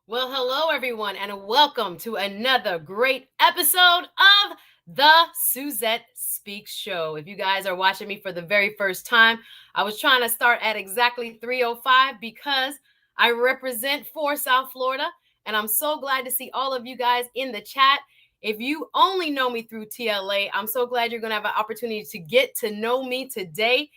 Well, hello, everyone, and welcome to another great episode of the Suzette Speaks Show. If you guys are watching me for the very first time, I was trying to start at exactly 3:05 because I represent for South Florida, and I'm so glad to see all of you guys in the chat. If you only know me through TLA, I'm so glad you're going to have an opportunity to get to know me today.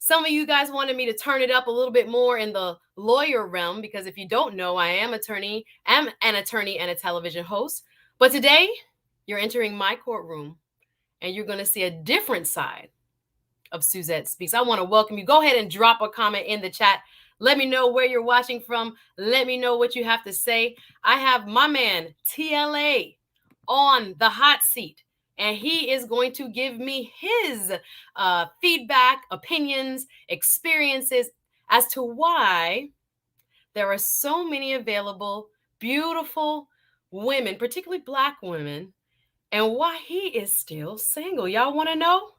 Some of you guys wanted me to turn it up a little bit more in the lawyer realm because if you don't know, I am an attorney and a television host. But today, you're entering my courtroom and you're going to see a different side of Suzette Speaks. I want to welcome you. Go ahead and drop a comment in the chat. Let me know where you're watching from. Let me know what you have to say. I have my man TLA on the hot seat, and he is going to give me his feedback, opinions, experiences as to why there are so many available beautiful women, particularly Black women, and why he is still single. Y'all want to know?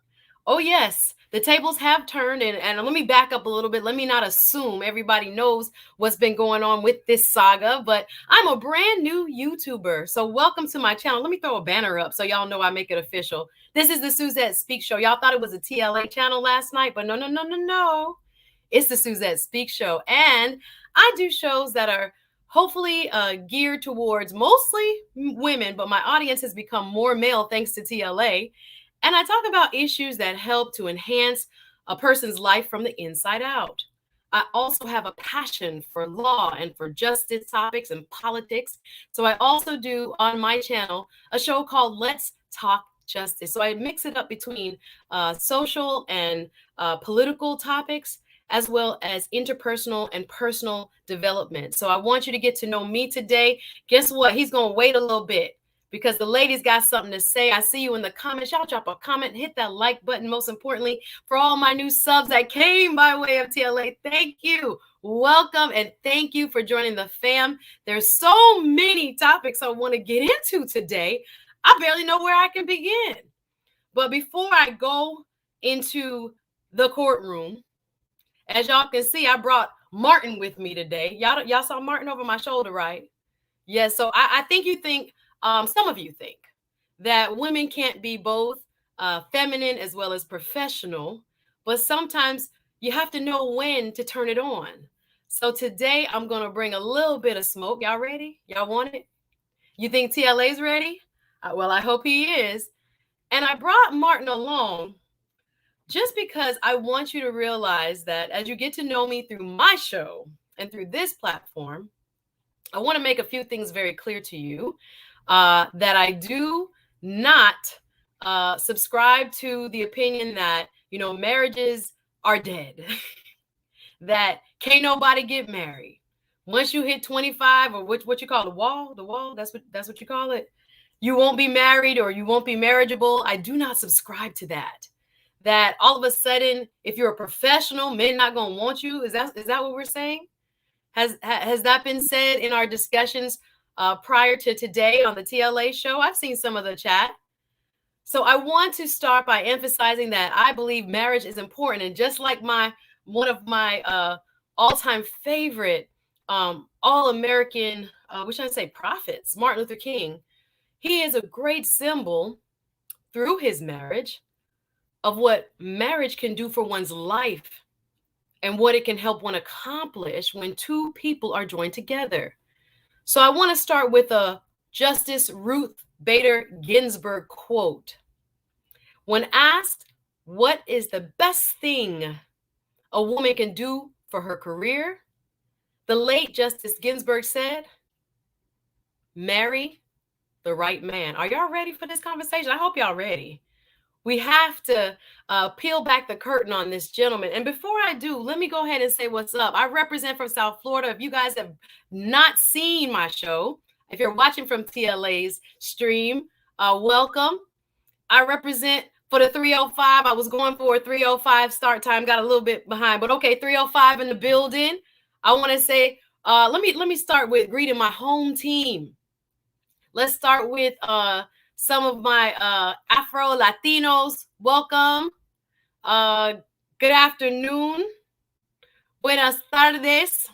Oh, yes, the tables have turned. And let me back up a little bit. Let me not assume everybody knows what's been going on with this saga, but I'm a brand new YouTuber. So welcome to my channel. Let me throw a banner up so y'all know I make it official. This is the Suzette Speak Show. Y'all thought it was a TLA channel last night, but no. It's the Suzette Speak Show. And I do shows that are hopefully geared towards mostly women, but my audience has become more male thanks to TLA. And I talk about issues that help to enhance a person's life from the inside out. I also have a passion for law and for justice topics and politics. So I also do on my channel a show called Let's Talk Justice. So I mix it up between social and political topics, as well as interpersonal and personal development. So I want you to get to know me today. Guess what? He's going to wait a little bit because the ladies got something to say. I see you in the comments. Y'all drop a comment, hit that like button. Most importantly, for all my new subs that came by way of TLA, thank you. Welcome and thank you for joining the fam. There's so many topics I want to get into today. I barely know where I can begin. But before I go into the courtroom, as y'all can see, I brought Martin with me today. Y'all saw Martin over my shoulder, right? Yes. So I think you think, some of you think that women can't be both feminine as well as professional, but sometimes you have to know when to turn it on. So today I'm going to bring a little bit of smoke. Y'all ready? Y'all want it? You think TLA's ready? Well, I hope he is. And I brought Martin along just because I want you to realize that as you get to know me through my show and through this platform, I want to make a few things very clear to you that I do not subscribe to the opinion that, marriages are dead, that can't nobody get married. Once you hit 25 or what you call the wall, that's what you call it. You won't be married or you won't be marriageable. I do not subscribe to that. That all of a sudden, if you're a professional, men not gonna want you. Is that what we're saying? Has that been said in our discussions prior to today on the TLA show? I've seen some of the chat. So I want to start by emphasizing that I believe marriage is important, and just like one of my all-time favorite all-American, what should I say, prophets, Martin Luther King, he is a great symbol through his marriage of what marriage can do for one's life and what it can help one accomplish when two people are joined together. So I want to start with a Justice Ruth Bader Ginsburg quote. When asked what is the best thing a woman can do for her career, the late Justice Ginsburg said, marry the right man. Are y'all ready for this conversation? I hope y'all ready. We have to peel back the curtain on this gentleman. And before I do, let me go ahead and say what's up. I represent from South Florida. If you guys have not seen my show, if you're watching from TLA's stream, welcome. I represent for the 3:05. I was going for a 3:05 start time, got a little bit behind, but okay, 3:05 in the building. I want to say, let me start with greeting my home team. Let's start with some of my Afro Latinos. Welcome. Good afternoon. Buenas tardes.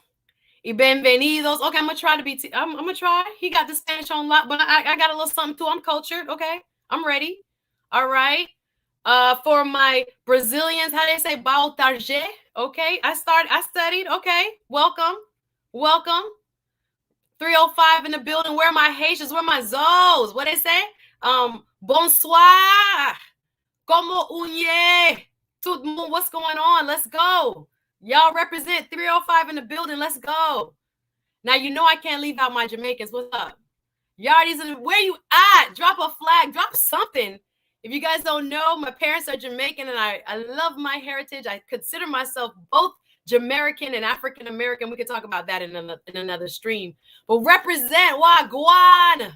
Y bienvenidos. Okay, I'm gonna try to be. I'm gonna try. He got the Spanish on lock, but I got a little something too. I'm cultured. Okay, I'm ready. All right. For my Brazilians, how they say "boa tarde." Okay, I studied. Okay, welcome. 305 in the building. Where are my Haitians? Where are my Zos? What they say? Bonsoir. Como unye? Tout le monde, what's going on? Let's go. Y'all represent 305 in the building. Let's go. Now, you know I can't leave out my Jamaicans. What's up? Yardies, where you at? Drop a flag. Drop something. If you guys don't know, my parents are Jamaican, and I love my heritage. I consider myself both Jamaican and African American. We could talk about that in another stream. But represent Wagwan.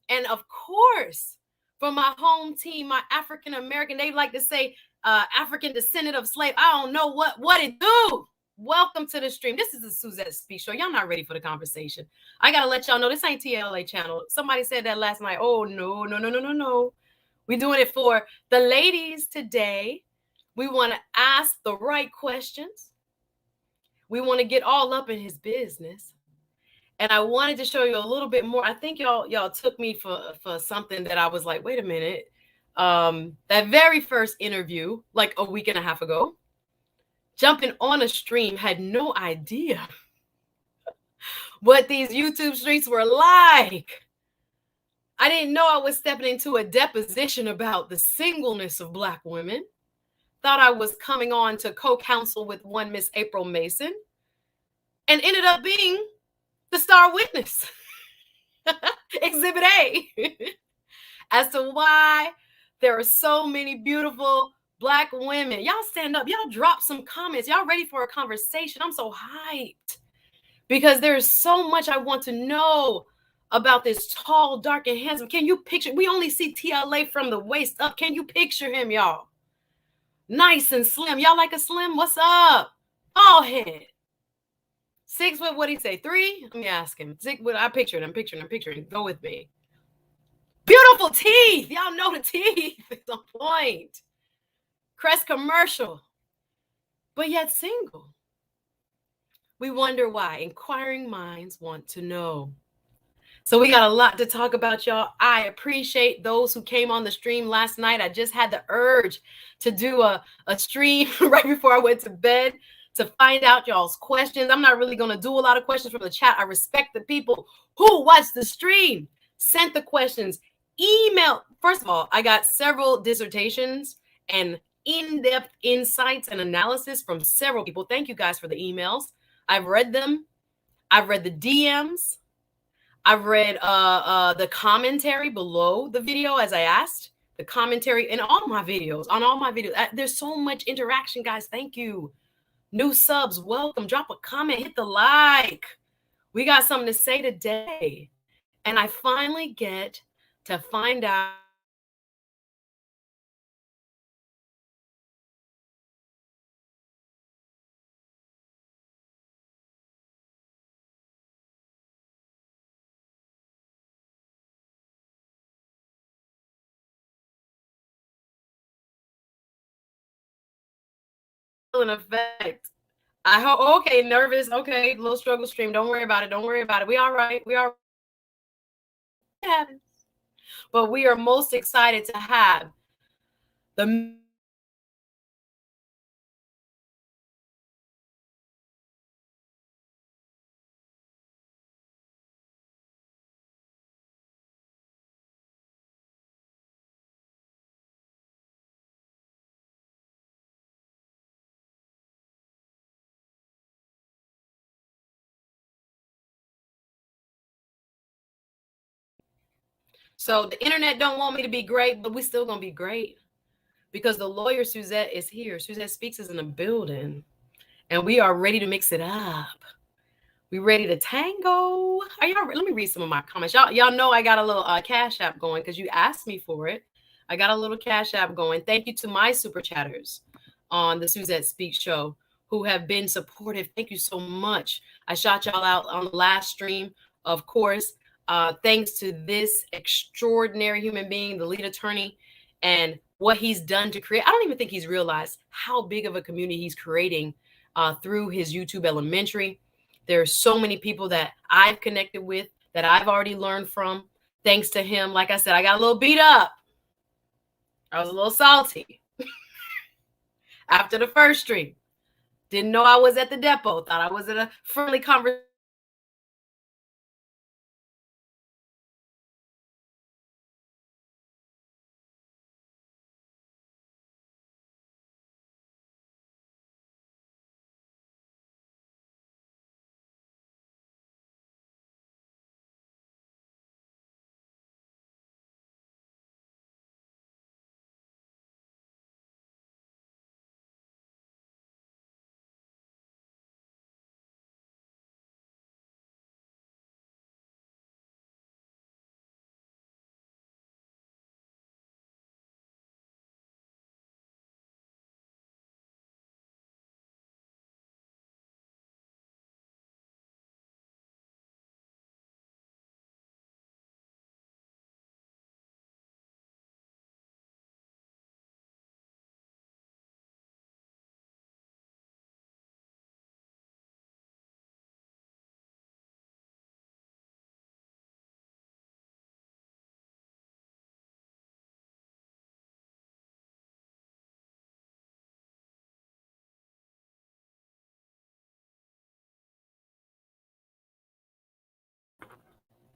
And of course, for my home team, my African American, they like to say African descendant of slave. I don't know what it do. Welcome to the stream. This is the Suzette Speak Show. Y'all not ready for the conversation. I got to let y'all know this ain't TLA channel. Somebody said that last night. Oh, no. We're doing it for the ladies today. We want to ask the right questions. We want to get all up in his business. And I wanted to show you a little bit more. I think y'all took me for something that I was like, wait a minute. That very first interview, like a week and a half ago, jumping on a stream, had no idea what these YouTube streets were like. I didn't know I was stepping into a deposition about the singleness of Black women. Thought I was coming on to co-counsel with one Miss April Mason, and ended up being the star witness, Exhibit A, as to why there are so many beautiful Black women. Y'all stand up. Y'all drop some comments. Y'all ready for a conversation? I'm so hyped because there's so much I want to know about this tall, dark, and handsome. Can you picture? We only see TLA from the waist up. Can you picture him, y'all? Nice and slim. Y'all like a slim? What's up? Bald head. 6 foot, what'd he say? 3? Let me ask him. 6 foot, I'm picturing. Go with me. Beautiful teeth. Y'all know the teeth. It's on point. Crest commercial. But yet single. We wonder why. Inquiring minds want to know. So we got a lot to talk about, y'all. I appreciate those who came on the stream last night. I just had the urge to do a stream right before I went to bed to find out y'all's questions. I'm not really going to do a lot of questions from the chat. I respect the people who watched the stream, sent the questions, email. First of all, I got several dissertations and in-depth insights and analysis from several people. Thank you guys for the emails. I've read them. I've read the DMs. I've read the commentary below the video as I asked. The commentary in all my videos, on all my videos. There's so much interaction, guys. Thank you. New subs, welcome. Drop a comment, hit the like. We got something to say today. And I finally get to find out an effect. I hope, okay, nervous, okay, little struggle stream. Don't worry about it. We all right. But we are most excited to have the So the internet don't want me to be great, but we still gonna be great because the lawyer Suzette is here. Suzette Speaks is in the building, and we are ready to mix it up. We ready to tango? Are y'all? Let me read some of my comments. Y'all know I got a little Cash App going because you asked me for it. I got a little Cash App going. Thank you to my super chatters on the Suzette Speaks show who have been supportive. Thank you so much. I shot y'all out on the last stream, of course. Thanks to this extraordinary human being, the lead attorney, and what he's done to create. I don't even think he's realized how big of a community he's creating through his YouTube Elementary. There are so many people that I've connected with, that I've already learned from, thanks to him. Like I said, I got a little beat up. I was a little salty after the first stream. Didn't know I was at the depot. Thought I was at a friendly conversation.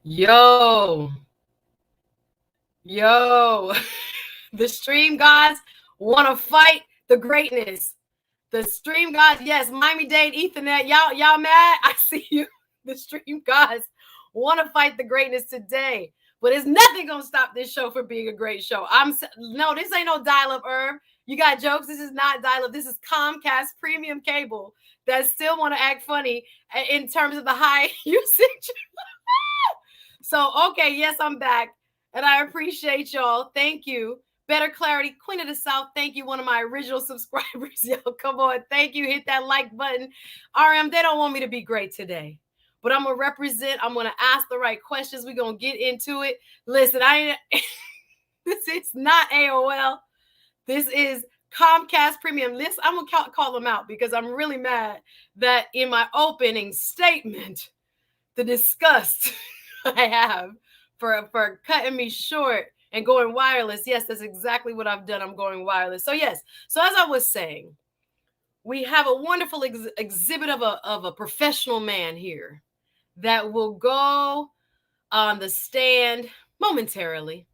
Yo, the stream gods want to fight the greatness. The stream gods, yes, Miami-Dade Ethernet, y'all mad? I see you. The stream gods want to fight the greatness today, but it's nothing gonna stop this show from being a great show. No, this ain't no dial-up herb. You got jokes. This is not dial-up. This is Comcast premium cable that still want to act funny in terms of the high usage. So, okay, yes, I'm back, and I appreciate y'all. Thank you. Better Clarity, Queen of the South. Thank you, one of my original subscribers. Yo, come on. Thank you. Hit that like button. RM, they don't want me to be great today, but I'm going to represent. I'm going to ask the right questions. We're going to get into it. Listen, this is not AOL. This is Comcast Premium. List. I'm going to call them out because I'm really mad that in my opening statement, the disgust I have for cutting me short and going wireless. Yes, that's exactly what I've done. I'm going wireless. So yes. So as I was saying, we have a wonderful exhibit of a professional man here that will go on the stand momentarily.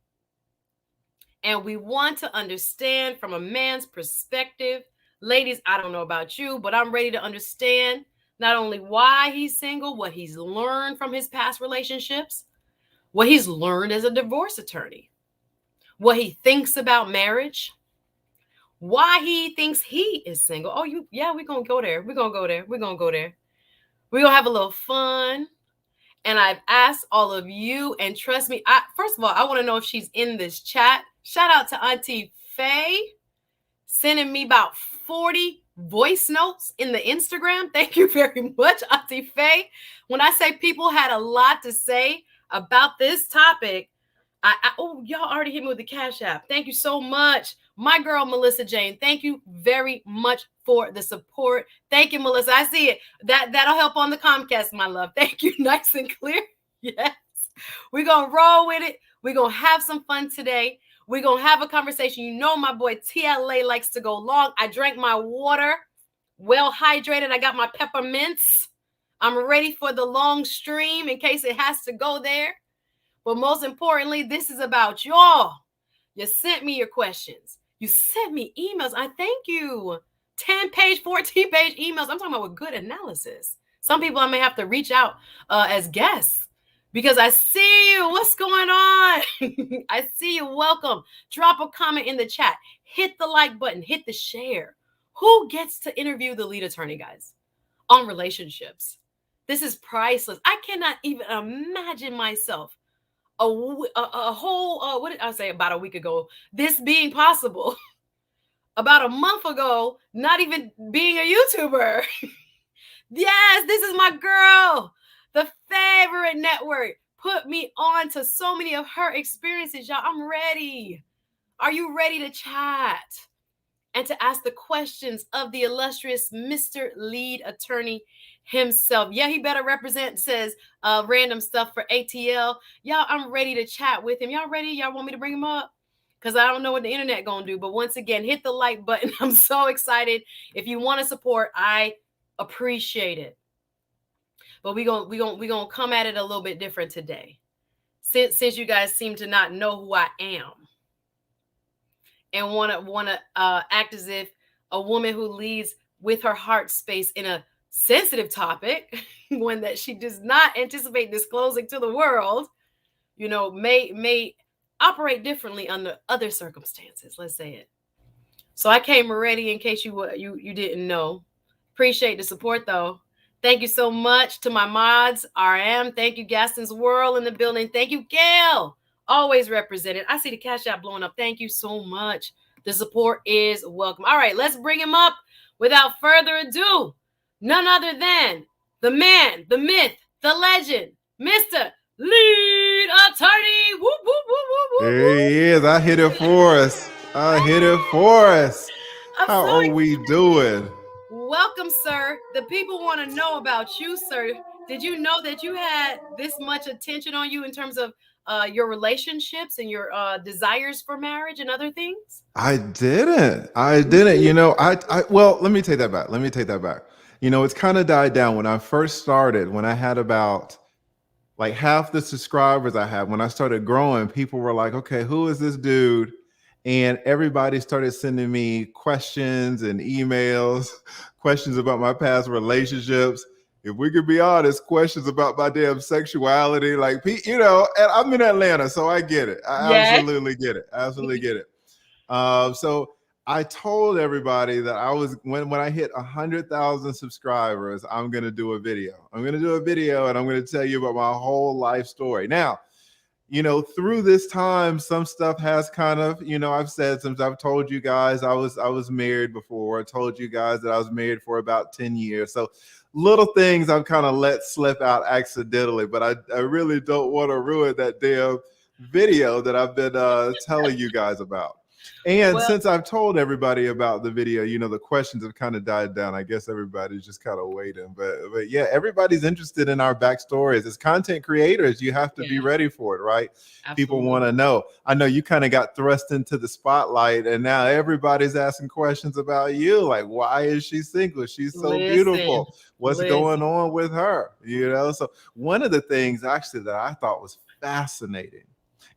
And we want to understand from a man's perspective. Ladies, I don't know about you, but I'm ready to understand not only why he's single, what he's learned from his past relationships, what he's learned as a divorce attorney, what he thinks about marriage, why he thinks he is single. Oh, we're going to go there. We're going to go there. We're going to go there. We're going to have a little fun. And I've asked all of you, and trust me, first of all, I want to know if she's in this chat. Shout out to Auntie Faye, sending me about 40 voice notes in the Instagram. Thank you very much, Auntie Faye. When I say people had a lot to say about this topic, y'all already hit me with the Cash App. Thank you so much. My girl, Melissa Jane, thank you very much for the support. Thank you, Melissa. I see it. That'll help on the Comcast, my love. Thank you. Nice and clear. Yes. We're going to roll with it. We're going to have some fun today. We're going to have a conversation. You know my boy TLA likes to go long. I drank my water, well hydrated. I got my peppermints. I'm ready for the long stream in case it has to go there. But most importantly, this is about y'all. You sent me your questions. You sent me emails. I thank you. 10-page, 14-page emails. I'm talking about with good analysis. Some people I may have to reach out as guests because I see you. What's going on? I see you. Welcome. Drop a comment in the chat. Hit the like button. Hit the share. Who gets to interview the lead attorney, guys, on relationships? This is priceless. I cannot even imagine myself a whole, what did I say about a week ago, this being possible. About a month ago, not even being a YouTuber. Yes, this is my girl. The favorite network put me on to so many of her experiences, y'all. I'm ready. Are you ready to chat and to ask the questions of the illustrious Mr. Lead Attorney himself. Yeah, he better represent, says random stuff for ATL. Y'all, I'm ready to chat with him. Y'all ready? Y'all want me to bring him up? Because I don't know what the internet gonna do. But once again, hit the like button. I'm so excited. If you want to support, I appreciate it. But we gonna come at it a little bit different today. Since you guys seem to not know who I am and wanna act as if a woman who leads with her heart space in a sensitive topic, one that she does not anticipate disclosing to the world, may operate differently under other circumstances. Let's say it. So I came ready in case you didn't know. Appreciate the support though. Thank you so much to my mods, RM. Thank you, Gaston's World in the building. Thank you, Gail. Always represented. I see the cash app blowing up. Thank you so much. The support is welcome. All right, let's bring him up without further ado. None other than the man, the myth, the legend, Mr. Lead Attorney. Whoop, whoop, whoop, whoop, whoop. There he is. I hit it for us. How are we doing? Welcome, sir. The people want to know about you, sir. Did you know that you had this much attention on you in terms of your relationships and your desires for marriage and other things? I didn't. Well, let me take that back. It's kind of died down. When I first started, when I had about like half the subscribers I had, when I started growing, people were like, okay, who is this dude? And everybody started sending me questions and emails, questions about my past relationships. If we could be honest, questions about my damn sexuality, and I'm in Atlanta, so I get it. I absolutely get it. So I told everybody that I was, when I hit 100,000 subscribers, I'm going to do a video. And I'm going to tell you about my whole life story. Now, through this time, some stuff has kind of, I've told you guys I was married before. I told you guys that I was married for about 10 years. So little things I've kind of let slip out accidentally, but I really don't want to ruin that damn video that I've been telling you guys about. And since I've told everybody about the video, the questions have kind of died down. I guess everybody's just kind of waiting. But yeah, everybody's interested in our backstories. As content creators, you have to be ready for it, right? Absolutely. People want to know. I know you kind of got thrust into the spotlight, and now everybody's asking questions about you. Like, why is she single? She's so beautiful. What's going on with her? So one of the things actually that I thought was fascinating,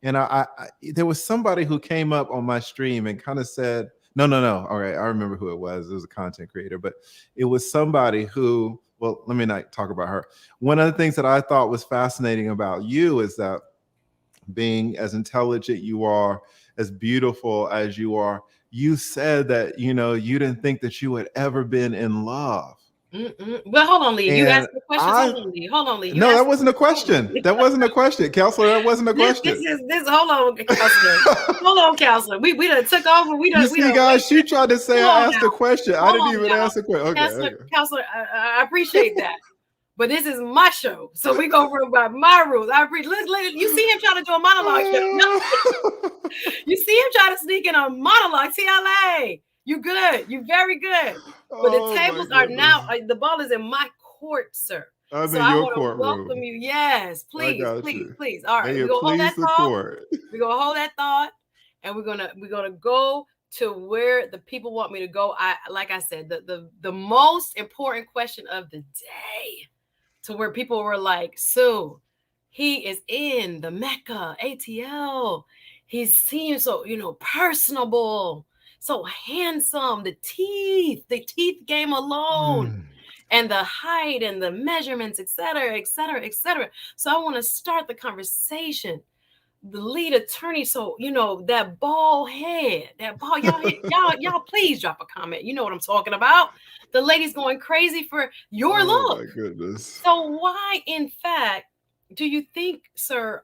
and I there was somebody who came up on my stream and kind of said, no. All right, I remember who it was. It was a content creator, but it was somebody who, well, let me not talk about her. One of the things that I thought was fascinating about you is that being as intelligent you are, as beautiful as you are, you said that, you didn't think that you had ever been in love. Well, hold on, Lee. You asked the question. Hold on, Lee. No, that wasn't a question. Counselor. That wasn't a question. Hold on, counselor. Counselor. We done took over. Guys, she tried to say I asked a question. I didn't even ask a question. Okay, Counselor, I appreciate that. But this is my show, so we go by my rules. I appreciate. You see him trying to do a monologue. You see him trying to sneak in a monologue. TLA. You good. You very good. But the tables are now, the ball is in my court, sir. I'm in your courtroom. Welcome you. Yes, please. All right. We're gonna hold that thought. We're gonna hold that thought, and we're gonna go to where the people want me to go. Like I said, the most important question of the day, to where people were like, Sue, he is in the Mecca, ATL. He seems so, personable. So handsome, the teeth game alone, and the height and the measurements, et cetera. So I want to start the conversation. The lead attorney, so that bald head, y'all please drop a comment. You know what I'm talking about. The lady's going crazy for your look. My goodness. So why, in fact, do you think, sir?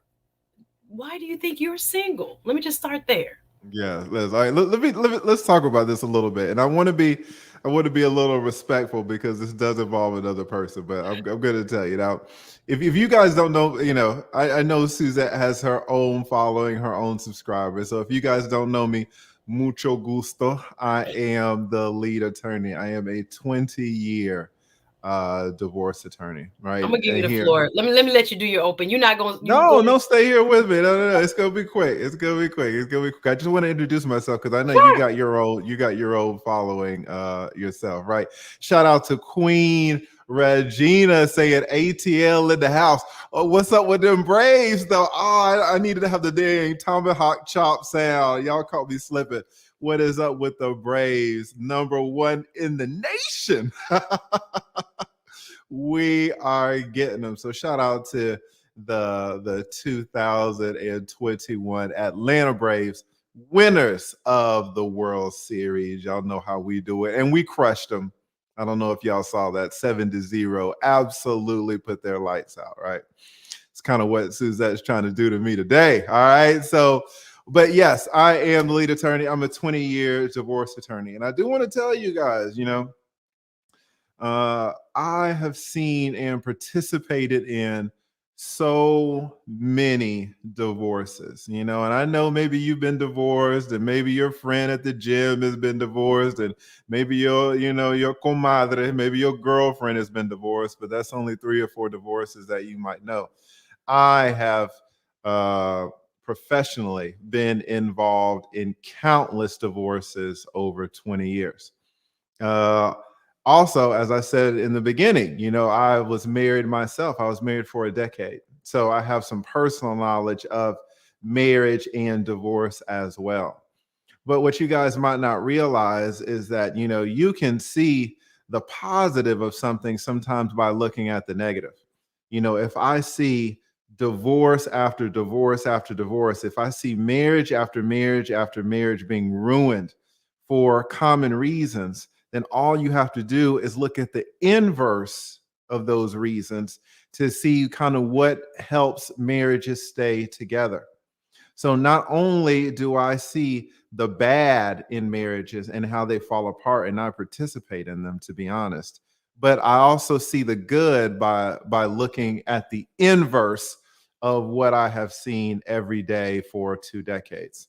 Why do you think you're single? Let me just start there. Yeah, Liz. All right, let's talk about this a little bit, and I want to be a little respectful because this does involve another person. But I'm going to tell you now, if you guys don't know, I know Suzette has her own following, her own subscribers. So if you guys don't know me, mucho gusto. I am the lead attorney. I am a 20-year divorce attorney, right? I'm gonna give you And the here, floor. Let me let you do your open. You're not going. You no, going? no, stay here with me. No, no, no. It's gonna be quick. It's gonna be quick. It's gonna be quick. I just want to introduce myself because I know Sure. you got your old following yourself, right? Shout out to Queen Regina saying ATL in the house. Oh, what's up with them Braves though? Oh, I needed to have the dang tomahawk chop sound. Y'all caught me slipping. What is up with the Braves? Number one in the nation. We are getting them. So shout out to the 2021 Atlanta Braves, winners of the World Series. Y'all know how we do it, and we crushed them. I don't know if y'all saw that 7-0. Absolutely put their lights out. Right. It's kind of what Suzette's trying to do to me today. All right. So, but yes, I am the lead attorney. I'm a 20-year divorce attorney, and I do want to tell you guys, I have seen and participated in so many divorces, and I know maybe you've been divorced, and maybe your friend at the gym has been divorced, and maybe your comadre, maybe your girlfriend has been divorced, but that's only 3 or 4 divorces that you might know. I have uh, professionally been involved in countless divorces over 20 years. Uh, Also, as I said in the beginning, I was married myself. I was married for a decade. So I have some personal knowledge of marriage and divorce as well. But what you guys might not realize is that, you can see the positive of something sometimes by looking at the negative. If I see divorce after divorce after divorce, if I see marriage after marriage after marriage being ruined for common reasons, then all you have to do is look at the inverse of those reasons to see kind of what helps marriages stay together. So not only do I see the bad in marriages and how they fall apart, and I participate in them, to be honest, but I also see the good by looking at the inverse of what I have seen every day for 2 decades.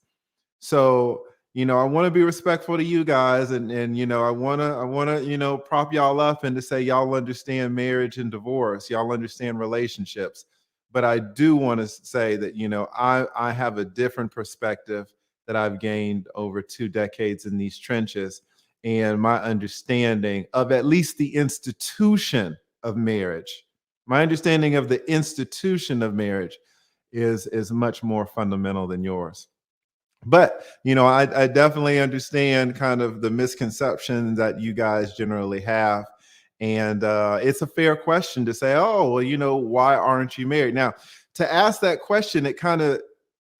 So, I want to be respectful to you guys, and I want to prop y'all up and to say y'all understand marriage and divorce, y'all understand relationships. But I do want to say that I have a different perspective that I've gained over 2 decades in these trenches, and my understanding of at least the institution of marriage, my understanding of the institution of marriage is much more fundamental than yours. But I definitely understand kind of the misconception that you guys generally have, and it's a fair question to say, oh, well, why aren't you married? Now, to ask that question, it kind of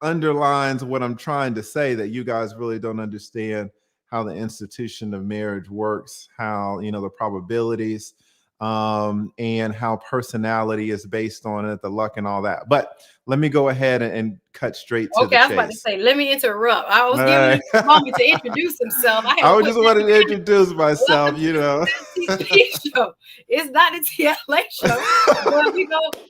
underlines what I'm trying to say, that you guys really don't understand how the institution of marriage works, how the probabilities, and how personality is based on it, the luck and all that. But let me go ahead and cut straight to Okay, the I was about to chase. say, let me interrupt. I was All giving right. you a moment to introduce himself. I had I to was put just that wanted to together. introduce Welcome myself, to the CZT show. It's not the TLA show, but we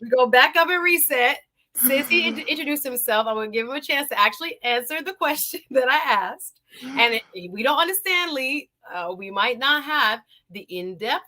go back up and reset. Since he introduced himself, I'm gonna give him a chance to actually answer the question that I asked. And we don't understand, Lee. We might not have the in-depth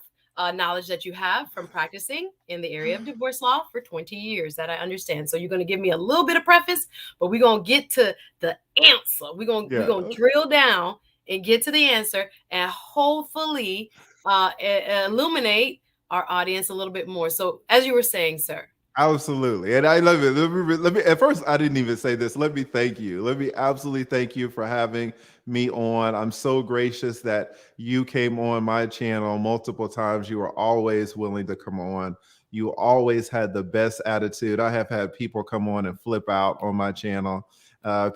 knowledge that you have from practicing in the area of divorce law for 20 years. That I understand. So you're gonna give me a little bit of preface, but we're gonna get to the answer. We're gonna Yeah. drill down and get to the answer, and hopefully illuminate our audience a little bit more. So, as you were saying, sir. Absolutely. And I love it. Let me, at first, I didn't even say this. Let me thank you. Let me absolutely thank you for having me on. I'm so gracious that you came on my channel multiple times. You were always willing to come on. You always had the best attitude. I have had people come on and flip out on my channel.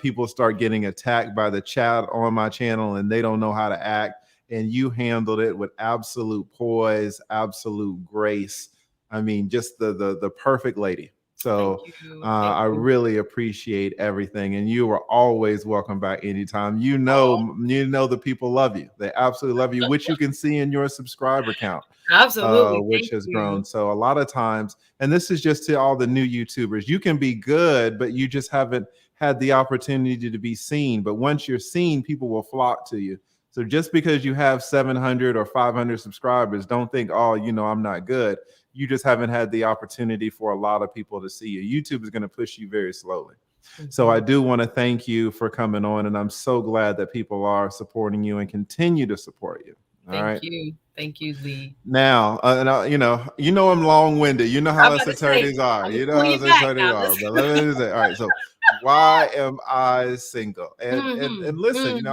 People start getting attacked by the chat on my channel and they don't know how to act. And you handled it with absolute poise, absolute grace. I mean, just the perfect lady. Thank So you. Thank I you. really appreciate everything, and you are always welcome back anytime. Oh, The people love you. They absolutely love you, which you can see in your subscriber count, absolutely. which Thank has you. grown. So a lot of times, and this is just to all the new YouTubers, you can be good, but you just haven't had the opportunity to be seen. But once you're seen, people will flock to you. So just because you have 700 or 500 subscribers, don't think, oh, I'm not good. You just haven't had the opportunity for a lot of people to see you. YouTube is going to push you very slowly. So I do want to thank you for coming on, and I'm so glad that people are supporting you and continue to support you. All right. Thank you, Lee. Now, I'm long-winded. You know how I'm us about to say, attorneys are. I'm gonna You know pull how you us back attorneys now. are. But let me say, all right. So, why am I single? And listen,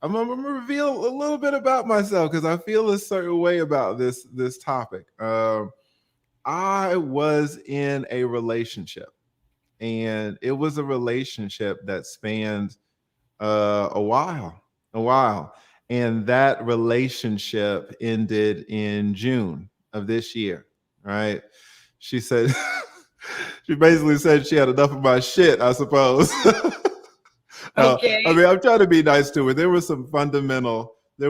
I'm gonna reveal a little bit about myself because I feel a certain way about this topic. I was in a relationship, and it was a relationship that spanned a while, and that relationship ended in June of this year. Right? She said, she basically said she had enough of my shit, I suppose. I Okay. mean, I'm trying to be nice to her. There was some fundamental, I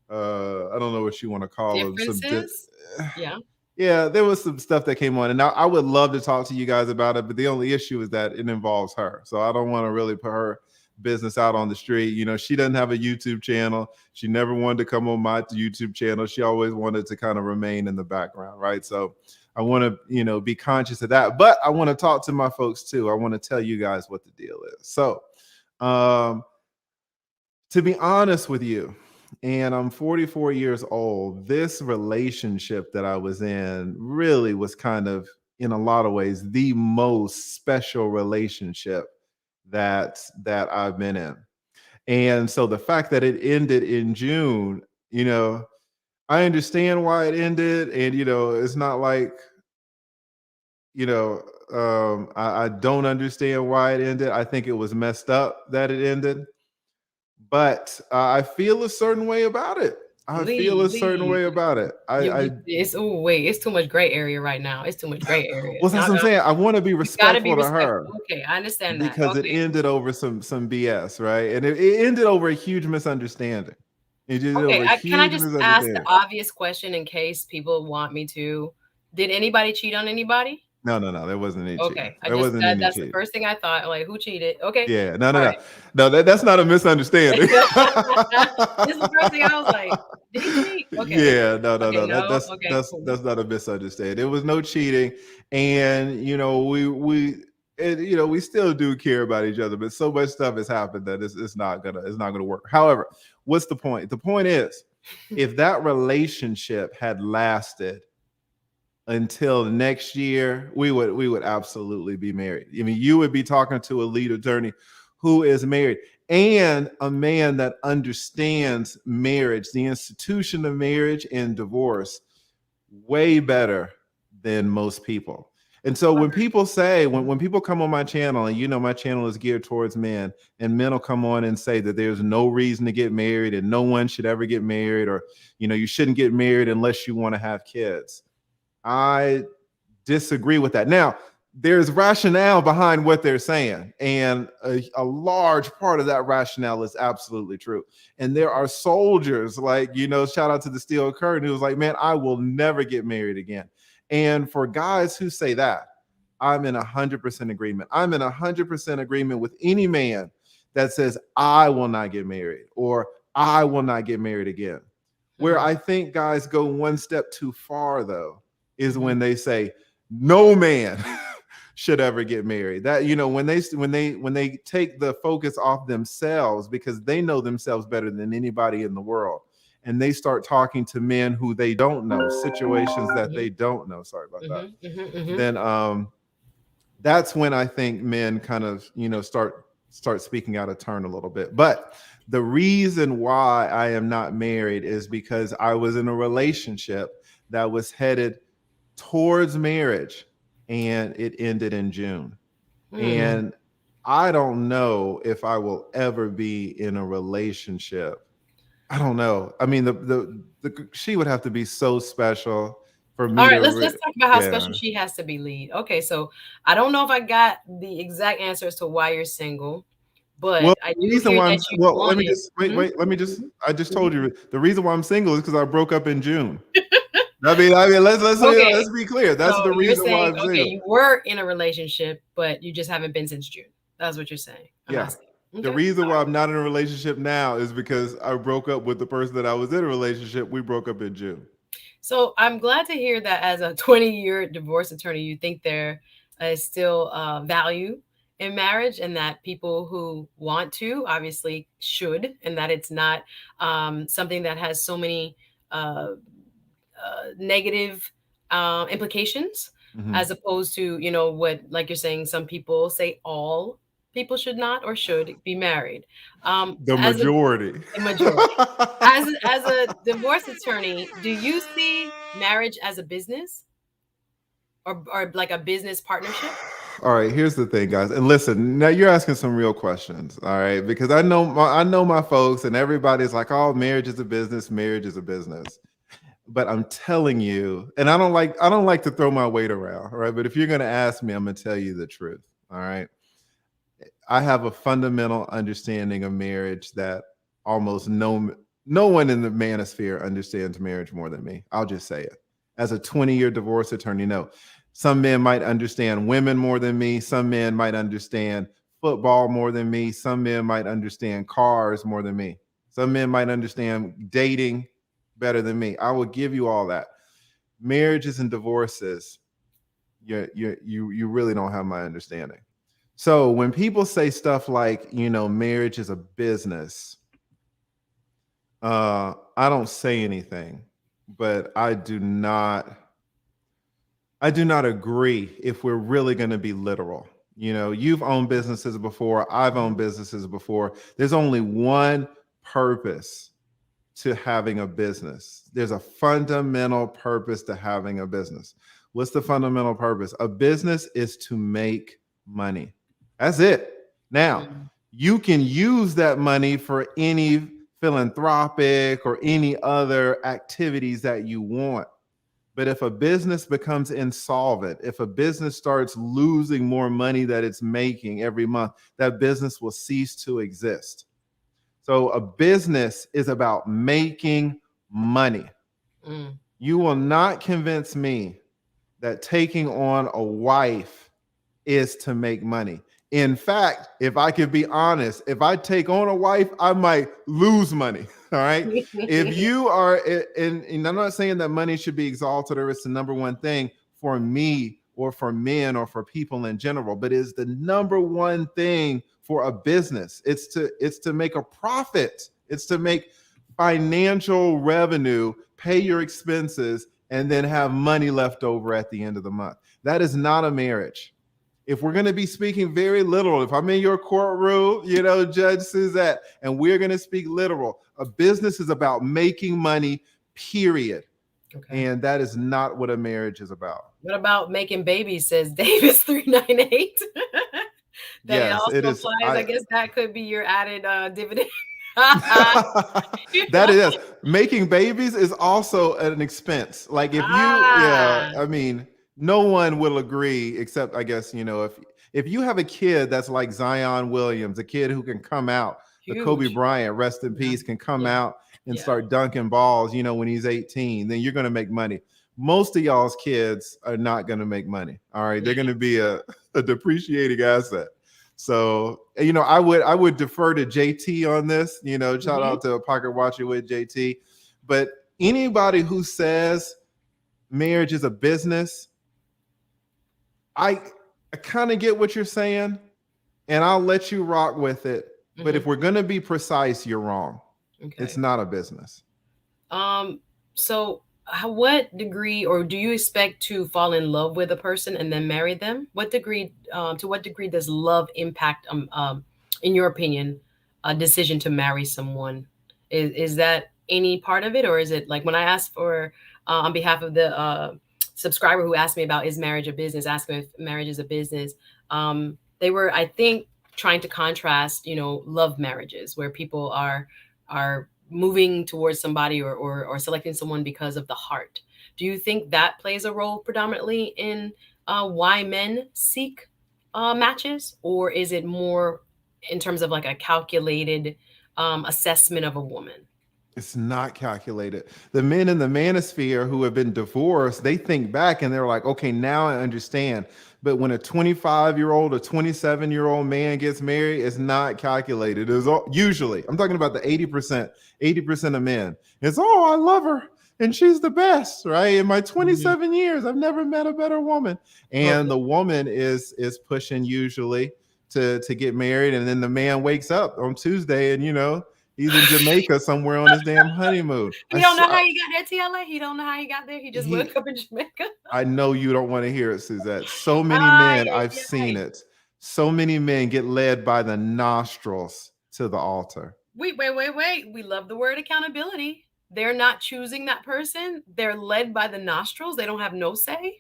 don't know what you want to call them. Differences? Yeah. Yeah, there was some stuff that came on, and I would love to talk to you guys about it, but the only issue is that it involves her. So I don't want to really put her business out on the street. She doesn't have a YouTube channel. She never wanted to come on my YouTube channel. She always wanted to kind of remain in the background, right? So I want to, be conscious of that. But I want to talk to my folks too. I want to tell you guys what the deal is. So, to be honest with you, and I'm 44 years old, this relationship that I was in really was kind of, in a lot of ways, the most special relationship that I've been in. And so the fact that it ended in June, I understand why it ended, and it's not like, I don't understand why it ended. I think it was messed up that it ended, but I feel a certain way about it. I feel a certain Lee. way about it. It's too much gray area right now. It's too much gray area. Well, that's what I'm saying. I want to be You gotta be respectful to respectful. her Okay, I understand that. because it Okay. ended over some BS, right? And it ended over a huge misunderstanding. It ended Okay. over a Can I huge just ask the misunderstanding. obvious question in case people want me to? Did anybody cheat on anybody? No. There wasn't any cheating. Okay. There wasn't any That's the cheating. first thing I thought. Like, who cheated? Okay. Yeah, no, All no, no, right. no. That's not a misunderstanding. This is the first thing I was like, did he cheat? Okay. Yeah, no. No. Okay, cool. That's not a misunderstanding. There was no cheating, and we still do care about each other, but so much stuff has happened that it's not gonna work. However, what's the point? The point is, if that relationship had lasted until next year, we would absolutely be married. I mean, you would be talking to a lead attorney who is married and a man that understands marriage, the institution of marriage and divorce, way better than most people. And so when people say, when people come on my channel, and my channel is geared towards men, and men will come on and say that there's no reason to get married and no one should ever get married, or you shouldn't get married unless you want to have kids. I disagree with that. Now, there's rationale behind what they're saying, and a large part of that rationale is absolutely true. And there are soldiers, like, shout out to the Steel Curtain, who was like, man, I will never get married again. And for guys who say that, I'm in 100% agreement. I'm in 100% agreement with any man that says, I will not get married, or I will not get married again. Where I think guys go one step too far, though, is when they say no man should ever get married. That when they take the focus off themselves, because they know themselves better than anybody in the world, and they start talking to men who they don't know, situations that they don't know. Sorry about that. Then that's when I think men kind of start speaking out of turn a little bit. But the reason why I am not married is because I was in a relationship that was headed towards marriage, and it ended in June. And I don't know if I will ever be in a relationship. I don't know. I mean, she would have to be so special for me All right, to. let's talk about how Yeah. special she has to be, lead. Okay, so I don't know if I got the exact answer as to why you're single, Well, but I the do reason hear why that you let me wanted. just wait. Let me just. I just told you the reason why I'm single is because I broke up in June. I mean, Okay, let's be clear. That's so the you're reason why saying, I'm okay, single. you were in a relationship, but you just haven't been since June. That's what you're saying. I'm Yeah. asking. The Okay. reason why I'm not in a relationship now is because I broke up with the person that I was in a relationship. We broke up in June. So I'm glad to hear that as a 20-year divorce attorney, you think there is still value in marriage, and that people who want to obviously should, and that it's not something that has so many negative implications, Mm-hmm. as opposed to, what, like you're saying, some people say all people should not or should be married. The As majority. a majority. As a divorce attorney, do you see marriage as a business, or like a business partnership? All right, here's the thing, guys. And listen, now you're asking some real questions, all right? Because I know my folks, and everybody's like, "Oh, marriage is a business, marriage is a business." But I'm telling you, and I don't like to throw my weight around, all right? But if you're going to ask me, I'm going to tell you the truth, all right? I have a fundamental understanding of marriage that almost no one in the manosphere understands marriage more than me. I'll just say it. As a 20-year divorce attorney, no. Some men might understand women more than me. Some men might understand football more than me. Some men might understand cars more than me. Some men might understand dating better than me. I will give you all that. Marriages and divorces, you really don't have my understanding. So when people say stuff like, marriage is a business, I don't say anything, but I do not agree if we're really going to be literal. You've owned businesses before, I've owned Mhm. businesses before. There's only one purpose to having a business. There's a fundamental purpose to having a business. What's the fundamental purpose? A business is to make money. That's it. Now, Mm. you can use that money for any philanthropic or any other activities that you want. But if a business becomes insolvent, if a business starts losing more money that it's making every month, that business will cease to exist. So a business is about making money. Mm. You will not convince me that taking on a wife is to make money. In fact, if I could be honest, if I take on a wife, I might lose money. All right. If you are, and I'm not saying that money should be exalted or it's the number one thing for me or for men or for people in general, but is the number one thing for a business. It's to make a profit. It's to make financial revenue, pay your expenses, and then have money left over at the end of the month. That is not a marriage. If we're going to be speaking very literal, if I'm in your courtroom, Judge Suzette, and we're going to speak literal, a business is about making money, period. Okay. And that is not what a marriage is about. What about making babies, says Davis 398. That it Yes, it also is. applies. I I guess that could be your added dividend. that is making babies is also an expense. Like if you, yeah, Ah, I mean, no one will agree except I guess if you have a kid that's like Zion Williams, a kid who can come out, the Kobe huge. Bryant, rest in Yeah. peace, can come Yeah. out and Yeah. start dunking balls, when he's 18, then you're going to make money. Most of y'all's kids are not going to make money. All right, they're going to be a depreciating asset. So, I would defer to JT on this. Shout Hmm. out to Pocket Watcher with JT. But anybody who says marriage is a business, I I kind of get what you're saying, and I'll let you rock with it. But Hmm. if we're gonna be precise, you're wrong. It's Okay. not a business. Um, so what degree, or do you expect to fall in love with a person and then marry them? What degree, to what degree does love impact, in your opinion, a decision to marry someone? Is that any part of it, or is it like when I asked for, on behalf of the subscriber who asked me about is marriage a business, asking if marriage is a business, they were, I think, trying to contrast, love marriages where people are moving towards somebody, or selecting someone because of the heart. Do you think that plays a role predominantly in why men seek matches, or is it more in terms of like a calculated assessment of a woman? It's not calculated. The men in the manosphere who have been divorced, they think back and they're like, okay, now I understand. But when a 25-year-old or 27-year-old man gets married, it's not calculated. It's usually, I'm talking about the 80% of men. It's, oh, I love her and she's the best, right? In my Mhm. 27 years, I've never met a better woman. And Okay. the woman is pushing usually to get married. And then the man wakes up on Tuesday and, he's in Jamaica somewhere on his damn honeymoon. He don't know how he got there, TLA. He don't know how he got there. He just woke He up in Jamaica. I know you don't want to hear it, Suzette. So many Ay, men, I've ay, seen ay. it. So many men get led by the nostrils to the altar. Wait. We love the word accountability. They're not choosing that person. They're led by the nostrils. They don't have no say.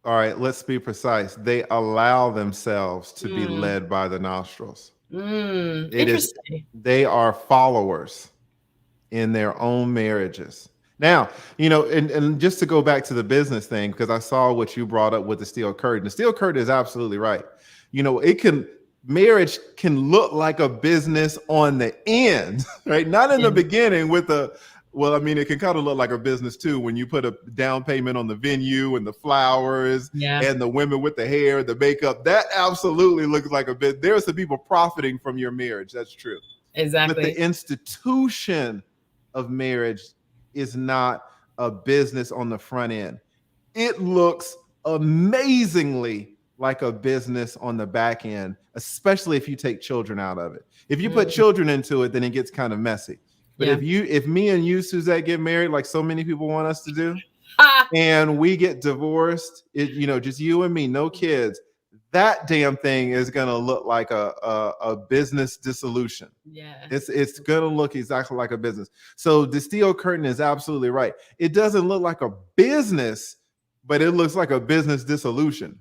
All right, let's be precise. They allow themselves to be Mm, led by the nostrils. It is, interesting. they are followers in their own marriages. Now, and just to go back to the business thing, because I saw what you brought up with the steel curtain. The steel curtain is absolutely right. Marriage can look like a business on the end, right? Not in Yeah. the beginning with well, I mean, it can kind of look like a business too when you put a down payment on the venue and the flowers Yeah, and the women with the hair, the makeup. That absolutely looks like a bit. There are some people profiting from your marriage. That's true. But the exactly. institution of marriage is not a business on the front end. It looks amazingly like a business on the back end, especially if you take children out of it. If you put Mm, children into it, then it gets kind of messy. But yeah. if me and you, Suzette, get married like so many people want us to do, Ha! and we get divorced, just you and me, no kids, that damn thing is gonna look like a business dissolution. Yeah. It's gonna look exactly like a business. So the steel curtain is absolutely right. It doesn't look like a business, but it looks like a business dissolution.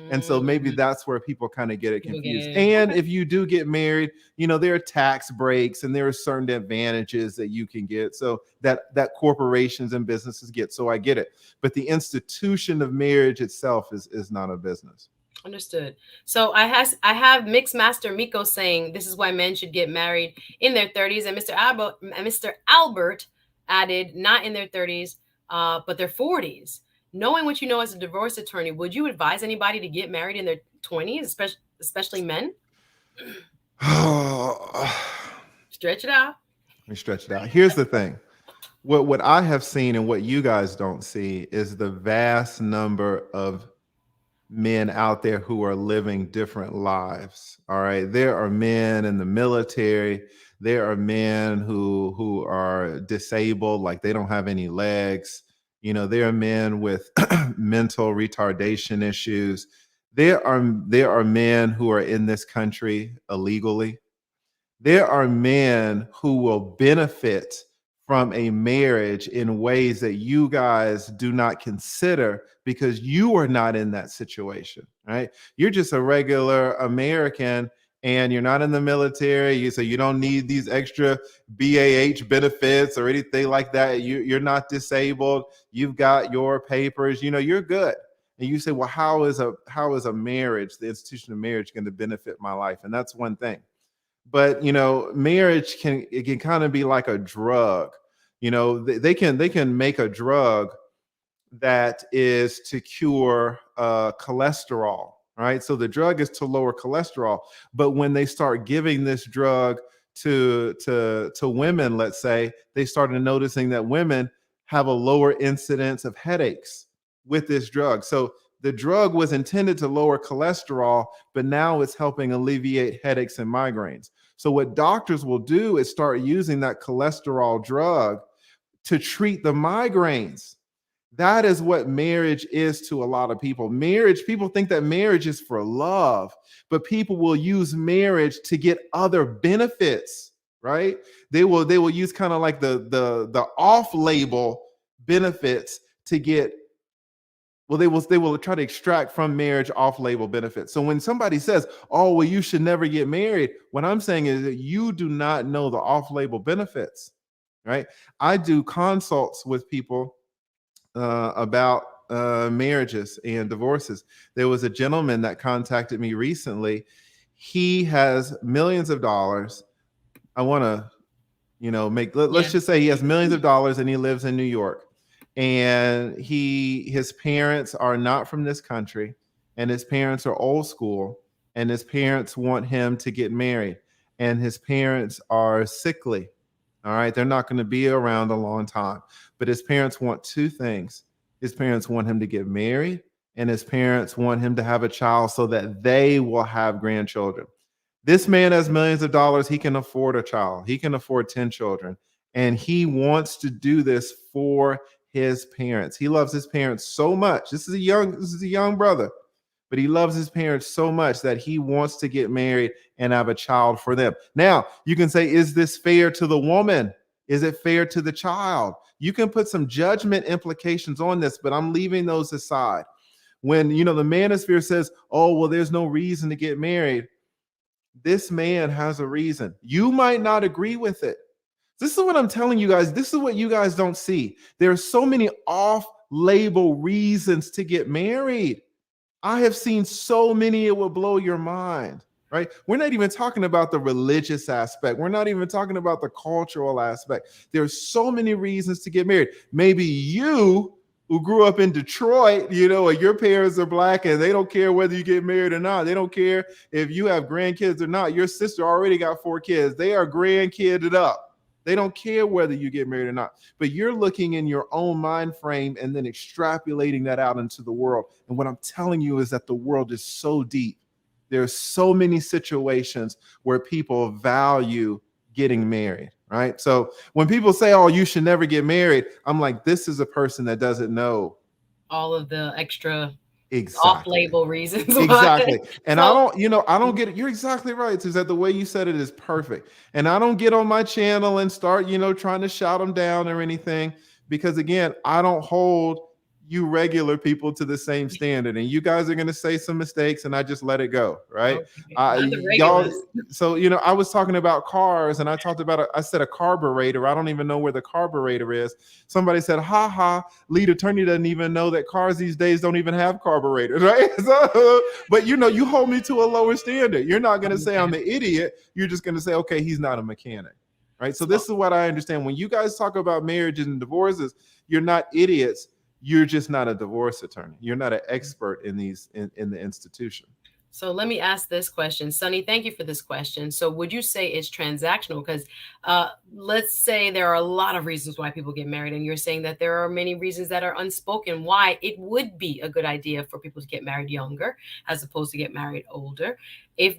And so maybe Mm, that's where people kind of get it people get confused. it. And Okay. if you do get married, there are tax breaks and there are certain advantages that you can get. So that corporations and businesses get. So I get it. But the institution of marriage itself is not a business. Understood. So I have Mixed Master Miko saying this is why men should get married in their 30s, and Mr. Albert added not in their 30s, but their 40s. Knowing what you know as a divorce attorney, would you advise anybody to get married in their 20s, especially men? Let Stretch it out. me stretch it out. Here's the thing. What I have seen and what you guys don't see is the vast number of men out there who are living different lives. All right. There are men in the military. There are men who are disabled, like they don't have any legs. There are men with mental retardation issues. There are men who are in this country illegally. There are men who will benefit from a marriage in ways that you guys do not consider because you are not in that situation, right? You're just a regular American and you're not in the military, so you don't need these extra BAH benefits or anything like that. You're not disabled. You've got your papers. You're good. And you say, well, how is a marriage, the institution of marriage, going to benefit my life? And that's one thing. But marriage can kind of be like a drug. They can make a drug that is to cure cholesterol, right? So the drug is to lower cholesterol, but when they start giving this drug to women, let's say, they started noticing that women have a lower incidence of headaches with this drug. So the drug was intended to lower cholesterol, but now it's helping alleviate headaches and migraines. So what doctors will do is start using that cholesterol drug to treat the migraines. That is what marriage is to a lot of people. People think that marriage is for love, but people will use marriage to get other benefits, right? They will use kind of like the off-label benefits to get, well, they will try to extract from marriage off-label benefits. So when somebody says, "Oh, well, you should never get married," what I'm saying is that you do not know the off-label benefits, right? I do consults with people about marriages and divorces. There was a gentleman that contacted me recently. He has millions of dollars. I want to Let's Yeah. just say he has millions of dollars and he lives in New York, and his parents are not from this country, and his parents are old school, and his parents want him to get married, and his parents are sickly. All right, they're not going to be around a long time, but his parents want two things. His parents want him to get married, and his parents want him to have a child so that they will have grandchildren. This man has millions of dollars. He can afford a child. He can afford 10 children. And he wants to do this for his parents. He loves his parents so much. This is a young brother, but he loves his parents so much that he wants to get married and have a child for them. Now, you can say, is this fair to the woman? Is it fair to the child? You can put some judgment implications on this, but I'm leaving those aside. When, the manosphere says, oh, well, there's no reason to get married. This man has a reason. You might not agree with it. This is what I'm telling you guys. This is what you guys don't see. There are so many off-label reasons to get married. I have seen so many, it will blow your mind, right? We're not even talking about the religious aspect. We're not even talking about the cultural aspect. There's so many reasons to get married. Maybe you who grew up in Detroit, or your parents are black and they don't care whether you get married or not. They don't care if you have grandkids or not. Your sister already got 4 kids. They are grandkidded up. They don't care whether you get married or not. But you're looking in your own mind frame and then extrapolating that out into the world. And what I'm telling you is that the world is so deep. There's so many situations where people value getting married, right? So when people say, oh, you should never get married, I'm like, this is a person that doesn't know All of the extra exactly. off-label reasons why. Exactly. And So I don't get it. You're exactly right, Suzette. The way you said it is perfect. And I don't get on my channel and start, trying to shout them down or anything, because again, I don't hold you regular people to the same standard. And you guys are going to say some mistakes and I just let it go, right? okay, not the Y'all, regulars. so, I was talking about cars and I talked about, I said a carburetor. I don't even know where the carburetor is. Somebody said, ha ha, lead attorney doesn't even know that cars these days don't even have carburetors, right? So, but you hold me to a lower standard. You're not going to say I'm an idiot. You're just going to say, okay, he's not a mechanic, right? So this is what I understand. When you guys talk about marriages and divorces, you're not idiots. You're just not a divorce attorney. You're not an expert in the institution. So let me ask this question. Sonny, thank you for this question. So would you say it's transactional? Because let's say there are a lot of reasons why people get married, and you're saying that there are many reasons that are unspoken why it would be a good idea for people to get married younger as opposed to get married older. If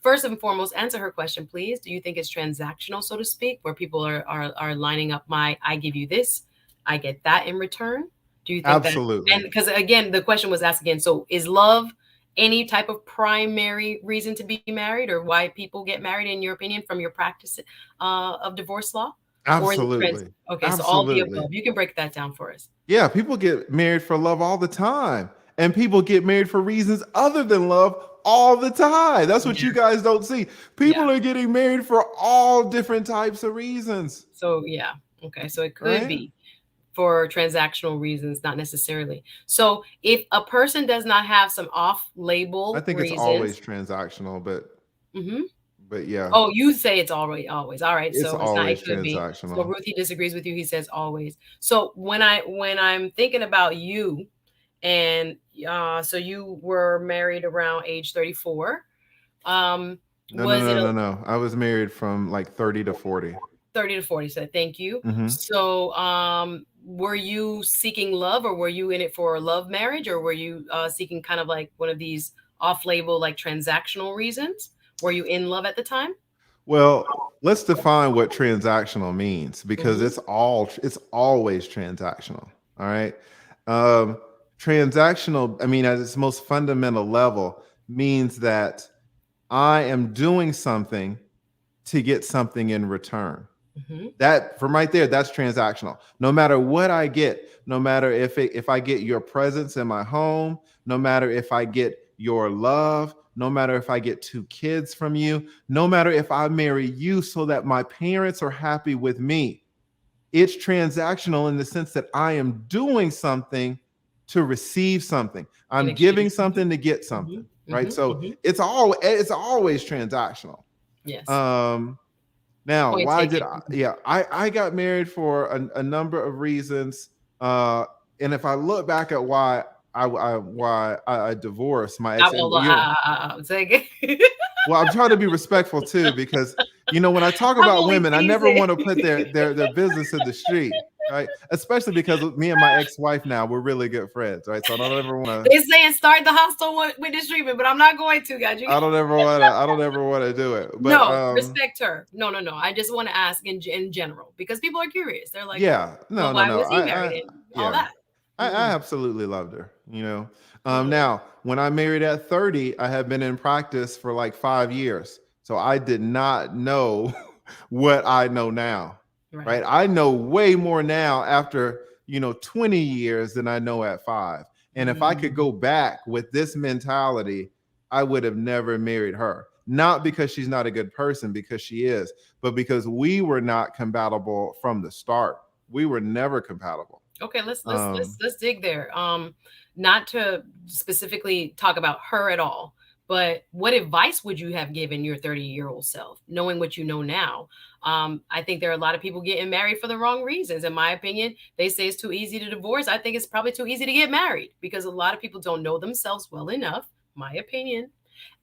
first and foremost, answer her question, please. Do you think it's transactional, so to speak, where people are lining up I give you this, I get that in return? Do you think that? Absolutely. And because again, the question was asked again. So is love any type of primary reason to be married, or why people get married, in your opinion, from your practice of divorce law? Or is it Absolutely. okay, so all of the Absolutely. above. You can break that down for us. Yeah, people get married for love all the time. And people get married for reasons other than love all the time. That's what you guys don't see. People are getting married for all different types of reasons. So yeah. Okay. So it could Right? be for transactional reasons, not necessarily. So if a person does not have some off-label I think it's always transactional, Mhm. but yeah, Oh, you say it's always. All right. it's So it's not, always it could be. So transactional. Ruthie disagrees with you. He says always. So when I'm thinking about you, and so you were married around age 34. No, no, Was it no, a no, no. I was married from like 30 to 40. 30 to 40? So thank you. Mm-hmm. So were you seeking love, or were you in it for a love marriage, or were you seeking kind of like one of these off-label, like transactional reasons? Were you in love at the time? Well, let's define what transactional means, because Mhm. it's always transactional. All right. Um, Transactional, I mean, at its most fundamental level, means that I am doing something to get something in return. Mhm. That from right there, that's transactional. No matter what I get, no matter if I get your presence in my home, no matter if I get your love, no matter if I get 2 kids from you, no matter if I marry you so that my parents are happy with me, it's transactional in the sense that I am doing something to receive something. In I'm giving exchange. something to get Mhm. something, right? Mhm. So Mhm. it's always transactional. Yes. Um, Now, Point why did taken. I? Yeah, I got married for a number of reasons. Uh, and if I look back at why I divorced my ex, and Hold you, on. Say again. well, I'm trying to be respectful too, because when I talk I'm about only women, I never teasing. want to put their business in the street, right? Especially because me and my ex-wife now, we're really good friends, right? So I don't ever want to. They're saying start the hostile witness treatment, but I'm not going to, guys. I don't ever want to do it. But No, respect her. No. I just want to ask in general because people are curious. They're like, yeah, well, no. why was he married I and all yeah. that? I Mm, absolutely loved her, mm, Now, when I married at 30, I had been in practice for like 5 years. So I did not know what I know now, right? right. I know way more now after, 20 years than I know at 5. And if I could Mm, go back with this mentality, I would have never married her. Not because she's not a good person, because she is, but because we were not compatible from the start. We were never compatible. okay, let's let's let's Um, let's dig there. Not to specifically talk about her at all, but what advice would you have given your 30-year-old self, knowing what you know now? I think there are a lot of people getting married for the wrong reasons. In my opinion, they say it's too easy to divorce. I think it's probably too easy to get married because a lot of people don't know themselves well enough, my opinion.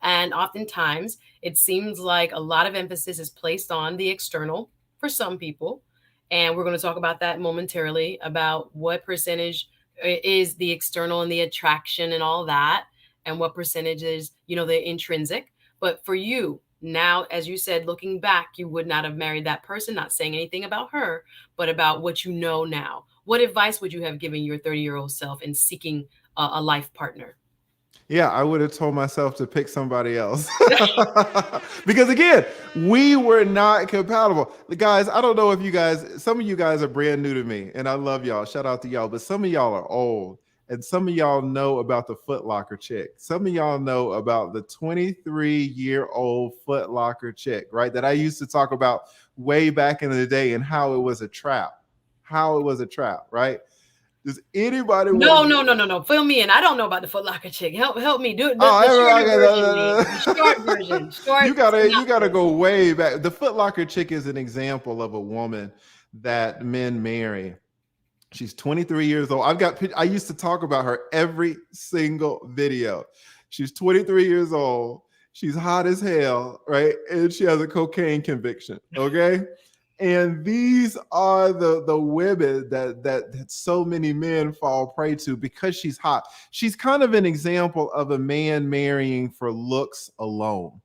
And oftentimes, it seems like a lot of emphasis is placed on the external for some people. And we're going to talk about that momentarily about what percentage is the external and the attraction and all that, and what percentage is, the intrinsic. But for you, now, as you said, looking back, you would not have married that person, not saying anything about her, but about what you know now. What advice would you have given your 30-year-old self in seeking a life partner? yeah, I would have told myself to pick somebody else. Because again, we were not compatible. The guys, I don't know if some of you guys are brand new to me, and I love y'all. Shout out to y'all. But some of y'all are old, and some of y'all know about the Foot Locker chick. Some of y'all know about the 23-year-old Foot Locker chick, right? That I used to talk about way back in the day, and how it was a trap. How it was a trap, right? Does anybody want to No, get? no, no, no, no. Fill me in. I don't know about the Foot Locker chick. Help me. Do the shorter version, me. The Oh, short version. Short you gotta synopsis. go way back. The Foot Locker chick is an example of a woman that men marry. She's 23 years old. I used to talk about her every single video. She's 23 years old. She's hot as hell, right? And she has a cocaine conviction. Okay. And these are the women that so many men fall prey to because she's hot. She's kind of an example of a man marrying for looks alone,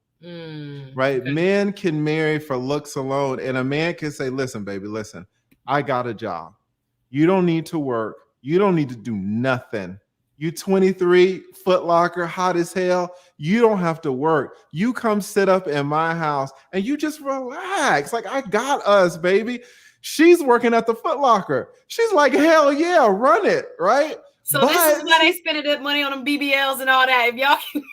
right? Okay. Men can marry for looks alone, and a man can say, "Listen, baby, listen, I got a job. You don't need to work. You don't need to do nothing. You 23, Foot Locker, hot as hell. You don't have to work. You come sit up in my house and you just relax. Like, I got us, baby." She's working at the Foot Locker. She's like, hell yeah, run it, right? So this is But why they spending that money on them BBLs and all that. If y'all can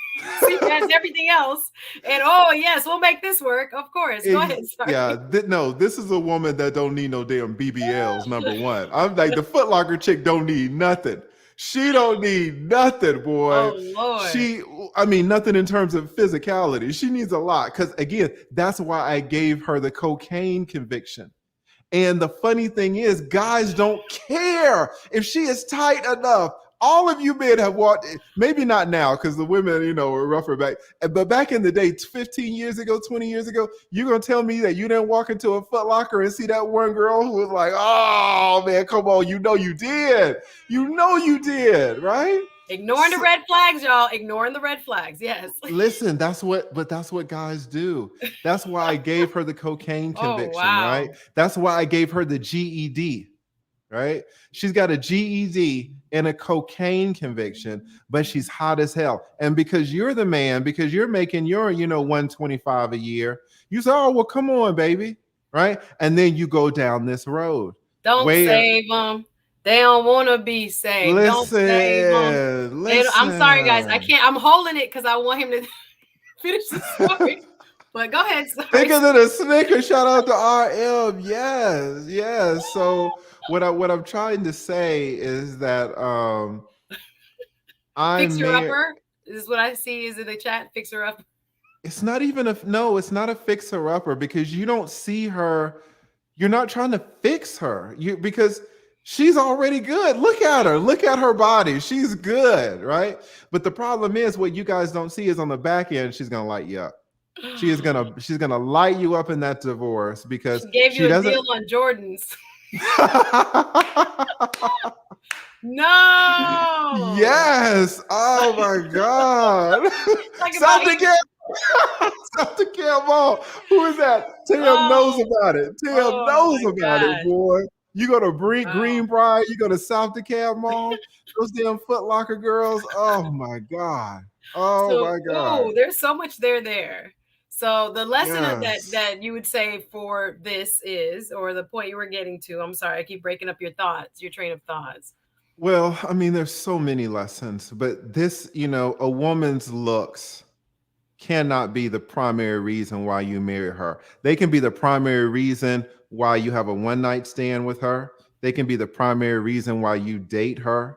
see past everything else, and oh yes, we'll make this work. Of course. Go ahead. Yeah, Sorry. no, this is a woman that don't need no damn BBLs. Number one, I'm like, the Foot Locker chick don't need nothing. She don't need nothing, boy. Oh Lord. I mean, nothing in terms of physicality. She needs a lot, because again, that's why I gave her the cocaine conviction. And the funny thing is, guys don't care if she is tight enough. All of you men have walked, maybe not now because the women, were rougher back. But back in the day, 15 years ago, 20 years ago, you're going to tell me that you didn't walk into a Foot Locker and see that one girl who was like, oh, man, come on. You know you did. You know you did, right? Ignoring the So, red flags, y'all. Ignoring the red flags. Yes. listen, that's what guys do. That's why I gave her the cocaine Oh conviction, right? wow. That's why I gave her the GED, right? She's got a GED and a cocaine conviction, but she's hot as hell. And because you're the man, because you're making your, 125 a year, you say, oh, well, come on, baby, right? And then you go down this road. Don't Where, save them. They don't want to be saved. Don't save them. I'm sorry, guys. I listen. can't. I'm holding it because I want him to finish the story. But go ahead. Sorry. Bigger than a Snicker. Shout out to RM. Yes, yes. So what I'm trying to say is that I'm Fixer married. upper. This is what I see is in the chat. Fixer up. It's not even a no, it's not a fixer upper because you don't see her. You're not trying to fix her. You because she's already good. Look at her. Look at her body. She's good, right? But the problem is what you guys don't see is on the back end, she's gonna light you up. She's gonna light you up in that divorce because She gave you she a doesn't. deal on Jordans. No. Yes. Oh my God. Talk about South Dakota. South Dakota. Who is that? Tim knows oh, about it. Tim oh knows my about it, gosh. boy. You go to Wow. Greenbrier, you go to South Dakota Mall, those damn Foot Locker girls. Oh my God. Oh So, my God. ooh, there's so much there. So the lesson of that Yes. that you would say for this is, or the point you were getting to, I'm sorry, I keep breaking up your thoughts, your train of thoughts. Well, I mean, there's so many lessons, but this, a woman's looks cannot be the primary reason why you marry her. They can be the primary reason why you have a one night stand with her. They can be the primary reason why you date her.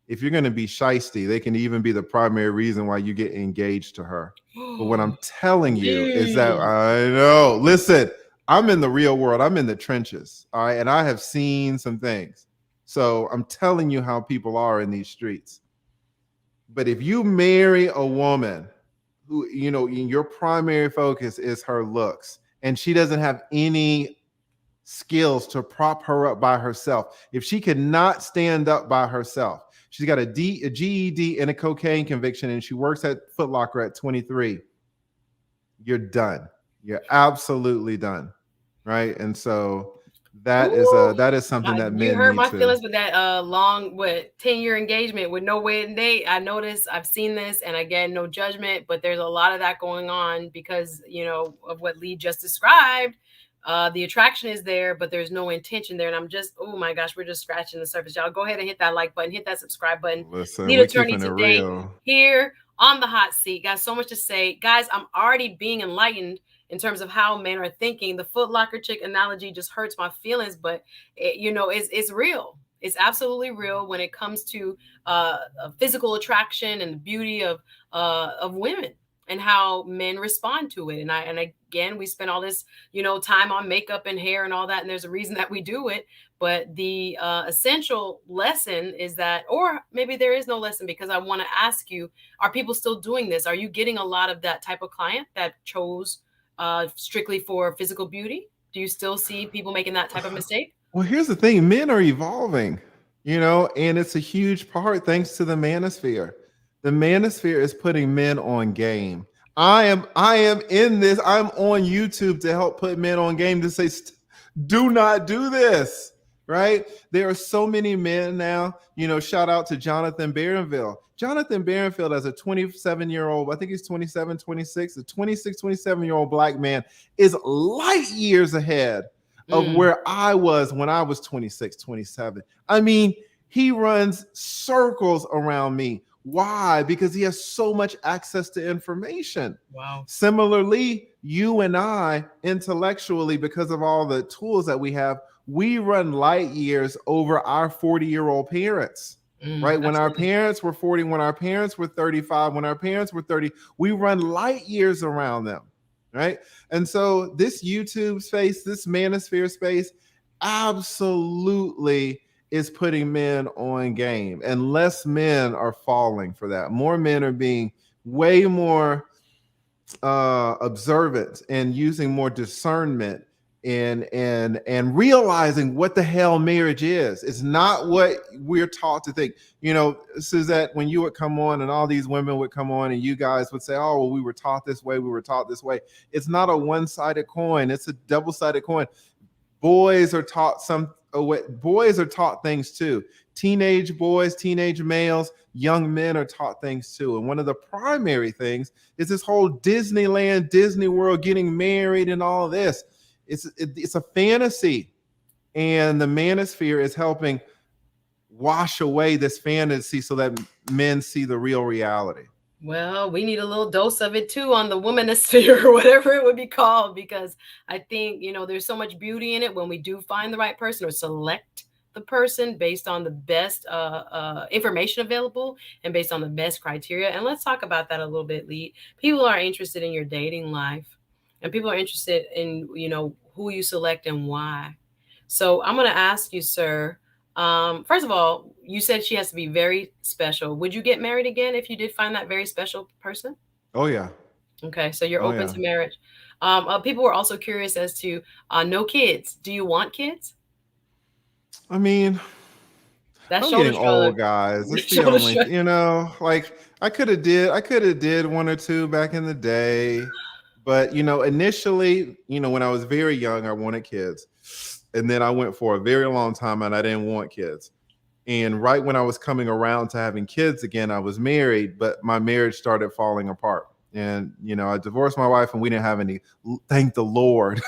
If you're going to be shisty, they can even be the primary reason why you get engaged to her. But what I'm telling you is that Mm. I know, listen, I'm in the real world, I'm in the trenches. All right. And I have seen some things. So I'm telling you how people are in these streets. But if you marry a woman who, your primary focus is her looks, and she doesn't have any skills to prop her up by herself, if she cannot stand up by herself, she's got a GED and a cocaine conviction, and she works at Foot Locker at 23, you're done. You're absolutely done. Right. And so Ooh, that is something that you men hurt need my to. feelings with that long 10-year engagement with no wedding date. I noticed, I've seen this, and again, no judgment, but there's a lot of that going on because of what Lee just described. The attraction is there, but there's no intention there. And I'm just, oh my gosh, we're just scratching the surface. Y'all go ahead and hit that like button, hit that subscribe button. Listen, Lead we're attorney keeping it today real. here on the hot seat. Got so much to say. Guys, I'm already being enlightened in terms of how men are thinking. The Foot Locker chick analogy just hurts my feelings, but it's real. It's absolutely real when it comes to physical attraction and the beauty of women and how men respond to it. And again, we spend all this time on makeup and hair and all that, and there's a reason that we do it. But the essential lesson is that, or maybe there is no lesson, because I want to ask you: are people still doing this? Are you getting a lot of that type of client that chose strictly for physical beauty? Do you still see people making that type of mistake? Well, here's the thing, men are evolving, and it's a huge part thanks to the manosphere. The manosphere is putting men on game. I am in this. I'm on YouTube to help put men on game to say, do not do this. Right? There are so many men now. Shout out to Jonathan Barronville. Jonathan Barronfield, as a 27-year-old, I think he's 27, 26, a 26, 27-year-old black man, is light years ahead of where I was when I was 26, 27. I mean, he runs circles around me. Why? Because he has so much access to information. Wow. Similarly, you and I, intellectually, because of all the tools that we have, we run light years over our 40-year-old parents. Right? When our parents were 40, when our parents were 35, when our parents were 30, we run light years around them. Right? And so this YouTube space, this manosphere space, absolutely is putting men on game, and less men are falling for that. More men are being way more observant and using more discernment and realizing what the hell marriage is. It's not what we're taught to think. Suzette, when you would come on and all these women would come on and you guys would say, oh, well, we were taught this way, we were taught this way. It's not a one-sided coin. It's a double-sided coin. Boys are taught boys are taught things too. Teenage boys, teenage males, young men are taught things too. And one of the primary things is this whole Disneyland, Disney World, getting married and all of this. It's a fantasy, and the manosphere is helping wash away this fantasy so that men see the real reality. Well, we need a little dose of it too on the womanosphere or whatever it would be called, because I think, there's so much beauty in it when we do find the right person or select the the person based on the best information available and based on the best criteria. And let's talk about that a little bit, Lee. People are interested in your dating life, and people are interested in who you select and why. So I'm going to ask you, sir. First of all, you said she has to be very special. Would you get married again if you did find that very special person? Oh yeah. Okay, so you're Oh open yeah. to marriage. People were also curious as to no kids. Do you want kids? I mean, That I'm shoulder getting shrug. old, guys. That's the Shoulder only, shrug. like I could have did one or two back in the day, but initially, when I was very young, I wanted kids, and then I went for a very long time and I didn't want kids. And right when I was coming around to having kids again, I was married, but my marriage started falling apart. And I divorced my wife, and we didn't have any. Thank the Lord.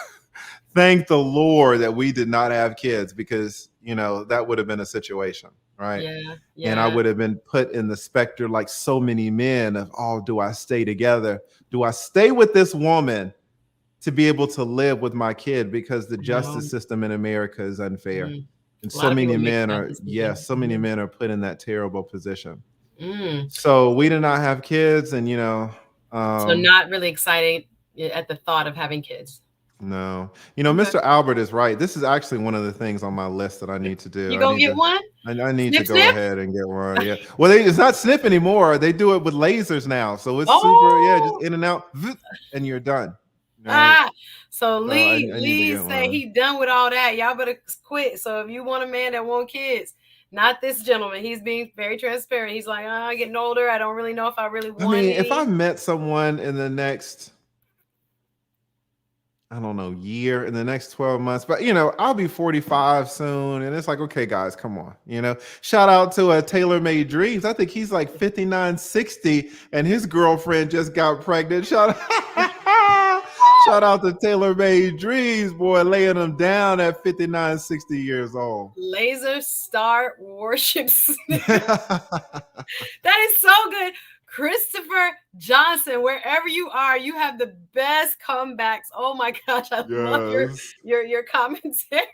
Thank the Lord that we did not have kids, because that would have been a situation, right? Yeah, And I yeah. would have been put in the specter, like so many men, of, oh, do I stay together? Do I stay with this woman to be able to live with my kid? Because the No, justice system in America is unfair. mm. And A lot so of people many make men that are, decision. yes, so many men are put in that terrible position. Mm. So we did not have kids, and So um, not really excited at the thought of having kids. no, Okay. Mr. Albert is right. This is actually one of the things on my list that I need to do. You gonna get one? I need to Snip, go snip. ahead and get one. Yeah. Well, it's not snip anymore. They do it with lasers now, so it's super. Yeah, just Oh, in and out, and you're done. Right. ah. So So I need to Lee get say one. he done with all that. Y'all better quit. So if you want a man that want kids, not this gentleman. He's being very transparent. He's like, I'm getting older. I don't really know if I really I want mean, if I any. met someone in the next, I don't know, year, in the next 12 months, but I'll be 45 soon. And it's like, okay, guys, come on. Shout out to Taylor Made Dreams. I think he's like 59, 60, and his girlfriend just got pregnant. Shout out to Taylor Made Dreams, boy, laying them down at 59, 60 years old. Laser Star Worships. That is so good. Christopher Johnson, wherever you are, you have the best comebacks. Oh my gosh, I love Yes. your commentary.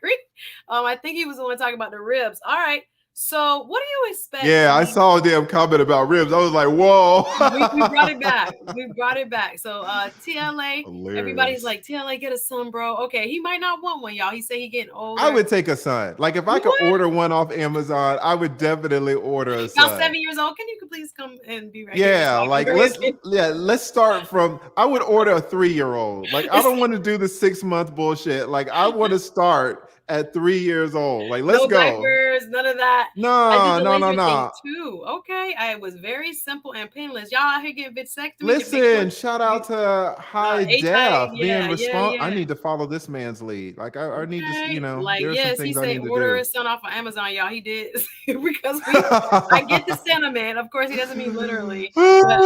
I think he was the one talking about the ribs. All right. So what do you expect, Yeah, I Lee? saw a damn comment about ribs. I was like, whoa. We brought it back. We brought it back. So TLA, everybody's Hilarious. like, TLA, get a son, bro. Okay, he might not want one, y'all. He said he getting I older. would take a son. Like, if I You could would? order one off Amazon, I would definitely order a About son. 7 years old. Can you please come and be right here Yeah, so I can like bring it in? let's start from, I would order a 3-year-old. Like, I It's don't want to do the 6-month bullshit. Like, I want to start at 3 years old. Like, let's no go. diapers, none of that. I did No, the no, no, laser thing no. too. Okay, I was very simple and painless. Y'all out here getting vasectomy, the big Listen, ones. shout You out to High HIA, Def being yeah, yeah, responsible. I yeah. need to follow this man's lead. Like, I need to, Okay, like there are some yes, he things I said need to order do. his son off of Amazon, y'all. He did because I get the sentiment. Of course, he doesn't mean literally, but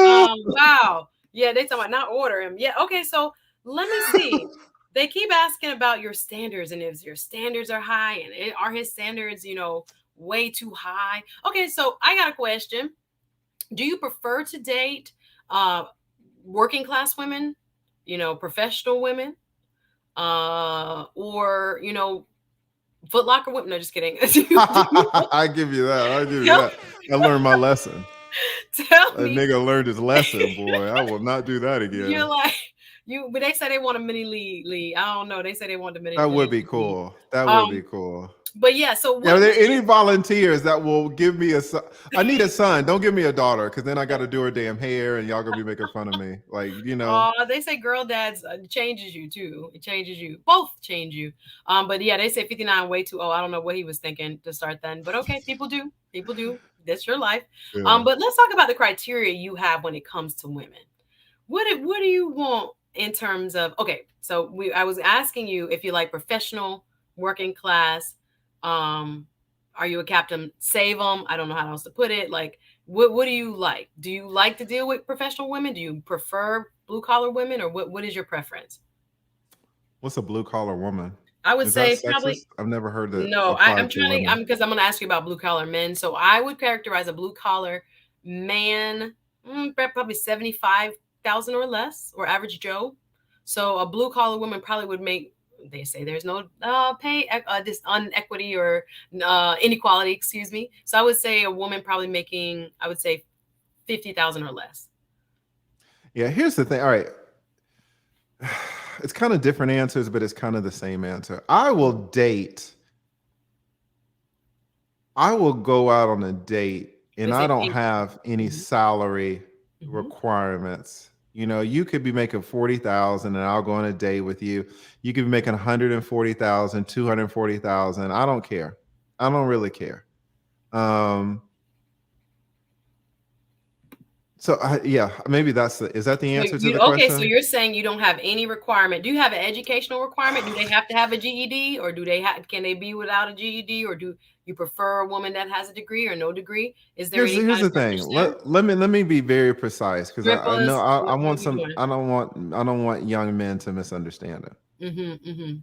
wow, yeah, they talking about not order him. Yeah, okay, so let me see. They keep asking about your standards and if your standards are high and are his standards, way too high. Okay, so I got a question. Do you prefer to date uh working class women, professional women, or Foot Locker women? No, just kidding. I give you that. I give you tell, that. I learned my lesson. tell A me, nigga learned his lesson, boy. I will not do that you're again. like but they say they want a mini Lee. I don't know. They say they want the mini That would Lee. be cool. That would be Um, cool. but yeah. So Yeah, are what there is any your volunteers that will give me a son? I need a son. Don't give me a daughter, because then I got to do her damn hair and y'all gonna be making fun of me. Like, They say girl dads changes you too. It changes you. Both change you. But yeah, they say 59 way too old. I don't know what he was thinking to start then. But okay, people do. People do. That's your life. yeah. But let's talk about the criteria you have when it comes to women. What do you want in terms of okay, so I was asking you if you like professional, working class, are you a captain save them? I don't know how else to put it. Like what do you like? Do you like to deal with professional women? Do you prefer blue collar women, or what is your preference? What's a blue collar woman? I would Is that say probably sexist? I've never heard that no. I'm applied to trying to. women. I'm because I'm going to ask you about blue collar men. So I would characterize a blue collar man, probably 75,000 or less, or average Joe. So a blue collar woman probably would make they say there's no pay this unequity or inequality, excuse me. So I would say a woman probably making, I would say 50,000 or less. Yeah, here's the thing. All right. It's kind of different answers, but it's kind of the same answer. I will go out on a date and Let's I say don't pink. have any Mhm. salary Mhm. requirements. You know, you could be making 40,000 and I'll go on a date with you. You could be making 140,000, 240,000. I don't care. I don't really care. Um, so yeah, maybe is that the So answer to the okay, so question? you're saying you don't have any requirement. Do you have an educational requirement? Do they have to have a GED, or do they can they be without a GED, or do you prefer a woman that has a degree or no degree? Is there any Here's kind of the thing. preference there? Let me be very precise because I know Strippers, I what want do you some want? I don't want young men to misunderstand it. Mm-hmm.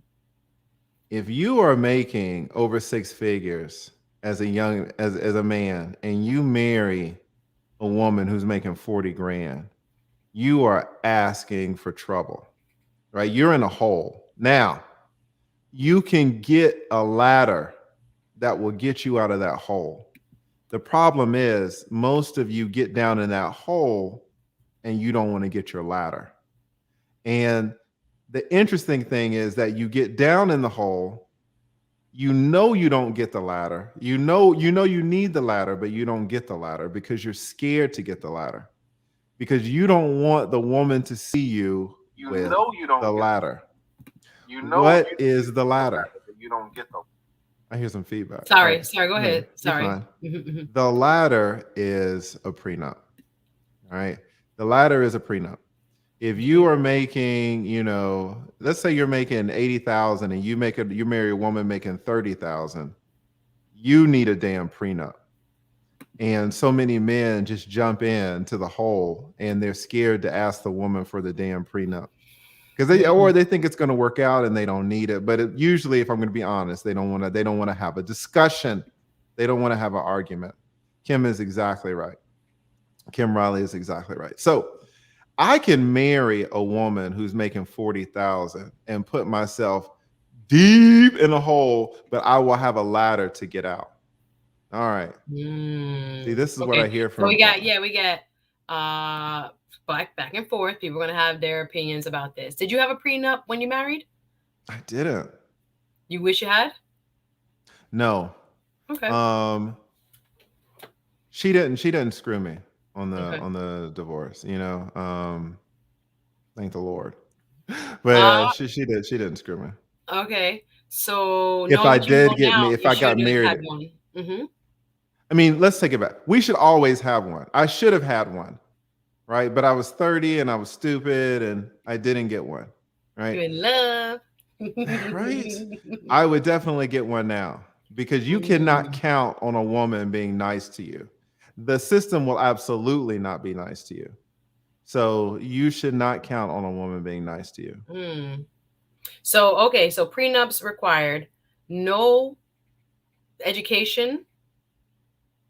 If you are making over six figures as as a man and you marry a woman who's making 40 grand, you are asking for trouble, right? You're in a hole. Now, you can get a ladder that will get you out of that hole. The problem is most of you get down in that hole and you don't want to get your ladder. And the interesting thing is that you get down in the hole, you know you don't get the ladder. You need the ladder, but you don't get the ladder because you're scared to get the ladder. Because you don't want the woman to see you You with know you don't the get ladder. you know What you is the get the ladder? ladder, but you don't get the I hear some feedback. All Sorry, right. sorry. Go Yeah, ahead. you're Sorry. fine. Mm-hmm. The ladder is a prenup. All right. The ladder is a prenup. If you are making, you know, let's say you're making 80,000 and you marry a woman making 30,000, you need a damn prenup. And so many men just jump into the hole and they're scared to ask the woman for the damn prenup. Because they think it's going to work out and they don't need it. But usually, if I'm going to be honest, they don't want to have a discussion. They don't want to have an argument. Kim is exactly right. Kim Riley is exactly right. So I can marry a woman who's making 40,000 and put myself deep in a hole, but I will have a ladder to get out. All right. See, this is what I Okay, hear so from. we got back and forth. People are gonna have their opinions about this. Did you have a prenup when you married? I didn't. You wish you had? No. Okay. She didn't screw me on Okay. the divorce, you know. Thank the Lord. But she didn't screw me. Okay. So If knowing I what you know did get now, me, if you I should got have had married, one. Mm-hmm. I mean, let's take it back. We should always have one. I should have had one, right? But I was 30 and I was stupid and I didn't get one, right? You're in love. Right? I would definitely get one now because you cannot count on a woman being nice to you. The system will absolutely not be nice to you. So you should not count on a woman being nice to you. So, okay, so prenups required, no education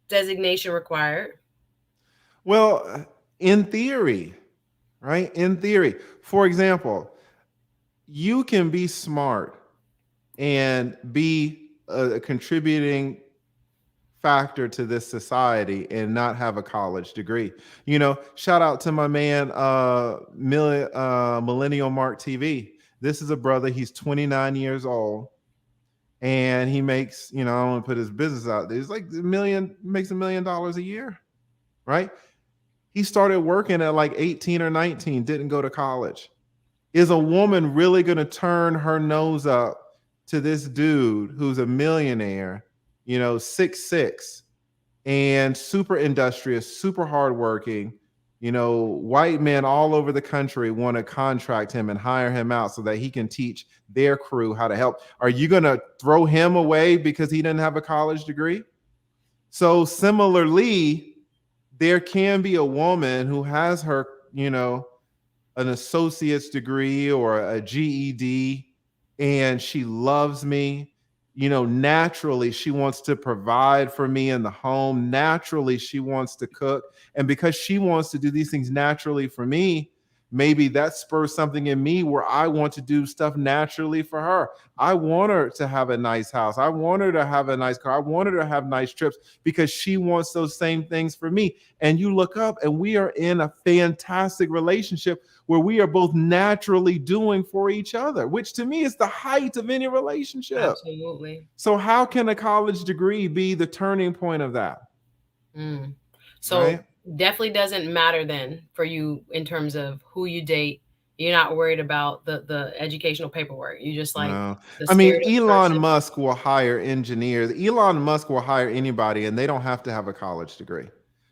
designation required. Well, in theory, right? In theory, for example, you can be smart and be a contributing factor to this society and not have a college degree. You know, shout out to my man, Millennial Mark TV. This is a brother. He's 29 years old, and he makes, you know, I don't want to put his business out there. He's like makes $1 million a year, right? He started working at like 18 or 19, didn't go to college. Is a woman really going to turn her nose up to this dude who's a millionaire, you know, 6'6", and super industrious, super hardworking? You know, white men all over the country want to contract him and hire him out so that he can teach their crew how to help. Are you going to throw him away because he didn't have a college degree? So similarly, there can be a woman who has her, you know, an associate's degree or a GED, and she loves me. You know, naturally, she wants to provide for me in the home. Naturally, she wants to cook. And because she wants to do these things naturally for me, maybe that spurs something in me where I want to do stuff naturally for her. I want her to have a nice house. I want her to have a nice car. I want her to have nice trips because she wants those same things for me. And you look up and we are in a fantastic relationship where we are both naturally doing for each other, which to me is the height of any relationship. Absolutely. So how can a college degree be the turning point of that? So Right? definitely doesn't matter then for you in terms of who you date. You're not worried about the educational paperwork. You just like No. the I mean, spirit of the Elon person. Musk will hire engineers. Elon Musk will hire anybody and they don't have to have a college degree.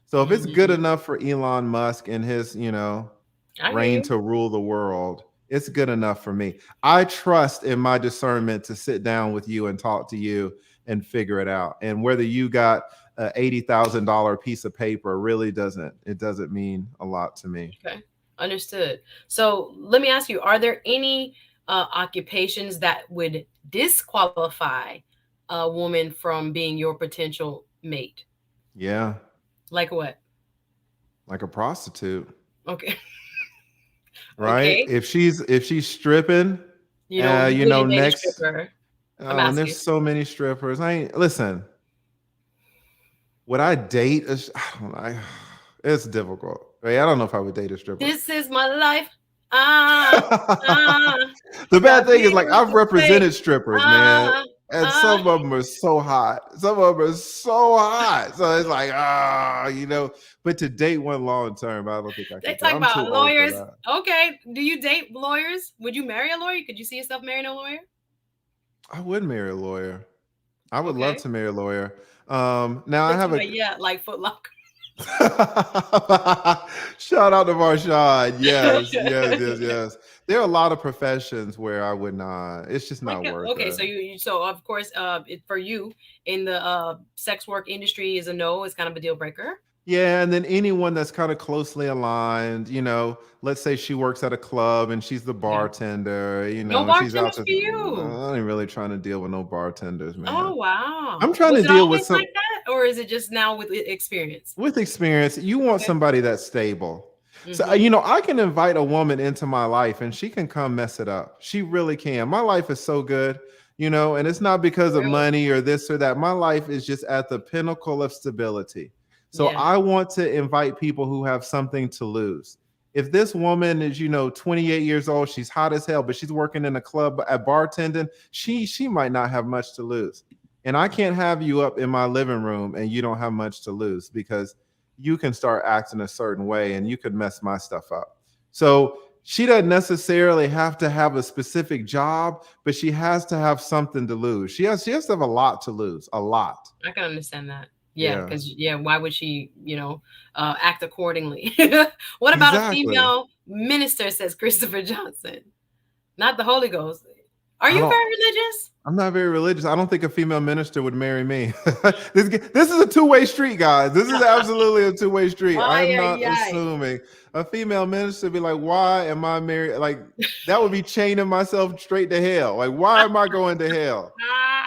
So if it's good enough for Elon Musk and his, I hear reign you. to rule the world, it's good enough for me. I trust in my discernment to sit down with you and talk to you and figure it out. And whether you got a $80,000 piece of paper really doesn't mean a lot to me. Okay. Understood. So let me ask you, are there any occupations that would disqualify a woman from being your potential mate? Yeah. Like what? Like a prostitute. Okay. Right? Okay. If she's stripping, You wouldn't date a next. stripper. I'm Oh, and asking. there's so many strippers. I ain't listen. Would I date a? It's difficult. Right? I don't know if I would date a stripper. This is my life. Ah, ah, The bad got thing is, me like, with I've the fake. represented strippers, man, Ah, and ah. some of them are so hot. Some of them are so hot. So it's like, But to date one long term, I don't think I They could do. talk I'm too about old for lawyers. that. Okay. Do you date lawyers? Would you marry a lawyer? Could you see yourself marrying a lawyer? I would marry a lawyer. I would love Okay. to marry a lawyer. Now I You're have talking a about, yeah, like Foot Locker. shout out to Marshawn. Yes, yes, yes, yes. There are a lot of professions where I would not. It's just Like, not worth okay, it. so so of course, for you in the sex work industry is a no. It's kind of a deal breaker. Yeah, and then anyone that's kind of closely aligned, let's say she works at a club and she's the Yeah. bartender, No and she's out bartenders to. for you. I ain't really trying to deal with no bartenders, man. Oh wow. I'm trying to Was it deal with always some like that, or is it just now with experience? with experience. You want Okay. somebody that's stable. So, Mm-hmm. I can invite a woman into my life and she can come mess it up. She really can. My life is so good, and it's not because of Really? money or this or that. My life is just at the pinnacle of stability. So Yeah. I want to invite people who have something to lose. If this woman is, 28 years old, she's hot as hell, but she's working in a club at bartending, she might not have much to lose. And I can't have you up in my living room and you don't have much to lose because you can start acting a certain way and you could mess my stuff up. So she doesn't necessarily have to have a specific job, but she has to have something to lose. She has to have a lot to lose, a lot. I can understand that. Yeah, Yeah, because why would she, act accordingly? What about a exactly. female minister? Says Christopher Johnson, not the Holy Ghost. Are I you don't. very religious? I'm not very religious. I don't think a female minister would marry me. This is a two-way street, guys. This is absolutely a two-way street. I Ay, am ay, not ay. assuming a female minister be like, why am I married? Like, that would be chaining myself straight to hell. Like, why am I going to hell?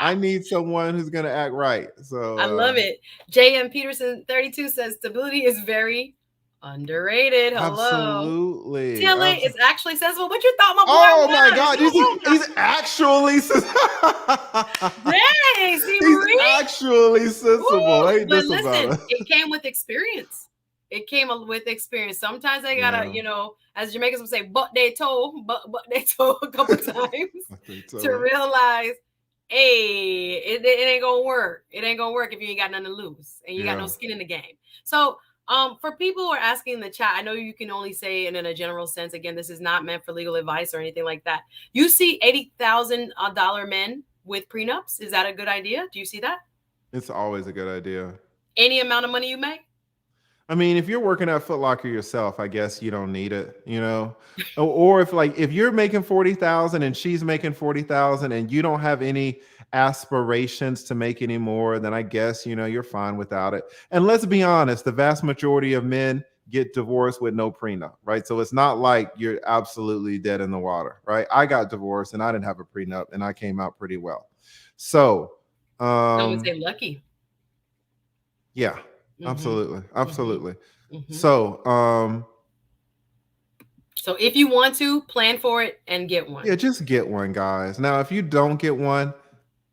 I need someone who's gonna act right. So I love it. J.M. Peterson 32 says stability is very underrated. Hello. absolutely. TLA is actually sensible. What you thought my boy Oh my was? God! You see, he's actually Dang, see, he's Marie? actually sensible. Woo! Ain't But this about listen, it? it came with experience. It came with experience. Sometimes they gotta, Yeah. as Jamaicans would say, but they told they told a couple times to realize, hey, it ain't gonna work. It ain't gonna work if you ain't got nothing to lose and you got no Yeah. skin in the game. So for people who are asking in the chat, I know you can only say it in a general sense. Again, this is not meant for legal advice or anything like that. You see $80,000 men with prenups. Is that a good idea? Do you see that? It's always a good idea. Any amount of money you make? I mean, if you're working at Foot Locker yourself, I guess you don't need it, Or if you're making 40,000 and she's making 40,000 and you don't have any aspirations to make any more, then I guess you're fine without it. And let's be honest, the vast majority of men get divorced with no prenup, right? So it's not like you're absolutely dead in the water, right? I got divorced and I didn't have a prenup and I came out pretty well. So I would say lucky. yeah, Mhm. absolutely. Mhm. Absolutely. Mhm. So So if you want to plan for it and get Yeah, one. just get one, guys. Now, if you don't get one,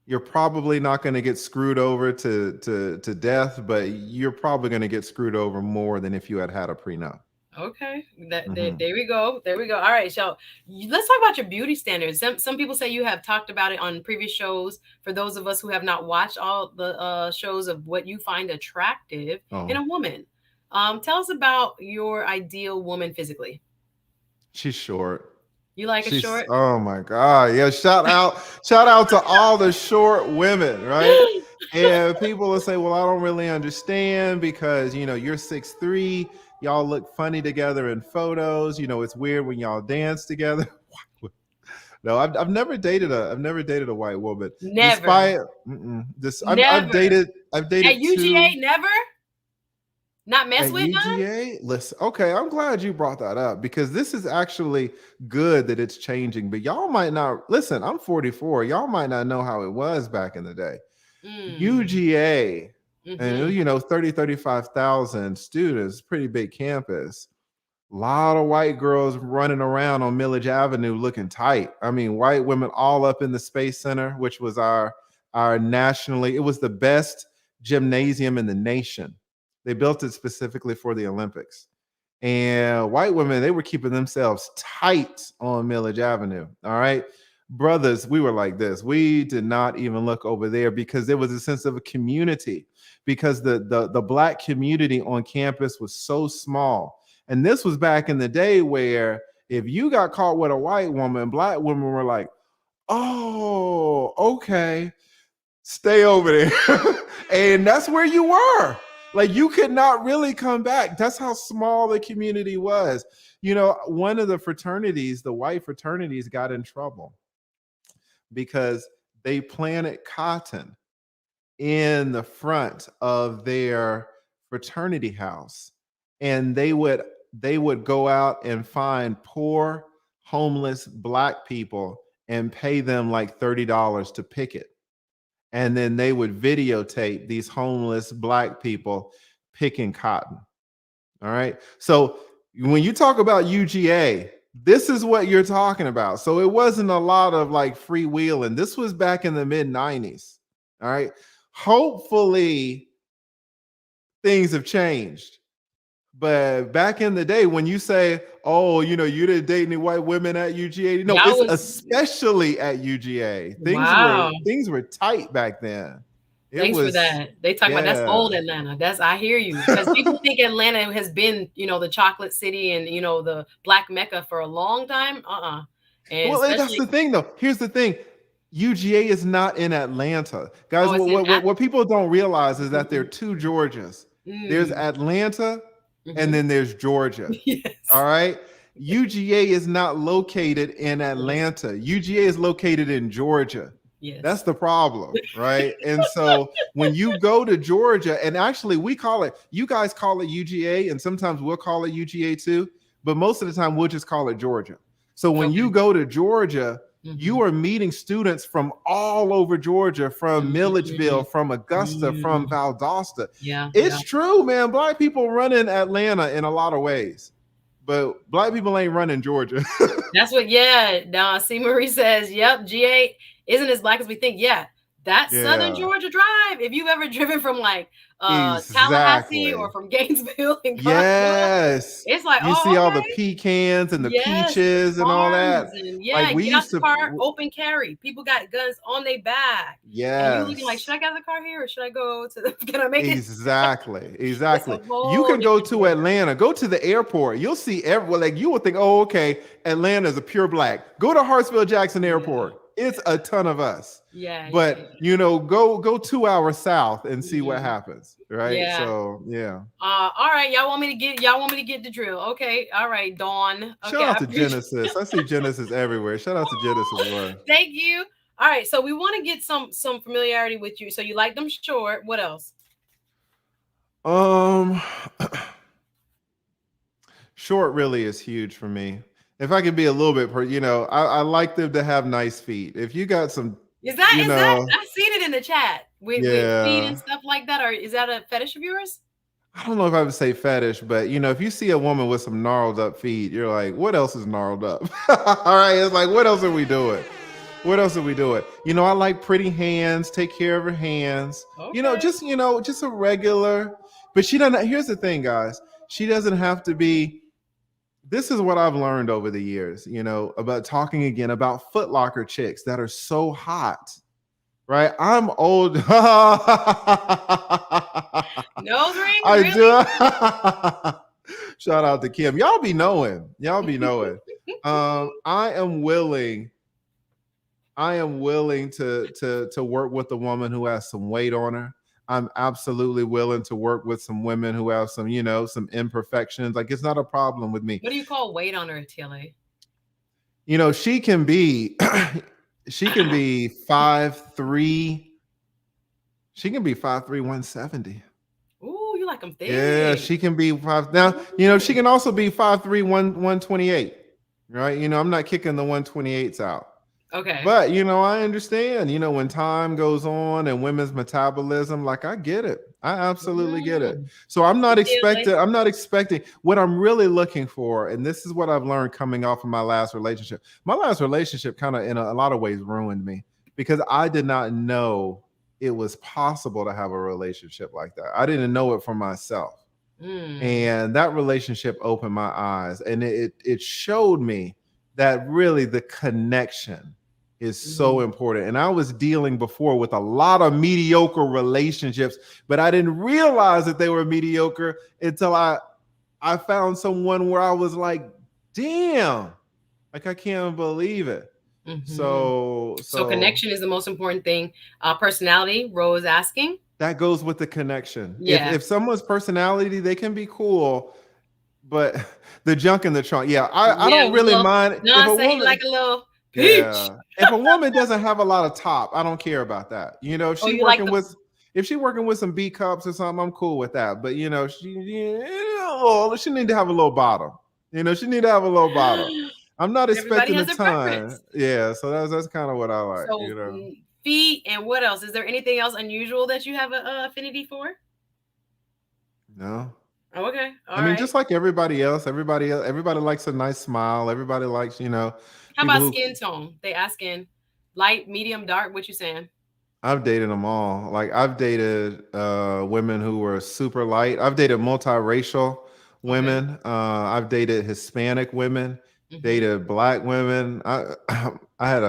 you're probably not going to get screwed over to death, but you're probably going to get screwed over more than if you had a prenup. Okay, that Hmm. there we go. There we go. All right, so let's talk about your beauty standards. Some people say you have talked about it on previous shows. For those of us who have not watched all the shows of what you find attractive in Oh, a woman, tell us about your ideal woman physically. she's short. You like a She's short? oh my god, yeah! Shout out to all the short women, right? And people will say, "Well, I don't really understand because you're 6'3". Y'all look funny together in photos. It's weird when y'all dance together." No, I've never dated a white woman. Never, Despite this, never I've at dated two UGA. Never, not mess at with none. UGA. Listen, okay, I'm glad you brought that up because this is actually good that it's changing. But y'all might not listen. I'm 44. Y'all might not know how it was back in the day. Mm. UGA, and Mm-hmm. 35,000 students, pretty big campus. A lot of white girls running around on Millage Avenue looking tight. I mean, white women all up in the Space Center, which was our nationally, it was the best gymnasium in the nation. They built it specifically for the Olympics. And white women, they were keeping themselves tight on Millage Avenue. All right. Brothers, we were like this. We did not even look over there because there was a sense of a community, because the black community on campus was so small. And this was back in the day where if you got caught with a white woman, black women were like, oh, okay, stay over there. And that's where you were. Like you could not really come back. That's how small the community was. One of the fraternities, the white fraternities, got in trouble because they planted cotton in the front of their fraternity house, and they would go out and find poor homeless black people and pay them like $30 to pick it, and then they would videotape these homeless black people picking cotton. All right, so when you talk about UGA, this is what you're talking about. So it wasn't a lot of like freewheeling. This was back in the mid 90s. All right, hopefully things have changed. But back in the day, when you say, "Oh, you didn't date any white women at UGA," no, Y'all it's was especially at UGA. Things were wow. things were tight back then. It Thanks for was, that. They talk about that's yeah. old Atlanta. That's I hear you because people think Atlanta has been, the chocolate city and the black mecca for a long time. And Well, that's especially the thing, though. Here's the thing: UGA is not in Atlanta, guys. oh, it's What in what, what people don't realize is that there are mm, two Georgias. There's mm, Atlanta, and mhm. then there's Georgia. Yes, All right. UGA is not located in yes, Atlanta. UGA is located in Georgia. That's yes. the problem, right? And so when you go to Georgia, and actually we call it, you guys call it UGA, and sometimes we'll call it UGA too, but most of the time we'll just call it Georgia. So when Okay. you go to Georgia, Hmm. you are meeting students from all over Georgia, from Hmm. Milledgeville, from Augusta, from Hmm. Valdosta. Yeah, yeah. It's true, man. Black people run in Atlanta in a lot of ways, but black people ain't running Georgia. That's what, yeah. Now, C. Marie says, yep, GA isn't as black as we think. Yeah, that's Southern Yeah, Georgia Drive. If you've ever driven from like Tallahassee exactly. or from Gainesville and Clarksville, Yes. it's like, You oh, see all the okay. pecans and the Yes, and the peaches and all farms that. and Like yeah, we get out used the to, car, open carry. People got guns on their back. And you looking like, yes. should I get out of the car here or should I go to the can I make it? Exactly. It's a Exactly. You whole can go different to deal. Atlanta, go to the airport. You'll see well, like you will think, oh, okay, Atlanta is a pure black. Go to Hartsfield Jackson Yeah. Airport. It's a ton of us. Yeah, yeah, But yeah. go 2 hours south and see what Mhm. happens. Right. Yeah. So yeah. All right, y'all want me to get the drill. Okay. All right, Dawn. Shout Okay, out I to appreciate Genesis. I see Genesis everywhere. Shout out to Genesis, boy. Thank you. All right, so we want to get some familiarity with you. So you like them short. What else? Um, short really is huge for me. If I could be a little bit, I like them to have nice feet. If you got some, Is that I've seen it in the chat with feet and yeah. stuff like that, or is that a fetish of yours? I don't know if I would say fetish, but if you see a woman with some gnarled up feet, you're like, what else is gnarled up? All right, it's like, what else are we doing? What else are we doing? I like pretty hands. Take care of her hands. Okay. Just a regular. But she doesn't. Here's the thing, guys. She doesn't have to be. This is what I've learned over the years. About talking again about Foot Locker chicks that are so hot. Right? I'm old. Nose ring, I really? do. Shout out to Kim. Y'all be knowing. I am willing to work with a woman who has some weight on her. I'm absolutely willing to work with some women who have some, some imperfections. Like, it's not a problem with me. What do you call weight on her, TLA? She can be 5'3". She can be 5'3", 170. Ooh, you like them thick. Yeah, she can be 5. Now, she can also be 5'3", 128. Right? I'm not kicking the 128s out. Okay. But I understand, when time goes on and women's metabolism, like, I get it. I absolutely get it. So I'm not expecting what I'm really looking for. And this is what I've learned coming off of my last relationship. My last relationship kind of in a lot of ways ruined me because I did not know it was possible to have a relationship like that. I didn't know it for myself. And that relationship opened my eyes, and it showed me that really the connection is so important. And I was dealing before with a lot of mediocre relationships, but I didn't realize that they were mediocre until I found someone where I was like, damn, like, I can't believe it. So connection is the most important thing. Personality, Rose asking. That goes with the connection. Yeah. If someone's personality, they can be cool, but the junk in the trunk. Yeah, I don't really mind. No, if a say woman, like a little peach. Yeah. If a woman doesn't have a lot of top, I don't care about that. If she's working with some B cups or something, I'm cool with that. But she need to have a little bottom. She need to have a little bottom. I'm not expecting a ton. Yeah, so that's kind of what I like. So, feet and what else? Is there anything else unusual that you have an affinity for? No. Oh, okay. I mean, just like everybody else, everybody likes a nice smile. Everybody likes, How about skin tone? They asking light, medium, dark. What you saying? I've dated them all. Like, I've dated women who were super light. I've dated multiracial women. Okay. I've dated Hispanic women. Dated Black women. I had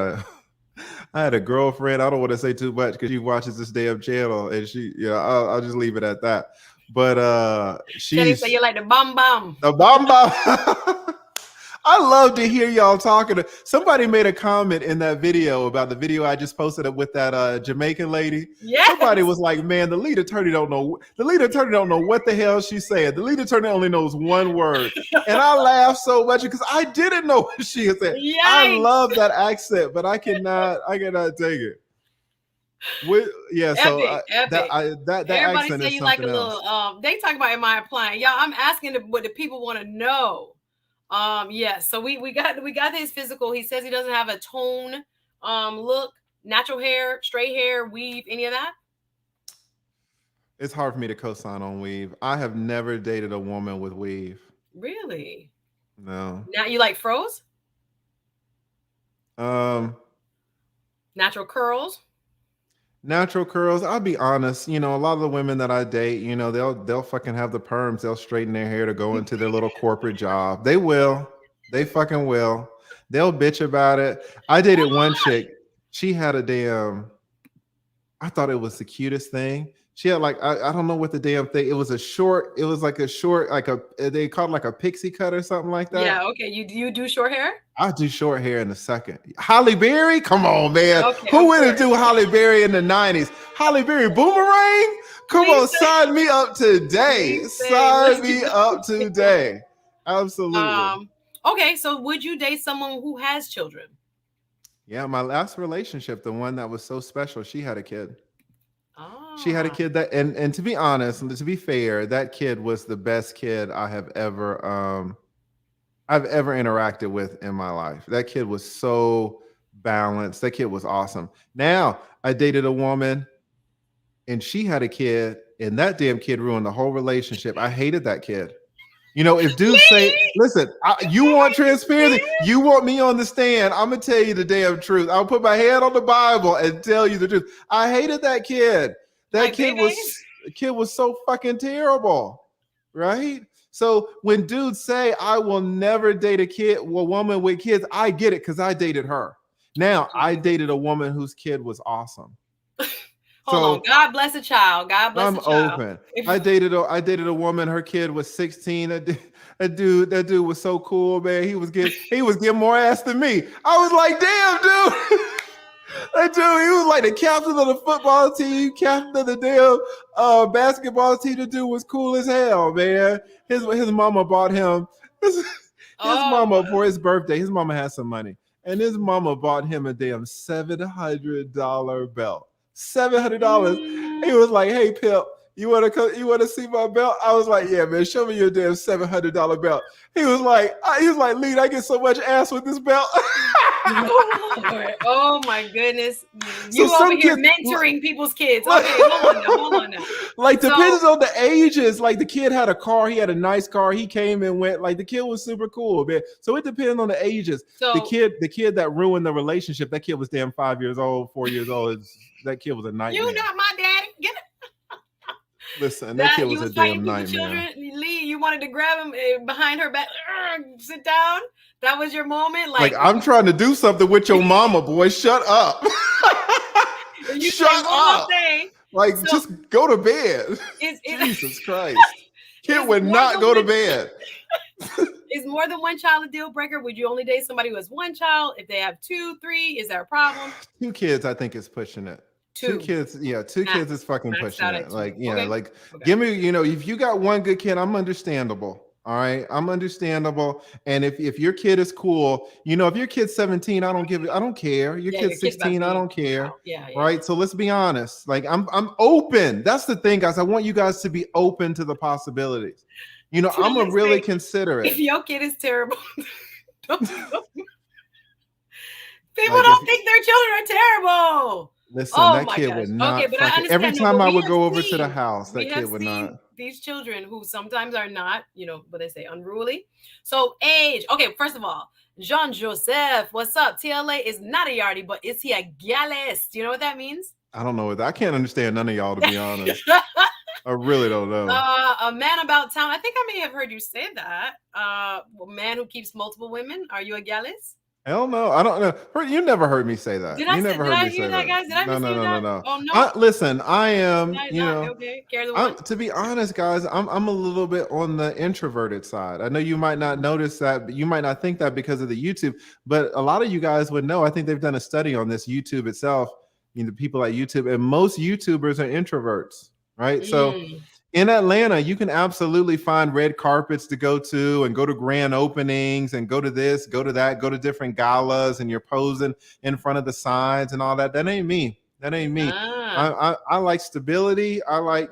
a girlfriend. I don't want to say too much because she watches this damn channel, and I'll just leave it at that. But she's. So you like the bomb bomb. The bomb bomb. I love to hear y'all talking. Somebody made a comment in that video about the video I just posted up with that Jamaican lady. Yes. Somebody was like, "Man, the lead attorney don't know. The lead attorney don't know what the hell she's saying. The lead attorney only knows one word." And I laughed so much because I didn't know what she had said. Yikes. I love that accent, but I cannot take it. Epic. That everybody accent say is you like a else. little. They talk about am I applying? Y'all, I'm asking what the people want to know. Yes. So we got his physical. He says he doesn't have a tone, look, natural hair, straight hair, weave, any of that. It's hard for me to co-sign on weave. I have never dated a woman with weave. Really? No. Now you like froze? Natural curls. Natural curls. I'll be honest. A lot of the women that I date, they'll fucking have the perms. They'll straighten their hair to go into their little corporate job. They will. They fucking will. They'll bitch about it. I dated one chick. She had a damn. I thought it was the cutest thing. She had like I don't know what the damn thing. It was a short. It was like a short, like they called it like a pixie cut or something like that. Yeah. Okay. You do short hair? I do short hair in a second. Holly Berry, come on, man. Okay, who wouldn't do Holly Berry in the 90s? Holly Berry boomerang? Come on, sign me up today. Sign me up today. Absolutely. Okay, so would you date someone who has children? Yeah, my last relationship, the one that was so special, she had a kid. Oh. She had a kid that, and to be honest, and to be fair, that kid was the best kid I have ever interacted with in my life. That kid was so balanced. That kid was awesome. Now, I dated a woman and she had a kid and that damn kid ruined the whole relationship. I hated that kid. You know, if dudes say, listen, you want transparency, you want me on the stand, I'm going to tell you the damn truth. I'll put my hand on the Bible and tell you the truth. I hated that kid. That kid was so fucking terrible, right? So when dudes say, I will never date a woman with kids, I get it because I dated her. Now, I dated a woman whose kid was awesome. Hold on. God bless a child. God bless a child. I'm open. I dated a woman. Her kid was 16. That dude was so cool, man. He was getting more ass than me. I was like, damn, dude. That dude, he was like the captain of the football team, captain of the damn basketball team. The dude was cool as hell, man. His mama bought him his mama for his birthday. His mama had some money, and his mama bought him a damn $700 belt. $700. He was like, "Hey, Pip, you want to see my belt?" I was like, "Yeah, man, show me your damn $700 belt." He was like, "Lead, I get so much ass with this belt." Oh my goodness! You over here mentoring people's kids. Okay, hold on now. Like depends on the ages. Like the kid had a car. He had a nice car. He came and went. Like the kid was super cool, man. So it depends on the ages. So, the kid that ruined the relationship. That kid was damn 5 years old, 4 years old. That kid was a nightmare. You not my daddy. Get it. Listen, that kid was a damn nightmare. Lee, you wanted to grab him behind her back. Sit down. That was your moment. Like I'm trying to do something with your mama, boy. Shut up. Shut up. Like just go to bed. Jesus Christ. Kid would not go to bed. Is more than one child a deal breaker? Would you only date somebody who has one child? If they have 2, 3, is there a problem? 2 kids, I think, is pushing it. 2 kids, yeah, 2 kids is fucking pushing it. Like, give me, if you got one good kid, I'm understandable. All right, I'm understandable. And if your kid is cool, if your kid's 17, I don't care. Your kid's 16, I don't care. Yeah. Right. So let's be honest. Like I'm open. That's the thing, guys. I want you guys to be open to the possibilities. I'm gonna really consider it. If your kid is terrible, people don't think their children are terrible. Listen, that kid would not. Okay, but I understand. Every time I would go over to the house, that kid would not. These children who sometimes are not, what they say, unruly. So age. Okay, first of all, Jean Joseph, what's up? TLA is not a yardie, but is he a gallist? Do you know what that means? I don't know. I can't understand none of y'all, to be honest. I really don't know. A man about town. I think I may have heard you say that. A man who keeps multiple women. Are you a gallist? Hell no, I don't know. You never heard me say that. Did I hear that, guys? Did I miss that? No. Oh no. Listen, I am. Okay. To be honest, guys, I'm a little bit on the introverted side. I know you might not notice that, but you might not think that because of the YouTube. But a lot of you guys would know. I think they've done a study on this YouTube itself. People at YouTube, and most YouTubers are introverts, right? So. In Atlanta, you can absolutely find red carpets to go to and go to grand openings and go to this, go to that, go to different galas, and you're posing in front of the signs and all that. That ain't me. I like stability. I like,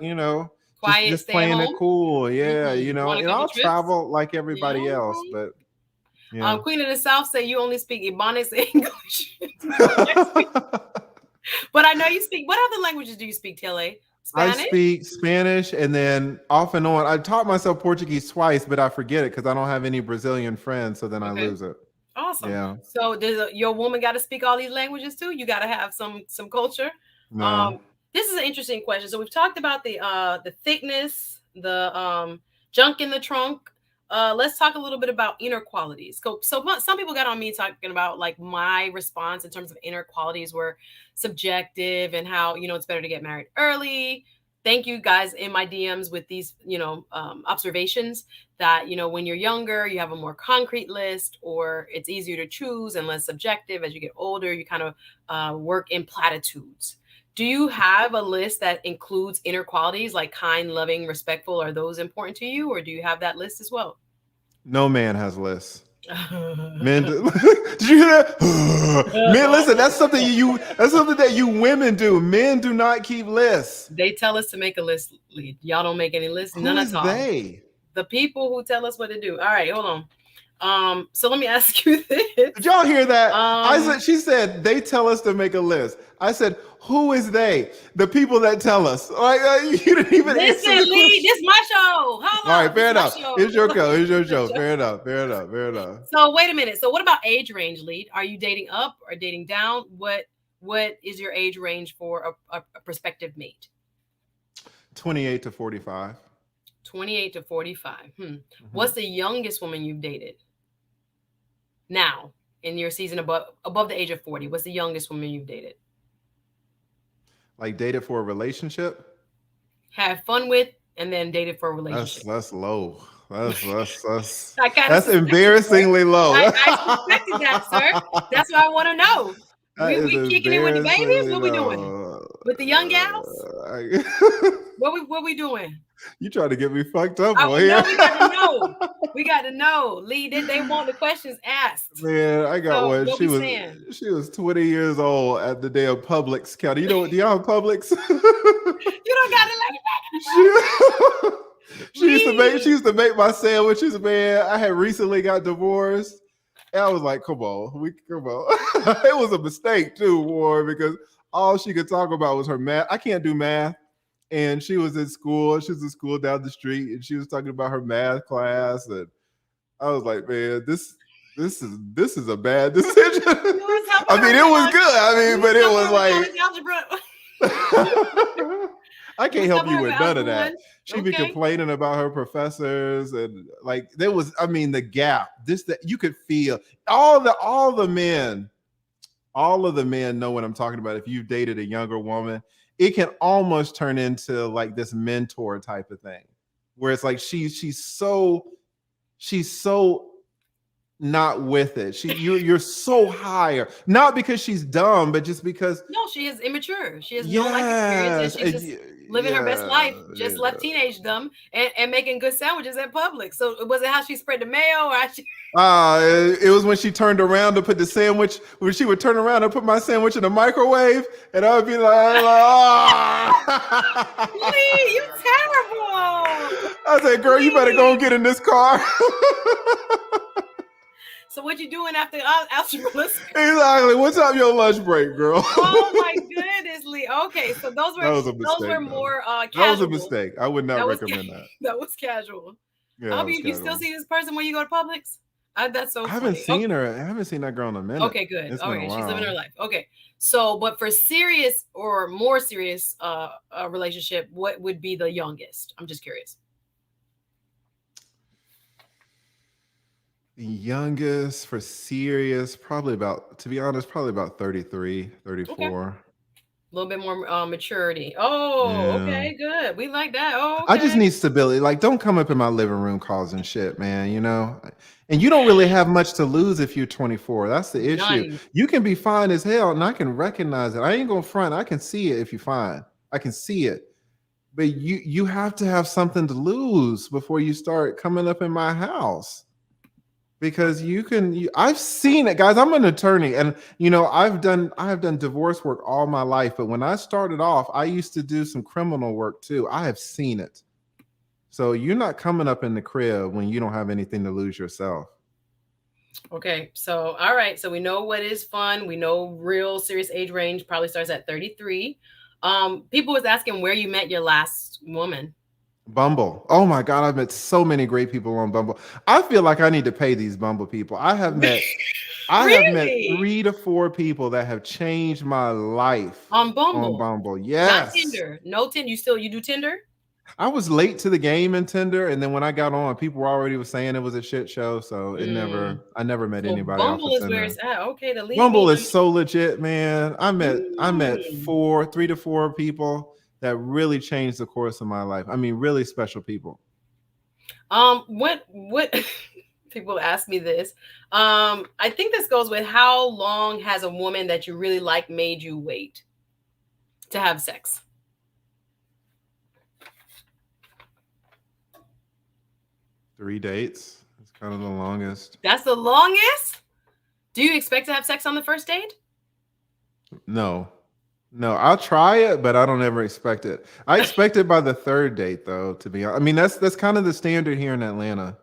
quiet, just playing it cool. Yeah, and I'll travel like everybody else. But Queen of the South say you only speak Ebonics and English. But I know you speak. What other languages do you speak, TLA? Spanish? I speak Spanish, and then off and on. I taught myself Portuguese twice, but I forget it because I don't have any Brazilian friends, so then I lose it. Awesome. Yeah. So does your woman got to speak all these languages too? You got to have some culture. No. This is an interesting question. So we've talked about the thickness, the junk in the trunk. Let's talk a little bit about inner qualities. So some people got on me talking about like my response in terms of inner qualities were subjective and how, it's better to get married early. Thank you guys in my DMs with these, observations that, when you're younger, you have a more concrete list, or it's easier to choose and less subjective. As you get older, you kind of work in platitudes. Do you have a list that includes inner qualities like kind, loving, respectful? Are those important to you, or do you have that list as well? No man has lists. Men, did you hear that? Men, listen, that's something that you women do. Men do not keep lists. They tell us to make a list. Y'all don't make any lists. None at all. They? The people who tell us what to do. All right, hold on. So let me ask you this. Did y'all hear that? Um, She said they tell us to make a list. I said, who is they? The people that tell us. Like you didn't even answer listen, the Lee, question. this my show. All right, Hold up, this fair is my enough. show. It's your show. It's your This is show. my Fair enough. Fair enough. Fair enough. So wait a minute. So what about age range, Lee? Are you dating up or dating down? What is your age range for a prospective mate? 28 to 45. 28 to 45. Mm-hmm. What's the youngest woman you've dated? Now, in your season above the age of 40, what's the youngest woman you've dated? Like dated for a relationship? Have fun with and then dated for a relationship. That's low. That's That's embarrassingly low. I suspected that, sir. That's what I want to know. We kicking it with the babies? What we doing? With the young gals? What we doing? You trying to get me fucked up, boy? No, we got to know. We got to know. Lee, they want the questions asked. Man, I got one. She was 20 years old at the day of Publix county. You know, do y'all have Publix? You don't got to let me back. She used to make my sandwiches, man. I had recently got divorced. And I was like, come on. It was a mistake too, boy, because all she could talk about was her math. I can't do math. And she was in school. She was in school down the street, and she was talking about her math class. And I was like, man, this is a bad decision. I mean, it was good. I mean, but it was like I can't help you with none of that. She'd be complaining about her professors, and like there was, I mean, the gap. That you could feel all the men know what I'm talking about. If you've dated a younger woman, it can almost turn into like this mentor type of thing, where it's like she's so not with it. You're so higher, not because she's dumb, but just because she is immature. She has no life experience, and she's just living her best life. Just left teenagedom and making good sandwiches at Publix. So was it how she spread the mayo, or how she? It was when she turned around to put the sandwich. When she would turn around and put my sandwich in the microwave, and I would be like, Lee, you terrible. I said, girl, you better go and get in this car. So what you doing after lunch? Exactly. What's up your lunch break, girl? Oh my goodness, Lee. Okay, so those were more casual. That was a mistake. I would not recommend that. That was casual. Yeah, you still see this person when you go to Publix? That's so funny. I haven't seen her. I haven't seen that girl in a minute. Okay, good. Okay, she's living her life. Okay. So, but for serious or more serious relationship, what would be the youngest? I'm just curious. The youngest for serious, probably about 33, 34. Okay. A little bit more maturity. Oh, yeah. Okay, good. We like that. Oh, okay. I just need stability. Like, don't come up in my living room causing shit, man, you know? And you don't really have much to lose if you're 24. That's the issue. None. You can be fine as hell, and I can recognize it. I ain't gonna front. I can see it if you're fine. I can see it. But you have to have something to lose before you start coming up in my house. Because I've seen it, guys. I'm an attorney, and you know, I have done divorce work all my life. But when I started off, I used to do some criminal work too. I have seen it. So you're not coming up in the crib when you don't have anything to lose yourself. Okay, so all right, so we know what is fun. We know real serious age range probably starts at 33. People was asking where you met your last woman. Bumble. Oh my God, I've met so many great people on Bumble. I feel like I need to pay these Bumble people. I have met 3 to 4 people that have changed my life on Bumble. On Bumble, yes. Not Tinder. No Tinder. You do Tinder? I was late to the game in Tinder, and then when I got on, people were saying it was a shit show. So I never met anybody. Bumble is where it's at. Okay, Bumble is so legit, man. I met 3 to 4 people that really changed the course of my life. I mean, really special people. What people ask me this. I think this goes with how long has a woman that you really like made you wait to have sex? Three dates. It's kind of the longest. That's the longest? Do you expect to have sex on the first date? No, I'll try it, but I don't ever expect it. I expect it by the third date, though, to be honest. I mean, that's kind of the standard here in Atlanta.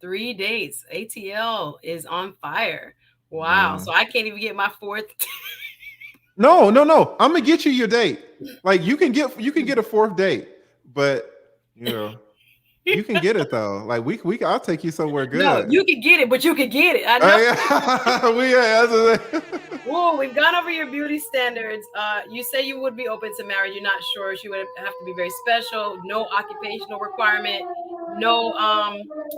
3 dates. ATL is on fire. Wow. Yeah. So I can't even get my fourth. No. I'm gonna get you your date. Like you can get a fourth date, but you know you can get it though. Like we I'll take you somewhere No, good. you can get it, but you can get it. I know. Yeah, Whoa, we've gone over your beauty standards. You say you would be open to marriage. You're not sure. She would have to be very special. No occupational requirement. No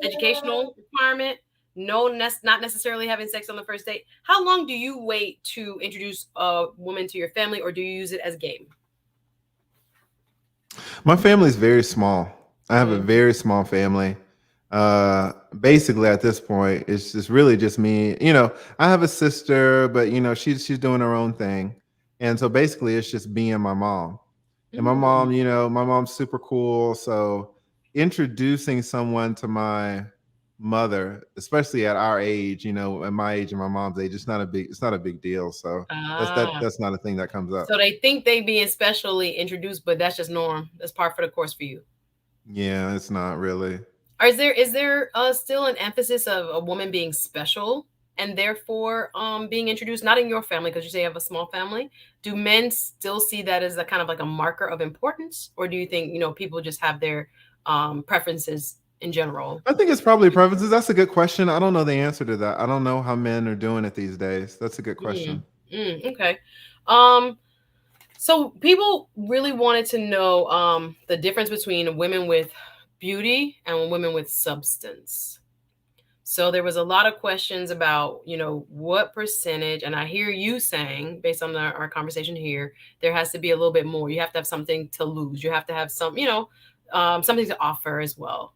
educational requirement. No, not necessarily having sex on the first date. How long do you wait to introduce a woman to your family, or do you use it as game? My family's very small. I have a Mm. very small family. Basically at this point, it's just really just me. I have a sister, but she's doing her own thing. And so basically it's just me and my mom. And my mom, Mm. my mom's super cool. So introducing someone to my mother, especially at our age, at my age and my mom's age, it's not a big deal. So Ah, that's not a thing that comes up. so they think they being specially introduced, but that's just norm. That's par for the course for you. Yeah, it's not really. Or is there still an emphasis of a woman being special and therefore being introduced, not in your family because you say you have a small family? Do men still see that as a kind of like a marker of importance, or do you think people just have their preferences in general? I think it's probably preferences. That's a good question. I don't know the answer to that. I don't know how men are doing it these days. That's a good Mm, question. okay. Um, so people really wanted to know the difference between women with beauty and women with substance. So there was a lot of questions about, what percentage, and I hear you saying, based on our conversation here, there has to be a little bit more. You have to have something to lose. You have to have something to offer as well.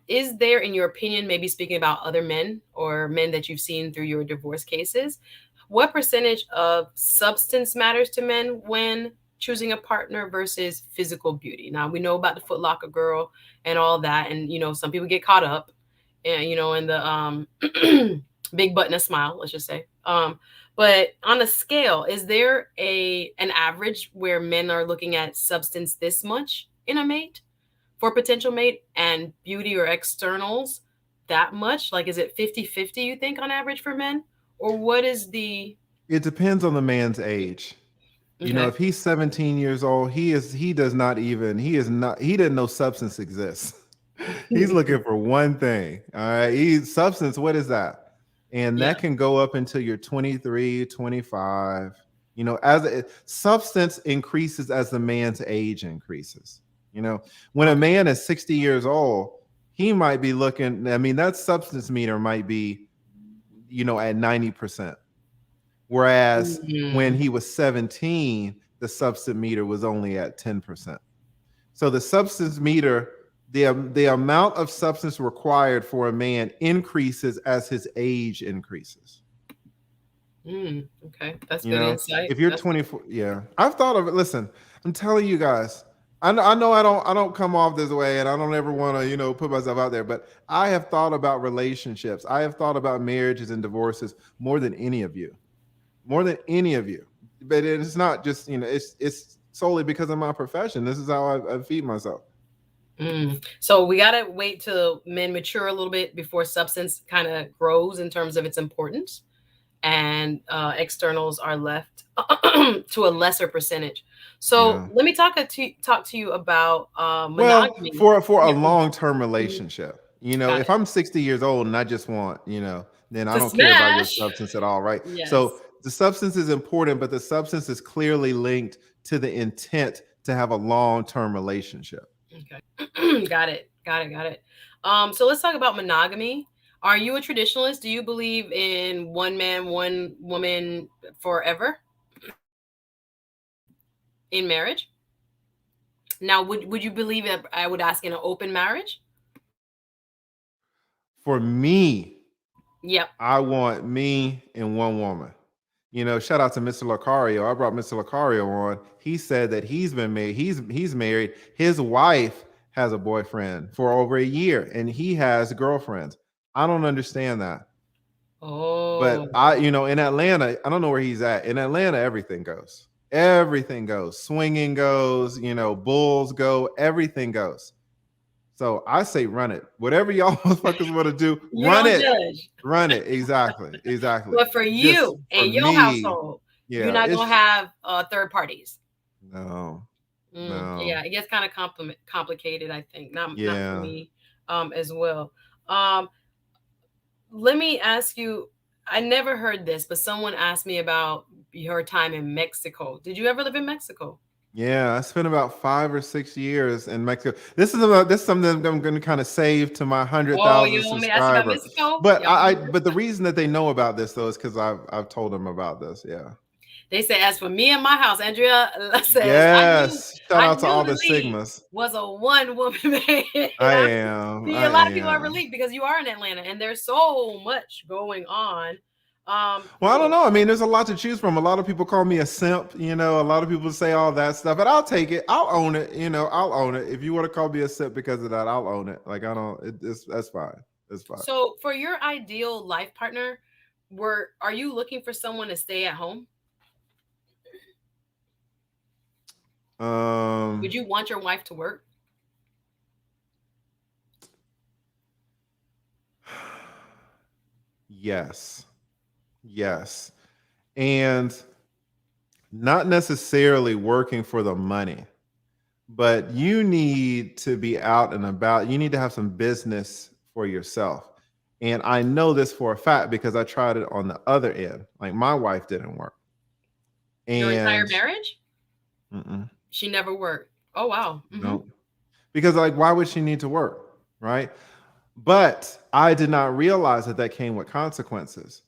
Is there, in your opinion, maybe speaking about other men or men that you've seen through your divorce cases, what percentage of substance matters to men when choosing a partner versus physical beauty? Now we know about the Foot Locker girl and all that, and some people get caught up and in the big butt and a smile, let's just say. But on a scale, is there an average where men are looking at substance this much in a mate for potential mate, and beauty or externals that much? Like, is it 50-50, you think, on average for men? Or what is the It depends on the man's age. okay? If he's 17 years old, he does not even he didn't know substance exists. He's looking for one thing. All right. Substance, what is that? And Yeah. that can go up until you're 23, 25. As substance increases as the man's age increases. When a Okay. man is 60 years old, he might be looking, I mean, that substance meter might be, at 90%. Whereas when Mhm. he was 17, the substance meter was only at 10%. So the substance meter, the amount of substance required for a man increases as his age increases. Okay, that's You good know, insight. if you're That's 24, yeah, I've thought of it. Listen, I'm telling you guys, I know I don't come off this way, and I don't ever want to put myself out there, but I have thought about relationships. I have thought about marriages and divorces more than any of you, more than any of you. But it's not just it's solely because of my profession. This is how I feed myself. So we gotta wait till men mature a little bit before substance kind of grows in terms of its importance, and externals are left to a lesser percentage. So Yeah. let me talk to you about Well, monogamy. for a Yeah. long-term Mhm. relationship, Got if it. I'm 60 years old and I just want, then I To don't care about your smash. substance at all, right? So Yes. the substance is important, but the substance is clearly linked to the intent to have a long-term relationship. Okay. Got it. Got it. Got it. So let's talk about monogamy. Are you a traditionalist? Do you believe in one man, one woman forever in marriage? Now, would you believe that I would ask in an open marriage? For me, Yep. I want me and one woman. Shout out to Mr. Lucario. I brought Mr. Lucario on. He said that he's been married. He's married. His wife has a boyfriend for over a year, and he has girlfriends. I don't understand that. But Oh. in Atlanta, I don't know where he's at. In Atlanta, everything goes. Everything goes. Swinging goes, bulls go, everything goes. So I say run it. Whatever y'all motherfuckers want to do, You run don't it. judge. Run it. Exactly. Exactly. But for Just you for and your me, household, you're yeah, not it's gonna have third parties. no, Yeah, no. it gets kind of complicated, I think. Not for Yeah. me as well. Um, let me ask you, I never heard this, but someone asked me about your time in Mexico. Did you ever live in Mexico? Yeah, I spent about 5 or 6 years in Mexico. This is something that I'm going to kind of save to my hundred Oh, thousand you want me to ask you about subscriber. Mexico? But Yeah. but the reason that they know about this though is because I've told them about this. Yeah. They say, as for me and my house, Andrea says, Yes. Shout I out to knew all the the lead Sigmas. was a one woman man. I am. See, I a lot of people are am. relieved because you are in Atlanta and there's so much going on. Well, I don't Cool. know. I mean, there's a lot to choose from. A lot of people call me a simp. A lot of people say all that stuff, but I'll take it. I'll own it. I'll own it. If you want to call me a simp because of that, I'll own it. Like I don't. That's fine. That's fine. So for your ideal life partner, are you looking for someone to stay at home? Would you want your wife to work? Yes. Yes. And not necessarily working for the money, but you need to be out and about. You need to have some business for yourself. And I know this for a fact because I tried it on the other end. Like my wife didn't work. Your entire And marriage? mm-mm, She never worked. Oh, wow. no, because like, why would she need to work? Right. But I did not realize that that came with consequences.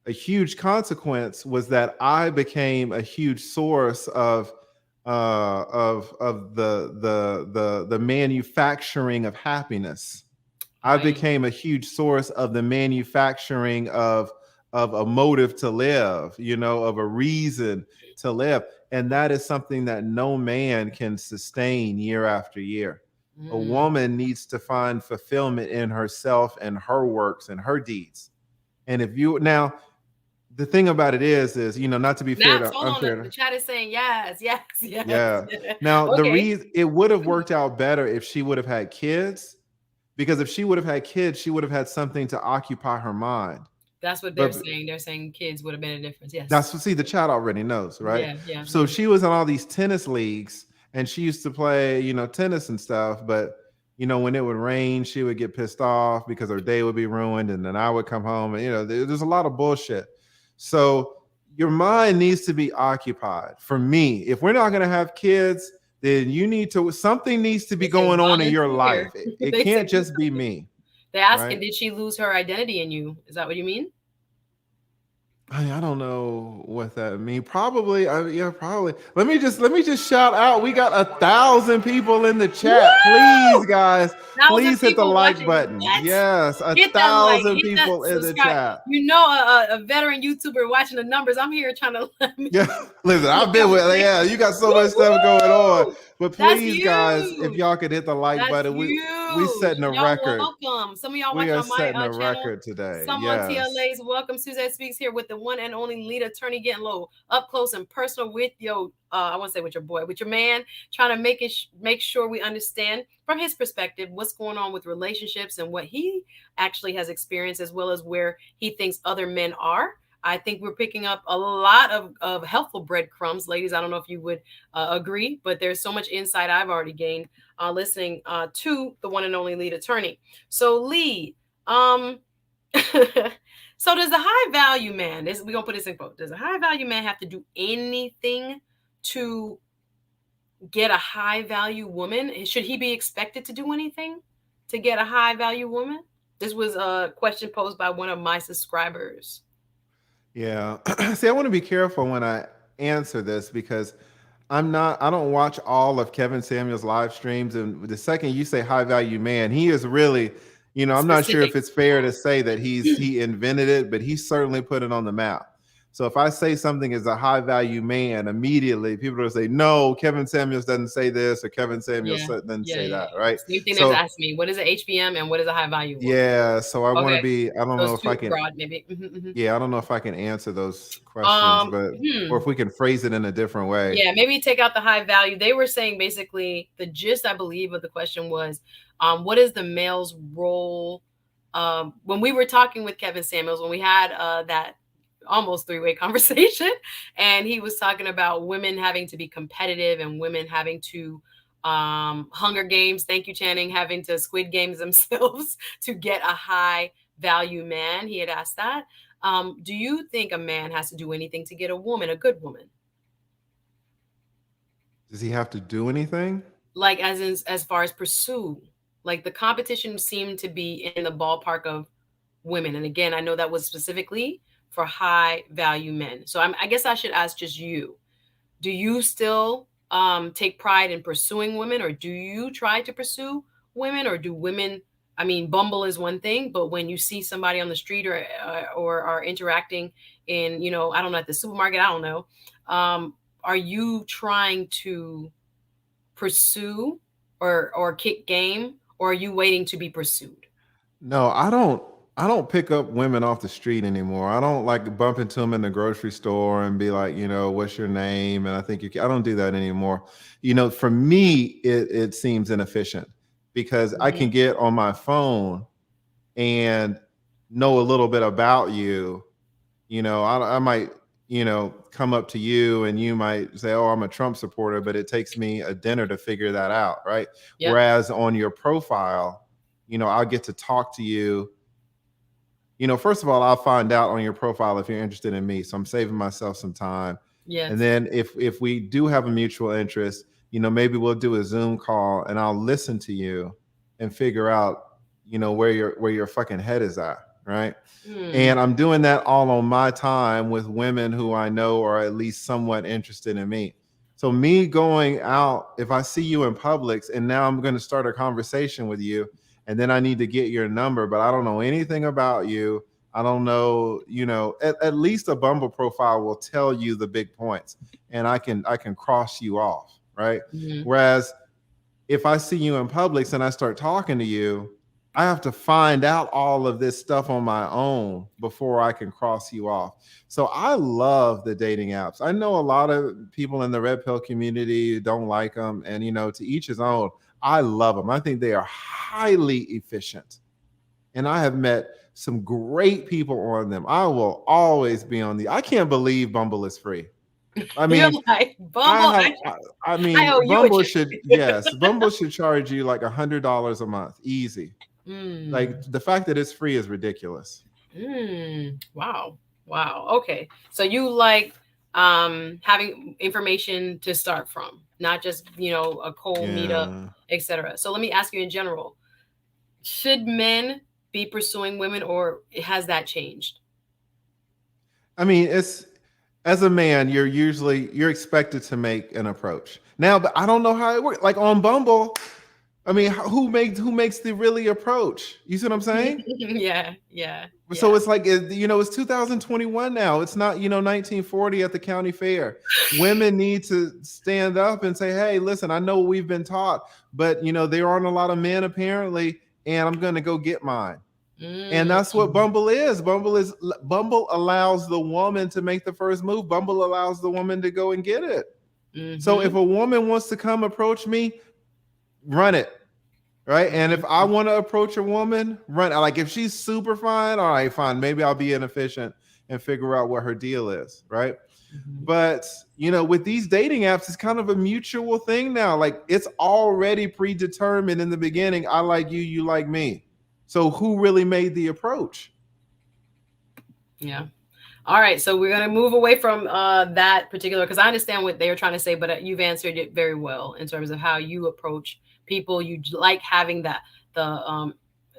A huge consequence was that I became a huge source of the manufacturing of happiness. I Right. became a huge source of the manufacturing of a motive to live, of a reason to live. And that is something that no man can sustain year after year. A woman needs to find fulfillment in herself and her works and her deeds. And if you now, the thing about it is not to be Naps, hold on. unfair The to, chat is saying yes, yes, yes. yeah. Now the Okay. reason it would have worked out better if she would have had kids, because if she would have had kids, she would have had something to occupy her mind. That's what they're But saying. They're saying kids would have been a difference. Yes. that's what, see, the chat already knows, right? Yeah, yeah. So she was in all these tennis leagues and she used to play, tennis and stuff. But, when it would rain, she would get pissed off because her day would be ruined. And then I would come home and, there's a lot of bullshit. So your mind needs to be occupied. For me, if we're not going to have kids, then something needs to be going on in your life. It can't just be me. They're asking, right? did she lose her identity in you? Is that what you mean? I don't know what that means. Probably. Yeah, probably. Let me just shout out. We got 1,000 people in the chat. Woo! Please, guys, please hit the like button. What? Yes, Hit that like, 1,000 hit people that in the subscribe. chat. A veteran YouTuber watching the numbers. I'm here trying to let me. Yeah, listen, I've been with. Yeah, you got so much stuff going on. But please, guys, if y'all could hit the like button, we setting a y'all record. welcome. Some of y'all We watching are on my setting a channel. record today. Some on TLA's. Welcome. Suzette Speaks here with the one and only lead attorney, getting low up close and personal with your I want to say with your boy, with your man, trying to make sure we understand from his perspective what's going on with relationships and what he actually has experienced, as well as where he thinks other men are. I think we're picking up a lot of helpful breadcrumbs, ladies. I don't know if you would agree, but there's so much insight I've already gained listening to the one and only lead attorney. So Lee, so does the high value man, we're going to put this in quote, does a high value man have to do anything to get a high value woman? Should he be expected to do anything to get a high value woman? This was a question posed by one of my subscribers. Yeah. See, I want to be careful when I answer this because I don't watch all of Kevin Samuel's live streams. And the second you say high value man, he is really, I'm not sure if it's fair to say that he invented it, but he certainly put it on the map. So if I say something is a high value man, immediately people will say, no, Kevin Samuels doesn't say this, or Kevin Samuels Yeah. doesn't Yeah. say Yeah. that, right? Same thing they've So asked me. What is an HBM and what is a high value woman? yeah, so I want to Okay. be, I don't know Those if I two can, broad, maybe. yeah, I don't know if I can answer those questions, but, or if we can phrase it in a different way. Yeah, maybe take out the high value. They were saying basically the gist, I believe, of the question was, what is the male's role? When we were talking with Kevin Samuels, when we had that almost three-way conversation, and he was talking about women having to be competitive and women having to Hunger Games, thank you, Channing, having to Squid Games themselves to get a high value man. He had asked that. Do you think a man has to do anything to get a woman, a good woman? Does he have to do anything? Like as far as pursue, like the competition seemed to be in the ballpark of women, and again, I know that was specifically for high value men. So I guess I should ask just you, do you still take pride in pursuing women, or do you try to pursue women, or do women, I mean, Bumble is one thing, but when you see somebody on the street or are interacting in, I don't know, at the supermarket, I don't know, are you trying to pursue or kick game, or are you waiting to be pursued? No, I don't pick up women off the street anymore. I don't like bump into them in the grocery store and be like, what's your name? And I think I don't do that anymore. For me, it seems inefficient because I can get on my phone and know a little bit about you. I might, come up to you and you might say, oh, I'm a Trump supporter, but it takes me a dinner to figure that out. Right. Yep. Whereas on your profile, I'll get to talk to you. First of all, I'll find out on your profile if you're interested in me. So I'm saving myself some time. Yes. And then if we do have a mutual interest, maybe we'll do a Zoom call and I'll listen to you and figure out, where your fucking head is at. Right. And I'm doing that all on my time with women who I know are at least somewhat interested in me. So me going out, if I see you in Publix and now I'm going to start a conversation with you, and then I need to get your number, but I don't know anything about you. I don't know, at least a Bumble profile will tell you the big points and I can cross you off. Right. Whereas if I see you in Publix and I start talking to you, I have to find out all of this stuff on my own before I can cross you off. So I love the dating apps. I know a lot of people in the red pill community don't like them, and to each his own. I love them. I think they are highly efficient, and I have met some great people on them. I will always be on the. I can't believe Bumble is free. I mean, You're like, Bumble, I I mean, owe you a Bumble check. should, yes, Bumble should charge you like $100 a month, easy. Like the fact that it's free is ridiculous. Wow. Okay. So you like having information to start from, not just, a cold meetup, Yeah. etc. So let me ask you in general, should men be pursuing women, or has that changed? I mean, it's as a man, you're expected to make an approach. Now, but I don't know how it works. Like on Bumble, I mean, who makes the really approach? You see what I'm saying? Yeah. So it's like it's 2021 now. It's not 1940 at the county fair. Women need to stand up and say, "Hey, listen, I know what we've been taught, but there aren't a lot of men apparently, and I'm going to go get mine." And that's what Bumble is. Bumble allows the woman to make the first move. Bumble allows the woman to go and get it. So if a woman wants to come approach me, run it. Right. And if I want to approach a woman, run. Like if she's super fine, all right, fine. Maybe I'll be inefficient and figure out what her deal is. Right. But, with these dating apps, it's kind of a mutual thing now. Like it's already predetermined in the beginning. I like you, you like me. So who really made the approach? Yeah. All right. So we're going to move away from that particular, because I understand what they were trying to say, but you've answered it very well in terms of how you approach people. You like having the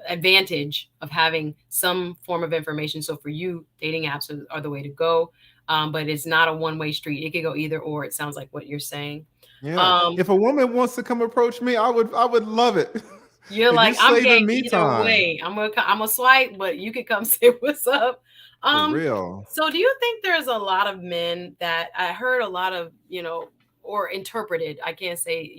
advantage of having some form of information. So for you, dating apps are the way to go. But it's not a one-way street. It could go either or. It sounds like what you're saying. Yeah. If a woman wants to come approach me, I would love it. You're Because you like, I'm game saving me either time. way. I'm a swipe, but you can come say what's up. For Um, real. so do you think there's a lot of men that I heard a lot of, or interpreted, I can't say,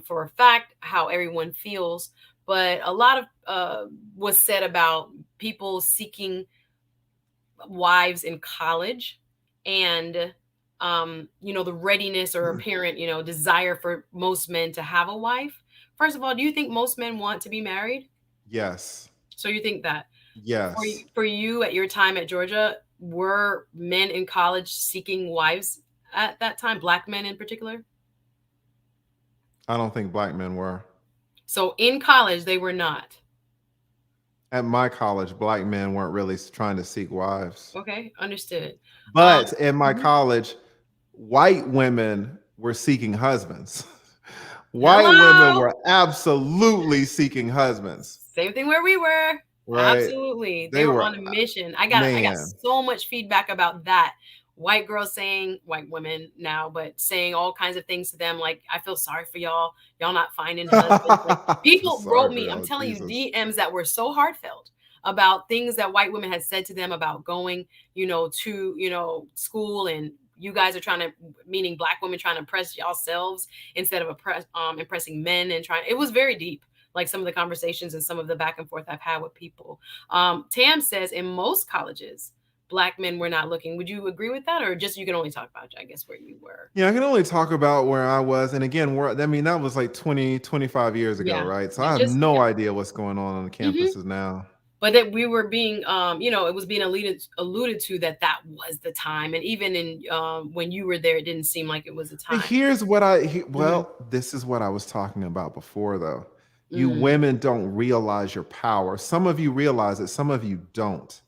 for a fact how everyone feels, but a lot of was said about people seeking wives in college and the readiness or apparent desire for most men to have a wife. First of all, do you think most men want to be married? Yes. So you think that Yes. for you at your time at Georgia, were men in college seeking wives at that time, black men in particular? I don't think black men were. So in college they were not. At my college, black men weren't really trying to seek wives. Okay, understood. But in my Mhm. college, white women were seeking husbands. White women Hello. were absolutely seeking husbands, Same thing where we were. right? Absolutely. They They were were, on a mission. I got man. so much feedback about that. White girls saying, white women now, but saying all kinds of things to them like, I feel sorry for y'all. Y'all not finding husbands. Like people Sorry wrote for me, I'm y'all, telling you, Jesus. DMs that were so heartfelt about things that white women had said to them about going, to, school, and you guys are trying to, meaning black women trying to impress yourselves instead of impressing men, and trying, it was very deep, like some of the conversations and some of the back and forth I've had with people. Tam says in most colleges, black men were not looking. Would you agree with that, or just you can only talk about, I guess, where you were? Yeah, I can only talk about where I was. And again, that was like 20, 25 years ago, Yeah, right? So yeah, I have just no yeah. idea what's going on the Mhm. campuses now. But that we were being, it was being alluded to that was the time, and even in when you were there, it didn't seem like it was a But time. here's what Mhm. this is what I was talking about before, though. You Mm. women don't realize your power. Some of you realize it, some of you don't.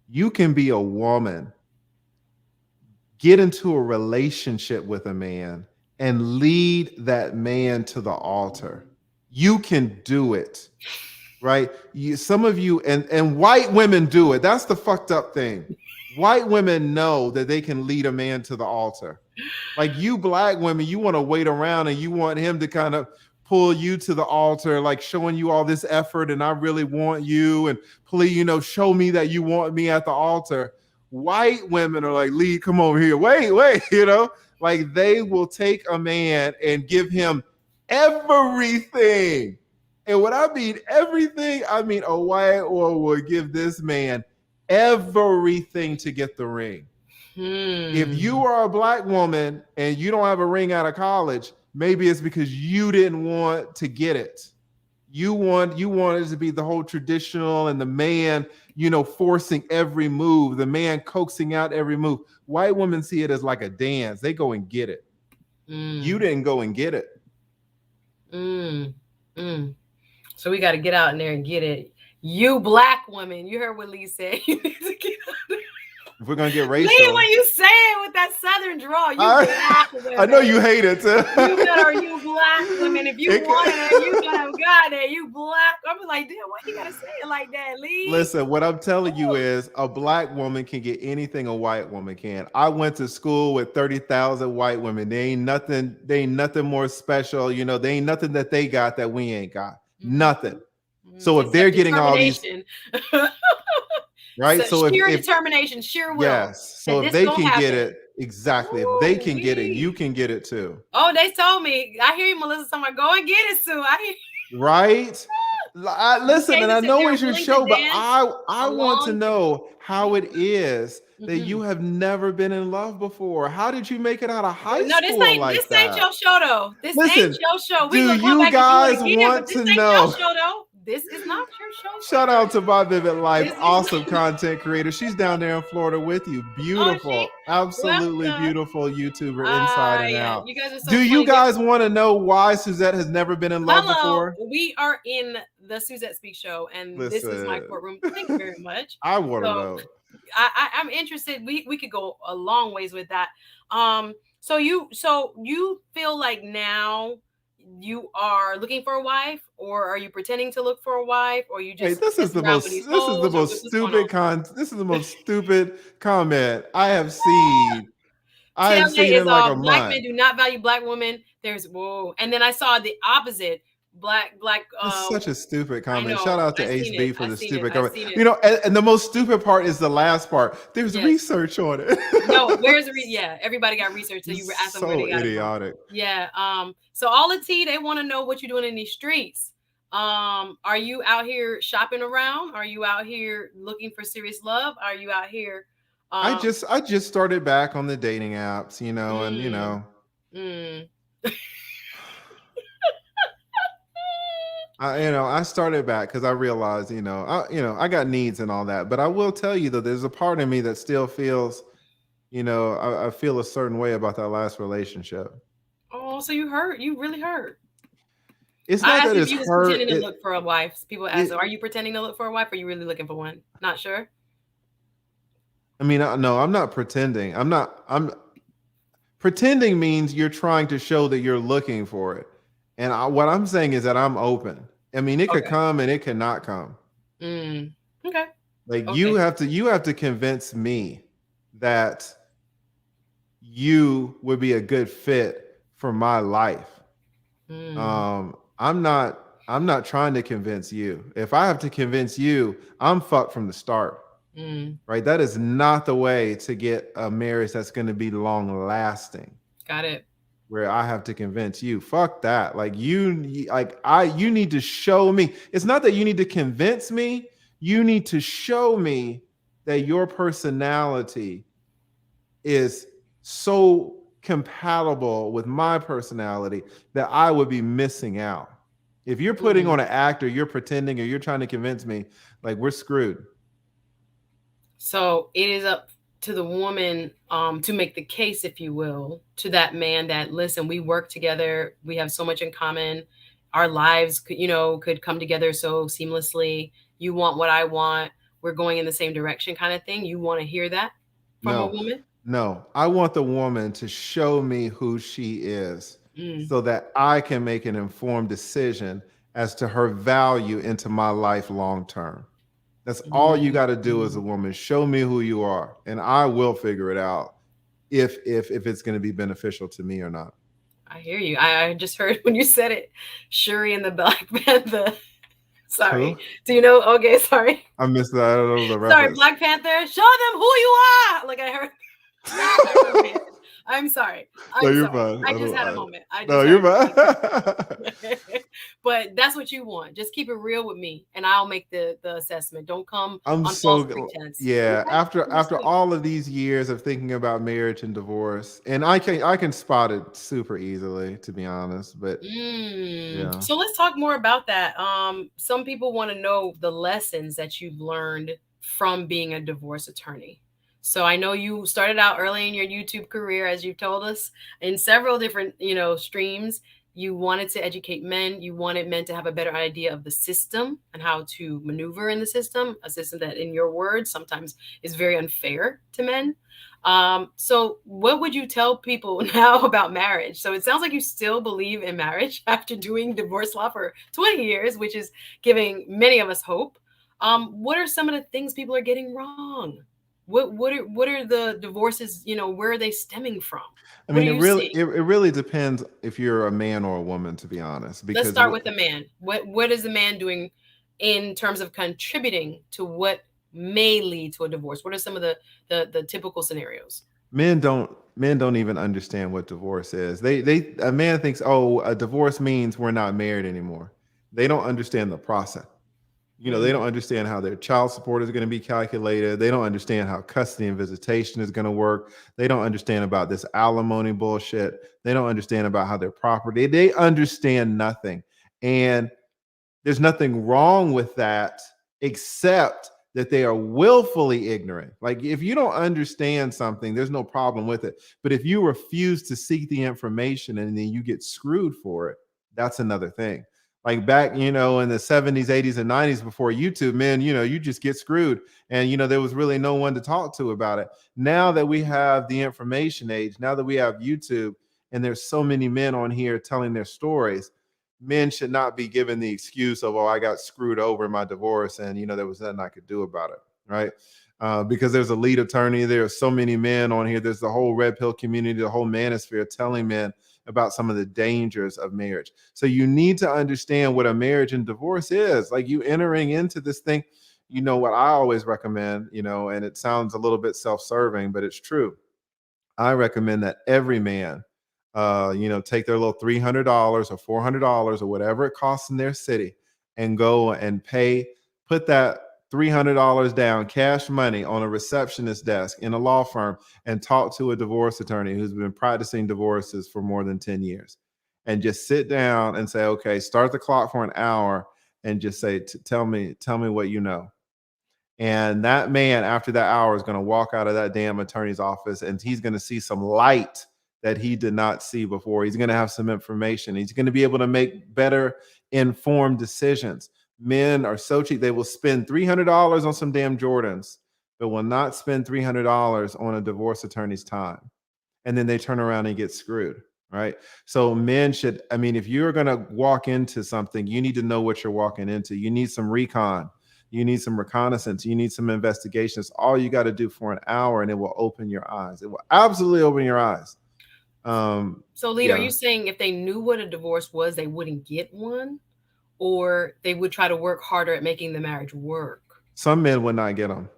You can be a woman, get into a relationship with a man, and lead that man to the altar. You can do it, right? Some of you, and white women do it. That's the fucked up thing. White women know that they can lead a man to the altar. Like you black women, you want to wait around and you want him to kind of pull you to the altar, like showing you all this effort and I really want you and please, show me that you want me at the altar. White women are like, Lee, come over here. Wait, like they will take a man and give him everything. And when I mean everything, I mean a white woman will give this man everything to get the ring. If you are a black woman and you don't have a ring out of college, maybe it's because you didn't want to get it. You wanted to be the whole traditional and the man, forcing every move, the man coaxing out every move. White women see it as like a dance. They go and get it. You didn't go and get it. So we got to get out in there and get it. You black women, you heard what Lee said. You need to get out there. If we're gonna get Lee, racial, when you say it with that southern draw, you black women. I know you hate it. You better, you black women. If you want it, you gotta have got it. You black. I'm like, damn, why you gotta say it like that, Lee? Listen, what I'm telling you is a black woman can get anything a white woman can. I went to school with 30,000 white women. They ain't nothing more special. They ain't nothing that they got that we ain't got. Nothing. So if they're getting all these, right? So sheer if determination, sheer will. yes, so if they can get it, exactly. If they can get it, you Ooh-wee. can get it too. Oh, they told me. I hear you, Melissa. Someone go and get it, Sue. I hear you. Right? Listen, and I know it's your show, but I want to along. know how it is that you have never been in love before. How did you make it out of high No, this school ain't like this ain't that? your show though. This Listen, ain't your show. We do gonna go you back and do guys it again, want but this to ain't know? your show though. This is not your show. Shout out to My Vivid Life, This is awesome not- content creator. She's down there in Florida with you. Beautiful, absolutely Welcome. beautiful YouTuber inside and Yeah, out. you guys are so Do funny. you guys want to know why Suzette has never been in love Hello, before? we are in the Suzette Speak show, and this is my Listen, courtroom. Thank you very much. I want to know. I'm interested. We could go a long ways with that. So you feel like now you are looking for a wife, or are you pretending to look for a wife, or you Hey, just messing around with these hoes, or what's going on? this is the most stupid comment I have seen. I have TLA seen is in like a black month. men do not value black women. There's whoa, and then I saw the opposite. black. That's such a stupid I comment. Shout know. out to I Ace seen it. B for I the seen it. stupid I comment. seen it. You know, and the most stupid part is the last part. There's Yes. research on it. No, where's the yeah? Everybody got research, so you ask them where So they got it from. idiotic. Yeah. So all the tea, they want to know what you're doing in these streets. Are you out here shopping around? Are you out here looking for serious love? Are you out here? I Um. just started back on the dating apps, you know, and you Mm, know, mm. I started back because I realized, I got needs and all that. But I will tell you though, there's a part of me that still feels, I feel a certain way about that last relationship. Oh, so you hurt? You really hurt? It's I not asked that you if it's you was hurt. pretending to look for a wife. People ask, It, "Are you pretending to look for a wife? Or are you really looking for one?" Not sure. I mean, no, I'm not pretending. I'm pretending means you're trying to show that you're looking for it. And what I'm saying is that I'm open. I mean, it could Okay. come and it could not come. Mm. Okay. Like Okay. you have to convince me that you would be a good fit for my life. Mm. I'm not trying to convince you. If I have to convince you, I'm fucked from the start. Mm. Right? That is not the way to get a marriage that's going to be long lasting. Got it. Where I have to convince you. Fuck that. Like you need to show me. It's not that you need to convince me. You need to show me that your personality is so compatible with my personality that I would be missing out. If you're putting on an act or you're pretending or you're trying to convince me, like we're screwed. So it is up to the woman to make the case, if you will, to that man that, listen, we work together. We have so much in common. Our lives could come together so seamlessly. You want what I want. We're going in the same direction, kind of thing. You want to hear that from a No, woman? no. I want the woman to show me who she is Mm. so that I can make an informed decision as to her value into my life long term. That's all you got to do as a woman. Show me who you are, and I will figure it out if it's going to be beneficial to me or not. I hear you. I just heard when you said it, Shuri and the Black Panther. Sorry. Who? Do you know? Okay, sorry. I missed that. I don't know the Sorry, reference. Black Panther. Show them who you are. Like I heard. I'm sorry. No, I'm you're sorry. fine. I just had a moment. No, you're fine. But that's what you want. Just keep it real with me, and I'll make the assessment. Don't come I'm on false pretense. yeah. Okay? After all of these years of thinking about marriage and divorce, and I can spot it super easily, to be honest. But yeah, So let's talk more about that. Some people want to know the lessons that you've learned from being a divorce attorney. So I know you started out early in your YouTube career, as you've told us, in several different, streams. You wanted to educate men. You wanted men to have a better idea of the system and how to maneuver in the system, a system that, in your words, sometimes is very unfair to men. So what would you tell people now about marriage? So it sounds like you still believe in marriage after doing divorce law for 20 years, which is giving many of us hope. What are some of the things people are getting wrong? What are the divorces, where are they stemming from? I What mean, are you seeing? it really depends if you're a man or a woman, to be honest. Let's Because start with the man. What is the man doing in terms of contributing to what may lead to a divorce? What are some of the typical scenarios? men don't even understand what divorce is. A man thinks, oh, a divorce means we're not married anymore. They don't understand the process. They don't understand how their child support is going to be calculated. They don't understand how custody and visitation is going to work. They don't understand about this alimony bullshit. They don't understand about how their property. They understand nothing. And there's nothing wrong with that except that they are willfully ignorant. Like if you don't understand something, there's no problem with it. But if you refuse to seek the information and then you get screwed for it, that's another thing. Like back, in the 70s, 80s, and 90s before YouTube, man, you just get screwed. And, there was really no one to talk to about it. Now that we have the information age, now that we have YouTube, and there's so many men on here telling their stories, men should not be given the excuse of, oh, I got screwed over in my divorce and, there was nothing I could do about it. Right. Because there's a lead attorney. There are so many men on here. There's the whole red pill community, the whole manosphere telling men about some of the dangers of marriage. So you need to understand what a marriage and divorce is. Like, you entering into this thing, what I always recommend, and it sounds a little bit self-serving, but it's true. I recommend that every man, take their little $300 or $400 or whatever it costs in their city, and go and put that $300 down, cash money, on a receptionist desk in a law firm, and talk to a divorce attorney who's been practicing divorces for more than 10 years. And just sit down and say, okay, start the clock for an hour, and just say, tell me what you know. And that man, after that hour, is going to walk out of that damn attorney's office, and he's going to see some light that he did not see before. He's going to have some information. He's going to be able to make better informed decisions. Men are so cheap. They will spend $300 on some damn Jordans, but will not spend $300 on a divorce attorney's time. And then they turn around and get screwed. Right. So men should, if you're going to walk into something, you need to know what you're walking into. You need some recon. You need some reconnaissance. You need some investigations. All you got to do for an hour, and it will open your eyes. It will absolutely open your eyes. So, Leader, are you saying if they knew what a divorce was, they wouldn't get one, or they would try to work harder at making the marriage work? Some men would not get them.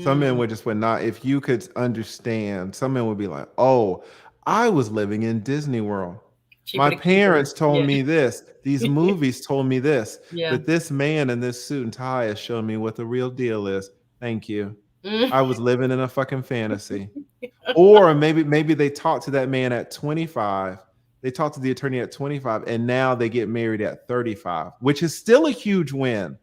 Some men would not. If you could understand, some men would be like, oh, I was living in Disney World. My parents told me this. These movies told me this. But this man in this suit and tie has shown me what the real deal is. Thank you. I was living in a fucking fantasy. Or maybe they talked to that man at 25. They talked to the attorney at 25, and now they get married at 35, which is still a huge win,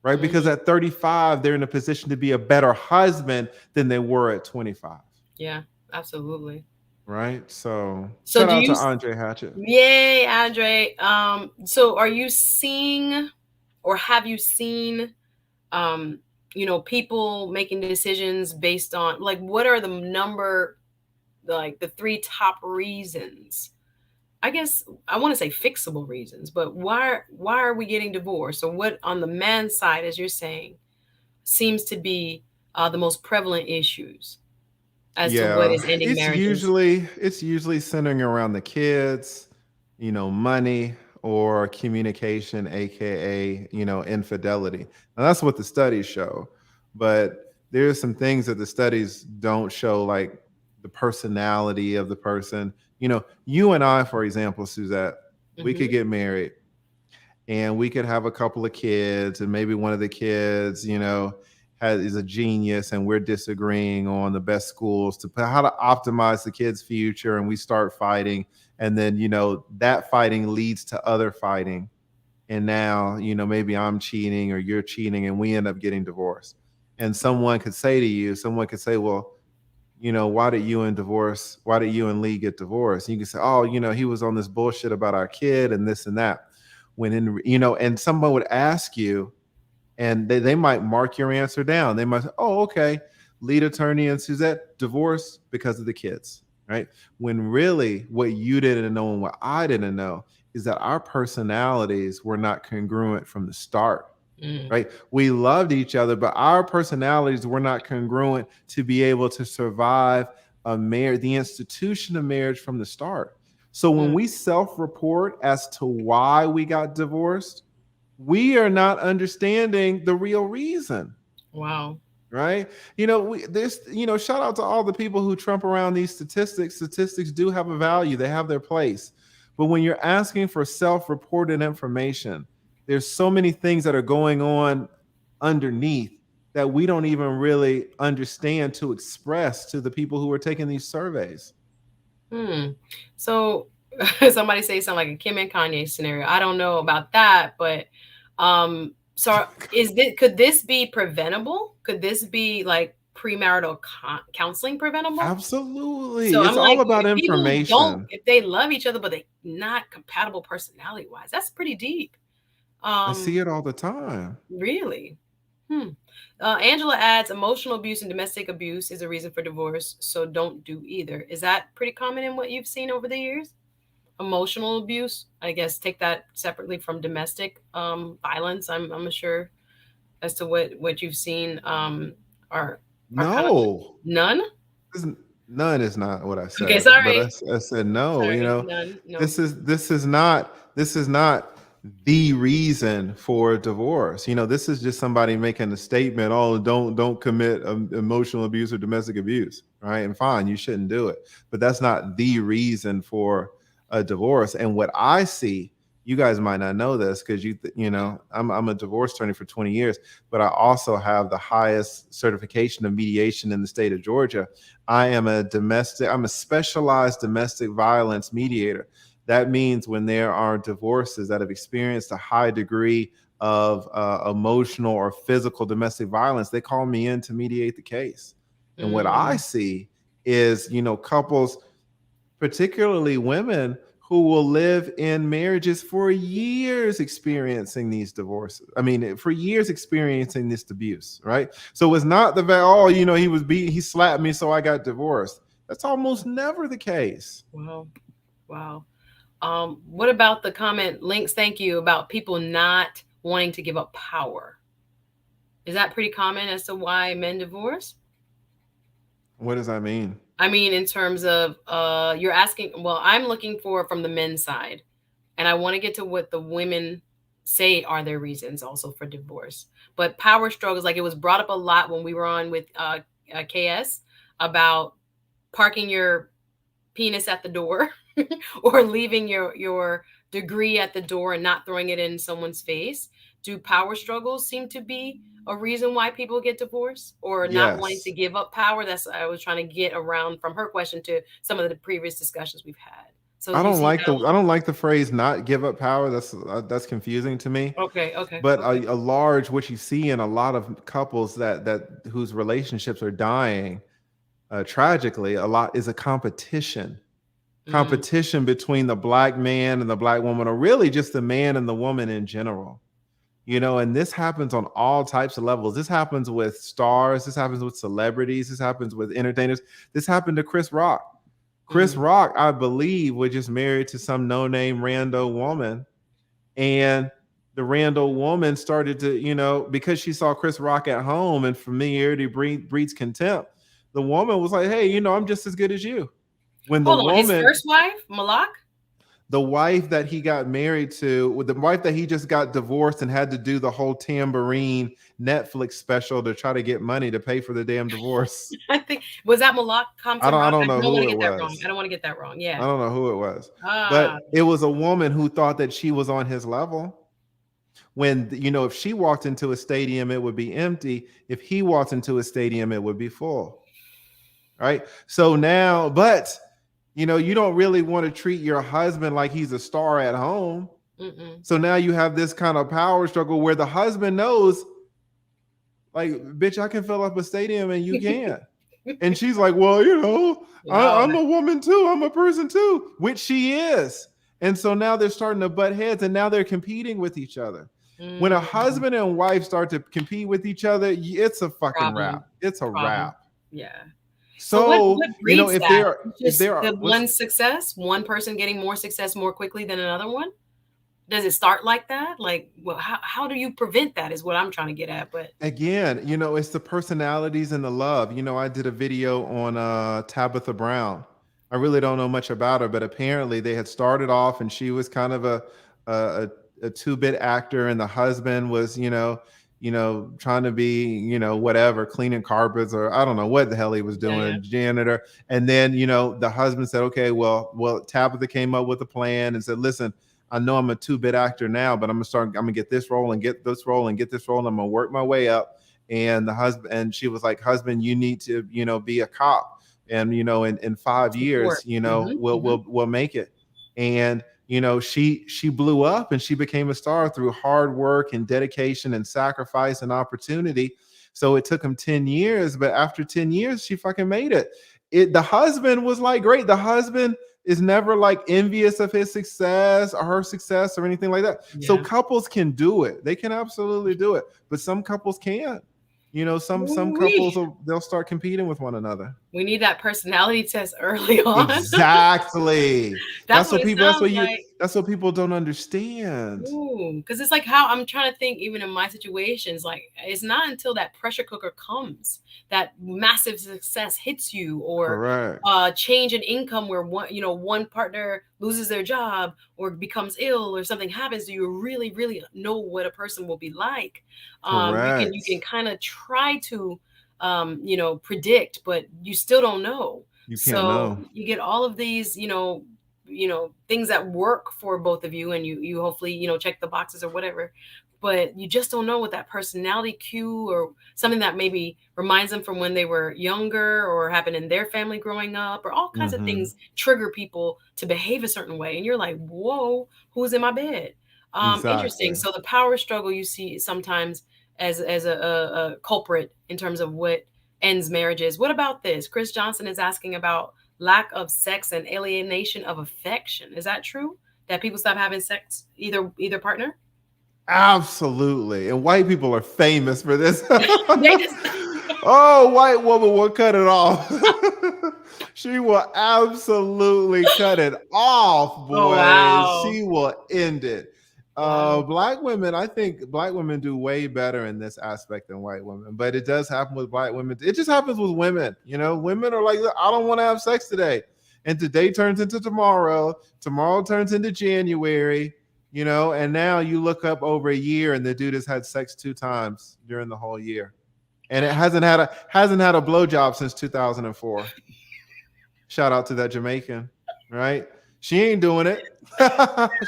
right? Because at 35, they're in a position to be a better husband than they were at 25. Yeah, absolutely. Right. So shout out to Andre Hatchett. Yay, Andre. So are you seeing, or have you seen, people making decisions based on, like, what are the three top reasons? I guess I want to say fixable reasons, but why are we getting divorced? So what on the man's side, as you're saying, seems to be the most prevalent issues as to what is ending marriages? It's usually centering around the kids, money, or communication, aka infidelity. Now, that's what the studies show, but there's some things that the studies don't show, like the personality of the person. You and I, for example, Suzette, we could get married, and we could have a couple of kids, and maybe one of the kids, is a genius, and we're disagreeing on the best schools how to optimize the kid's future, and we start fighting, and then that fighting leads to other fighting, and now maybe I'm cheating or you're cheating, and we end up getting divorced. And someone could say, well, why did you and Lee get divorced? And you can say, oh, he was on this bullshit about our kid and this and that. When and someone would ask you, and they might mark your answer down. They might say, oh, okay, lead attorney and Suzette divorced because of the kids, right? When really what you didn't know and what I didn't know is that our personalities were not congruent from the start, right? We loved each other, but our personalities were not congruent to be able to survive the institution of marriage from the start. So when we self-report as to why we got divorced, we are not understanding the real reason. Wow. Right? Shout out to all the people who trump around these statistics. Statistics do have a value. They have their place. But when you're asking for self-reported information, there's so many things that are going on underneath that we don't even really understand to express to the people who are taking these surveys. So somebody say something like a Kim and Kanye scenario. I don't know about that, but so could this be preventable? Could this be like premarital counseling preventable? Absolutely. So it's all about information. If they love each other, but they're not compatible personality wise, that's pretty deep. I see it all the time. Really? Angela adds, emotional abuse and domestic abuse is a reason for divorce, so don't do either. Is that pretty common in what you've seen over the years? Emotional abuse, I guess, take that separately from domestic violence. I'm sure as to what you've seen. Are no none? None is not what I Okay, said, but sorry. I said no. Sorry, none. No. This is not the reason for divorce. This is just somebody making a statement. Oh, don't commit emotional abuse or domestic abuse, right? And fine, you shouldn't do it, but that's not the reason for a divorce. And what I see, you guys might not know this because I'm a divorce attorney for 20 years, but I also have the highest certification of mediation in the state of Georgia. I'm a specialized domestic violence mediator. That means when there are divorces that have experienced a high degree of emotional or physical domestic violence, they call me in to mediate the case. And what I see is, couples, particularly women, who will live in marriages for years experiencing these divorces. I mean, for years experiencing this abuse, right? So it's not the fact, oh, he slapped me, so I got divorced. That's almost never the case. Wow. What about the comment, Links, thank you, about people not wanting to give up power? Is that pretty common as to why men divorce? What does that mean? I mean, in terms of you're asking, well, I'm looking for from the men's side, and I want to get to what the women say are their reasons also for divorce. But power struggles, like it was brought up a lot when we were on with KS about parking your penis at the door or leaving your degree at the door and not throwing it in someone's face. Do power struggles seem to be a reason why people get divorced or not wanting to give up power? That's I was trying to get around from her question to some of the previous discussions we've had. So I don't like the phrase "not give up power." That's confusing to me. Okay. But a large, what you see in a lot of couples that whose relationships are dying, tragically, a lot is a competition between the black man and the black woman, or really just the man and the woman in general. And this happens on all types of levels. This happens with stars. This happens with celebrities. This happens with entertainers. This happened to Chris Rock. Chris Rock, I believe, was just married to some no-name rando woman. And the rando woman started to, because she saw Chris Rock at home and familiarity breeds contempt. The woman was like, hey, I'm just as good as you. When the woman, his first wife, Malak? The wife that he got married to, with the wife that he just got divorced and had to do the whole Tambourine Netflix special to try to get money to pay for the damn divorce. I think, was that Malak? I don't know who it was. I don't want to get that wrong. Yeah. I don't know who it was. But it was a woman who thought that she was on his level. When, if she walked into a stadium, it would be empty. If he walked into a stadium, it would be full. Right? So now, but you don't really want to treat your husband like he's a star at home. So now you have this kind of power struggle where the husband knows, like, bitch, I can fill up a stadium and you can't. And she's like, well, I'm a woman too. I'm a person too, which she is. And so now they're starting to butt heads and now they're competing with each other. When a husband and wife start to compete with each other, it's a fucking wrap. It's a wrap. Yeah. So, if there are one success, one person getting more success more quickly than another one, does it start like that? Like, well, how do you prevent that is what I'm trying to get at. But again, it's the personalities and the love. I did a video on Tabitha Brown. I really don't know much about her, but apparently they had started off and she was kind of a two-bit actor, and the husband was, trying to be, whatever, cleaning carpets, or I don't know what the hell he was doing, janitor. And then, the husband said, okay, well, Tabitha came up with a plan and said, listen, I know I'm a two-bit actor now, but I'm gonna get this role and get this role and get this role, and I'm gonna work my way up. And the husband, and she was like, husband, you need to, be a cop. And, in 5 years, we'll make it. And, she blew up and she became a star through hard work and dedication and sacrifice and opportunity. So it took him 10 years, but after 10 years, she fucking made it. The husband was like, great. The husband is never like envious of his success or her success or anything like that. Yeah. So couples can do it. They can absolutely do it, but some couples can't. Some couples they'll start competing with one another. We need that personality test early on. Exactly. That's what That's what people don't understand. Ooh, because it's like how I'm trying to think, even in my situations, like it's not until that pressure cooker comes, that massive success hits you, or Correct. change in income where one partner loses their job or becomes ill or something happens, do you really know what a person will be like? You can Correct. kind of try to predict, but you still don't know. You can't So know. you get all of these things that work for both of you, and you hopefully check the boxes or whatever, but you just don't know what that personality cue or something that maybe reminds them from when they were younger or happened in their family growing up, or all kinds of Hmm. things trigger people to behave a certain way, and you're like, whoa, who's in my bed? Interesting. Exactly. So the power struggle you see sometimes as a culprit in terms of what ends marriages. What about this? Chris Johnson is asking about lack of sex and alienation of affection. Is that true? That people stop having sex, either partner? Absolutely. And white people are famous for this. They just Oh, white woman will cut it off. She will absolutely cut it off, oh boys. wow. She will end it. Wow. Black women, I think black women do way better in this aspect than white women, but it does happen with black women. It just happens with women. Women are like, I don't want to have sex today. And today turns into tomorrow. Tomorrow turns into January, and now you look up over a year and the dude has had sex 2 times during the whole year. And it hasn't had a blowjob since 2004. Shout out to that Jamaican, right? She ain't doing it.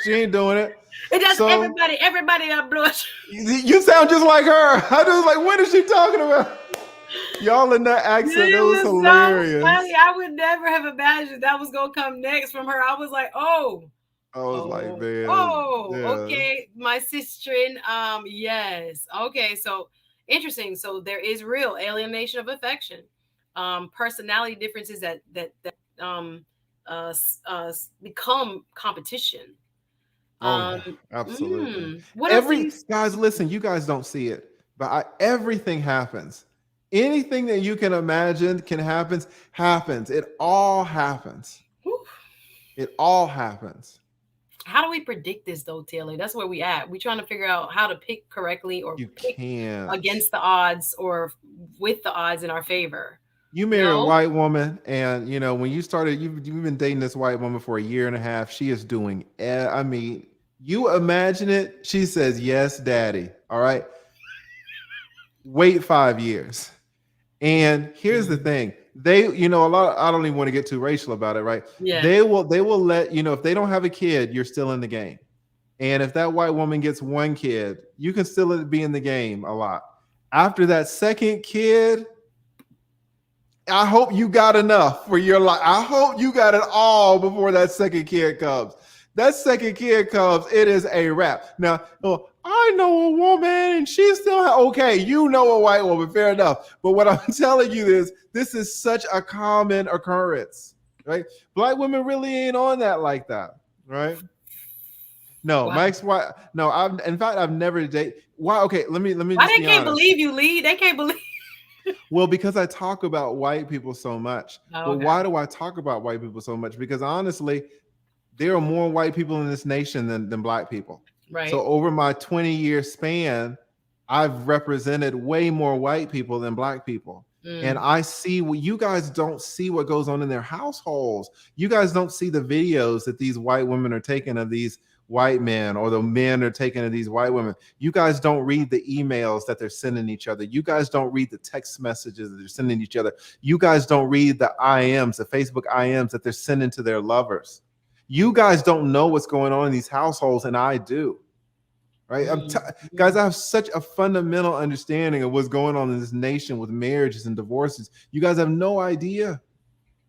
She ain't doing it. It does. So Everybody that blush. you sound just like her. I was like, what is she talking about? Y'all in that accent, It that was was so funny. hilarious. I would never have imagined that was gonna come next from her. I was like, oh, I was like, oh, man, oh, yeah. okay, my sister. Yes, okay. So interesting. So there is real alienation of affection, personality differences that become competition. Oh Um, yeah, absolutely. what else do Every you? guys, listen, you guys don't see it, but everything happens. Anything that you can imagine can happens. It all happens. Whew. It all happens. How do we predict this though, Taylor? That's where we at. We trying to figure out how to pick correctly or You pick can't. against the odds or with the odds in our favor. You marry a No? white woman, and when you started, you've been dating this white woman for a year and a half. She is doing. I mean, you imagine it. She says, "Yes, daddy." All right. Wait 5 years. And here's the Mm. thing. They, a lot, I don't even want to get too racial about it, right? Yeah. They will let, if they don't have a kid, you're still in the game. And if that white woman gets one kid, you can still be in the game a lot. After that second kid, I hope you got enough for your life. I hope you got it all before that second kid comes. That second kid comes, it is a wrap. Now, I know a woman and she's still okay. You know a white woman, fair enough. But what I'm telling you is, this is such a common occurrence, right? Black women really ain't on that like that, right? No, Wow. my ex-wife. No, I've never dated. Why? Okay, let me Why just they be can't honest. believe you, Lee? They can't believe. Well, because I talk about white people so much. Oh, But okay. why do I talk about white people so much? Because honestly, there are more white people in this nation than black people. Right. So over my 20-year span, I've represented way more white people than black people. And I see what you guys don't see what goes on in their households. You guys don't see the videos that these white women are taking of these white men, or the men are taking of these white women. You guys don't read the emails that they're sending each other. You guys don't read the text messages that they're sending each other. You guys don't read the IMs, the Facebook IMs that they're sending to their lovers. You guys don't know what's going on in these households, and I do. Right? Guys, I have such a fundamental understanding of what's going on in this nation with marriages and divorces. You guys have no idea.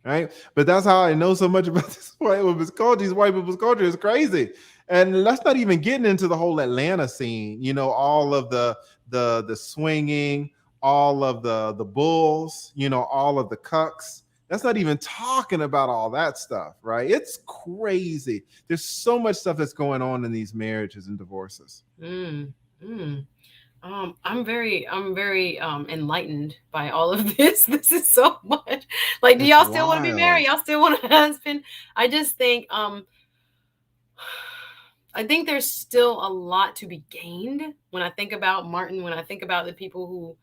Right? But that's how I know so much about this white women's culture. These white people's culture is crazy. And that's not even getting into the whole Atlanta scene, all of the swinging, all of the bulls, all of the cucks. That's not even talking about all that stuff, right? It's crazy. There's so much stuff that's going on in these marriages and divorces. I'm very enlightened by all of this. This is so much. Like, do It's y'all still want to be wild. married? Y'all still want a husband? I just think I think there's still a lot to be gained when I think about Martin, when I think about the people who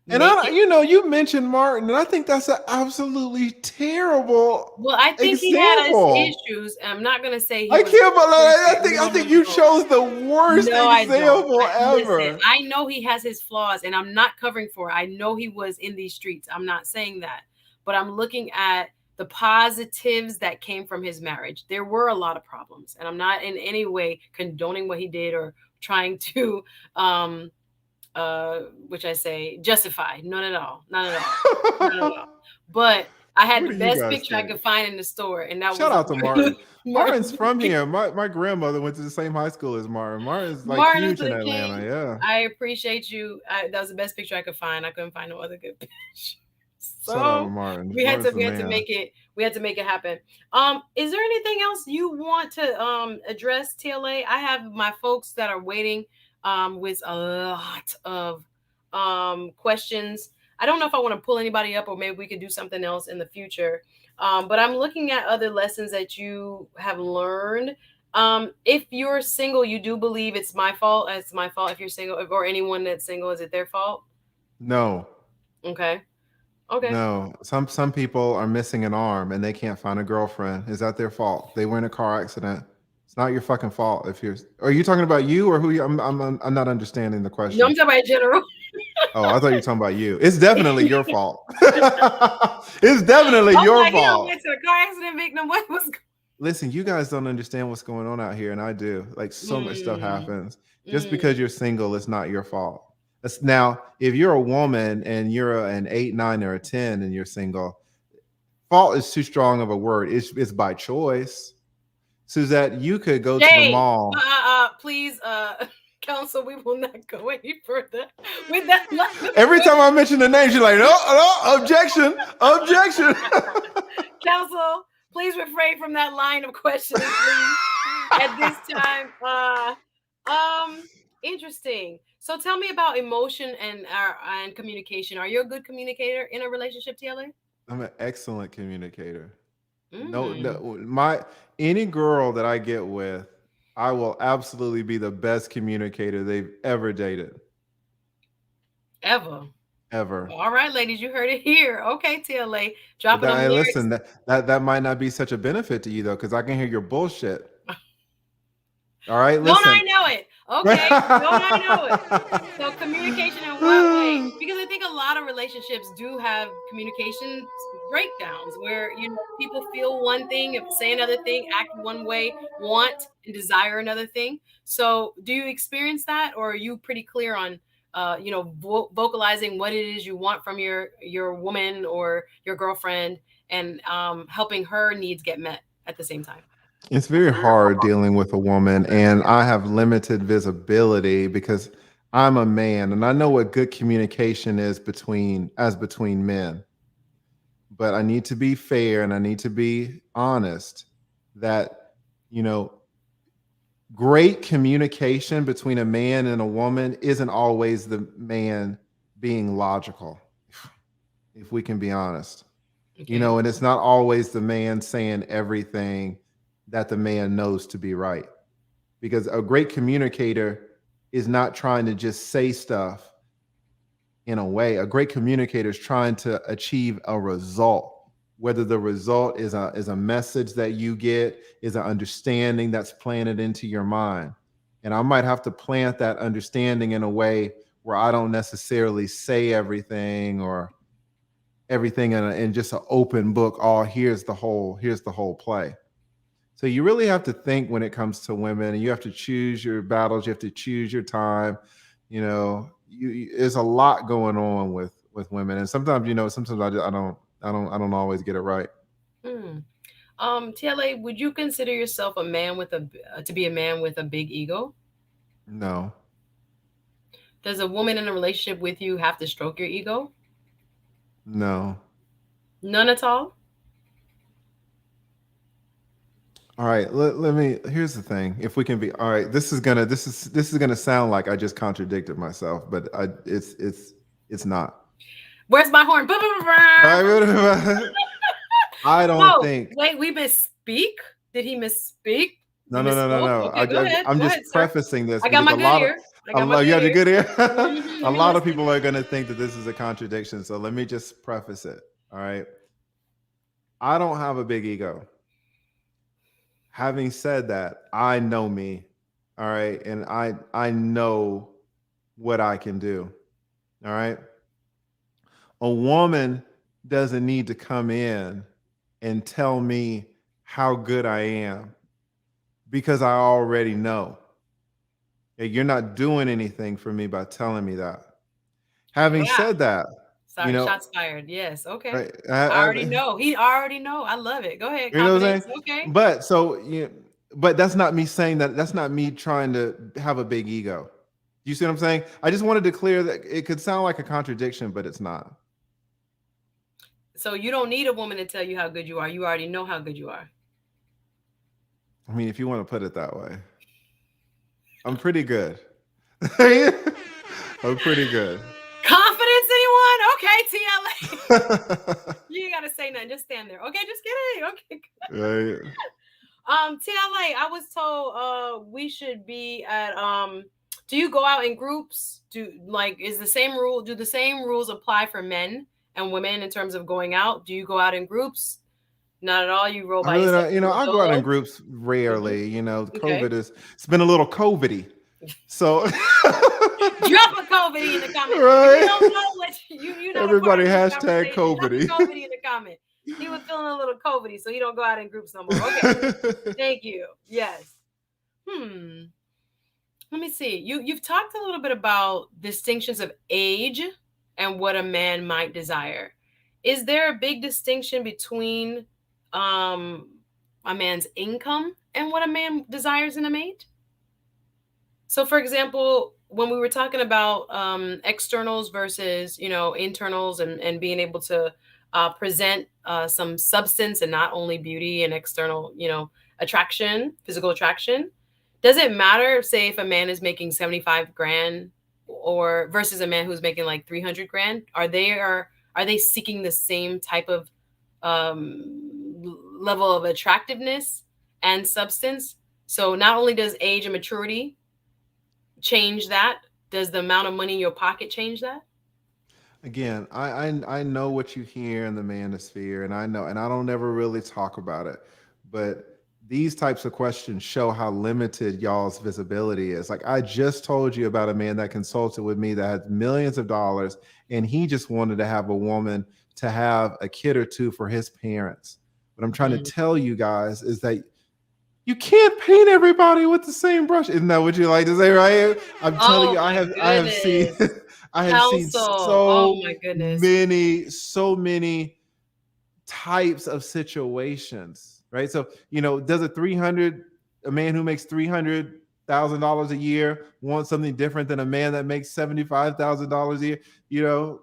And make it. you mentioned Martin, and I think that's an absolutely terrible Well, I think he had his example. issues. I'm not gonna say he I was can't believe. perfect. I No, no, think you no. chose the worst No, I don't. example Listen, ever. I know he has his flaws, and I'm not covering for it. I know he was in these streets. I'm not saying that, but I'm looking at the positives that came from his marriage. There were a lot of problems, and I'm not in any way condoning what he did or trying to which I say justify. None at all. Not at all. Not at all. But I had What the do you best guys picture I think? could find in the store, and that Shout was out to Martin. Martin's Martin. from here. My grandmother went to the same high school as Martin. Martin's like Martin huge in Luther Atlanta. King. Yeah. I appreciate you. That was the best picture I could find. I couldn't find no other good picture. Shout out to So Martin. we had Martin's to the man. we had to make it happen. Is there anything else you want to address, TLA? I have my folks that are waiting with a lot of questions. I don't know if I want to pull anybody up or maybe we could do something else in the future. But I'm looking at other lessons that you have learned. If you're single, you do believe it's my fault. It's my fault if you're single, or anyone that's single, is it their fault? No. Okay. Okay. No. Some people are missing an arm and they can't find a girlfriend. Is that their fault? They were in a car accident. It's not your fucking fault if you're. Are you talking about you or who? I'm not understanding the No, question. I'm talking about in general. Oh, I thought you were talking about you. It's definitely your fault. It's definitely I'm your like, he don't fault. went to a car accident victim. What was Listen, you guys don't understand what's going on out here, and I do. Like so much stuff happens. Just Mm. because you're single, it's not your fault. Now, if you're a woman and you're an 8, 9, or a 10 and you're single, fault is too strong of a word. It's by choice. Suzette, you could go to the Jay, mall. please, counsel, we will not go any further with that. Every time I mention the name, she's like, no, objection, objection. Counsel, please refrain from that line of questioning, please. At this time, interesting. So tell me about emotion and communication. Are you a good communicator in a relationship, TLA? I'm an excellent communicator. No, Mm. any girl that I get with, I will absolutely be the best communicator they've ever dated. Ever. Ever. All right, ladies, you heard it here. Okay, TLA, dropping them Hey, lyrics. listen, that might not be such a benefit to you though, because I can hear your bullshit. All right, listen. Don't I know it? Okay, don't I know it? So communication in what way? Because I think a lot of relationships do have communication breakdowns where people feel one thing, say another thing, act one way, want and desire another thing. So do you experience that, or are you pretty clear on vocalizing what it is you want from your woman or your girlfriend and helping her needs get met at the same time? It's very hard dealing with a woman, and I have limited visibility because I'm a man, and I know what good communication is between men. But I need to be fair and I need to be honest that, great communication between a man and a woman isn't always the man being logical, if we can be honest. Okay. And it's not always the man saying everything that the man knows to be right. Because a great communicator is not trying to just say stuff in a way. A great communicator is trying to achieve a result, whether the result is a message that you get, is an understanding that's planted into your mind. And I might have to plant that understanding in a way where I don't necessarily say everything or everything in just an open book. Oh, here's the whole play. So you really have to think when it comes to women, and you have to choose your battles. You have to choose your time. There's a lot going on with women, and sometimes I don't always get it right. TLA, would you consider yourself a man to be a man with a big ego? No. Does a woman in a relationship with you have to stroke your ego? No. None at all? All right, here's the thing. If we can be all right, this is gonna sound like I just contradicted myself, but it's not. Where's my horn? I don't think. Wait, we misspeak? Did he misspeak? No, You no, missed no, no, smoke? no. Okay, go ahead. I'm Go just ahead, sir. prefacing this I got because my good ear. I got my you good got your ear. good ear. Mhm, A let me lot of listen. people are going to think that this is a contradiction. So let me just preface it. All right. I don't have a big ego. Having said that, I know me. All right. And I know what I can do. All right. A woman doesn't need to come in and tell me how good I am because I already know. Hey, you're not doing anything for me by telling me that. Having Wow. said that, you Sorry, know, shots fired. Yes, okay. right, I already know. He already know. I love it. Go ahead, you know what I'm confidence. saying? Okay. But so, but that's not me saying that. That's not me trying to have a big ego. You see what I'm saying? I just wanted to clear that it could sound like a contradiction, but it's not. So you don't need a woman to tell you how good you are. You already know how good you are. I mean, if you want to put it that way, I'm pretty good. I'm pretty good. Confidence, anyone? Okay, TLA. You ain't gotta say nothing. Just stand there. Okay, just kidding. Okay. Right. TLA, I was told we should be at do you go out in groups? Is the same rule, do the same rules apply for men and women in terms of going out? Do you go out in groups? Not at all. You roll I by really yourself. don't, You roll I go out in solo? groups Mhm. rarely. Okay. It's been a little COVID-y. So Drop a COVID in the comment. If you right. don't know what you're not a part Everybody of this hashtag conversation, drop a COVID-y. COVID in the comment. He was feeling a little COVID, so he don't go out in groups no more. Okay. Thank you. Yes. Let me see. You've talked a little bit about distinctions of age and what a man might desire. Is there a big distinction between a man's income and what a man desires in a mate? So, for example, when we were talking about externals versus internals and being able to present some substance and not only beauty and external attraction, physical attraction, does it matter, say, if a man is making 75 grand or versus a man who's making like 300 grand? Are they seeking the same type of level of attractiveness and substance? So not only does age and maturity change that, does the amount of money in your pocket change that? Again, I know what you hear in the manosphere, and I know, and I don't ever really talk about it, but these types of questions show how limited y'all's visibility is. Like I just told you about a man that consulted with me that had millions of dollars, and he just wanted to have a woman to have a kid or two for his parents. What I'm trying to tell you guys is that you can't paint everybody with the same brush. Isn't that what you like to say, right? I'm telling you, Oh my I have seen goodness. I have seen Counsel. Oh my goodness. so many types of situations, right? So, does a man who makes $300,000 a year want something different than a man that makes $75,000 a year?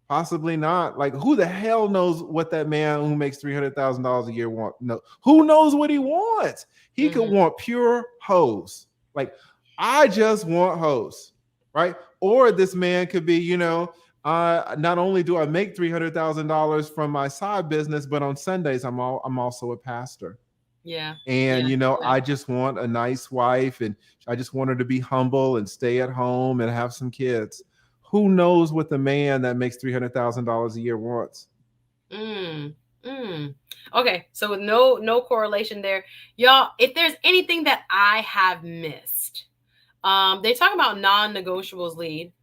Possibly not. Like, who the hell knows what that man who makes $300,000 a year want? No, who knows what he wants? He could want pure hoes. Like, I just want hoes, right? Or this man could be, not only do I make $300,000 from my side business, but on Sundays I'm also a pastor. Yeah. And I just want a nice wife, and I just want her to be humble and stay at home and have some kids. Who knows what the man that makes $300,000 a year wants? Okay, so with no correlation there, y'all. If there's anything that I have missed, they talk about non-negotiables, lead.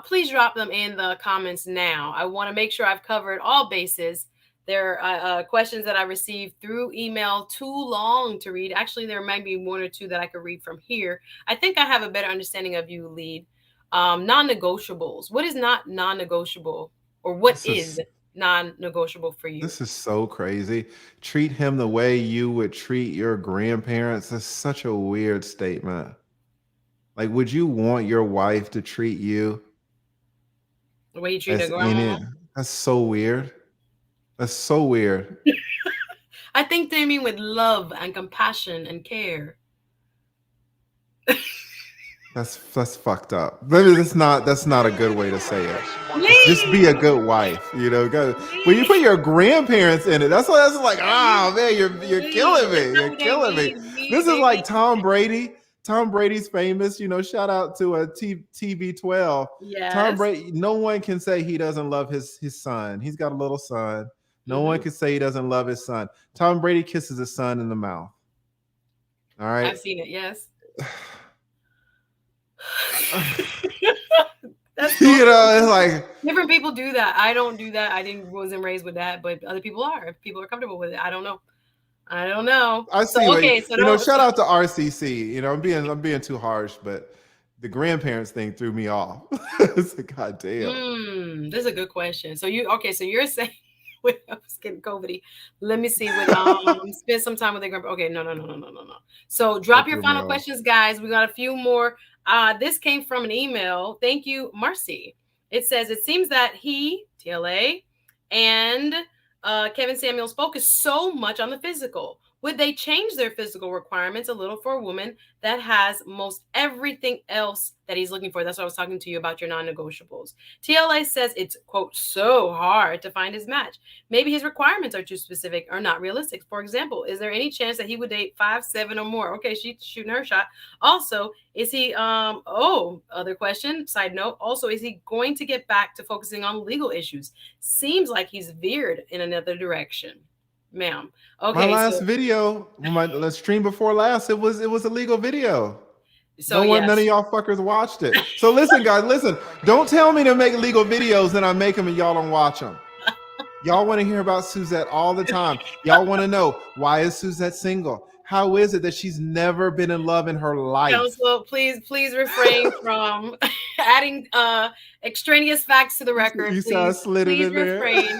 Please drop them in the comments now. I want to make sure I've covered all bases. There are questions that I received through email, too long to read. Actually, there might be one or two that I could read from here. I think I have a better understanding of you, lead. Non-negotiables. What is not non-negotiable, or what is non-negotiable for you? This is so crazy. Treat him the way you would treat your grandparents. That's such a weird statement. Like, would you want your wife to treat you The way you treat a as grandma? That's so weird. That's so weird. I think they mean with love and compassion and care. That's fucked up. Maybe that's not a good way to say it. Just be a good wife, When you put your grandparents in it, that's like, oh man, you're killing me. You're killing me. This is like Tom Brady. Tom Brady's famous, shout out to a TV12. Tom Yes. Brady, no one can say he doesn't love his son. He's got a little son. No one can say he doesn't love his son. Tom Brady kisses his son in the mouth. All right. I've seen it, yes. That's it's like different people do that. I don't do that. Wasn't raised with that, but other people are. If people are comfortable with it, I don't know. I see. Okay, so shout out to RCC. I'm being too harsh, but the grandparents thing threw me off. It's like, God damn. This is a good question. So you're saying I was getting COVID-y. Let me see. Spend some time with their grandpa. Okay, no. So drop your final questions, guys. We got a few more. This came from an email. Thank you, Marcy. It says, it seems that he, TLA, and Kevin Samuels focus so much on the physical. Would they change their physical requirements a little for a woman that has most everything else that he's looking for? That's what I was talking to you about, your non-negotiables. TLA says it's, quote, so hard to find his match. Maybe his requirements are too specific or not realistic. For example, is there any chance that he would date 5'7" or more? Okay, she's shooting her shot. Also, is he, other question, side note, also, is he going to get back to focusing on legal issues? Seems like he's veered in another direction. Ma'am. Okay. My last video, the stream before last, it was a legal video. So none of y'all fuckers watched it. So listen, guys, listen. Don't tell me to make legal videos, then I make them and y'all don't watch them. Y'all want to hear about Suzette all the time. Y'all want to know, why is Suzette single? How is it that she's never been in love in her life? Counsel, please refrain from adding extraneous facts to the record. Please refrain.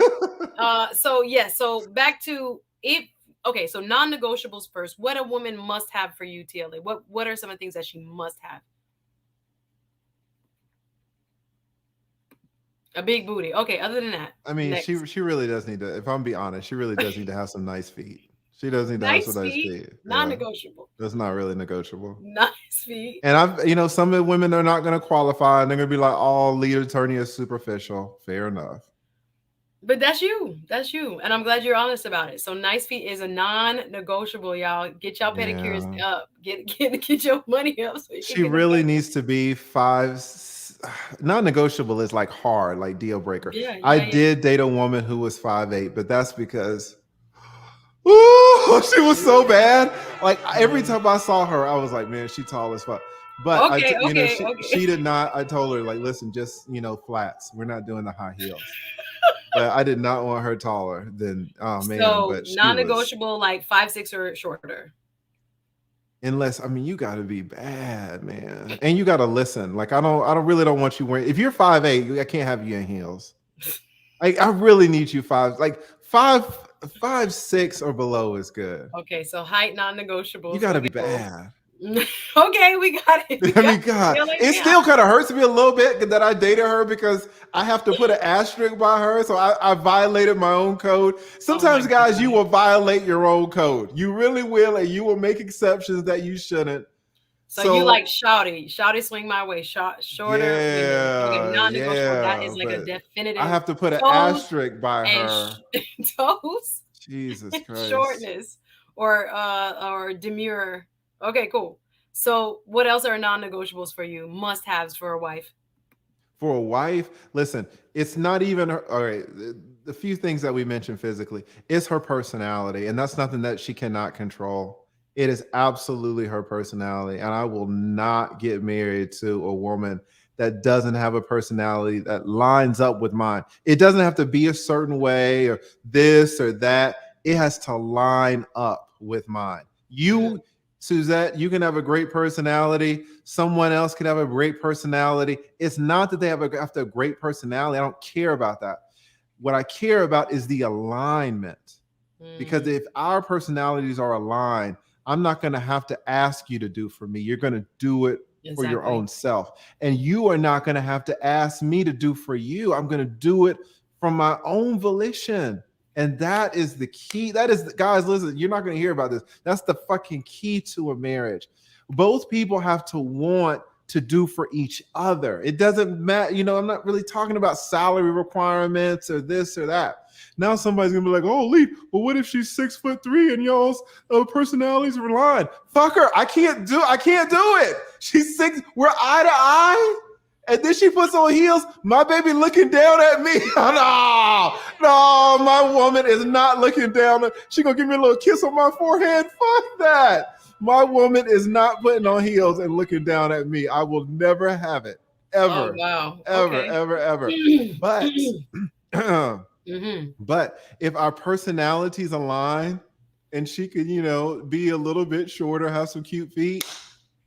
So back to it. Okay, so non-negotiables first. What a woman must have for you, TLA? What are some of the things that she must have? A big booty. Okay, other than that. I mean, she really does need to, if I'm being honest, she really does need to have some nice feet. She does need to have some nice feet. Non-negotiable. That's not really negotiable. Nice feet. And some of the women are not going to qualify, and they're going to be like, "Oh, lead attorney is superficial." Fair enough. But that's you. And I'm glad you're honest about it. So nice feet is a non-negotiable, y'all. Get y'all pedicures up. Get your money up. So she really needs to be 5. Non-negotiable is like hard, like deal breaker. I did date a woman who was 5'8", but that's because she was so bad. Like every time I saw her, I was like, man, she tall as fuck. But she did not. I told her, like, listen, just flats. We're not doing the high heels. But I did not want her taller than So non-negotiable, like 5'6" or shorter. Unless, you got to be bad, man, and you got to listen. Like I don't want you wearing. If you're 5'8", I can't have you in heels. I really need you 5'6" or below is good. Okay, so height non-negotiable. You got to be bad. Okay, we got it. It still kind of hurts me a little bit that I dated her because I have to put an asterisk by her. So I violated my own code. Sometimes, guys, you will violate your own code. You really will, and you will make exceptions that you shouldn't. So you like shouty swing my way, shorter. Okay, non-negotiable. That is like a definitive. I have to put an asterisk by her. Toes. Jesus Christ. Shortness or demure. Okay, cool. So what else are non-negotiables for you? Must-haves for a wife? For a wife, listen, it's not even her. All right, the few things that we mentioned physically, it's her personality, and that's nothing that she cannot control. It is absolutely her personality, and I will not get married to a woman that doesn't have a personality that lines up with mine. It doesn't have to be a certain way or this or that. It has to line up with mine. Suzette, you can have a great personality. Someone else can have a great personality. It's not that they have to have a great personality. I don't care about that. What I care about is the alignment. Because if our personalities are aligned, I'm not going to have to ask you to do for me. You're going to do it for your own self. And you are not going to have to ask me to do for you. I'm going to do it from my own volition. And that is the key. Guys, listen, you're not going to hear about this. That's the fucking key to a marriage. Both people have to want to do for each other. It doesn't matter, you know, I'm not really talking about salary requirements or this or that. Now somebody's gonna be like, oh, Lee, but what if she's 6'3" and y'all's personalities are aligned? Fuck her. I can't do it. She's 6, we're eye to eye. And then she puts on heels. My baby looking down at me. No, my woman is not looking down. She gonna give me a little kiss on my forehead. Fuck that. My woman is not putting on heels and looking down at me. I will never have it. Ever. Oh, wow. Ever, Okay. ever. But but if our personalities align and she could, you know, be a little bit shorter, have some cute feet,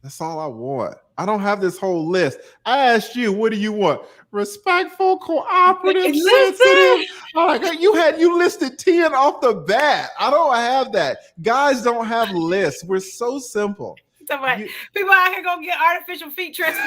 that's all I want. I don't have this whole list. I asked you, what do you want? Respectful, cooperative, sensitive. You listed 10 off the bat. I don't have that. Guys don't have lists. We're so simple. People out here gonna get artificial feet trusted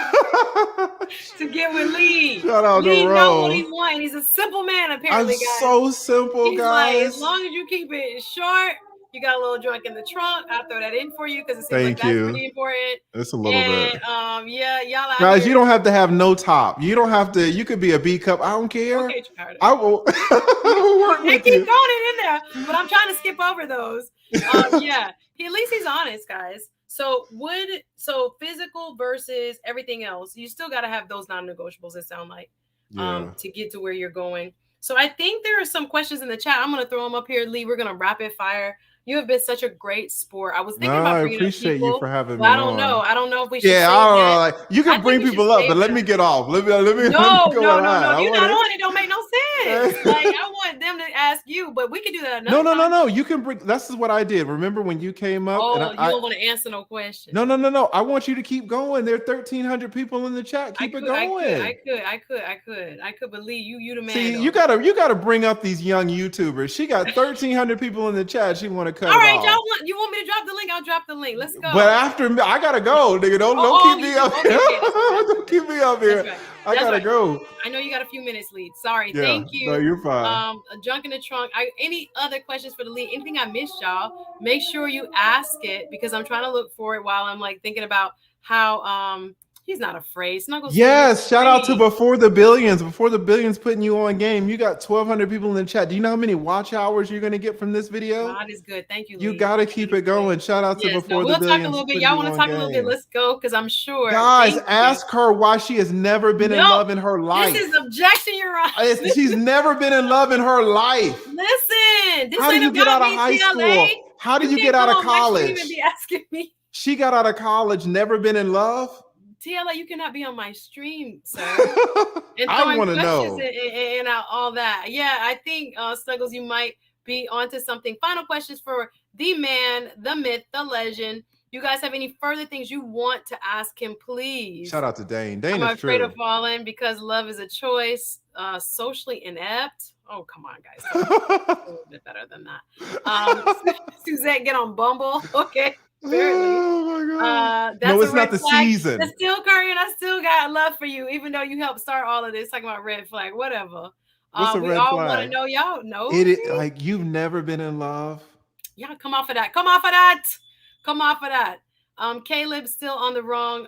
to get with Lee. Shout out Lee to Rose. know what he wants. He's a simple man, apparently, guys. So simple, He's guys. like, as long as you keep it short, you got a little drunk in the trunk. I'll throw that in for you because it seems like that's pretty important. It's a little bit. Yeah, y'all out guys, here. you don't have to have no top. You don't have to. You could be a B cup. I don't care. Okay, I will. They keep throwing it in there, but I'm trying to skip over those. Yeah, at least he's honest, guys. So physical versus everything else, you still got to have those non-negotiables. It sound like to get to where you're going. So I think there are some questions in the chat. I'm going to throw them up here, Lee. We're going to rapid fire. You have been such a great sport. I was thinking about bringing appreciate up people, you for having me. I don't know. I don't know if we should. Yeah, I don't know. Like, you can bring people up, but let me get off. Let me No. You're not on it. Don't make no sense. Like I want them to ask you, but we can do that another time. No. You can bring. This is what I did. Remember when you came up? Oh, and you don't want to answer no questions. No. I want you to keep going. There are 1,300 people in the chat. Keep it going. I could believe you the man. See, you gotta bring up these young YouTubers. She got 1,300 people in the chat. She want to cut. All right, off. y'all. You want me to drop the link? I'll drop the link. Let's go. But after me, I gotta go, nigga. Don't keep me up here. Don't keep me up here. Right. I gotta go. I know you got a few minutes, Lead. Sorry. Yeah, Thank you. No, you're fine. A junk in the trunk. Any other questions for the Lead? Anything I missed, y'all? Make sure you ask it because I'm trying to look for it while I'm like thinking about how he's not afraid. Snuggles. Yes, shout out to Before the Billions. Before the Billions putting you on game. You got 1,200 people in the chat. Do you know how many watch hours you're gonna get from this video? God is good. Thank you, Lee. You gotta keep it going. Shout out to Before the Billions. We'll talk a little bit. Y'all want to talk a little bit? Let's go, because I'm sure. Guys, ask her why she has never been in love in her life. This is objection, Your Honor. She's never been in love in her life. Listen, how do you get out of high school? How do you get out of college? Even be asking me. She got out of college, never been in love. TLA, you cannot be on my stream, sir. I want to know. And all that. Yeah, I think, Snuggles, you might be onto something. Final questions for the man, the myth, the legend. You guys have any further things you want to ask him, please? Shout out to Dane. Dane I'm is afraid true. of falling because love is a choice. Socially inept. Oh, come on, guys. A little bit better than that. Suzette, get on Bumble. Okay. Barely. Oh my God. That's no, it's not the season. It's still Curry, and I still got love for you, even though you helped start all of this talking about red flag, whatever. What's a red we all flag? want to know, y'all know. Like you've never been in love. Yeah, come off of that. Caleb's still on the wrong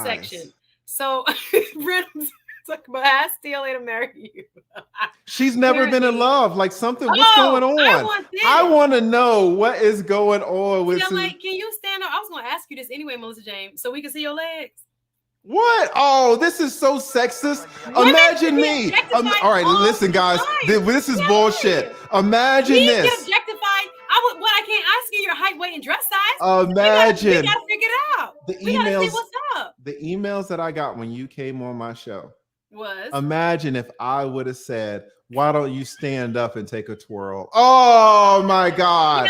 section. So talk about ask TLA to marry you. She's never been in love. Like something. What's going on? I want to know what is going on with. TLA, can you stand up? I was going to ask you this anyway, Melissa James, so we can see your legs. What? Oh, this is so sexist. Imagine me. All right, listen, guys. This is bullshit. Imagine this. Get objectified. I can't ask you your height, weight, and dress size. Imagine. We gotta figure it out. We gotta see what's up. The emails that I got when you came on my show was. Imagine if I would have said, "Why don't you stand up and take a twirl?" Oh my God.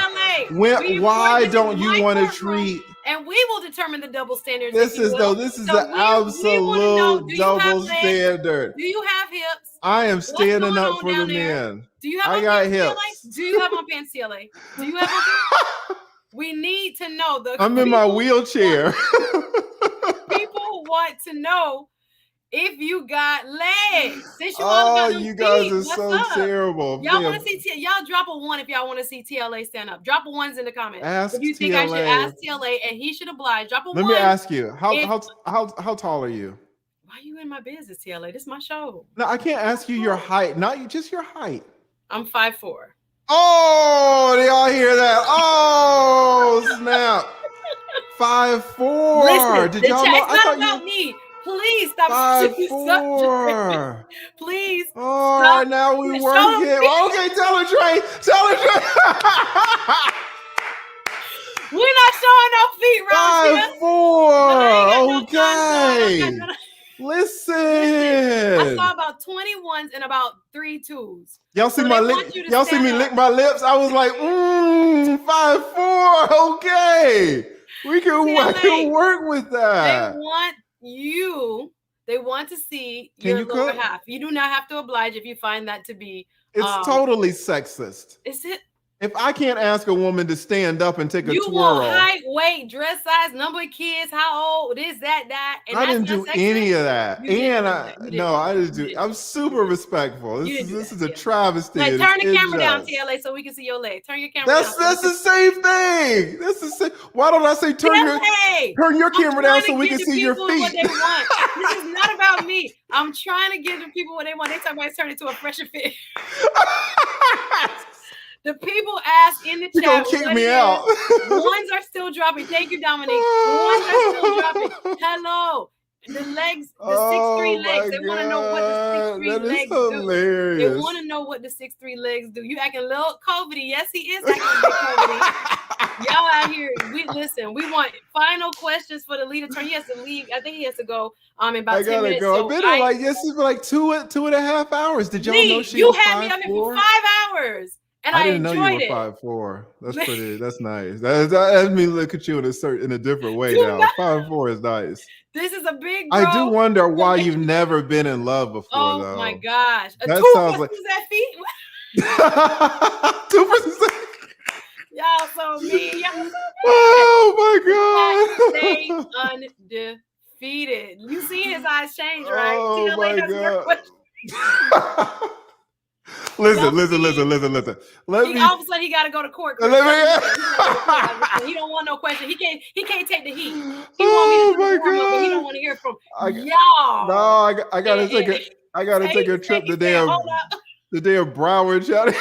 Why don't you want to treat? And we will determine the double standards. This is the absolute double standard. Do you have hips? I am standing up for the men. Do you have I got hips. Do you have on pants, CLA? Do you have on We need to know. I'm in my wheelchair. People want to know if you got legs. Since you all Oh, got them you guys feet, are what's so up? terrible. Y'all want to see y'all drop a 1 if y'all want to see TLA stand up. Drop a 1s in the comments. Ask if you think I should ask TLA and he should oblige, drop a 1. Let me ask you, If- how tall are you? Why are you in my business, TLA? This is my show. No, I can't ask you your height, not just your height. I'm 5'4". Oh, do y'all hear that? Oh, snap. 5'4". Listen, Did y'all know? it's not about me. Please stop. 5'4". Please. All stop. right, now we Show work them it. feet. Okay, tell her, Trey. Tell her, Trey. We're not showing no feet, Round 5'4". Okay. Listen. I saw about 21s and about 3 2s. Y'all see So my they lip? want you to Y'all see stand me up. lick my lips? I was like, 5'4". Okay. We can work with that. They want to see Can your you lower cook? half. You do not have to oblige if you find that to be. It's totally sexist. Is it? If I can't ask a woman to stand up and take a You twirl, want height, weight, dress size, number of kids, how old, this, that, and I that's didn't do not any sexist? of that. You didn't And do I that. You no, didn't I do didn't do. that. I'm super respectful. You This didn't do is that, a yeah. travesty. Like, turn the camera down, injustice. TLA, so we can see your leg. Turn your camera down. That's the same thing. That's the same. Why don't I say turn your camera down so we can see your feet? What they want. This is not about me. I'm trying to give the people what they want. They talk about turn it to a fresher fit. The people ask in the chat. You're gonna kick me out. 1s are still dropping. Thank you, Dominic. 1s are still dropping. Hello. The legs, the 6'3" legs. They want to know what the 6'3" legs do. They want to know what the 6'3" legs do. You acting a little COVIDy. Yes, he is acting a bit COVIDy. Y'all out here, we want final questions for the leader turn. He has to leave. I think he has to go in about 10 minutes. Go. I've been in like this is like 2.5 hours. Did y'all know she was 5'4"? You had me on it for 5 hours. And I didn't know you were 5'4". That's pretty. That's nice. That me look at you in a different way now. 5'4" is nice. This is a big. I do wonder why you've never been in love before, though. Oh my gosh! That sounds like that feet. 2%. Y'all so mean. Y'all so oh my god! Stay undefeated. You see his eyes change, right? Oh TLA my god! Listen. All of a sudden, he got to go to court. He don't want no question. He can't take the heat. He want me to do the warm-up, but he don't want to hear from y'all. No, I gotta take a trip the day of Broward County.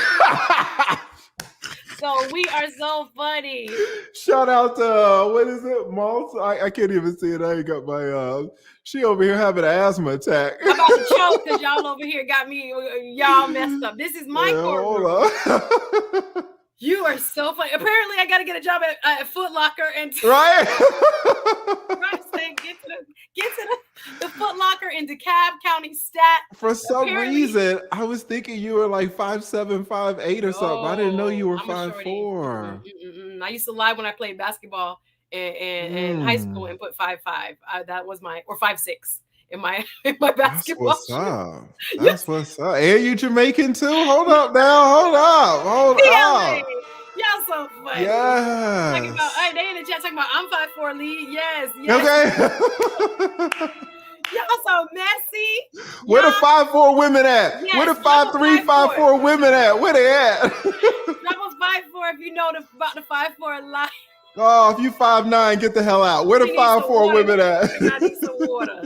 So we are so funny. Shout out to what is it, Malta? I can't even see it. I ain't got my she over here having an asthma attack. I'm about to choke because y'all over here got me. Y'all messed up. This is my courtroom. You are so funny. Apparently, I got to get a job at Foot Locker and right. Get to the Foot Locker in DeKalb County Stat. For some reason, I was thinking you were like 5'7", 5'8" or something. I didn't know you were 5'4". I used to lie when I played basketball in high school and put 5'5". That was my 5'6". In my basketball. That's what's up. That's what's up. And you Jamaican too? Hold up now. Hold up. Y'all so funny. Yes. Talking about, they in the chat talking about I'm 5'4" lead. Yes. Okay. Y'all so messy. Where the 5'4" women at? Yes, where the 5'3", 5'4" women at? Where they at? Drop a 5'4" if you know about the 5'4" lie. Oh, if you 5'9", get the hell out. Where the 5'4" women at? I need some water.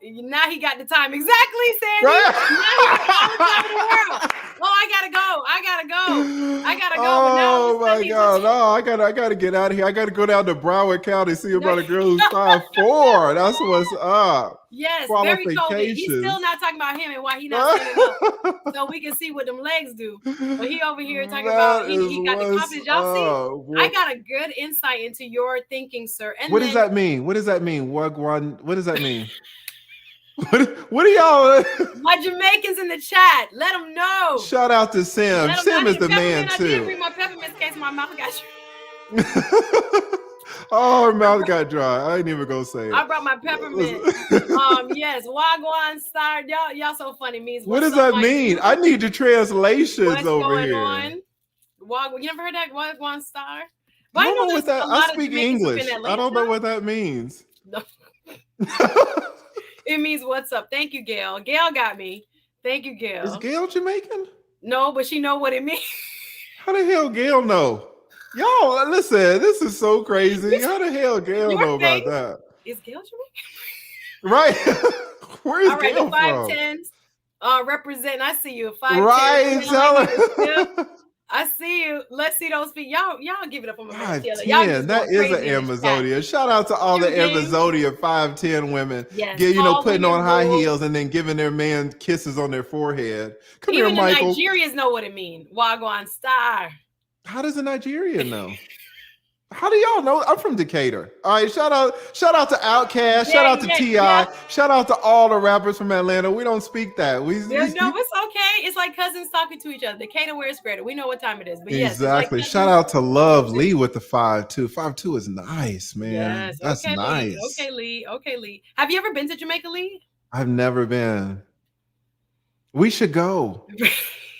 Now he got the time. Exactly, Sandy. Right? Now he got all the time in the world. Oh, I gotta go. Oh my god. No, I gotta get out of here. I gotta go down to Broward County, see about a girl who's 5'4". That's what's up. Yes, very COVID. He's still not talking about him and why he not standing up. So we can see what them legs do. But he over here talking about he got the confidence. Y'all see? I got a good insight into your thinking, sir. And what does that mean? What does that mean? What does that mean? What are y'all? My Jamaicans in the chat. Let them know. Shout out to Sam. Sam is the man too. I did bring my peppermint case. My mouth got oh, her mouth got dry. I ain't even gonna say it. I brought my peppermint. Yes, Wagwan Star. Y'all so funny. Means what does that mean? I need your translations over here. Wagwan. You never heard that Wagwan Star? I don't know what that. I speak English. I don't know what that means. It means what's up. Thank you, Gail. Gail got me. Thank you, Gail. Is Gail Jamaican? No, but she know what it means. How the hell Gail know? Y'all, listen, this is so crazy. How the hell Gail know about that? Is Gail Jamaican? Right. Where is All right, Gail the 5'10s representing. I see you. 5'10. Right. Tell her. I see you. Let's see those feet. Y'all give it up on my man. 5'10. That is an Amazonia. Shout out to all the Amazonia 5'10 women. Yes. Putting on high heels and then giving their man kisses on their forehead. Come Even here, Michael. the Nigerians know what it means. Wagwan star. How does a Nigerian know? How do y'all know? I'm from Decatur. All right, shout out to Outkast, shout out to T.I., shout out to all the rappers from Atlanta. We don't speak that. No, it's okay. It's like cousins talking to each other. Decatur wears greater. We know what time it is. But exactly. Like shout out to Love Lee with the 5'2". 5'2" is nice, man. Yes. That's okay, nice. Lee. Okay, Lee. Have you ever been to Jamaica, Lee? I've never been. We should go.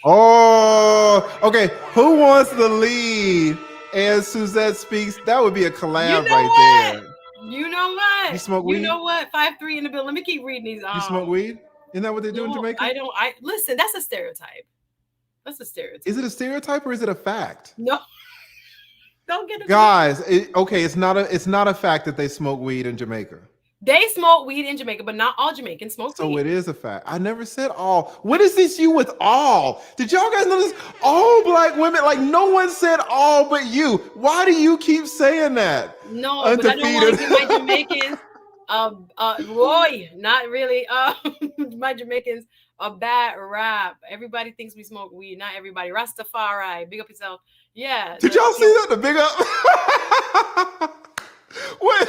Oh, okay. Who wants the lead? And Suzette speaks. That would be a collab there. You know what? You smoke weed? You know what? 5'3" in the bill. Let me keep reading these. You smoke weed? Isn't that what they do in Jamaica? I don't. Listen. That's a stereotype. Is it a stereotype or is it a fact? No. Don't get it. Guys, it's not a fact that they smoke weed in Jamaica. They smoke weed in Jamaica, but not all Jamaicans smoke weed. So it is a fact. I never said all. What is this you with all? Did y'all guys know this? All black women, like no one said all but you. Why do you keep saying that? No, but I don't want to give my Jamaicans, Roy, not really, my Jamaicans a bad rap. Everybody thinks we smoke weed. Not everybody. Rastafari, big up yourself. Yeah. Did y'all see that? The big up. What?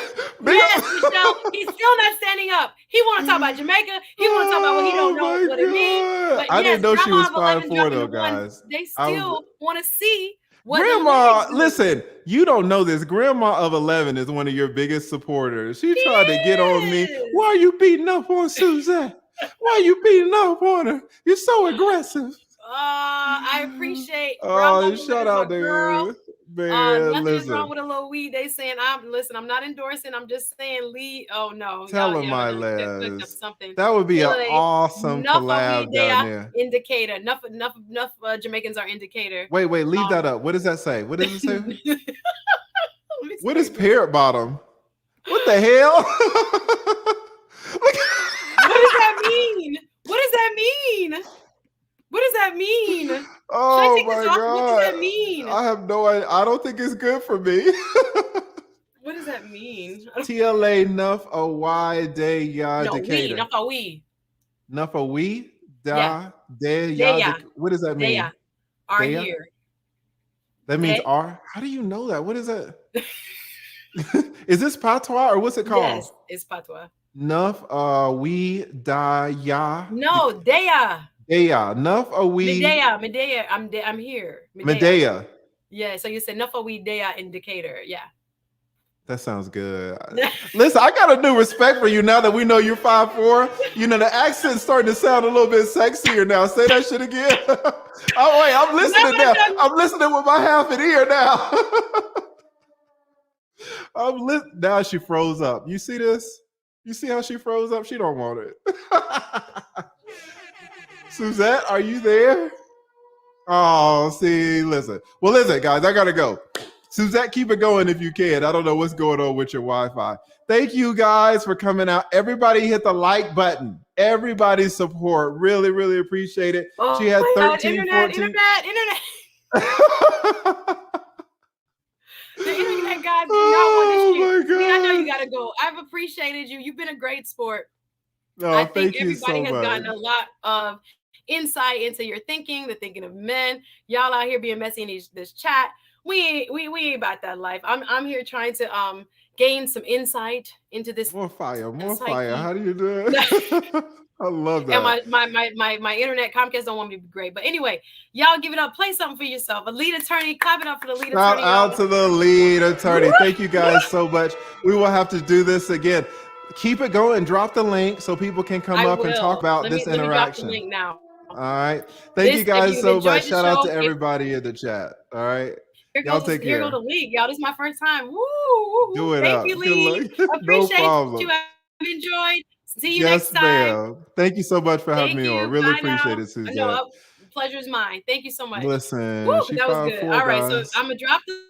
He's still not standing up. He want to talk about Jamaica. He want to talk about what he don't know what it means. But I didn't know she was 5'4" though, guys. They still want to see what Grandma. Listen, you don't know this. Grandma of 11 is one of your biggest supporters. She tried to get on me. Why are you beating up on Suzette? Why are you beating up on her? You're so aggressive. I appreciate. Shout out to her. Man, nothing is wrong with a little weed. They saying I'm not endorsing. I'm just saying Lead. Oh no. Tell them my lads. That would be an awesome collab down there. Indicator. Enough Jamaicans are indicator. Wait, leave that up. What does that say? What does it say? What is parrot bottom? What the hell? What does that mean? What does that mean? What does that mean? Oh my God. What does that mean? I have no idea. I don't think it's good for me. What does that mean? TLA Nuff a Y Day Ya Decatur. Nuff a we. Nuff a we? Da Day Ya. What does that mean? Are here. That means are? How do you know that? What is that? Is this patois or what's it called? Yes, it's patois. Nuff we da ya. No, Daya. Daya. Nuff a we. Medea. I'm here. Medea. Yeah, so you said Nuff a we Daya in Decatur. Yeah. That sounds good. Listen, I got a new respect for you now that we know you're 5'4". You know, the accent's starting to sound a little bit sexier now. Say that shit again. Oh, wait, I'm listening now. I'm listening with my half an ear now. Now she froze up. You see this? You see how she froze up? She don't want it. Suzette, are you there? Oh, see, listen. Well, listen, guys, I got to go. Suzette, keep it going if you can. I don't know what's going on with your Wi-Fi. Thank you guys for coming out. Everybody hit the like button. Everybody's support. Really, really appreciate it. Oh, she had 13, internet. 14. The internet guy did not want my God. I know you gotta go. I've appreciated you. You've been a great sport. I think everybody has gotten a lot of insight into your thinking, the thinking of men. Y'all out here being messy in this chat. We ain't about that life. I'm here trying to gain some insight into this. More fire. How do you do it? I love that. And my internet Comcast don't want me to be great. But anyway, y'all give it up. Play something for yourself. A lead attorney. Clap it up for the lead attorney. Shout out to the lead attorney. Thank you guys so much. We will have to do this again. Keep it going. Drop the link so people can come up and talk about this interaction. Let me drop the link now. All right. Thank you guys so much. Shout out to everybody in the chat. All right. Y'all take care. Here go the league. Y'all, this is my first time. Woo! Do it Thank up. you, Lee. No problem. You have enjoyed. See you Yes, next time. ma'am. Thank you so much for having Thank me on. you. Really Bye appreciate now. it, No, Suzette. pleasure is mine. Thank you so much. Woo, Listen, she that was good. 5'4", All right, so guys. I'm gonna drop the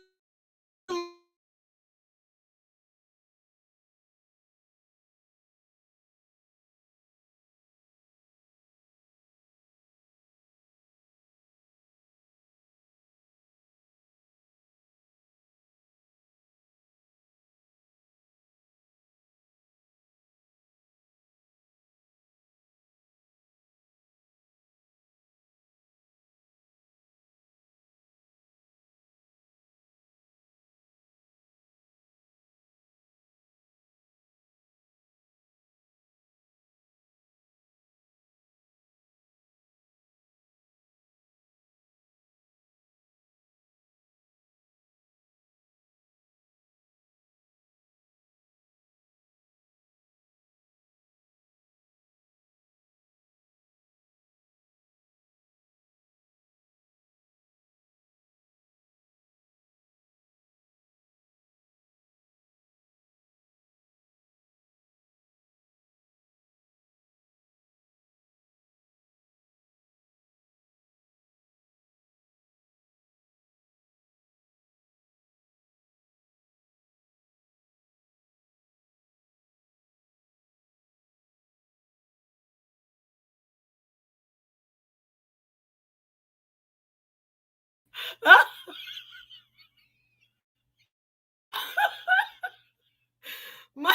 my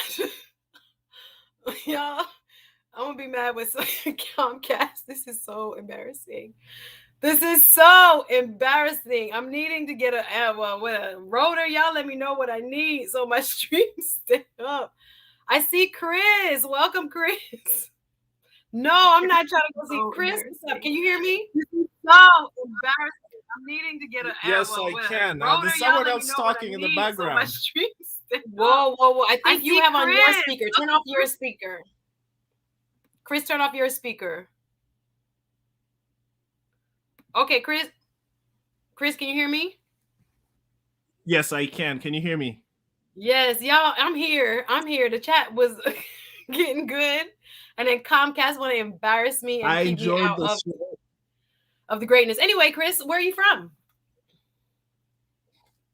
y'all. I'm gonna be mad with Comcast. This is so embarrassing. This is so embarrassing. I'm needing to get a rotor. Y'all let me know what I need so my stream stay up. I see Chris. Welcome, Chris. No, I'm not trying to go see Chris. What's up? Can you hear me? This is so embarrassing. I'm needing to get a Yes, I can. rotor. There's Y'all someone let me else know what I talking in the need so my background. stream stay up. Whoa. I think you have on your speaker. Turn off your speaker. Chris, turn off your speaker. Okay, Chris. Chris, can you hear me? Yes, I can. Can you hear me? Yes, y'all. I'm here. The chat was getting good, and then Comcast want to embarrass me and keep me out of the greatness. Anyway, Chris, where are you from?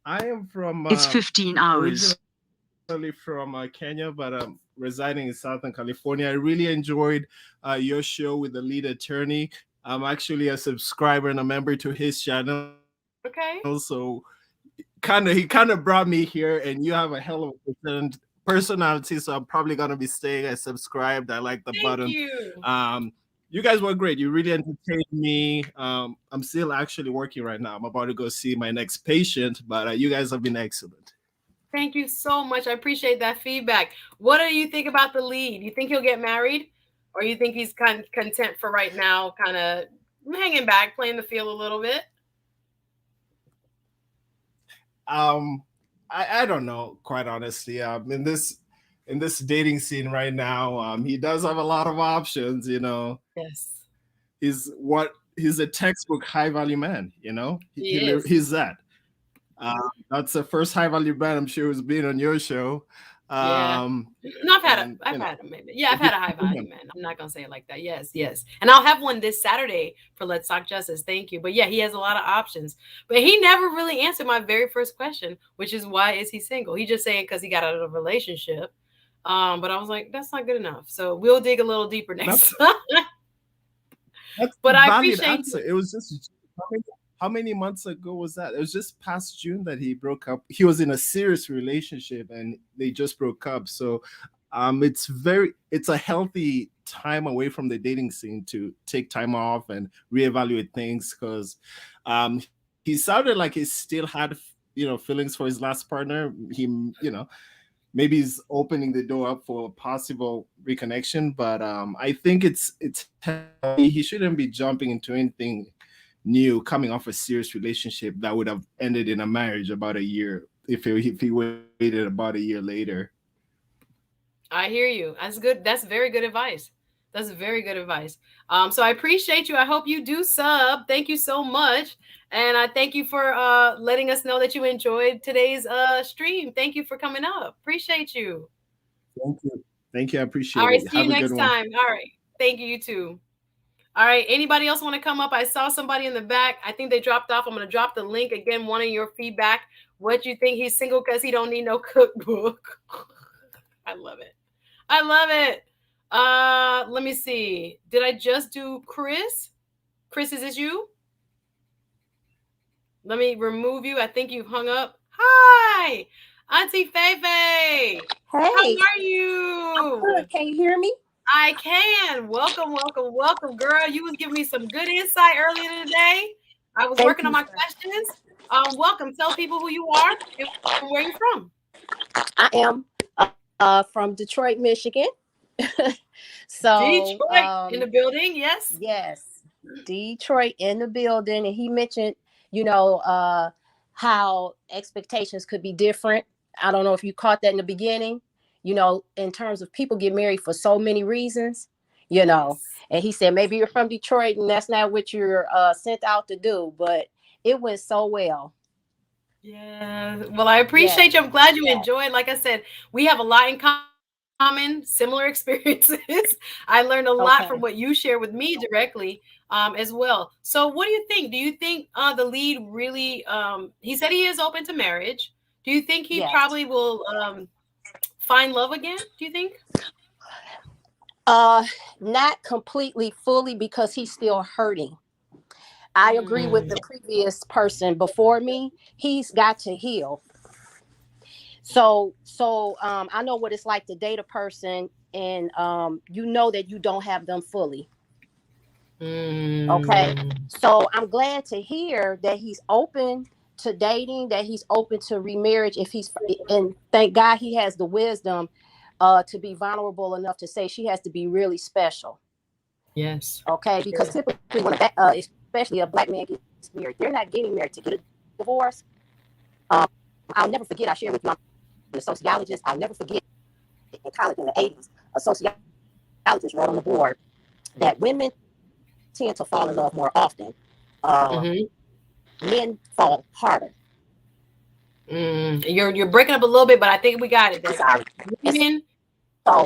I am from. It's 15 hours. Originally from Kenya, but I'm residing in Southern California. I really enjoyed your show with the lead attorney. I'm actually a subscriber and a member to his channel. Okay. So he kind of brought me here, and you have a hell of a personality. So I'm probably gonna be staying. I subscribed. I like the button. You guys were great. You really entertained me. I'm still actually working right now. I'm about to go see my next patient, but you guys have been excellent. Thank you so much. I appreciate that feedback. What do you think about the lead? You think he'll get married, or you think he's kind of content for right now, kind of hanging back, playing the field a little bit? I don't know, quite honestly. In this dating scene right now, he does have a lot of options. Yes. He's a textbook high value man. He's that. That's the first high value man I'm sure who's been on your show. No, I've had him maybe. Yeah, I've had a high value man. I'm not gonna say it like that. Yes. And I'll have one this Saturday for Let's Talk Justice. Thank you. But yeah, he has a lot of options. But he never really answered my very first question, which is why is he single? He just saying because he got out of a relationship. But I was like, that's not good enough. So we'll dig a little deeper next time. But I appreciate it. It was just how many months ago was that? It was just past June that he broke up. He was in a serious relationship and they just broke up. So it's a healthy time away from the dating scene to take time off and reevaluate things, because he sounded like he still had feelings for his last partner. Maybe he's opening the door up for a possible reconnection, but I think it's he shouldn't be jumping into anything new coming off a serious relationship that would have ended in a marriage about a year if he waited about a year later. I hear you. That's good. That's very good advice. That's very good advice. So I appreciate you. I hope you do sub. Thank you so much. And I thank you for letting us know that you enjoyed today's stream. Thank you for coming up. Appreciate you. Thank you. Thank you. I All appreciate right, it. see you Have a good next one. time. All right. Thank you, you too. All right. Anybody else want to come up? I saw somebody in the back. I think they dropped off. I'm going to drop the link again. One of your feedback. What you think? He's single because he don't need no cookbook. I love it. I love it. Let me see. Did I just do Chris? Chris, is this you? Let me remove you. I think you've hung up. Hi, Auntie Feifei. Hey, How are I'm you? good. Can you hear me? I can. Welcome, welcome, welcome, girl. You was giving me some good insight earlier today. I was Thank working on you. my questions. Welcome. Tell people who you are and where you're from. I am from Detroit, Michigan. So, Detroit in the building. Yes. yes, Detroit in the building. And he mentioned, how expectations could be different. I don't know if you caught that in the beginning, in terms of people get married for so many reasons, Yes. and he said, maybe you're from Detroit and that's not what you're sent out to do, but it went so well. Yeah. Well, I appreciate you. I'm glad you enjoyed. Like I said, we have a lot in common, similar experiences. I learned a lot from what you share with me directly as well. So what do you think? Do you think the lead really, he said he is open to marriage. Do you think he probably will find love again? Do you think? Not completely fully because he's still hurting. I agree with the previous person before me. He's got to heal. So I know what it's like to date a person and that you don't have them fully. Okay. So I'm glad to hear that he's open to dating, that he's open to remarriage and thank God he has the wisdom to be vulnerable enough to say she has to be really special. Yes. Okay, because typically when especially a black man gets married, they're not getting married to get a divorce. I'll never forget, I shared with you, I'm a sociologist. I'll never forget in college in the 80s, a sociologist wrote on the board that women tend to fall in love more often. Men fall harder. You're breaking up a little bit, but I think we got it. That women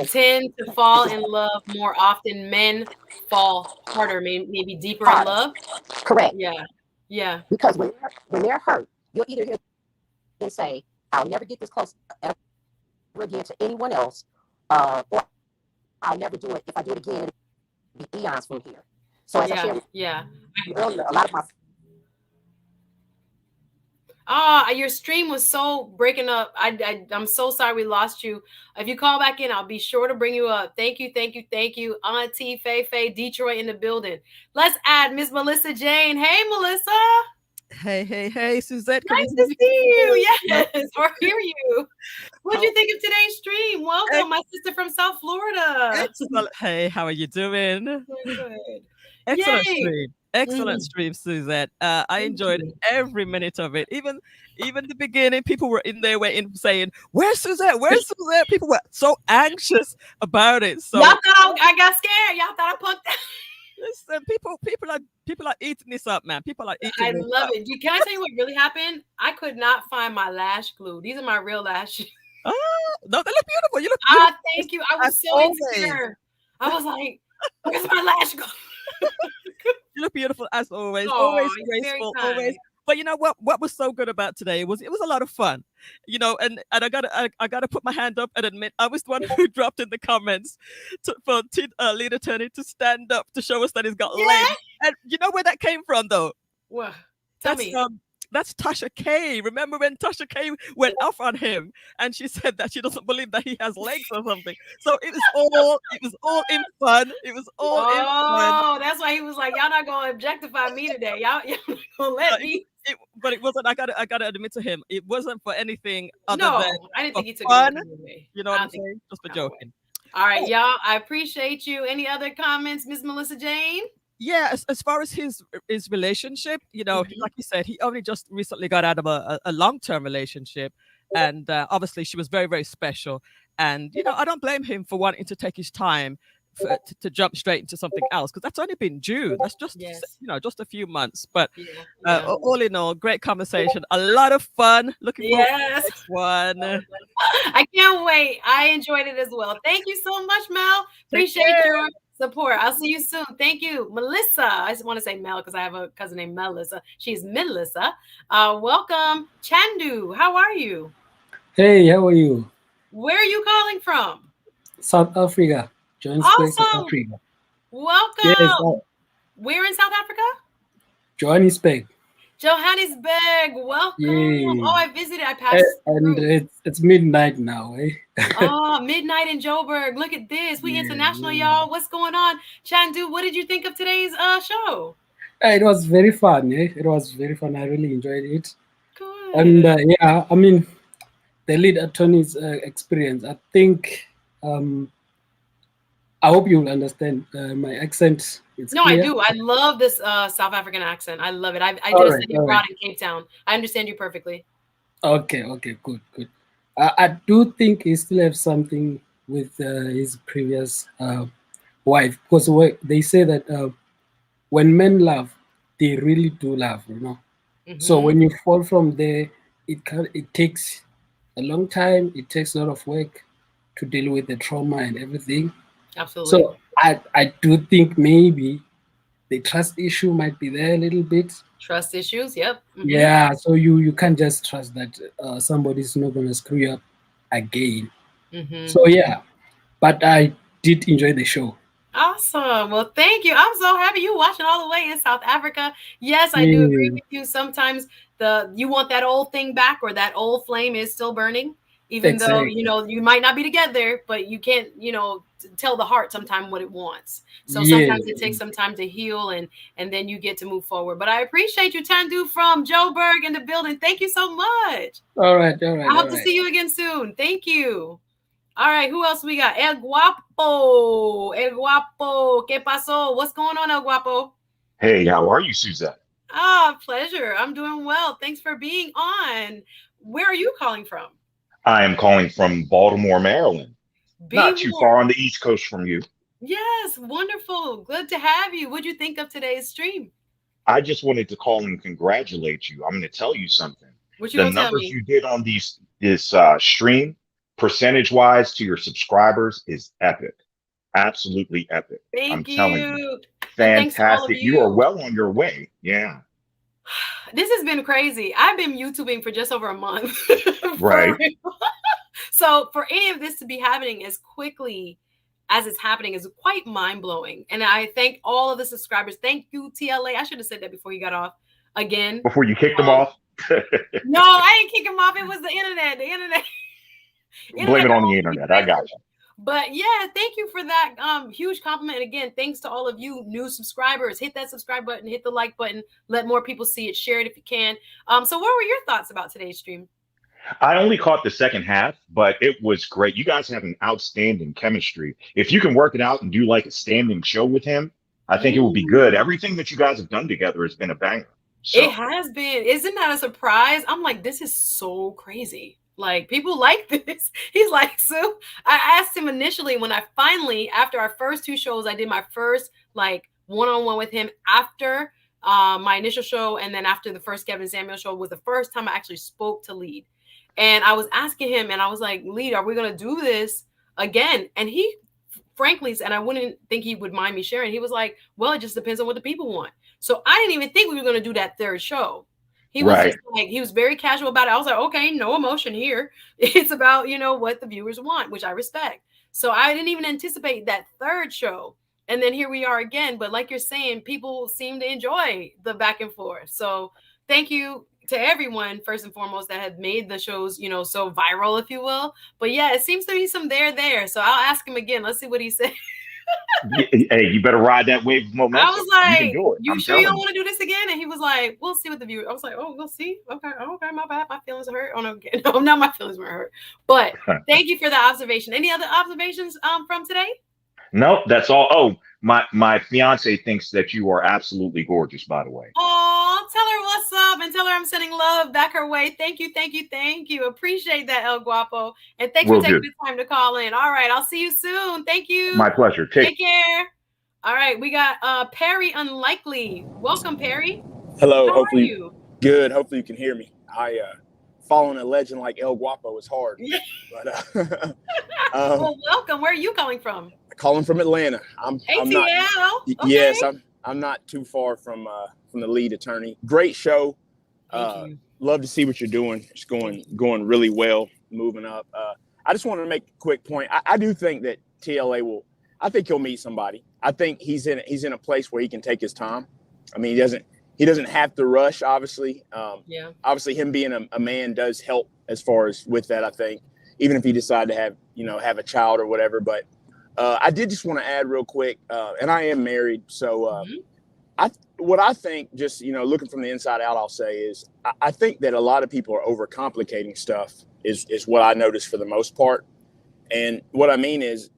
tend to fall in love more often. Men fall harder, maybe deeper in love. Correct. Yeah. Because when they're hurt, you'll either hear them say, "I'll never get this close ever again to anyone else," or "I'll never do it. If I do it again, it'll be eons from here." So as I shared earlier, a lot of my your stream was so breaking up. I'm so sorry we lost you. If you call back in, I'll be sure to bring you up. Thank you. Auntie Feifei, Detroit in the building. Let's add Miss Melissa Jane. Hey, Melissa. Hey, Suzette. Nice to see you. Yes, or hear you. What do you think of today's stream? Welcome, my sister from South Florida. Excellent. Hey, how are you doing? Good. Excellent stream. Excellent stream, Suzette. I enjoyed every minute of it. Even the beginning, people were in there waiting, saying, "Where's Suzette? Where's Suzette?" People were so anxious about it. So y'all thought I got scared. Y'all thought I punked out. Listen, people are eating this up, man. People are eating. I love it. Can I tell you what really happened? I could not find my lash glue. These are my real lashes. Oh no, they look beautiful. You look beautiful. Thank you. I was so insecure. I was like, "Where's my lash glue?" You look beautiful as always. Always graceful. Always. But you know what? What was so good about today was it was a lot of fun, and I gotta put my hand up and admit I was the one who dropped in the comments for lead attorney to stand up to show us that he's got legs. And you know where that came from, though? What? Tell me. That's Tasha K. Remember when Tasha K went off on him and she said that she doesn't believe that he has legs or something? So it was all in fun. It was all in fun. Oh, that's why he was like, "Y'all not gonna objectify me today. Y'all not gonna let me." But it wasn't. I gotta admit to him, it wasn't for anything other than I didn't think he took fun. it away. You know what I'm saying? Just for joking. All right, y'all. I appreciate you. Any other comments, Miss Melissa Jane? Yeah, as far as his relationship, like you said, he only just recently got out of a long-term relationship, and obviously she was very, very special. And I don't blame him for wanting to take his time to jump straight into something else, because that's only been June. That's just just a few months. But all in all, great conversation, a lot of fun. Looking forward to the next one. I can't wait. I enjoyed it as well. Thank you so much, Mel. Appreciate your support. I'll see you soon. Thank you, Melissa. I just want to say Mel because I have a cousin named Melissa. She's Melissa. Welcome, Chandu. How are you? Hey, how are you? Where are you calling from? South Africa. Johannesburg, South Africa. Welcome. Yes, where in South Africa? Johannesburg. Johannesburg. Welcome. Yay. Oh, I visited. I passed and through. it's midnight now, eh? Oh, midnight in Joburg. Look at this. We international, y'all. What's going on? Chandu, what did you think of today's show? It was very fun, eh? It was very fun. I really enjoyed it. Good. And yeah, I mean, the lead attorney's experience, I think, I hope you'll understand my accent. No, clear. I do. I love this South African accent. I love it. I did a study abroad in Cape Town. I understand you perfectly. Okay, good. I do think he still has something with his previous wife, because they say that when men love, they really do love, you know. So when you fall from there, it takes a long time. It takes a lot of work to deal with the trauma and everything. Absolutely. So I do think maybe the trust issue might be there a little bit. Trust issues, yep. Yeah, so you can't just trust that somebody's not going to screw you up again. So yeah, but I did enjoy the show. Awesome. Well, thank you. I'm so happy you watching all the way in South Africa. Yes, I do agree with you. Sometimes you want that old thing back, or that old flame is still burning. Even though, you know, you might not be together, but you can't, you know, tell the heart sometimes what it wants. So sometimes it takes some time to heal, and then you get to move forward. But I appreciate you, Chandu from Joburg in the building. Thank you so much. All right. I hope to see you again soon. Thank you. All right, who else we got? El Guapo. ¿Qué pasó? What's going on, El Guapo? Hey, how are you, Suzette? Pleasure. I'm doing well. Thanks for being on. Where are you calling from? I am calling from Baltimore, Maryland. Not too far on the East Coast from you. Yes, wonderful. Good to have you. What'd you think of today's stream? I just wanted to call and congratulate you. I'm going to tell you something. What you gonna tell me? The numbers you did on this stream, percentage-wise to your subscribers, is epic. Absolutely epic. Thank you. Telling you. Fantastic. You are well on your way. Yeah. This has been crazy. I've been YouTubing for just over a month. Right. So for any of this to be happening as quickly as it's happening is quite mind-blowing. And I thank all of the subscribers. Thank you, TLA. I should have said that before you got off again. Before you kicked them off? No, I didn't kick them off. It was the internet. Blame it on the internet. I got you. But yeah, thank you for that huge compliment. And again, thanks to all of you new subscribers. Hit that subscribe button, hit the like button, let more people see it, share it if you can. So what were your thoughts about today's stream? I only caught the second half, but it was great. You guys have an outstanding chemistry. If you can work it out and do like a standing show with him, I think it will be good. Everything that you guys have done together has been a banger. So. It has been. Isn't that a surprise? I'm like, this is so crazy. Like, people like this. He's like, so I asked him initially when I finally, after our first two shows, I did my first like one-on-one with him after my initial show. And then after the first Kevin Samuel show was the first time I actually spoke to Lead. And I was asking him and I was like, Lead, are we going to do this again? And he frankly, and I wouldn't think he would mind me sharing. He was like, well, it just depends on what the people want. So I didn't even think we were going to do that third show. He was just like, he was very casual about it. I was like, okay, no emotion here. It's about, you know, what the viewers want, which I respect. So I didn't even anticipate that third show. And then here we are again. But like you're saying, people seem to enjoy the back and forth. So thank you to everyone, first and foremost, that had made the shows, you know, so viral, if you will. But yeah, it seems to be some there. So I'll ask him again. Let's see what he said. Hey, you better ride that wave of momentum. I was like, you sure you don't want to do this again? And he was like, we'll see what the viewers. I was like, oh, we'll see. Okay, my bad. My feelings are hurt. Oh, no, okay. No, not my feelings were hurt. But thank you for the observation. Any other observations from today? No, that's all. Oh, my fiance thinks that you are absolutely gorgeous, by the way. Oh, tell her what's up. and tell her I'm sending love back her way. Thank you, thank you, thank you. Appreciate that, El Guapo. And thanks Will for taking do. the time to call in. All right, I'll see you soon. Thank you. My pleasure. Take care. All right, we got Perry Unlikely. Welcome, Perry. Hello. How hopefully are you? Good. Hopefully you can hear me. Following a legend like El Guapo is hard. But well, welcome. Where are you calling from? Calling from Atlanta. I'm not. Okay. Yes, I'm not too far from the lead attorney. Great show. Thank you. Love to see what you're doing. It's going really well, moving up. I just want to make a quick point. I do think that TLA will. I think he'll meet somebody. I think he's in a place where he can take his time. I mean, he doesn't have to rush. Obviously, obviously, him being a man does help as far as with that. I think even if he decided to have a child or whatever. But I did just want to add real quick, and I am married, so what I think, just looking from the inside out, I'll say is I think that a lot of people are overcomplicating stuff. Is what I noticed for the most part, and what I mean is,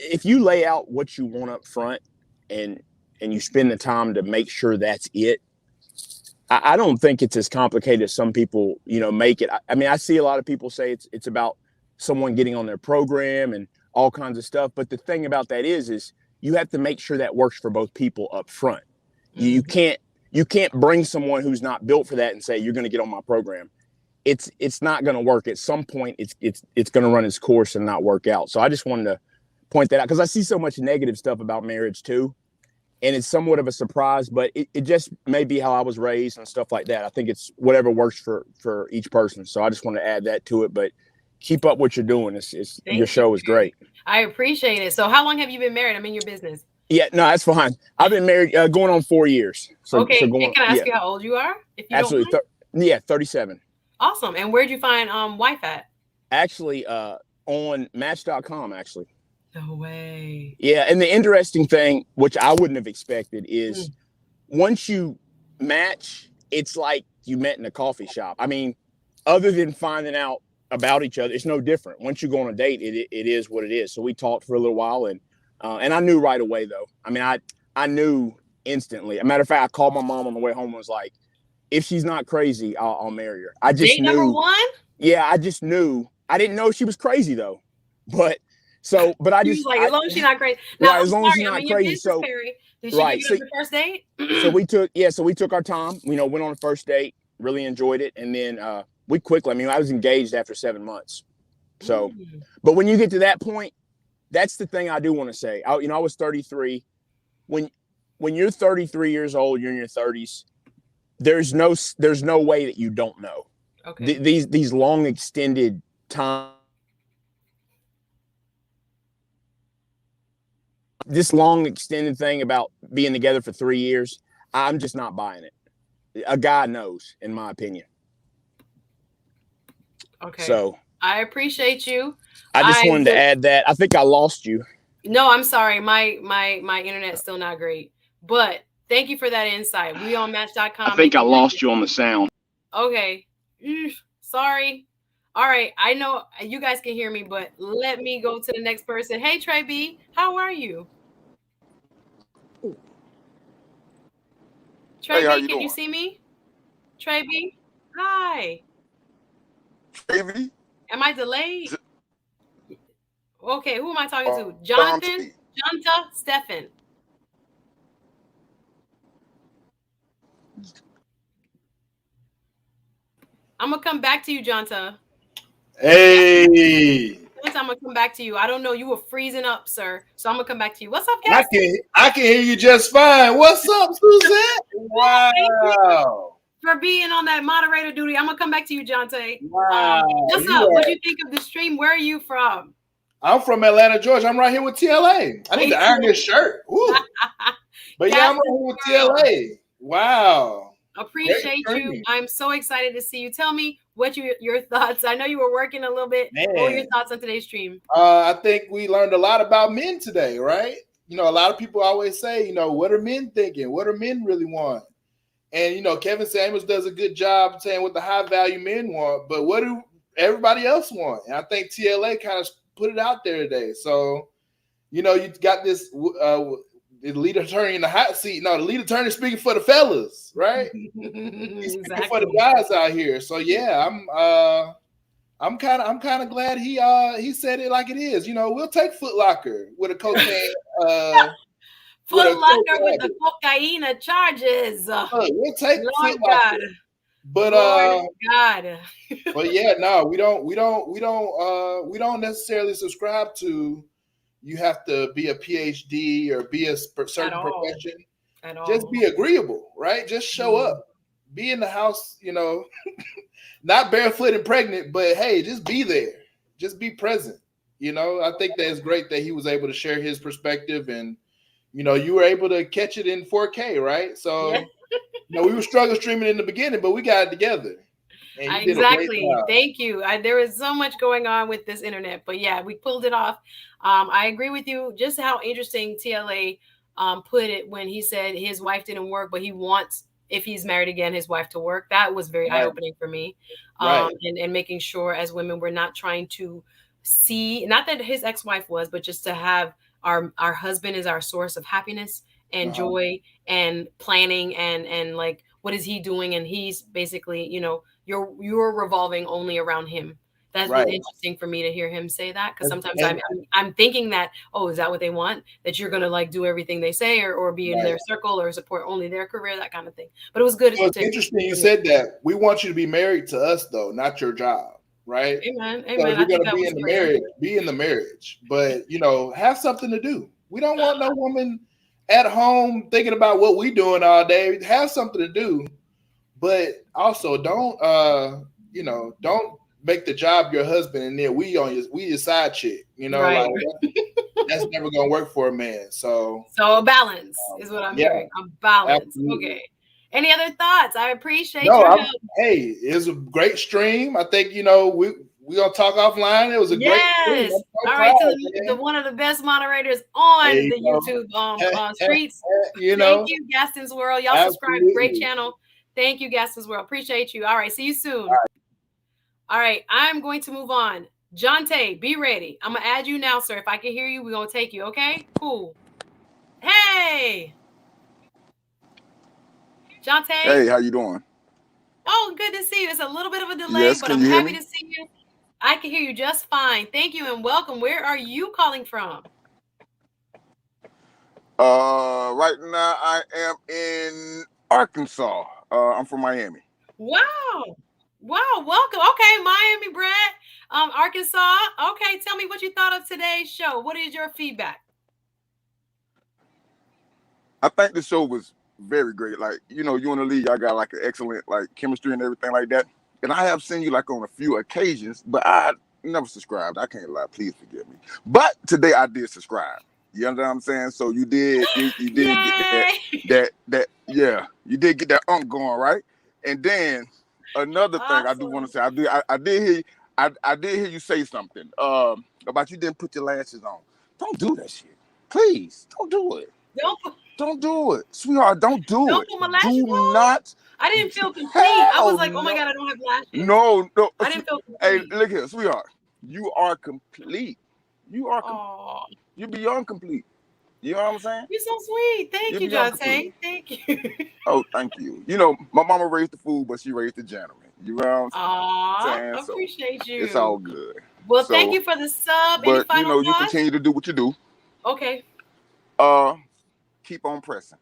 if you lay out what you want up front and you spend the time to make sure that's it, I don't think it's as complicated as some people, make it. I mean, I see a lot of people say it's about someone getting on their program and all kinds of stuff. But the thing about that is you have to make sure that works for both people up front. Mm-hmm. You can't bring someone who's not built for that and say, you're going to get on my program. It's not going to work. At some point, it's going to run its course and not work out. So I just wanted to point that out because I see so much negative stuff about marriage too. And it's somewhat of a surprise, but it just may be how I was raised and stuff like that. I think it's whatever works for each person. So I just want to add that to it. But keep up what you're doing. Your show is great. I appreciate it. So how long have you been married? I'm in your business. Yeah, no, that's fine. I've been married going on 4 years. So, okay. And can I ask you how old you are? If you absolutely. 37. Awesome. And where'd you find wife at? Actually, on Match.com, actually. No way. Yeah, and the interesting thing, which I wouldn't have expected, is once you match, it's like you met in a coffee shop. I mean, other than finding out about each other, it's no different. Once you go on a date, it is what it is. So we talked for a little while, and I knew right away, though. I mean, I knew instantly. As a matter of fact, I called my mom on the way home and was like, if she's not crazy, I'll marry her. I just date knew. Number one? Yeah, I just knew. I didn't know she was crazy, though. But I just like, as long as she's not crazy. Now, right, as long as she's not crazy. So, Perry, did she give you the first date? So we took our time. Went on a first date, really enjoyed it, and then we quickly. I mean, I was engaged after 7 months. So, but when you get to that point, that's the thing I do want to say. I was 33. When you're 33 years old, you're in your 30s. There's no way that you don't know. Okay. These long extended time. This long extended thing about being together for 3 years, I'm just not buying it. A guy knows, in my opinion. Okay. So I appreciate you. I just wanted to add that. I think I lost you. No, I'm sorry. My internet's still not great. But thank you for that insight. We on Match.com. I think I lost you on the sound. Okay. Sorry. All right. I know you guys can hear me, but let me go to the next person. Hey, Trey B. How are you? Trey B, can you see me? Trey B? Hi. Trey B? Am I delayed? Okay, who am I talking to? Jonathan? Jonta Stefan. I'm going to come back to you, Jonta. Hey. I'm going to come back to you. I don't know. You were freezing up, sir. So I'm going to come back to you. What's up, guys? I can hear you just fine. What's up, Suzette? Wow. For being on that moderator duty. I'm going to come back to you, Jonta. Wow. What's up? What do you think of the stream? Where are you from? I'm from Atlanta, Georgia. I'm right here with TLA. I need to iron this shirt. Ooh. But yeah, I'm right here with TLA. Wow. Appreciate you. I'm so excited to see you. Tell me what your thoughts. I know you were working a little bit. Man. What were your thoughts on today's stream? I think we learned a lot about men today, right? A lot of people always say, what are men thinking? What do men really want? And, Kevin Samuels does a good job saying what the high value men want, but what do everybody else want? And I think TLA kind of put it out there today. So, you got this the lead attorney in the hot seat. No, the lead attorney speaking for the fellas, right? He's speaking for the guys out here. So yeah, I'm kind of glad he said it like it is. You know, we'll take Foot Locker with a cocaine. Foot Locker with the cocaine charges. We'll take Lord Foot God. Locker. But Lord God. But yeah, no, we don't necessarily subscribe to you have to be a PhD or be a certain profession. At all. Just be agreeable, right? Just show up. Be in the house, you know, not barefoot and pregnant, but hey, just be there. Just be present. You know, I think that it's great that he was able to share his perspective, and you know, you were able to catch it in 4K, right? So you know, we were struggle streaming in the beginning, but we got it together. Exactly. Thank you. There is so much going on with this internet, but yeah, we pulled it off. I agree with you. Just how interesting TLA put it when he said his wife didn't work, but he wants, if he's married again, his wife to work. That was very eye-opening for me. And making sure as women, we're not trying to see, not that his ex-wife was, but just to have our husband is our source of happiness and joy and planning and like, what is he doing? And he's basically, you know, you're revolving only around him. That's really interesting for me to hear him say that, because sometimes I'm thinking that, oh, is that what they want? That you're gonna like do everything they say or be in their circle or support only their career, that kind of thing. But it was good. So it's interesting you said that. We want you to be married to us though, not your job, right? Amen. So if you're gonna be in the marriage, be in the marriage, but you know, have something to do. We don't want no woman at home thinking about what we doing all day. Have something to do, but also don't you know, don't make the job your husband and then we your side chick, you know, like that's never gonna work for a man. So a balance is what I'm hearing. A balance. Absolutely. Okay. Any other thoughts? I appreciate your help. Hey, it was a great stream. I think, you know, we're gonna talk offline. It was a great stream. So all right, to one of the best moderators on the YouTube streets. You know, thank you, Gaston's World. Y'all subscribe. Great channel. Thank you, Gaston's World. Appreciate you. All right, see you soon. All right, I'm going to move on. Jonte, be ready. I'm gonna add you now, sir. If I can hear you, we're gonna take you. Okay, cool. Hey, Jonte. Hey, how you doing? Oh, good to see you. It's a little bit of a delay, but I'm happy to see you. I can hear you just fine. Thank you and welcome. Where are you calling from? Right now I am in Arkansas. I'm from Miami. Wow. Welcome. Okay, Miami, Brad. Arkansas. Okay, tell me what you thought of today's show. What is your feedback? I think the show was very great. Like, you know, you and the league, y'all got like an excellent like chemistry and everything like that. And I have seen you like on a few occasions, but I never subscribed. I can't lie. Please forgive me. But today I did subscribe. You understand what I'm saying? So you did get that you did get that going, right? And then another thing I do want to say, I did hear you say something about you didn't put your lashes on. Don't do that shit. Please, don't do it. Don't do it, sweetheart. Don't do it. Don't put my lashes on? Not. I didn't feel complete. I was like, oh my God, I don't have lashes. No. I didn't feel complete. Hey, look here, sweetheart. You are complete. You are you're beyond complete. You know what I'm saying? You're so sweet. Thank you, Jonte. Thank you. Oh, thank you. You know, my mama raised the fool, but she raised the gentleman. You know what I'm saying? I appreciate you. It's all good. Well, thank you for the sub. But you know, you continue to do what you do. Okay. Keep on pressing.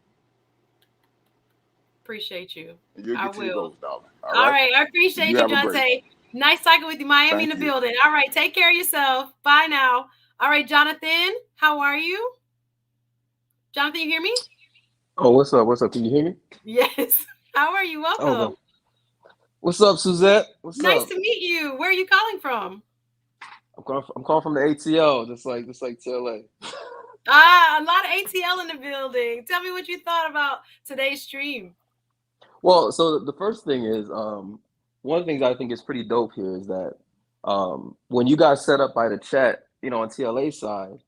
Appreciate you. I will. All right. I appreciate you, Jonte. Nice talking with you. Miami in the building. All right. Take care of yourself. Bye now. All right, Jonathan. How are you? Jonathan, you hear me? Oh, what's up? What's up? Can you hear me? Yes. How are you? Welcome. Oh, what's up, Suzette? What's nice up? to meet you. Where are you calling from? I'm calling from the ATL, just like TLA. A lot of ATL in the building. Tell me what you thought about today's stream. Well, so the first thing is, one of the things I think is pretty dope here is that when you guys set up by the chat, you know, on TLA side,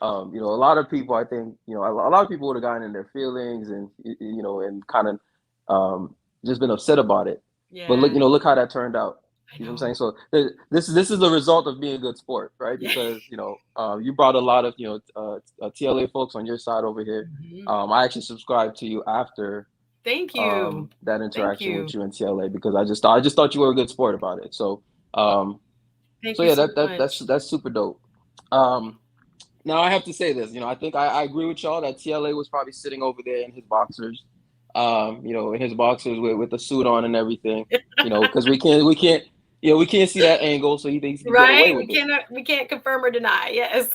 you know, a lot of people, I think, you know, a lot of people would have gotten in their feelings and, you know, and kind of just been upset about it. Yeah. But look, you know, look how that turned out. You know what I'm saying? So this is the result of being a good sport, right? Because you brought a lot of TLA folks on your side over here. Mm-hmm. I actually subscribed to you after Thank you. that interaction with you and TLA, because I just thought you were a good sport about it. So Thank so you yeah, so much. that's super dope. Now I have to say this, I think I agree with y'all that TLA was probably sitting over there in his boxers, in his boxers with the suit on and everything, because we can't see that angle, so he thinks he can get away Right? with it. We can't confirm or deny. Yes.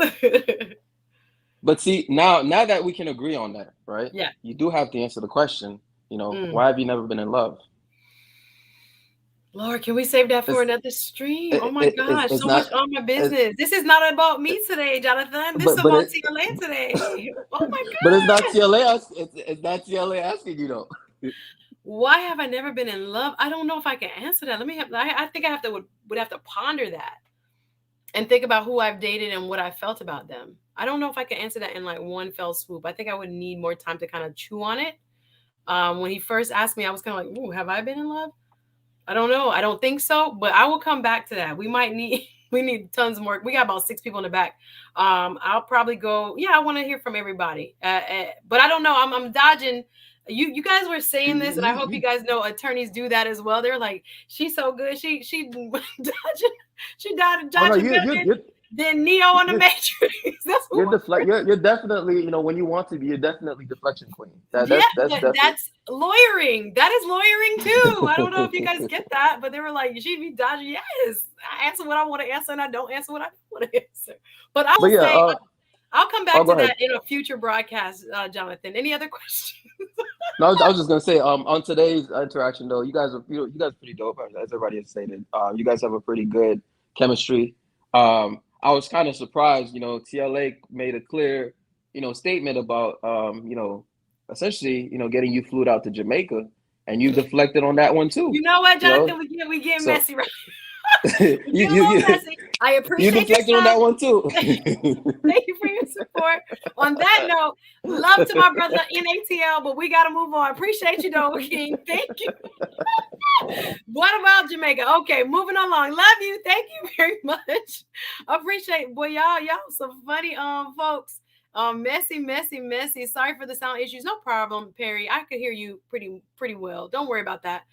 But see, now that we can agree on that, right? Yeah. You do have to answer the question, why have you never been in love? Lord, can we save that for another stream? Oh my gosh, it's so not, much on my business. This is not about me today, Jonathan. This is but about TLA today. Oh my but it's not God. TLA. It's not TLA asking you though. Why have I never been in love? I don't know if I can answer that. I think I would have to ponder that and think about who I've dated and what I felt about them. I don't know if I can answer that in like one fell swoop. I think I would need more time to kind of chew on it. When he first asked me, I was kind of like, "Ooh, have I been in love?" I don't know. I don't think so, but I will come back to that. We need tons more. We got about 6 people in the back. I'll probably go. Yeah, I want to hear from everybody. But I don't know. I'm dodging. You guys were saying this, and I hope you guys know attorneys do that as well. They're like, she's so good. She dodging. She dodging better than Neo on the Matrix. That's You're definitely, when you want to be, you're definitely deflection queen. That's lawyering. That is lawyering too. I don't know if you guys get that, but they were like, she'd be dodging. Yes, I answer what I want to answer, and I don't answer what I want to answer. But I will say, I'll come back to that in a future broadcast, Jonathan. Any other questions? No, I was just gonna say, on today's interaction though, you guys are pretty dope, as everybody has stated. You guys have a pretty good chemistry. I was kind of surprised, TLA made a clear, statement about, essentially, getting you flew out to Jamaica, and you deflected on that one too. You know what, Jonathan? We get messy, right? you messy. I appreciate you deflected on that one too. Thank you for your support. On that note, love to my brother NATL, but we got to move on. Appreciate you, though, King. Thank you. What about Jamaica? Okay, moving along. Love you. Thank you very much. Appreciate, boy, y'all some funny folks. Messy. Sorry for the sound issues. No problem, Perry. I could hear you pretty well. Don't worry about that.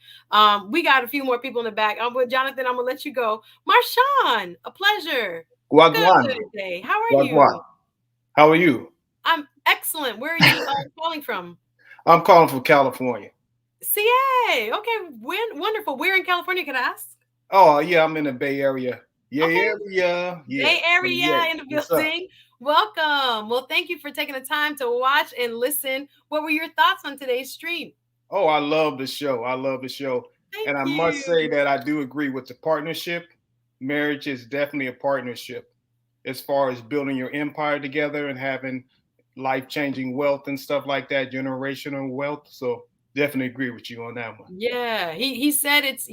We got a few more people in the back. With Jonathan, I'm gonna let you go. Marshawn, a pleasure. Good day. How are you? How are you? I'm excellent. Where are you calling from? I'm calling from California. CA. Okay, wonderful. Where in California, can I ask? Oh yeah, I'm in the Bay Area. Bay Area in the building. Welcome. Well, thank you for taking the time to watch and listen. What were your thoughts on today's stream? Oh, I love the show. Thank and I must say that I do agree with the partnership. Marriage is definitely a partnership as far as building your empire together and having life-changing wealth and stuff like that, generational wealth. So definitely agree with you on that one. Yeah, he said it's,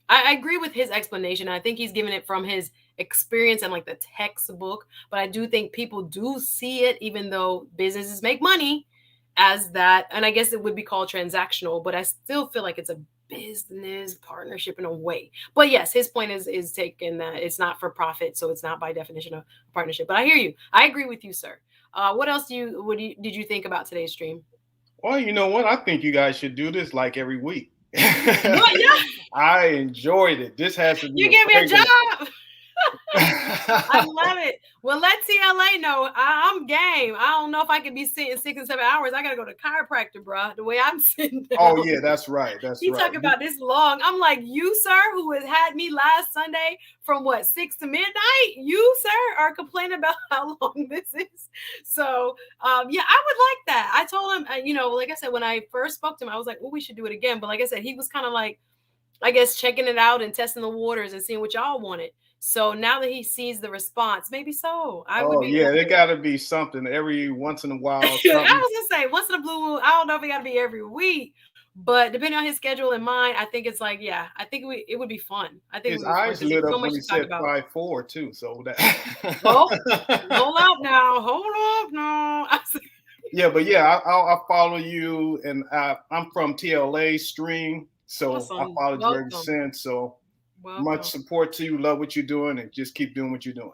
I agree with his explanation. I think he's given it from his experience and like the textbook, but I do think people do see it, even though businesses make money, as that. And I guess it would be called transactional, but I still feel like it's a business partnership in a way. But yes, his point is taken that it's not for profit, so it's not by definition a partnership. But I hear you. I agree with you, sir. What else did you think about today's stream? Well, you know what? I think you guys should do this like every week. Well, yeah. I enjoyed it. This has to be. You give me a job. I love it. Well, let TLA know I'm game. I don't know if I can be sitting 6 and 7 hours. I gotta go to chiropractor, bro. The way I'm sitting down. Oh yeah, that's right. He talk about this long. I'm like, you, sir, who has had me last Sunday from 6 to midnight. You, sir, are complaining about how long this is. So, yeah, I would like that. I told him, like I said, when I first spoke to him, I was like, well, we should do it again. But like I said, he was kind of like, I guess, checking it out and testing the waters and seeing what y'all wanted. So now that he sees the response, maybe so. There got to be something every once in a while. I was gonna say once in a blue moon. I don't know if it got to be every week, but depending on his schedule and mine, I think it's like, yeah, I think it would be fun. I think his eyes lit up when he said 5'4" too. So that. Hold up now. Yeah, but yeah, I'll follow you, and I'm from TLA stream, so awesome. I followed you ever since. So Much support to you. Love what you're doing, and just keep doing what you're doing.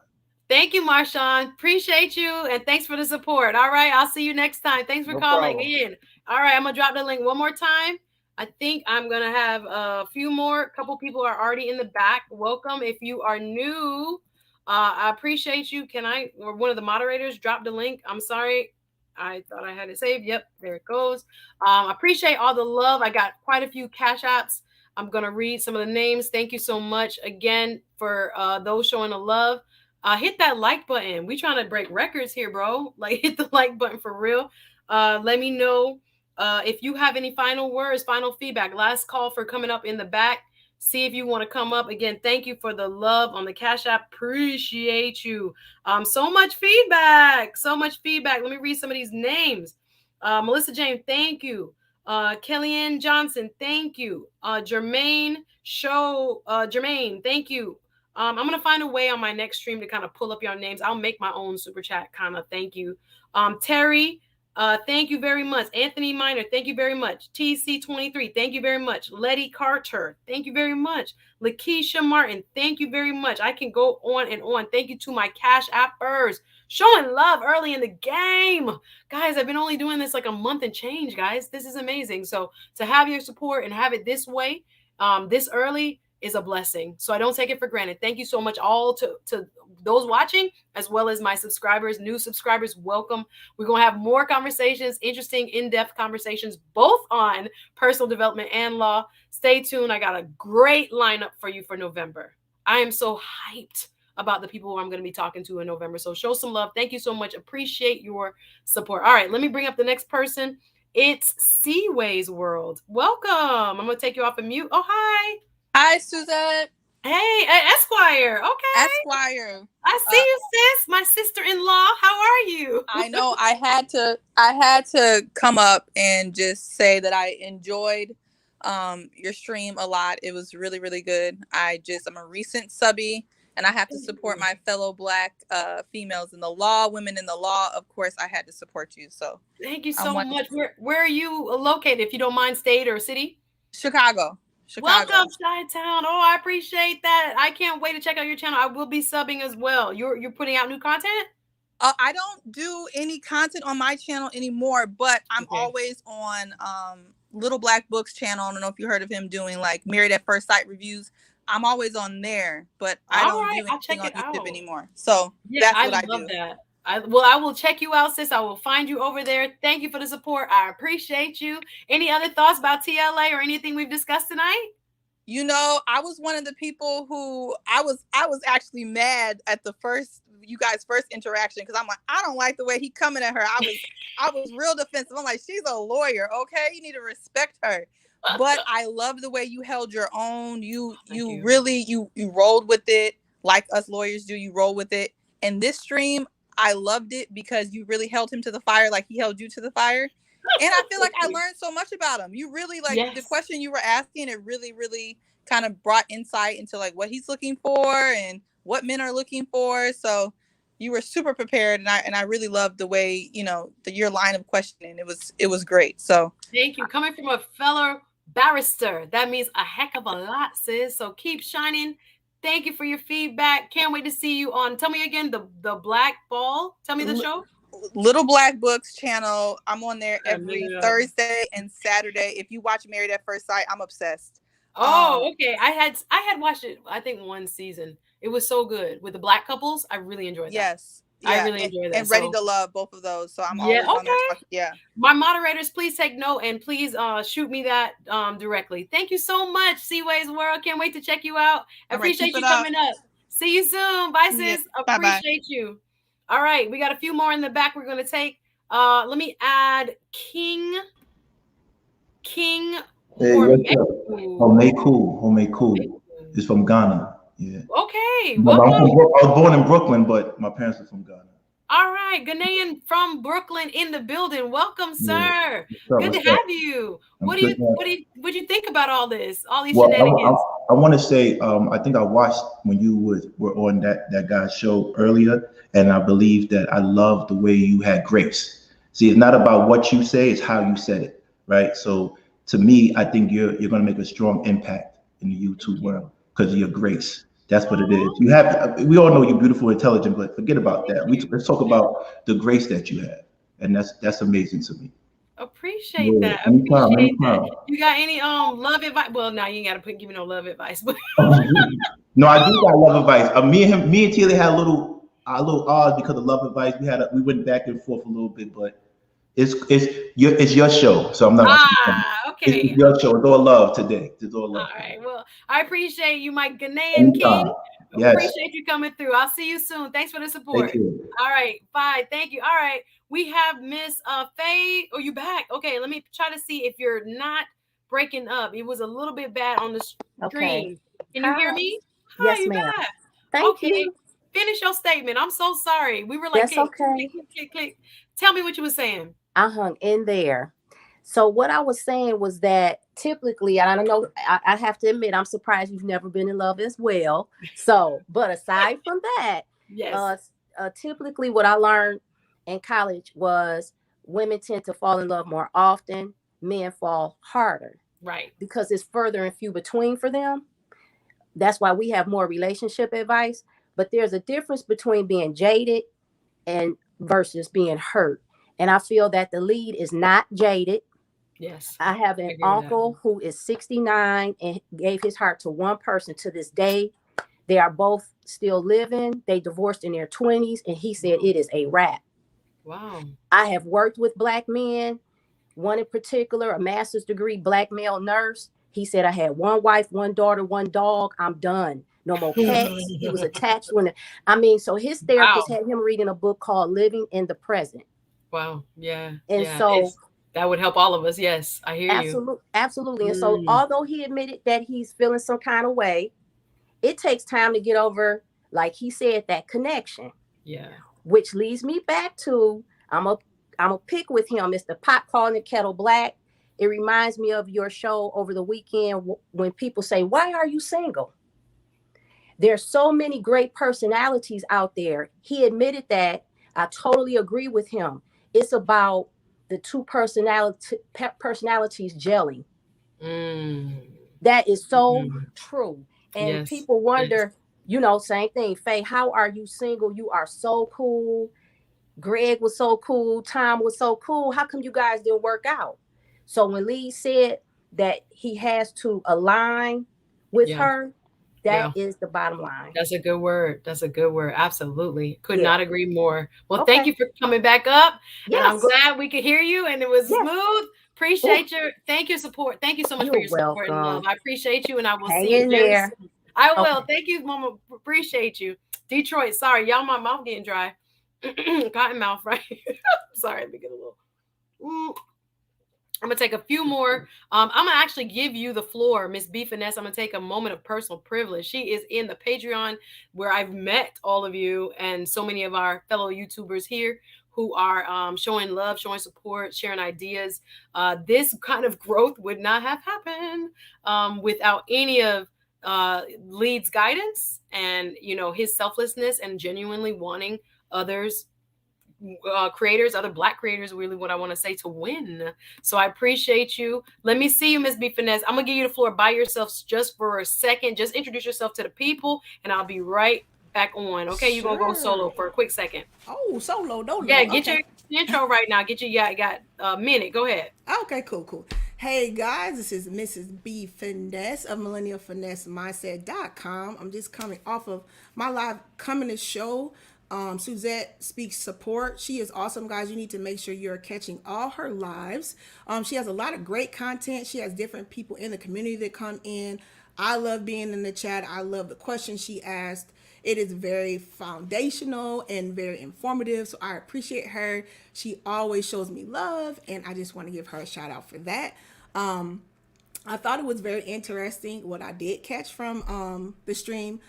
Thank you, Marshawn. Appreciate you, and thanks for the support. All right, I'll see you next time. Thanks for calling in. All right, I'm gonna drop the link one more time. I think I'm gonna have a few more. A couple people are already in the back. Welcome. If you are new, I appreciate you. Can I, or one of the moderators, drop the link? I'm sorry. I thought I had it saved. Yep, there it goes. I appreciate all the love. I got quite a few cash apps. I'm gonna read some of the names. Thank you so much again for those showing the love. Hit that like button. We trying to break records here, bro. Like, hit the like button for real. Let me know if you have any final words, final feedback. Last call for coming up in the back. See if you want to come up. Again, thank you for the love on the Cash App. Appreciate you. So much feedback. So much feedback. Let me read some of these names. Melissa Jane, thank you. Kellyanne Johnson, thank you. Jermaine, thank you. I'm going to find a way on my next stream to kind of pull up your names. I'll make my own super chat kind of thank you. Terry, thank you very much. Anthony Minor, thank you very much. TC23, thank you very much. Letty Carter, thank you very much. Lakeisha Martin, thank you very much. I can go on and on. Thank you to my Cash Appers. Showing love early in the game. Guys, I've been only doing this like a month and change, guys. This is amazing. So to have your support and have it this way, this early, is a blessing. So I don't take it for granted. Thank you so much all to those watching, as well as my subscribers, new subscribers. Welcome. We're going to have more conversations, interesting, in-depth conversations, both on personal development and law. Stay tuned. I got a great lineup for you for November. I am so hyped about the people who I'm going to be talking to in November. So show some love. Thank you so much. Appreciate your support. All right, let me bring up the next person. It's Seaway's World. Welcome. I'm going to take you off of mute. Oh, hi. Hi, Suzette. Hey, Esquire. Okay. Esquire. I see you, sis. My sister-in-law. How are you? I know. I had to come up and just say that I enjoyed your stream a lot. It was really, really good. I'm a recent subby, and I have to support my fellow Black females in the law, women in the law. Of course, I had to support you. So thank you so much. Where are you located, if you don't mind, state or city? Chicago. Welcome, Chi-Town. Oh, I appreciate that. I can't wait to check out your channel. I will be subbing as well. You're putting out new content? I don't do any content on my channel anymore, but I'm always on Little Black Book's channel. I don't know if you heard of him doing like Married at First Sight reviews. I'm always on there, but I don't do anything on YouTube anymore. So that's what I do. I love that. I will check you out, sis. I will find you over there. Thank you for the support. I appreciate you. Any other thoughts about TLA or anything we've discussed tonight? You know, I was one of the people who I was actually mad at you guys' first interaction, because I'm like, I don't like the way he coming at her. I was real defensive. I'm like, she's a lawyer, okay? You need to respect her. But I love the way you held your own. You really rolled with it like us lawyers do. You roll with it. And this stream, I loved it because you really held him to the fire like he held you to the fire. And I feel like I learned so much about him. You really the question you were asking, it really, really kind of brought insight into like what he's looking for and what men are looking for. So you were super prepared, and I really loved the way, your line of questioning. It was great. So thank you. Coming from a fellow barrister, that means a heck of a lot, sis. So keep shining. Thank you for your feedback. Can't wait to see you on. Tell me again, the Black Ball. Tell me the show. Little Black Books channel. I'm on there every Thursday and Saturday. If you watch Married at First Sight, I'm obsessed. Oh, okay. I had watched it. I think one season. It was so good with the Black couples. I really enjoyed that. Yes. Yeah, I really enjoyed that. And Ready to Love, both of those. So I'm always on there. Yeah. My moderators, please take note and please shoot me that directly. Thank you so much, Seaway's World. Can't wait to check you out. I appreciate you coming up. See you soon. Bye, sis. Appreciate you. All right, we got a few more in the back we're going to take. Let me add King. Hey, what's up? Homemade cool. It's from Ghana. Yeah. Okay. I was born in Brooklyn, but my parents are from Ghana. All right, Ghanaian from Brooklyn in the building. Welcome, sir. Good to have you. What do you think about all this? All these shenanigans? I want to say, I think I watched when you were on that guy's show earlier, and I believe that I love the way you had grace. See, it's not about what you say, it's how you said it, right? So to me, I think you're going to make a strong impact in the YouTube world, because of your grace. That's what it is. You have. We all know you're beautiful, intelligent, but forget about that. Let's talk about the grace that you have, and that's amazing to me. Appreciate that. Anytime, Appreciate that. anytime. You got any love advice? Well, now you ain't gotta give me no love advice, but No, I do got love advice. Me and Taylor had a little odds because of love advice. We went back and forth a little bit, but it's your show, so I'm not. Okay. It's your show. It's all love today. It's all love. All right. Well, I appreciate you, my Ghanaian Anytime. king. Yes. Appreciate you coming through. I'll see you soon. Thanks for the support. Thank you. All right. Bye. Thank you. All right. We have Miss Faye. Oh, you back? Okay. Let me try to see if you're not breaking up. It was a little bit bad on the screen. Okay. Can you hear me? Yes, you ma'am. back. Thank you. Finish your statement. I'm so sorry. We were like, That's okay. Click. Tell me what you were saying. I hung in there. So what I was saying was that typically, and I don't know, I have to admit, I'm surprised you've never been in love as well. So, but aside from that, yes, typically what I learned in college was women tend to fall in love more often, men fall harder. Right. Because it's further and few between for them. That's why we have more relationship advice. But there's a difference between being jaded and versus being hurt. And I feel that the lead is not jaded. Yes. I have an uncle who is 69 and gave his heart to one person to this day. They are both still living. They divorced in their 20s, and he said it is a wrap. Wow. I have worked with Black men, one in particular, a master's degree Black male nurse. He said, I had one wife, one daughter, one dog. I'm done. No more pets. He was attached when, so his therapist had him reading a book called Living in the Present. Wow. Yeah. And so that would help all of us. Yes, I hear you. Absolutely. And so although he admitted that he's feeling some kind of way, it takes time to get over, like he said, that connection. Yeah. Which leads me back to, I'm a pick with him. It's the pot calling the kettle black. It reminds me of your show over the weekend when people say, why are you single? There's so many great personalities out there. He admitted that. I totally agree with him. It's about the two personalities gelling. That is so true. And people wonder, same thing. Faye, how are you single? You are so cool. Greg was so cool. Tom was so cool. How come you guys didn't work out? So when Lee said that he has to align with her, that is the bottom line. That's a good word. Absolutely. Could not agree more. Well, thank you for coming back up. Yes. And I'm glad we could hear you and it was smooth. Appreciate your support. Thank you so much for your support and love. I appreciate you and I will see you there. I will. Thank you, Mama. Appreciate you. Detroit. Sorry, y'all, my mouth getting dry. Cotton mouth, right? Sorry, let me get a little. I'm gonna take a few more. I'm gonna actually give you the floor, Miss B Finesse. I'm gonna take a moment of personal privilege. She is in the Patreon where I've met all of you and so many of our fellow YouTubers here who are showing love, showing support, sharing ideas. This kind of growth would not have happened without any of Lead's guidance and his selflessness and genuinely wanting others. Creators, other Black creators, really what I want to say, to win. So I appreciate you. Let me see you, Miss B Finesse. I'm gonna give you the floor by yourself just for a second. Just introduce yourself to the people and I'll be right back on. Okay, you're gonna go solo for a quick second. Oh, solo, don't get your intro right now. Got a minute. Go ahead. Okay, cool. Hey guys, this is Mrs. B Finesse of millennialfinessemindset.com. I'm just coming off of my live coming show. Suzette Speaks Support. She is awesome, guys. You need to make sure you're catching all her lives. She has a lot of great content. She has different people in the community that come in. I love being in the chat. I love the questions she asked. It is very foundational and very informative. So I appreciate her. She always shows me love, and I just want to give her a shout out for that. I thought it was very interesting what I did catch from the stream.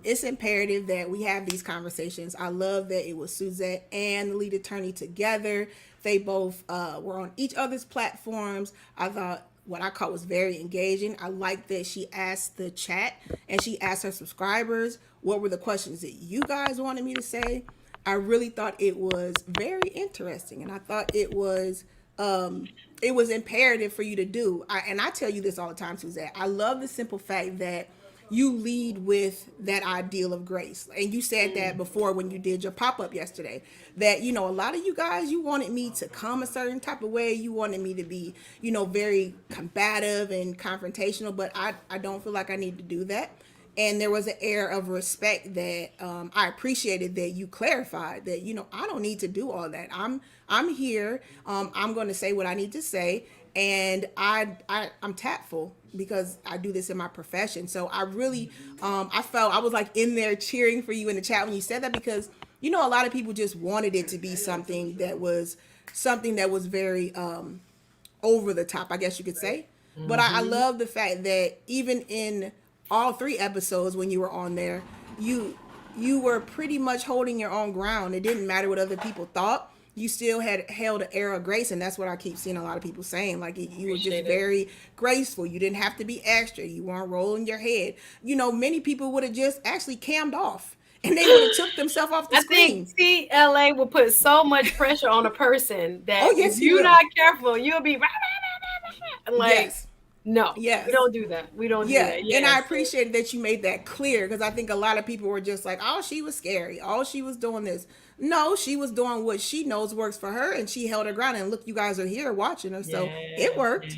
It's imperative that we have these conversations. I love that it was Suzette and the lead attorney together. They both were on each other's platforms. I thought what I caught was very engaging. I like that she asked the chat and she asked her subscribers what were the questions that you guys wanted me to say. I really thought it was very interesting, and I thought it was imperative for you to do. And I tell you this all the time, Suzette. I love the simple fact that you lead with that ideal of grace. And you said that before when you did your pop-up yesterday, that, you know, a lot of you guys, you wanted me to come a certain type of way. You wanted me to be, you know, very combative and confrontational, but I don't feel like I need to do that. And there was an air of respect that I appreciated, that you clarified that, you know, I don't need to do all that. I'm here. I'm going to say what I need to say, and I'm tactful because I do this in my profession. So I really I felt I was like in there cheering for you in the chat when you said that, because, you know, a lot of people just wanted it to be something that was very over the top, I guess you could say. But I love the fact that even in all 3 episodes when you were on there, you were pretty much holding your own ground. It didn't matter what other people thought. You still had held an air of grace, and that's what I keep seeing a lot of people saying. Like, you were just very graceful. You didn't have to be extra. You weren't rolling your head. You know, many people would have just actually cammed off, and they would have took themselves off the screen. Think CLA will put so much pressure on a person that yes, if you're not careful, you'll be like, yes. No, yes. We don't do that. We don't do that. And I appreciate that you made that clear, because I think a lot of people were just like, oh, she was scary. Oh, she was doing this. No, she was doing what she knows works for her, and she held her ground. And look, you guys are here watching her, so it worked.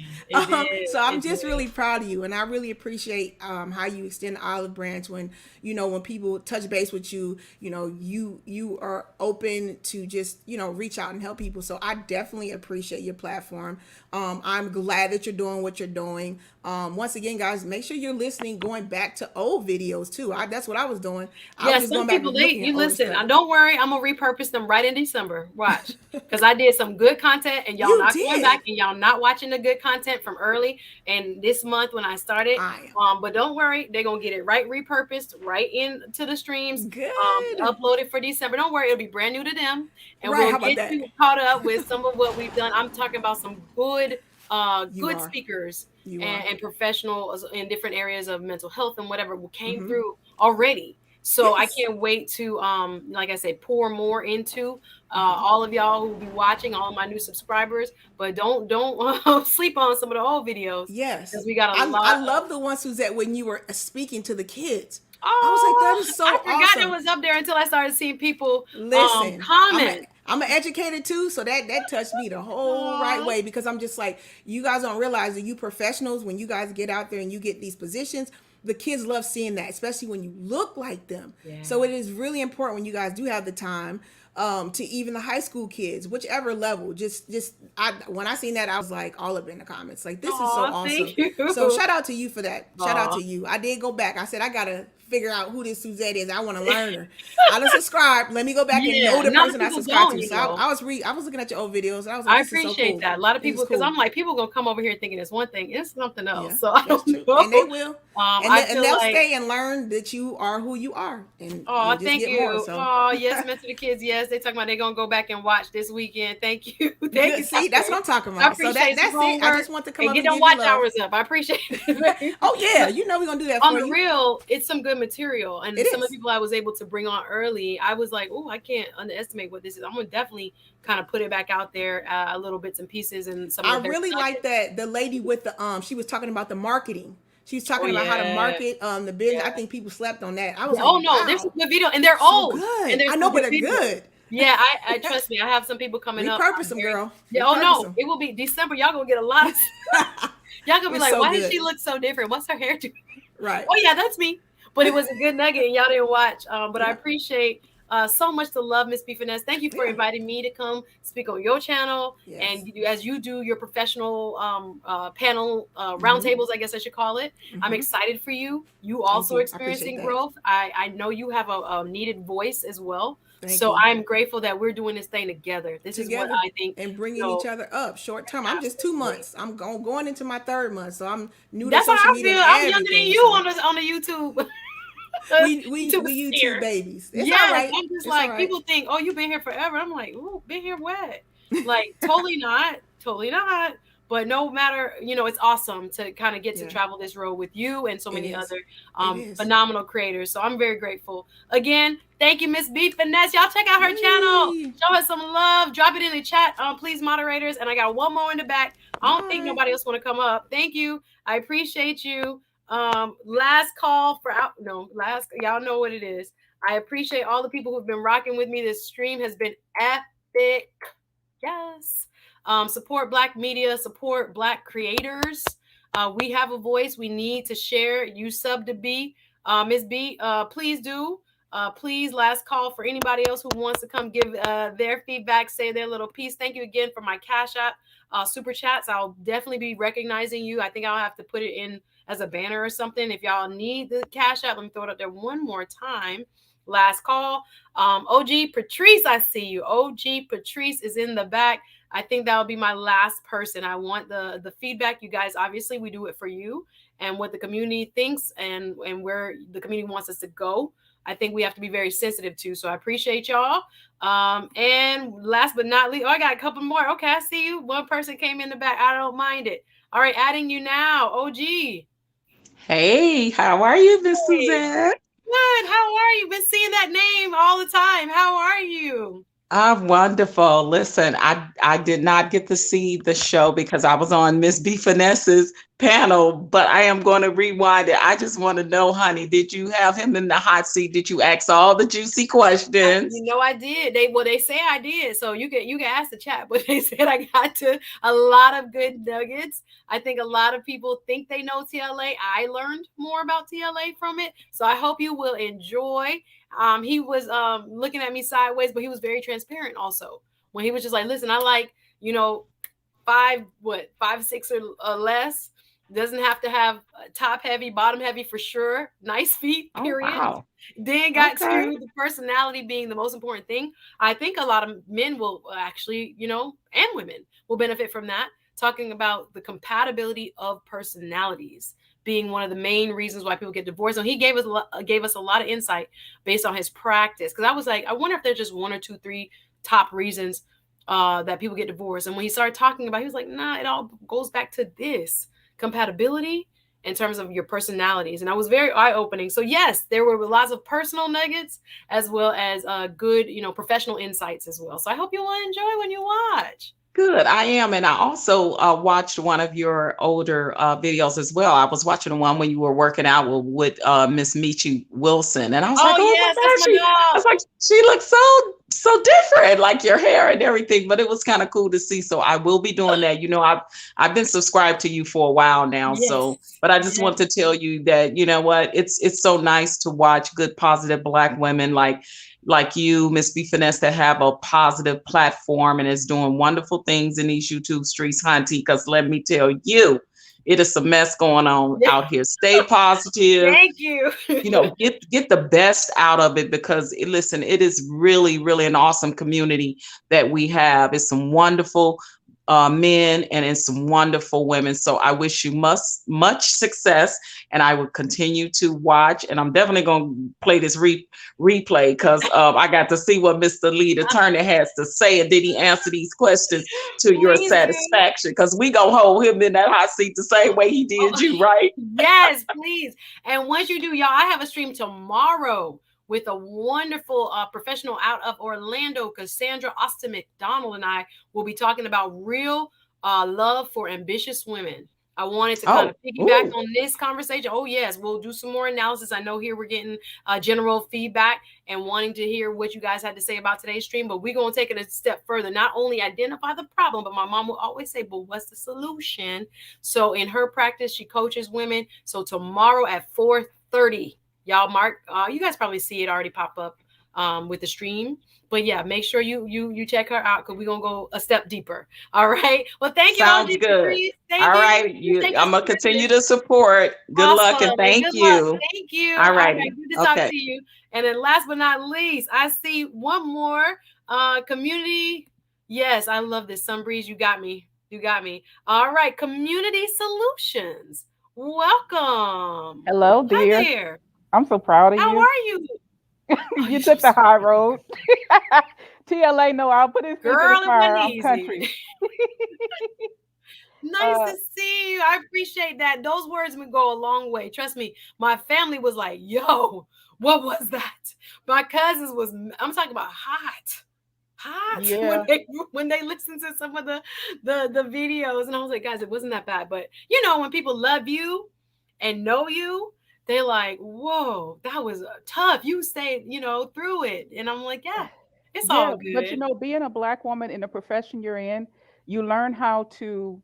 So I'm just really proud of you, and I really appreciate how you extend the olive branch when, you know, when people touch base with you. You know, you are open to just, you know, reach out and help people. So I definitely appreciate your platform. I'm glad that you're doing what you're doing. Once again, guys, make sure you're listening, going back to old videos too. That's what I was doing. I was just some going back people, and looking you at listen. Don't worry, I'm gonna repurpose them right in December. Watch, because I did some good content, and y'all not going back, and y'all not watching the good content from early and this month when I started. But don't worry, they're gonna get it right repurposed right into the streams. Good. Uploaded for December. Don't worry, it'll be brand new to them, and Right, how we'll about get that? you caught up with some of what we've done. I'm talking about some good good speakers and professionals in different areas of mental health and whatever came through already. So I can't wait to, like I said, pour more into all of y'all who will be watching, all of my new subscribers. But don't sleep on some of the old videos. Yes, because we got a lot. I love the ones, Suzette, when you were speaking to the kids. Oh, I was like, that is so I forgot awesome. it was up there until I started seeing people Listen, comment. I'm an educator too, so that touched me the whole right way, because I'm just like, you guys don't realize that you professionals, when you guys get out there and you get these positions, the kids love seeing that, especially when you look like them. So it is really important when you guys do have the time, to even the high school kids, whichever level. When I seen that, I was like all up in the comments, like, this is so awesome. Thank you. So shout out to you for that. Shout out to you. I did go back. I said, I gotta figure out who this Suzette is. I want to learn her. I done subscribed. Let me go back and know the person I subscribed to. So I was looking at your old videos. And I was like, I appreciate so that. A lot of people, because I'm like, people gonna come over here thinking it's one thing, it's something else. Yeah, so I don't know. And they will. And they'll like, stay and learn that you are who you are. And thank you. More, so. Oh, yes, meant to the kids. Yes, they talking about they're gonna go back and watch this weekend. Thank you. Thank you. See, that's what I'm talking about. I appreciate that's it. I just want to come up and and get them give watch you love. hours up. I appreciate it. Oh yeah, you know we're gonna do that for you. On the real, it's some good material, and some of the people I was able to bring on early, I was like, oh, I can't underestimate what this is. I'm gonna definitely kind of put it back out there, a little bits and pieces, and some. I really like that the lady with the she was talking about the marketing. She was talking about how to market the business. I think people slept on that. I was like, oh no, there's some good video, and they're old. Good. And I know, but they're good. Yeah, I trust me. I have some people coming up. Repurpose them, girl. Yeah. Oh no, it will be December. Y'all gonna get a lot of. Y'all gonna be like, why does she look so different? What's her hair doing? Right. Oh yeah, that's me. But it was a good nugget, and y'all didn't watch. But I appreciate so much the love, Miss B Finesse. Thank you for inviting me to come speak on your channel, and as you do your professional panel roundtables, I guess I should call it. I'm excited for you. You also experiencing growth. I know you have a needed voice as well. So I'm grateful that we're doing this thing together. This is what I think, and bringing each other up short term. I'm just 2 months. I'm going into my 3rd month, so I'm new to social media. That's how I feel. I'm younger than you on the YouTube. we YouTube babies. It's all right. I'm just like, people think, oh, you've been here forever. I'm like, oh, been here what? Like, totally not. But no matter, it's awesome to kind of get to travel this road with you and so many other phenomenal creators. So I'm very grateful. Again, thank you, Miss B Finesse. Y'all check out her channel. Show her some love. Drop it in the chat, please, moderators. And I got one more in the back. I don't think nobody else want to come up. Thank you. I appreciate you. Last call for out. No, last. Y'all know what it is. I appreciate all the people who've been rocking with me. This stream has been epic. Yes. Support Black media. Support Black creators. We have a voice. We need to share. You sub to B. Ms. B, please do. Please, last call for anybody else who wants to come give their feedback, say their little piece. Thank you again for my Cash App super chats. I'll definitely be recognizing you. I think I'll have to put it in as a banner or something. If y'all need the Cash App, let me throw it up there one more time. Last call. OG Patrice, I see you. OG Patrice is in the back. I think that will be my last person. I want the feedback. You guys, obviously, we do it for you and what the community thinks and where the community wants us to go. I think we have to be very sensitive to. So I appreciate y'all. And last but not least, I got a couple more. Okay, I see you. One person came in the back. I don't mind it. All right, adding you now. OG. Hey, how are you, Miss Suzette? Good. How are you? Been seeing that name all the time. How are you? I'm wonderful. Listen, I did not get to see the show because I was on Miss B Finesse's panel, but I am going to rewind it. I just want to know, honey, did you have him in the hot seat? Did you ask all the juicy questions? You know I did. They say I did. So you can ask the chat, but they said I got to a lot of good nuggets. I think a lot of people think they know TLA. I learned more about TLA from it. So I hope you will enjoy. He was looking at me sideways, but he was very transparent also. When he was just like, listen, I like, 5, 6 or less. Doesn't have to have top heavy, bottom heavy for sure. Nice feet, period. Oh, wow. Then got to the personality being the most important thing. I think a lot of men will actually, and women will benefit from that. Talking about the compatibility of personalities being one of the main reasons why people get divorced. And he gave us a lot of insight based on his practice. Because I was like, I wonder if there's just 1 or 2, 3 top reasons that people get divorced. And when he started talking about it, he was like, nah, it all goes back to this compatibility in terms of your personalities. And I was very eye-opening. So yes, there were lots of personal nuggets as well as good, professional insights as well. So I hope you will enjoy when you watch. Good, I am. And I also watched one of your older videos as well. I was watching the one when you were working out with Miss Michi Wilson. And I was like, oh yes, my gosh, I was like, she looks so different, like your hair and everything. But it was kind of cool to see. So I will be doing that. I've been subscribed to you for a while now. Yes. So, but I just want to tell you that, you know what, it's so nice to watch good, positive Black women like you, Miss B Finesse, that have a positive platform and is doing wonderful things in these YouTube streets, hunty, because let me tell you, it is a mess going on out here. Stay positive. Thank you. Get the best out of it because, listen, it is really, really an awesome community that we have. It's some wonderful men and in some wonderful women. So I wish you much success, and I will continue to watch. And I'm definitely going to play this replay because I got to see what Mr. Lead Attorney has to say, and did he answer these questions to your satisfaction? Because we gonna hold him in that hot seat the same way he did you, right? Yes, please. And once you do, y'all, I have a stream tomorrow with a wonderful professional out of Orlando, Cassandra Austin McDonald, and I will be talking about real love for ambitious women. I wanted to kind of piggyback on this conversation. Oh, yes, we'll do some more analysis. I know here we're getting general feedback and wanting to hear what you guys had to say about today's stream, but we're going to take it a step further. Not only identify the problem, but my mom will always say, but what's the solution? So in her practice, she coaches women. So tomorrow at 4:30, y'all mark, you guys probably see it already pop up with the stream. But yeah, make sure you check her out because we're going to go a step deeper. All right. Well, thank you. Sounds good. All right. I'm going to continue to support. Good luck and thank you. Thank you. All right. Good to talk to you. And then last but not least, I see one more community. Yes, I love this. Sunbreeze, you got me. All right. Community Solutions. Welcome. Hello, dear. Hi there. I'm so proud of you. How are you? You took the high road. TLA, no, I'll put his girl in fire. Country. Nice to see you. I appreciate that. Those words would go a long way. Trust me. My family was like, yo, what was that? My cousins was, I'm talking about hot. Yeah. when they listened to some of the videos, and I was like, guys, it wasn't that bad. But when people love you and know you, they're like, whoa, that was tough. You stayed, through it. And I'm like, yeah, it's all Yeah, but good. being a black woman in the profession you're in, you learn how to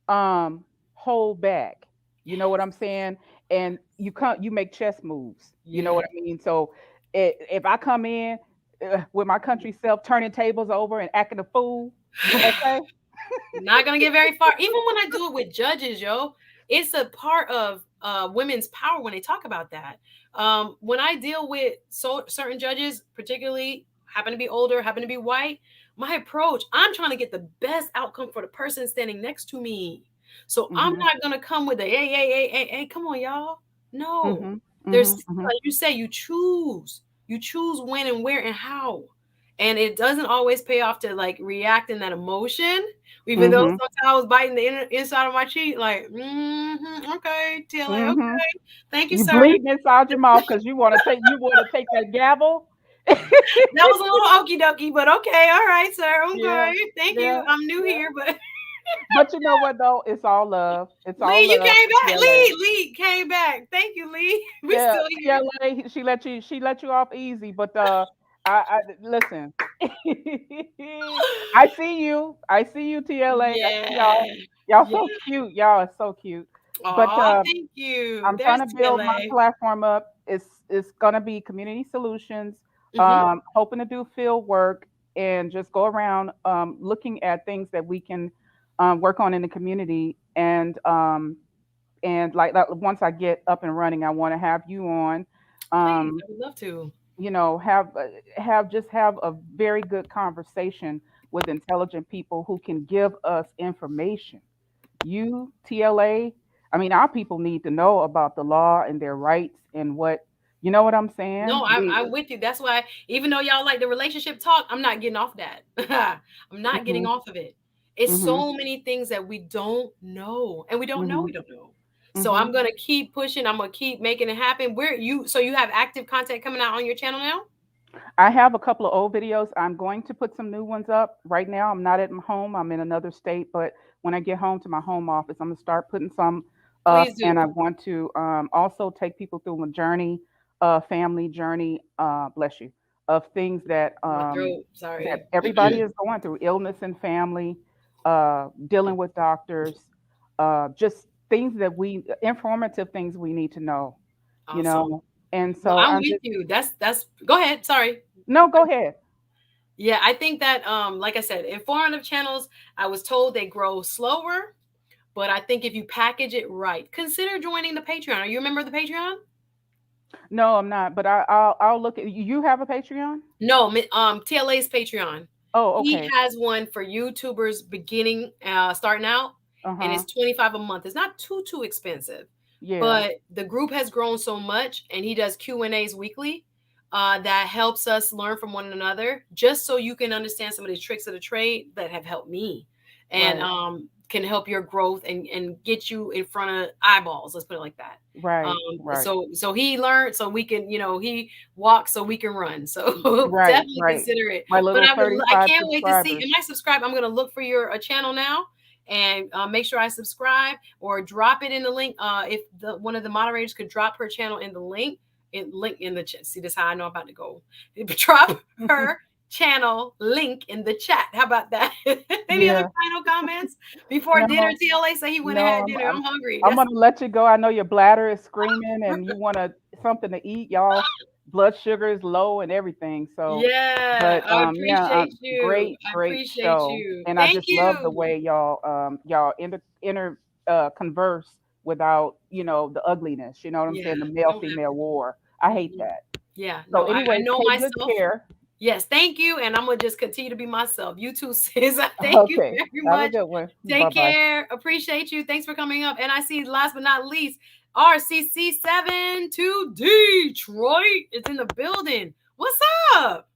hold back. You know what I'm saying? And you make chess moves. You know Yeah. what I mean? So if I come in with my country self turning tables over and acting a fool, okay? Not gonna get very far. Even when I do it with judges, yo, it's a part of women's power when they talk about that. When I deal with certain judges, particularly happen to be older, happen to be white, my approach, I'm trying to get the best outcome for the person standing next to me. So I'm Mhm. not gonna come with a hey, come on, y'all. No, Mhm. there's Mhm. Mhm. like you say, you choose when and where and how, and it doesn't always pay off to like react in that emotion. Even though Mhm. sometimes I was biting the inside of my cheek, like, okay, TLA, okay, Mhm. thank you, You sir. bleeding inside your mouth because you want to take that gavel. That was a little okie dokie, but okay, all right, sir. Yeah. Okay, thank Yeah. you. I'm new Yeah. here, but But you know what though? It's all love. It's all Lee, you love came for back. TLA. Lee came back. Thank you, Lee. We Yeah, still here. TLA. She let you off easy, but I listen. I see you, TLA. I see Yeah, y'all. Y'all yeah. so cute. Y'all are so cute. But Aw, thank you. I'm trying There's to build my TLA. platform up. It's gonna be community solutions. Mm-hmm. Hoping to do field work and just go around looking at things that we can work on in the community. And like once I get up and running, I want to have you on. Please, Um, I would love to. have a very good conversation with intelligent people who can give us information. You, TLA, I mean, our people need to know about the law and their rights and what, you know what I'm No, saying? I'm with you. That's why, even though y'all like the relationship talk, I'm not getting off that. I'm not getting Mhm, off of it. It's mhm, so many things that we don't know, and we don't know, we mhm, don't know. So I'm mhm. gonna keep pushing. I'm gonna keep making it happen. So you have active content coming out on your channel now? I have a couple of old videos. I'm going to put some new ones up. Right now, I'm not at my home. I'm in another state, but when I get home to my home office, I'm gonna start putting some up. Please And I do. want to also take people through a journey, family journey. Bless you, of things My throat. that Sorry. everybody is going through: illness and family, dealing with doctors, just things that informative things we need to know. You Awesome. know, and No, so I'm I'm with just you. That's go ahead. Sorry. no. Go ahead. Yeah, I think that like I said, informative channels, I was told they grow slower, but I think if you package it right, consider joining the Patreon. Are you a member of the Patreon? No, I'm not, but I'll look at you have a Patreon? No, TLA's Patreon. Oh, He okay. has one for YouTubers beginning, starting out, and Uh-huh. it's 25 a month. It's not too expensive, Yeah. but the group has grown so much, and he does Q&As weekly. That helps us learn from one another, just so you can understand some of the tricks of the trade that have helped me, and Right. can help your growth and get you in front of eyeballs. Let's put it like that. Right. Right. So he learned, so we can, he walks so we can run. So Right. definitely Right. consider it. My But little I 35 can't wait to see. Am subscribers. I subscribed? I'm gonna look for your channel now and make sure I subscribe or drop it in the link. If one of the moderators could drop her channel in the link in the chat. See, this is how I know I'm about to go. Drop her channel link in the chat. How about that? Any other Yeah. final comments before dinner? No. TLA say he went No, and had dinner. I'm hungry. I'm That's gonna let you go. I know your bladder is screaming and you want something to eat. Y'all blood sugar is low and everything. So, yeah. but I yeah, appreciate you. great, I great appreciate show. you. And I Thank just love the you. way y'all converse without, the ugliness, you know what I'm Yeah. saying? The male Don't have female to. war. I hate Mhm. that. Yeah. So No, I anyways, know take good myself. care. Yes, thank you. And I'm gonna just continue to be myself. You too, sis. Thank you Okay. very Have a much. good one. Take Bye-bye. care. Appreciate you. Thanks for coming up. And I see last but not least, RCC7 to Detroit. It's in the building. What's up?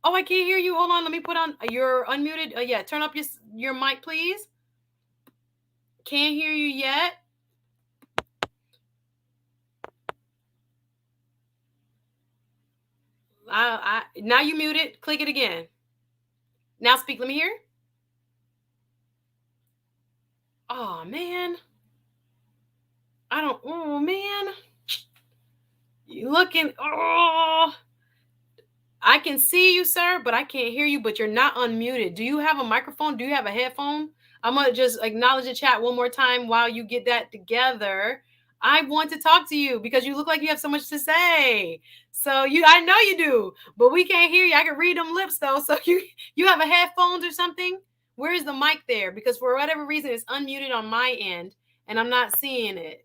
Oh, I can't hear you. Hold on. Let me put on. You're unmuted. Yeah, turn up your mic, please. Can't hear you yet. Now you muted. Click it again. Now speak. Let me hear. Oh man. I don't. Oh man, you looking? Oh, I can see you, sir, but I can't hear you. But you're not unmuted. Do you have a microphone? Do you have a headphone? I'm gonna just acknowledge the chat one more time while you get that together. I want to talk to you because you look like you have so much to say. So I know you do, but we can't hear you. I can read them lips though. So you have a headphones or something? Where is the mic there? Because for whatever reason, it's unmuted on my end, and I'm not seeing it.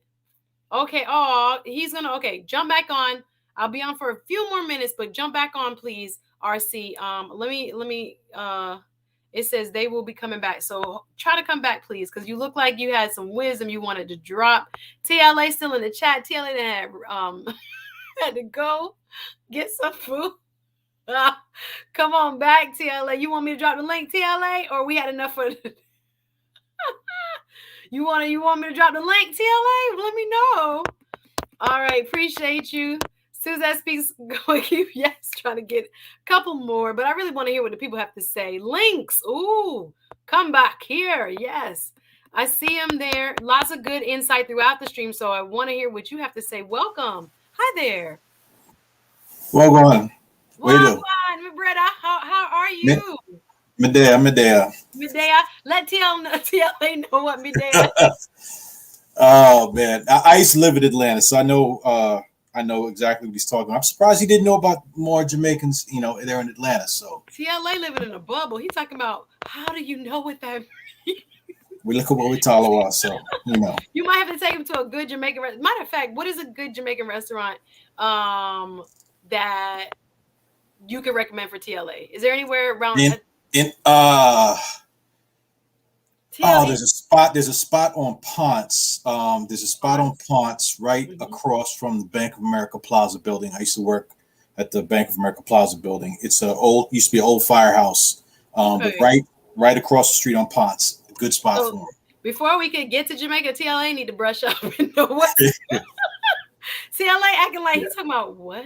Okay. Oh, he's gonna. Okay, jump back on. I'll be on for a few more minutes, but jump back on, please, RC. Let me. It says they will be coming back, so try to come back, please, because you look like you had some wisdom you wanted to drop. TLA still in the chat. TLA had had to go get some food. Come on back, TLA. You want me to drop the link, TLA, or we had enough for? You want me to drop the link, TLA? Let me know. All right, appreciate you. Suzette Speaks going yes, trying to get a couple more, but I really want to hear what the people have to say. Links, ooh, come back here. Yes, I see them there. Lots of good insight throughout the stream, so I want to hear what you have to say. Welcome. Hi there. Well going. Well, my brother, how are you? Medea. Medea. Let TLA know what Medea. Oh man, I used to live in Atlanta, so I know exactly what he's talking about. I'm surprised he didn't know about more Jamaicans, they're in Atlanta. So TLA living in a bubble. He's talking about how do you know what that means? We look at what we tolerate us, so You might have to take him to a good Jamaican restaurant. Matter of fact, what is a good Jamaican restaurant that you could recommend for TLA? Is there anywhere around there's a spot on Ponce. There's a spot on Ponce right across from the Bank of America Plaza building. I used to work at the Bank of America Plaza building. It's used to be an old firehouse. But right across the street on Ponce. A good spot for them. Before we could get to Jamaica, TLA need to brush up and know what. TLA acting like he's talking about what?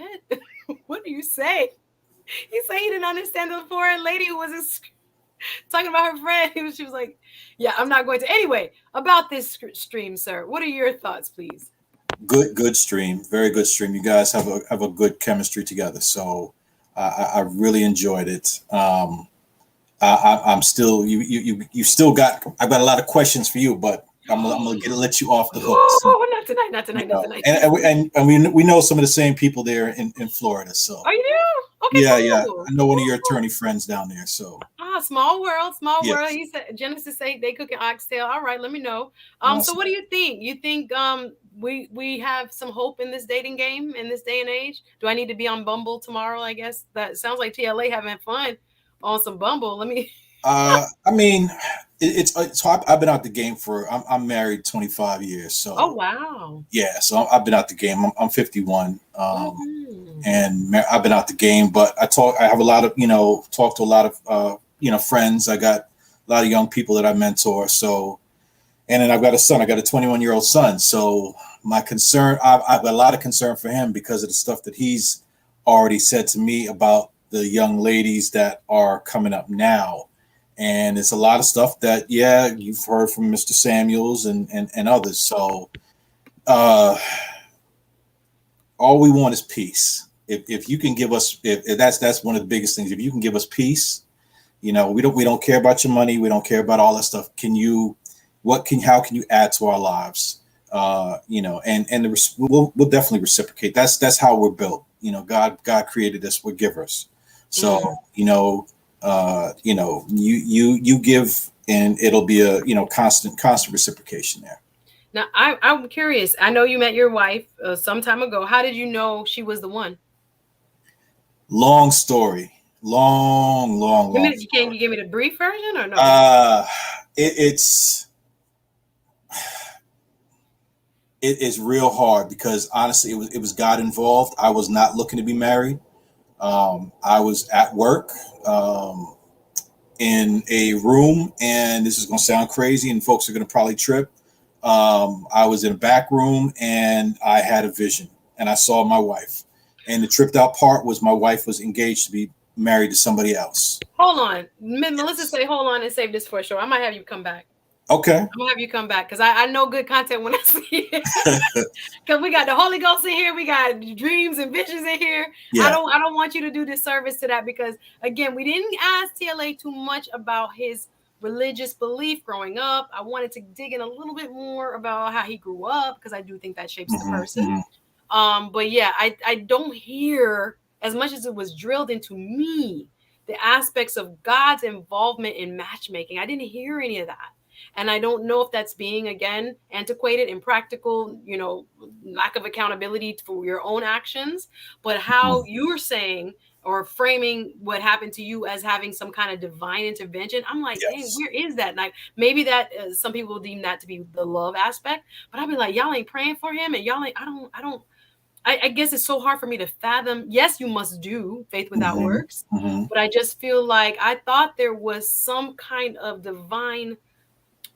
What do you say? He said he didn't understand the foreign lady who was talking about her friend. She was like, yeah, I'm not going to. Anyway, about this stream, sir, what are your thoughts, please? Good stream. Very good stream. You guys have a good chemistry together. So I really enjoyed it. I'm still you still got. I've got a lot of questions for you, but I'm gonna let you off the hook. Oh, not tonight, not tonight. And we know some of the same people there in Florida. So are you? Okay, yeah. cool. I know one of your attorney friends down there. So small world. Yes. He said Genesis say they cooking oxtail. All right, let me know. Awesome. So what do you think? You think we have some hope in this dating game in this day and age? Do I need to be on Bumble tomorrow? I guess that sounds like TLA having fun on some Bumble. Let me. I mean, so I've been out the game I'm married 25 years. So oh wow. Yeah, so I've been out the game. I'm 51. And I've been out the game, but I have a lot of, talk to a lot of, friends. I got a lot of young people that I mentor. So, and then I've got a son, I got a 21-year-old son. So my concern, I've got a lot of concern for him because of the stuff that he's already said to me about the young ladies that are coming up now. And it's a lot of stuff that, you've heard from Mr. Samuels and others. So, all we want is peace. If you can give us, if that's one of the biggest things. If you can give us peace, we don't care about your money. We don't care about all that stuff. How can you add to our lives? We'll definitely reciprocate. That's how we're built. God created us. We're givers. So, you give and it'll be a, constant reciprocation there. Now, I'm curious. I know you met your wife some time ago. How did you know she was the one? Long story. Long. Can you give me the brief version or no? It is real hard because honestly, it was God involved. I was not looking to be married. I was at work in a room, and this is going to sound crazy, and folks are going to probably trip. I was in a back room and I had a vision and I saw my wife, and the tripped out part was my wife was engaged to be married to somebody else. Hold on. Melissa say hold on and save this for a show. I might have you come back. Okay. I'm gonna have you come back because I know good content when I see it. Because we got the Holy Ghost in here, we got dreams and visions in here. Yeah. I don't want you to do disservice to that because again, we didn't ask TLA too much about his religious belief growing up. I wanted to dig in a little bit more about how he grew up because I do think that shapes the person. But yeah, I don't hear as much as it was drilled into me the aspects of God's involvement in matchmaking. I didn't hear any of that. And I don't know if that's being, again, antiquated, impractical, you know, lack of accountability for your own actions, but how you're saying or framing what happened to you as having some kind of divine intervention. I'm like, dang, where is that? Like, maybe that some people deem that to be the love aspect, but I'd be like, y'all ain't praying for him. And y'all ain't, I guess it's so hard for me to fathom. Yes, you must do faith without works, but I just feel like I thought there was some kind of divine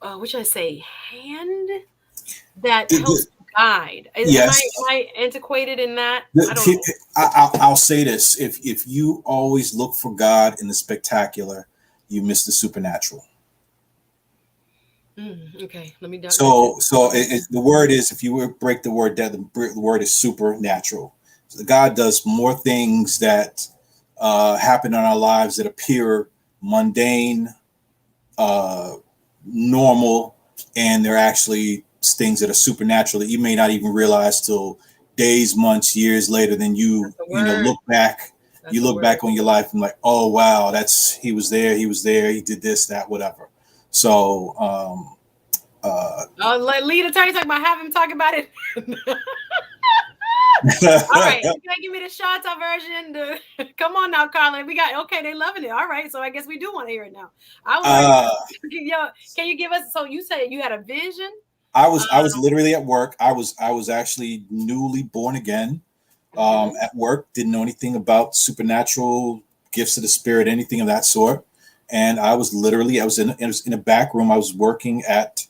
what should I say, hand that helps guide. Yes. Am I antiquated in that? I don't know. I'll say this: if you always look for God in the spectacular, you miss the supernatural. Okay, let me. The word is, if you break the word down, the word is supernatural. So God does more things that happen in our lives that appear mundane, normal, and they're actually things that are supernatural that you may not even realize till days, months, years later. Then you look back. You look back on your life and like, oh wow, he was there, he did this, that, whatever. So let lead attorney talk about, have him talk about it. All right, you gotta give me the Shanta version. Come on now, Carlin. We got okay. They loving it. All right, so I guess we do want to hear it now. I was like, yo, can you give us? So you said you had a vision. I was literally at work. I was actually newly born again. At work, didn't know anything about supernatural gifts of the spirit, anything of that sort. And I was in a back room. I was working at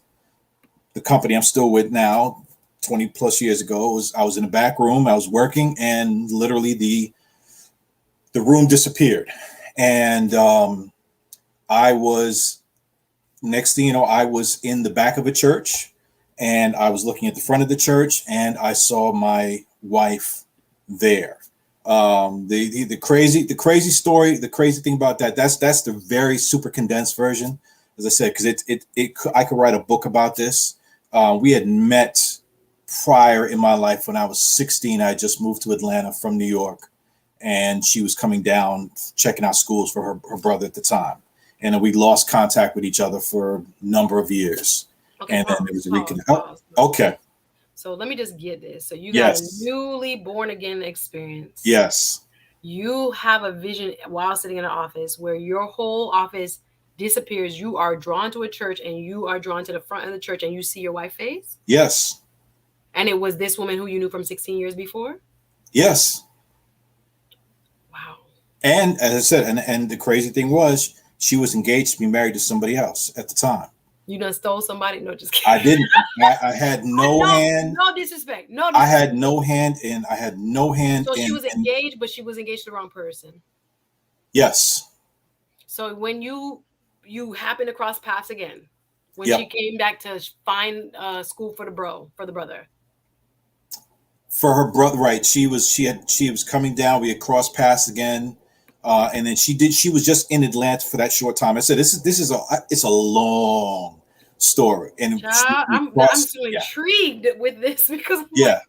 the company I'm still with now. 20 plus years ago, I was in a back room. I was working, and literally the room disappeared. And I was, next thing you know, I was in the back of a church, and I was looking at the front of the church, and I saw my wife there. The crazy story, the crazy thing about that's the very super condensed version, as I said, because I could write a book about this. We had met prior in my life when I was 16. I just moved to Atlanta from New York, and she was coming down checking out schools for her brother at the time, and we lost contact with each other for a number of years. Okay, and then there was a reconnect. Okay. So let me just get this. So you got a newly born again experience. Yes. You have a vision while sitting in an office where your whole office disappears. You are drawn to a church, and you are drawn to the front of the church, and you see your wife's face. Yes. And it was this woman who you knew from 16 years before? Yes. Wow. And as I said, and the crazy thing was, she was engaged to be married to somebody else at the time. You done stole somebody? No, just kidding. I didn't. I had no hand. No disrespect. No disrespect. I had no hand in. I had no hand in. So she was engaged, but she was engaged to the wrong person. Yes. So when you happened to cross paths again, when she came back to find school for the brother. For her brother, right? She was coming down. We had crossed paths again, and then she was just in Atlanta for that short time. I said, it's a long story, and I'm so intrigued with this because yeah.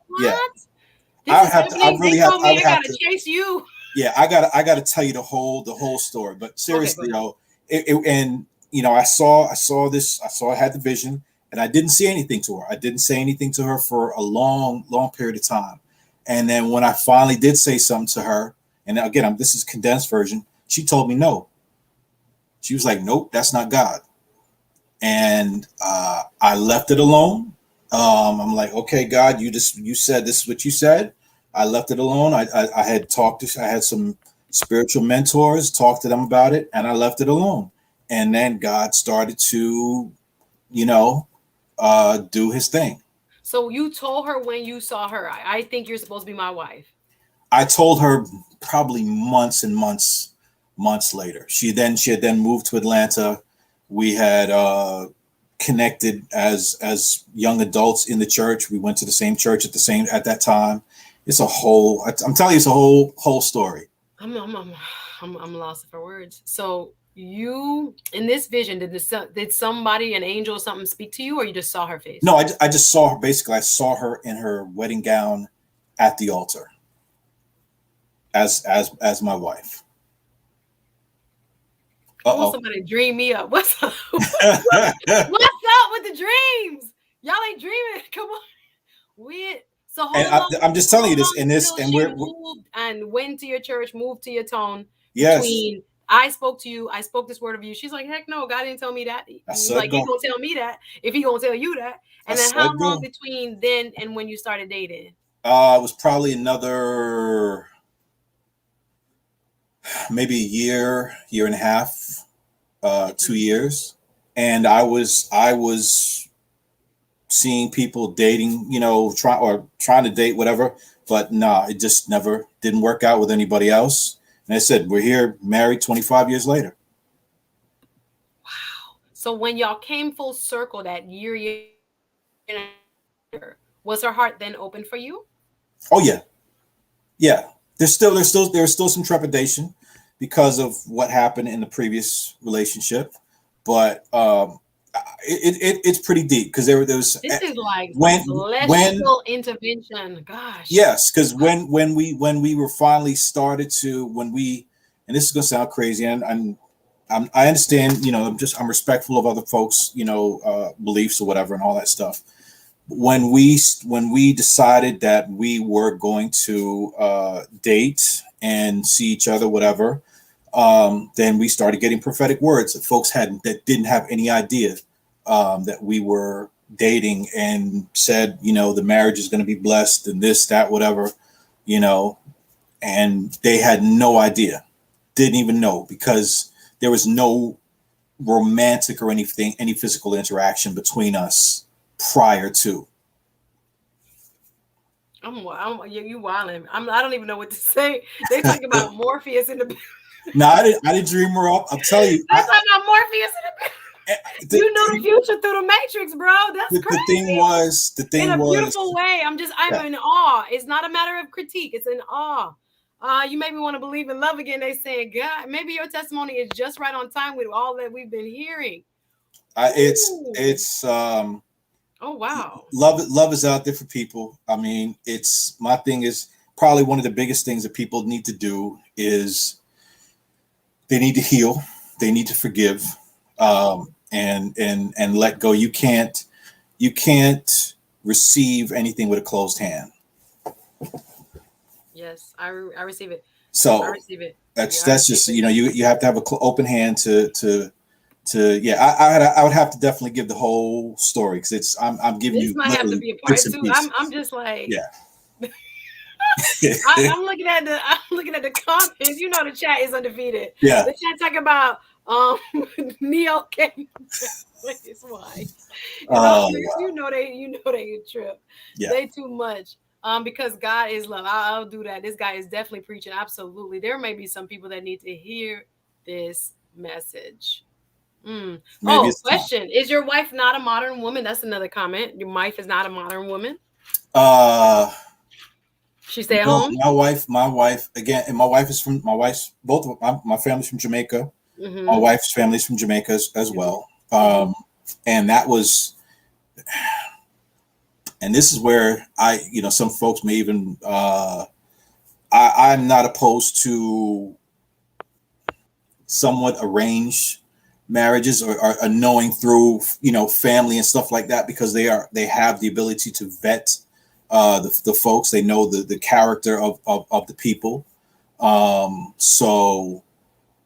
I gotta chase you. Yeah, I gotta tell you the whole story. But seriously, I had the vision. And I didn't say anything to her. I didn't say anything to her for a long, long period of time. And then when I finally did say something to her, and again, this is condensed version, she told me no. She was like, nope, that's not God. And I left it alone. I'm like, okay, God, you said this is what you said. I left it alone. I had some spiritual mentors, talked to them about it, and I left it alone. And then God started to, do his thing. So you told her when you saw her, I think you're supposed to be my wife. I told her probably months and months later. She had then moved to Atlanta. We had connected as young adults in the church. We went to the same church at that time. It's a whole. I'm telling you, it's a whole story. I'm lost for words. So you, in this vision, did somebody, an angel or something, speak to you, or you just saw her face? No, I just saw her. Basically, I saw her in her wedding gown at the altar as my wife. Oh, somebody dream me up. What's up? What's up with the dreams? Y'all ain't dreaming. Come on. Weird. So I'm just telling you this, and we're moved and went to your church, moved to your tone. Yes. Between I spoke to you, I spoke this word of you. She's like, heck no, God didn't tell me that. He's like, he gonna tell me that if he gonna tell you that. And then how long between then and when you started dating? It was probably another maybe a year and a half, 2 years. And I was seeing people dating, trying to date, whatever, but it just never didn't work out with anybody else. And I said, we're here married 25 years later. Wow. So when y'all came full circle that year, was her heart then open for you? Oh yeah. Yeah. There's still some trepidation because of what happened in the previous relationship, but it's pretty deep because there was this is like when intervention. Gosh. Yes, because when we were finally started to and this is gonna sound crazy, and I understand, I'm respectful of other folks, beliefs or whatever and all that stuff. When we decided that we were going to date and see each other, whatever, then we started getting prophetic words that folks that didn't have any idea that we were dating, and said, the marriage is going to be blessed and this, that, whatever, and they had no idea, didn't even know, because there was no romantic or any physical interaction between us prior to. You wilding. I don't even know what to say. They talking about Morpheus in the. No, I didn't dream her up. I'm telling you. They talking about Morpheus in the. You know the future through the Matrix, bro. That's crazy. The thing in a was, beautiful way. I'm in awe. It's not a matter of critique. It's in awe. You made me want to believe in love again. They saying, God, maybe your testimony is just right on time with all that we've been hearing. It's oh wow. Love is out there for people. I mean, my thing is probably one of the biggest things that people need to do is they need to heal. They need to forgive, and let go. You can't receive anything with a closed hand. Yes, I receive it. So I receive it. That's just you have to have an open hand to I would have to definitely give the whole story, because I'm giving you. This might have to be a part two. I'm just like, yeah. I'm looking at the comments. The chat is undefeated. Yeah. The chat talking about Neo came with his wife. They trip. Yeah. They too much. Because God is love. I'll do that. This guy is definitely preaching. Absolutely. There may be some people that need to hear this message. Question. Is your wife not a modern woman? That's another comment. Your wife is not a modern woman? She stay at home? My wife again, and both of my family's from Jamaica. Mm-hmm. My wife's family's from Jamaica as well. And that was, and this is where some folks may even, I'm not opposed to somewhat arranged marriages or knowing through, family and stuff like that, because they have the ability to vet the folks. They know the character of the people. So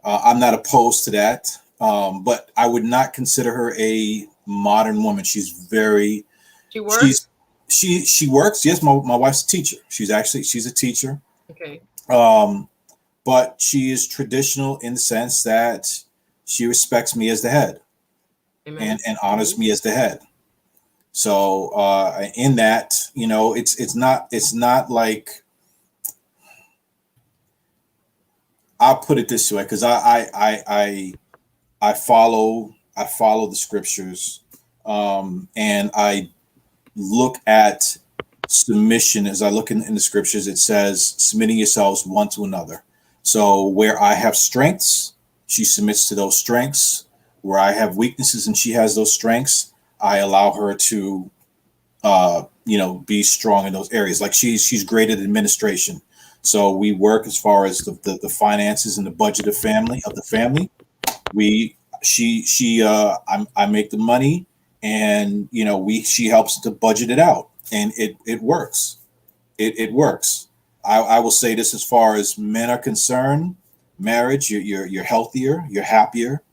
I'm not opposed to that. But I would not consider her a modern woman. She's very, she works? She works. Yes. My wife's a teacher. She's a teacher. Okay. But she is traditional in the sense that she respects me as the head. Amen. and honors me as the head. So in that, it's not like, I'll put it this way, because I follow the scriptures And I look at submission as I look in the scriptures. It says, submitting yourselves one to another. So where I have strengths, she submits to those strengths. Where I have weaknesses and she has those strengths, I allow her to, be strong in those areas. Like she's great at administration. So we work as far as the finances and the budget of the family. I make the money, and she helps to budget it out, and it works. It works. I will say this as far as men are concerned, marriage, you're healthier, you're happier.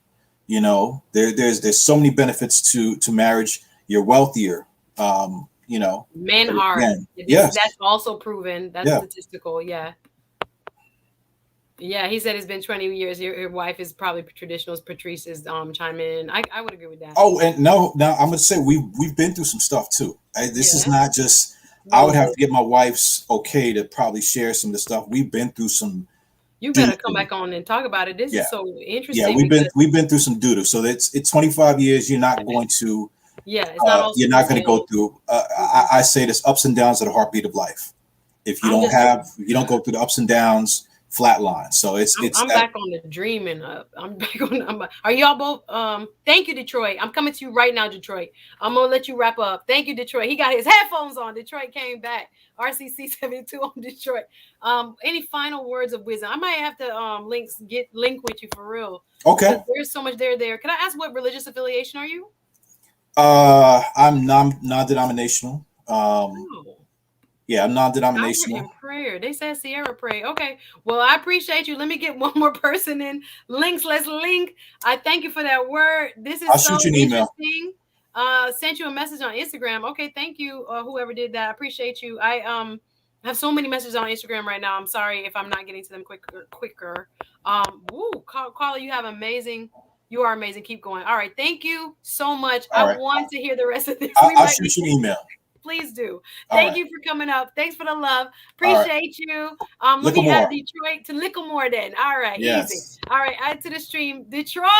There's so many benefits to marriage. You're wealthier. Men hard. Yes. That's also proven. That's statistical. Yeah. Yeah, he said it's been 20 years. Your wife is probably traditional as Patrice's chime in. I would agree with that. Oh, and now I'm gonna say we've been through some stuff too. This is not just I would have to get my wife's okay to probably share some of the stuff. We've been through some. You better come back on and talk about it. This is so interesting. Yeah, we've been through some doo-doo. So it's 25 years. You're not going to. Yeah, it's not. You're not going to go through. I say this: ups and downs are the heartbeat of life. If you don't go through the ups and downs, flatline. So I'm back on the dreaming up. I'm back on. Are y'all both? Thank you, Detroit. I'm coming to you right now, Detroit. I'm gonna let you wrap up. Thank you, Detroit. He got his headphones on. Detroit came back. RCC 72 on Detroit. Any final words of wisdom? I might have to link with you for real. Okay. There's so much there. Can I ask what religious affiliation are you? I'm non-denominational. Yeah, I'm non-denominational. In prayer. They said Sierra pray. Okay. Well, I appreciate you. Let me get one more person in. Let's link. I thank you for that word. This is I'll shoot you an email. Sent you a message on Instagram. Okay, thank you, whoever did that. I appreciate you. I have so many messages on Instagram right now. I'm sorry if I'm not getting to them quicker. Carla, you are amazing. Keep going. All right. Thank you so much. I want to hear the rest of this. I'll shoot you an email. Please do. Thank you for coming up. Thanks for the love. Appreciate you. Let me add Detroit to Licklemore then. All right. Yes. Easy. All right. Add to the stream. Detroit.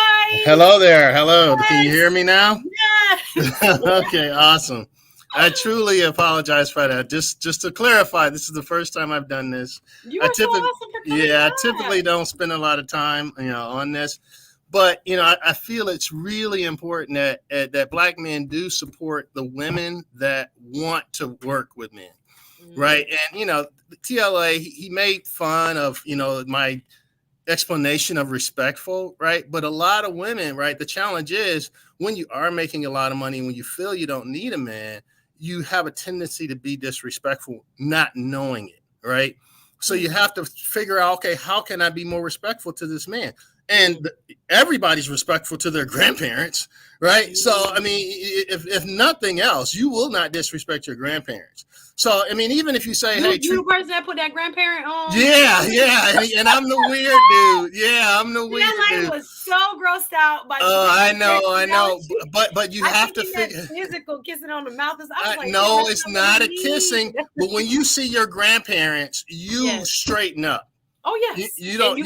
Hello there. Hello. Yes. Can you hear me now? Yes. Okay. Awesome. I truly apologize for that. Just to clarify, this is the first time I've done this. I typically don't spend a lot of time, on this. But, I feel it's really important that Black men do support the women that want to work with men, right? And, TLA, he made fun of, my explanation of respectful, right? But a lot of women, right, the challenge is when you are making a lot of money, when you feel you don't need a man, you have a tendency to be disrespectful, not knowing it, right? So you have to figure out, okay, how can I be more respectful to this man? And everybody's respectful to their grandparents, right? So, I mean, if nothing else, you will not disrespect your grandparents. So, I mean, even if you say, hey, you the person that put that grandparent on. Yeah. And I'm the weird dude. Yeah, I'm the weird dude. I was so grossed out by I know. But you have to figure physical kissing on the mouth. I was like, no, it's not a kissing. But when you see your grandparents, you straighten up. Oh yes, you don't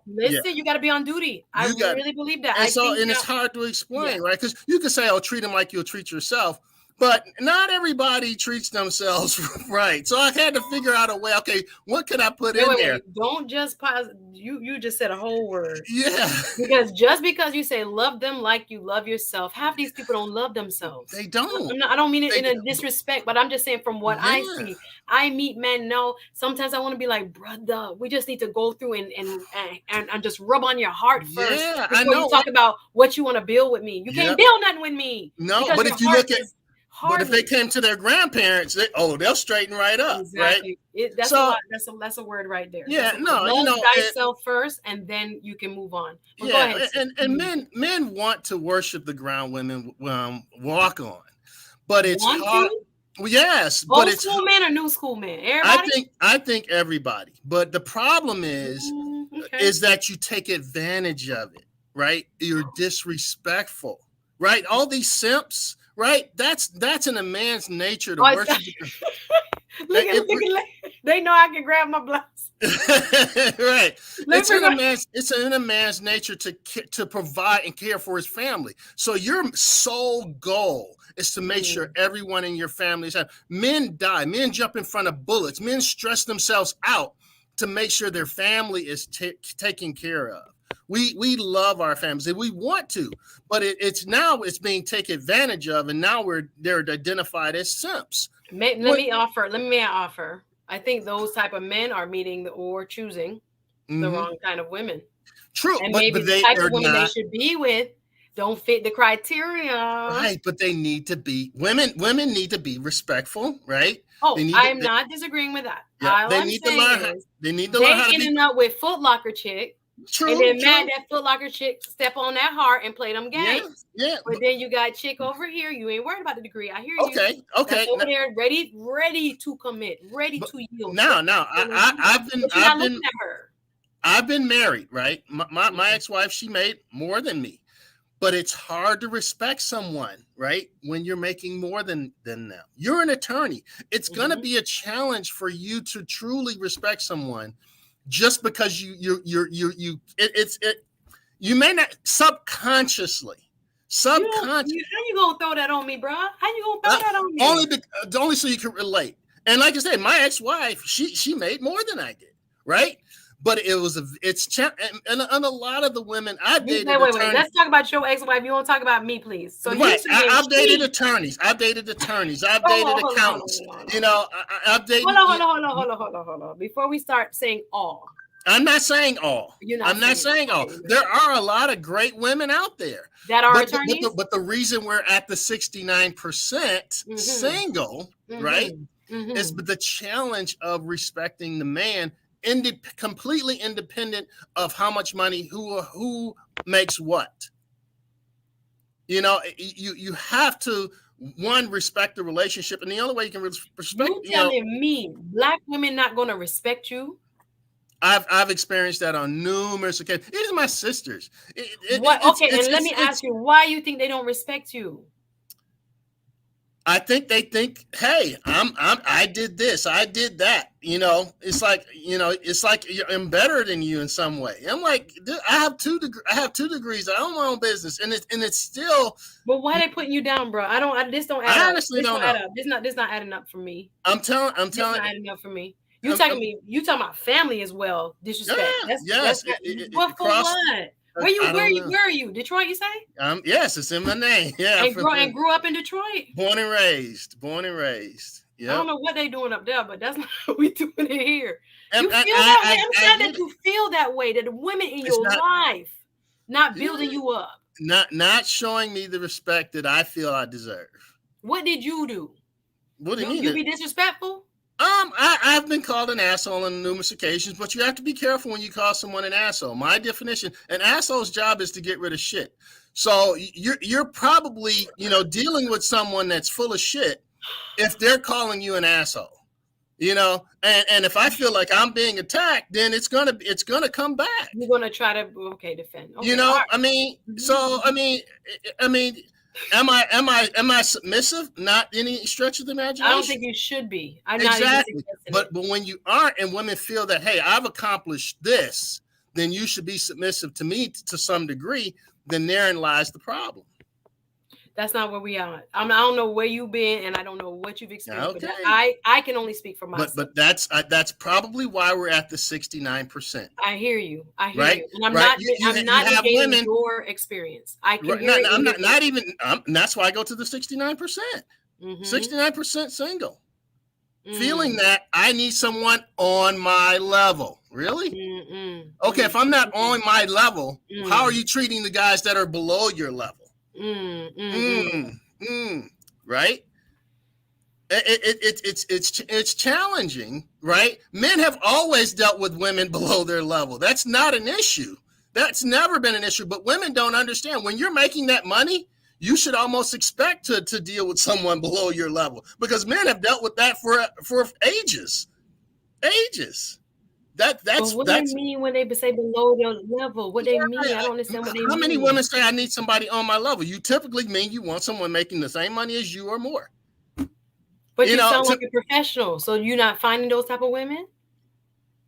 listen. Yeah. You got to be on duty. I really believe that. And it's hard to explain, right? Because you can say, "Oh, treat them like you'll treat yourself," but not everybody treats themselves right. So I had to figure out a way. Okay, what could I put in there? Don't just pause. You just said a whole word. Yeah. Because just because you say love them like you love yourself, half these people don't love themselves. They don't. I don't mean it in a disrespect, but I'm just saying from what I see. I meet men. No, sometimes I want to be like, brother, we just need to go through and just rub on your heart first. Yeah, before you talk about what you want to build with me. You can't build nothing with me. No, but if you look at. But if they came to their grandparents, they'll straighten right up, exactly. Right? That's a word right there. Yeah, love thyself first, and then you can move on. But go ahead. And men want to worship the ground women walk on, but it's hard. Yes, old but it's school men or new school men. Everybody? I think everybody. But the problem is that you take advantage of it, right? You're disrespectful, right? All these simps. Right, that's in a man's nature to worship. Look at they know I can grab my blouse. Right. It's in a man's nature to provide and care for his family. So your sole goal is to make sure everyone in your family is happy. Men die. Men jump in front of bullets. Men stress themselves out to make sure their family is taken care of. We love our families and we want to, but it's being taken advantage of, and now they're identified as simps. Let me offer. I think those type of men are meeting or choosing the wrong kind of women. True, and but maybe they the type are of women not. they should be with don't fit the criteria. Right, but they need to be women need to be respectful, right? Oh, I'm not disagreeing with that. Yeah, All I'm saying is they ending up with Foot Locker chick. True, and then mad that Foot Locker chick step on that heart and play them games. Yeah. But then you got chick over here. You ain't worried about the degree. I hear you. Okay. That's over there, ready to commit, ready to yield. I've been married, right? My ex-wife, she made more than me. But it's hard to respect someone, right? When you're making more than them. You're an attorney. It's going to be a challenge for you to truly respect someone just because you may not subconsciously. How you gonna throw that on me, bro? How you gonna throw that on me? Only so you can relate. And like I said, my ex-wife, she made more than I did, right? But and a lot of the women I dated. Wait. Let's talk about your ex-wife. You won't talk about me, please. So right, I've dated attorneys. I've dated accountants. You know, I've dated. Hold on. Before we start saying all, I'm not saying all. I'm not saying all. There are a lot of great women out there that are attorneys. But the reason we're at the 69% single, right, is the challenge of respecting the man. Completely independent of how much money, who makes what. You know, you have to respect the relationship, and the only way you can respect. You telling me black women not going to respect you? I've experienced that on numerous occasions. These are my sisters. And let me ask you, why you think they don't respect you? I think they think, hey, I did this, I did that. You know, it's like I'm better than you in some way. I'm like, dude, I have two degrees. I own my own business, and it's still. But why they putting you down, bro? This don't add up. I honestly don't know. This not adding up for me. I'm telling. It's not adding up for me. You talking about family as well? Disrespect. What for what? Where are you? Detroit, you say? Yes, it's in my name. Yeah. And grew up in Detroit. Born and raised. Yeah. I don't know what they doing up there, but that's not what we doing it here. You feel that way? I'm glad that you feel that way. That the women in your life not building you up. Not showing me the respect that I feel I deserve. What did you do? What do you mean? You be disrespectful? I've been called an asshole on numerous occasions, but you have to be careful when you call someone an asshole. My definition, an asshole's job is to get rid of shit. So you're probably, dealing with someone that's full of shit if they're calling you an asshole. And if I feel like I'm being attacked, then it's gonna come back. You're gonna try to defend. Okay, Am I submissive? Not any stretch of the imagination. I don't think you should be. Exactly. But when you aren't, and women feel that, hey, I've accomplished this, then you should be submissive to me to some degree. Then therein lies the problem. That's not where we are. I don't know where you've been, and I don't know what you've experienced. Okay. But I can only speak for myself. But that's probably why we're at the 69%. I hear you. Right? And I'm not negating your experience. I can hear it. I'm not even. That's why I go to the 69%. 69% single. Feeling that I need someone on my level. Really? Okay, if I'm not on my level, how are you treating the guys that are below your level? Right? It's challenging, right? Men have always dealt with women below their level. That's not an issue. That's never been an issue. But women don't understand. When you're making that money, you should almost expect to deal with someone below your level, because men have dealt with that for ages. What do they mean when they say below their level? What they mean? I don't understand what they mean. How many women say I need somebody on my level? You typically mean you want someone making the same money as you or more. But you sound like a professional, so you're not finding those type of women?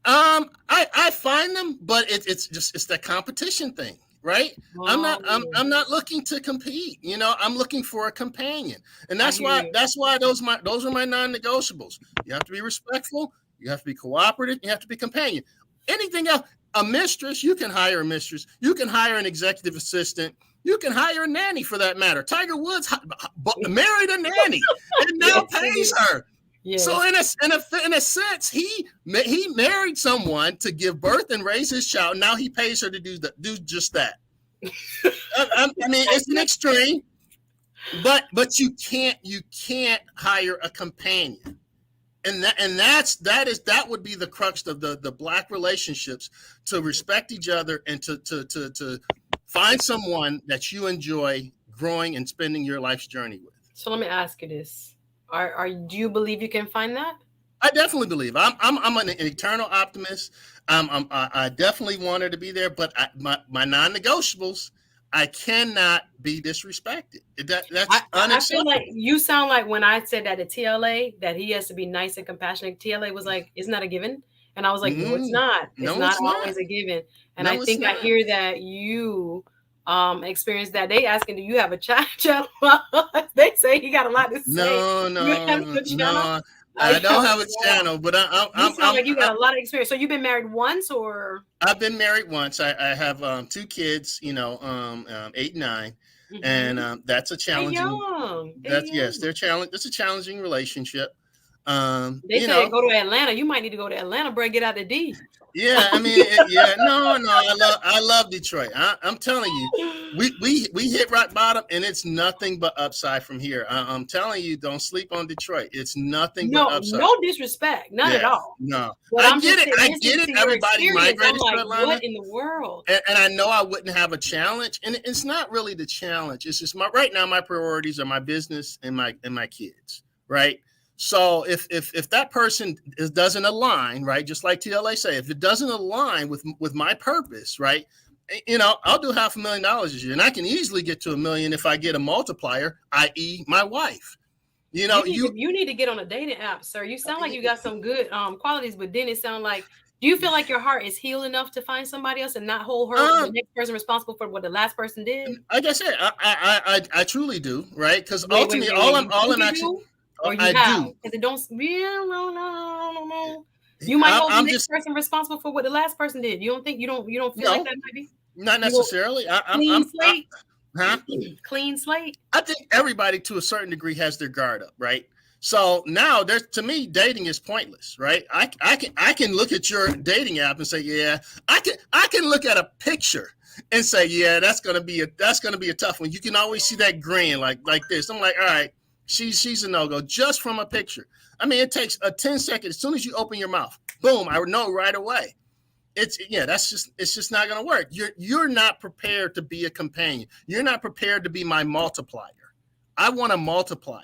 I find them, but it's that competition thing, right? I'm not looking to compete. You know, I'm looking for a companion, and that's why those are my non-negotiables. You have to be respectful. You have to be cooperative. You have to be companion. Anything else, a mistress, you can hire a mistress. You can hire an executive assistant. You can hire a nanny for that matter. Tiger Woods married a nanny and now pays her. Yes. So in a sense, he married someone to give birth and raise his child. Now he pays her to do just that. I mean, it's an extreme, but you can't hire a companion, and that would be the crux of the Black relationships, to respect each other and to find someone that you enjoy growing and spending your life's journey with. So let me ask you this. Do you believe you can find that? I definitely believe. I'm an eternal optimist. I definitely want her to be there, but my non-negotiables, I cannot be disrespected. That's unacceptable. I feel like you sound like when I said that to TLA that he has to be nice and compassionate. TLA was like, "Isn't that a given?" And I was like, "No, it's not. It's not always a given." And I think I hear that you experience that. They asking, do you have a channel? They say he got a lot to say. No. I don't have a channel, but you sound like you got a lot of experience. So you've been married once, or? I've been married once. I have 2 kids, 8 and 9, and that's a challenging. They're challenge. It's a challenging relationship. They say go to Atlanta. You might need to go to Atlanta, bro. Get out the D. Yeah, I mean, no. I love Detroit. I'm telling you, we hit rock bottom, and it's nothing but upside from here. I'm telling you, don't sleep on Detroit. It's nothing but upside. No disrespect, none at all. No, I get it. Everybody migrated to Atlanta. What in the world? And I know I wouldn't have a challenge, and it's not really the challenge. It's just right now my priorities are my business and my kids, right? So if that person doesn't align, right, just like TLA say, if it doesn't align with my purpose, right, I'll do $500,000 this year, and I can easily get to $1 million if I get a multiplier, i.e., my wife. You need to get on a dating app, sir. You sound like you got some good qualities, but then it sounds like, do you feel like your heart is healed enough to find somebody else and not hold her the next person responsible for what the last person did? Like I said, I truly do, right? Because ultimately, all I'm actually. Or you have, because it don't. No. You might hold the next person responsible for what the last person did. You don't think you don't feel like that, maybe? Not necessarily. Clean slate. I think everybody to a certain degree has their guard up, right? So now to me, dating is pointless, right? I can look at your dating app and say, yeah, I can look at a picture and say, yeah, that's gonna be a tough one. You can always see that grin like this. I'm like, all right. She's a no-go just from a picture. I mean, it takes a 10 seconds. As soon as you open your mouth, boom, I know right away. It's just not going to work. You're not prepared to be a companion. You're not prepared to be my multiplier. I want a multiplier.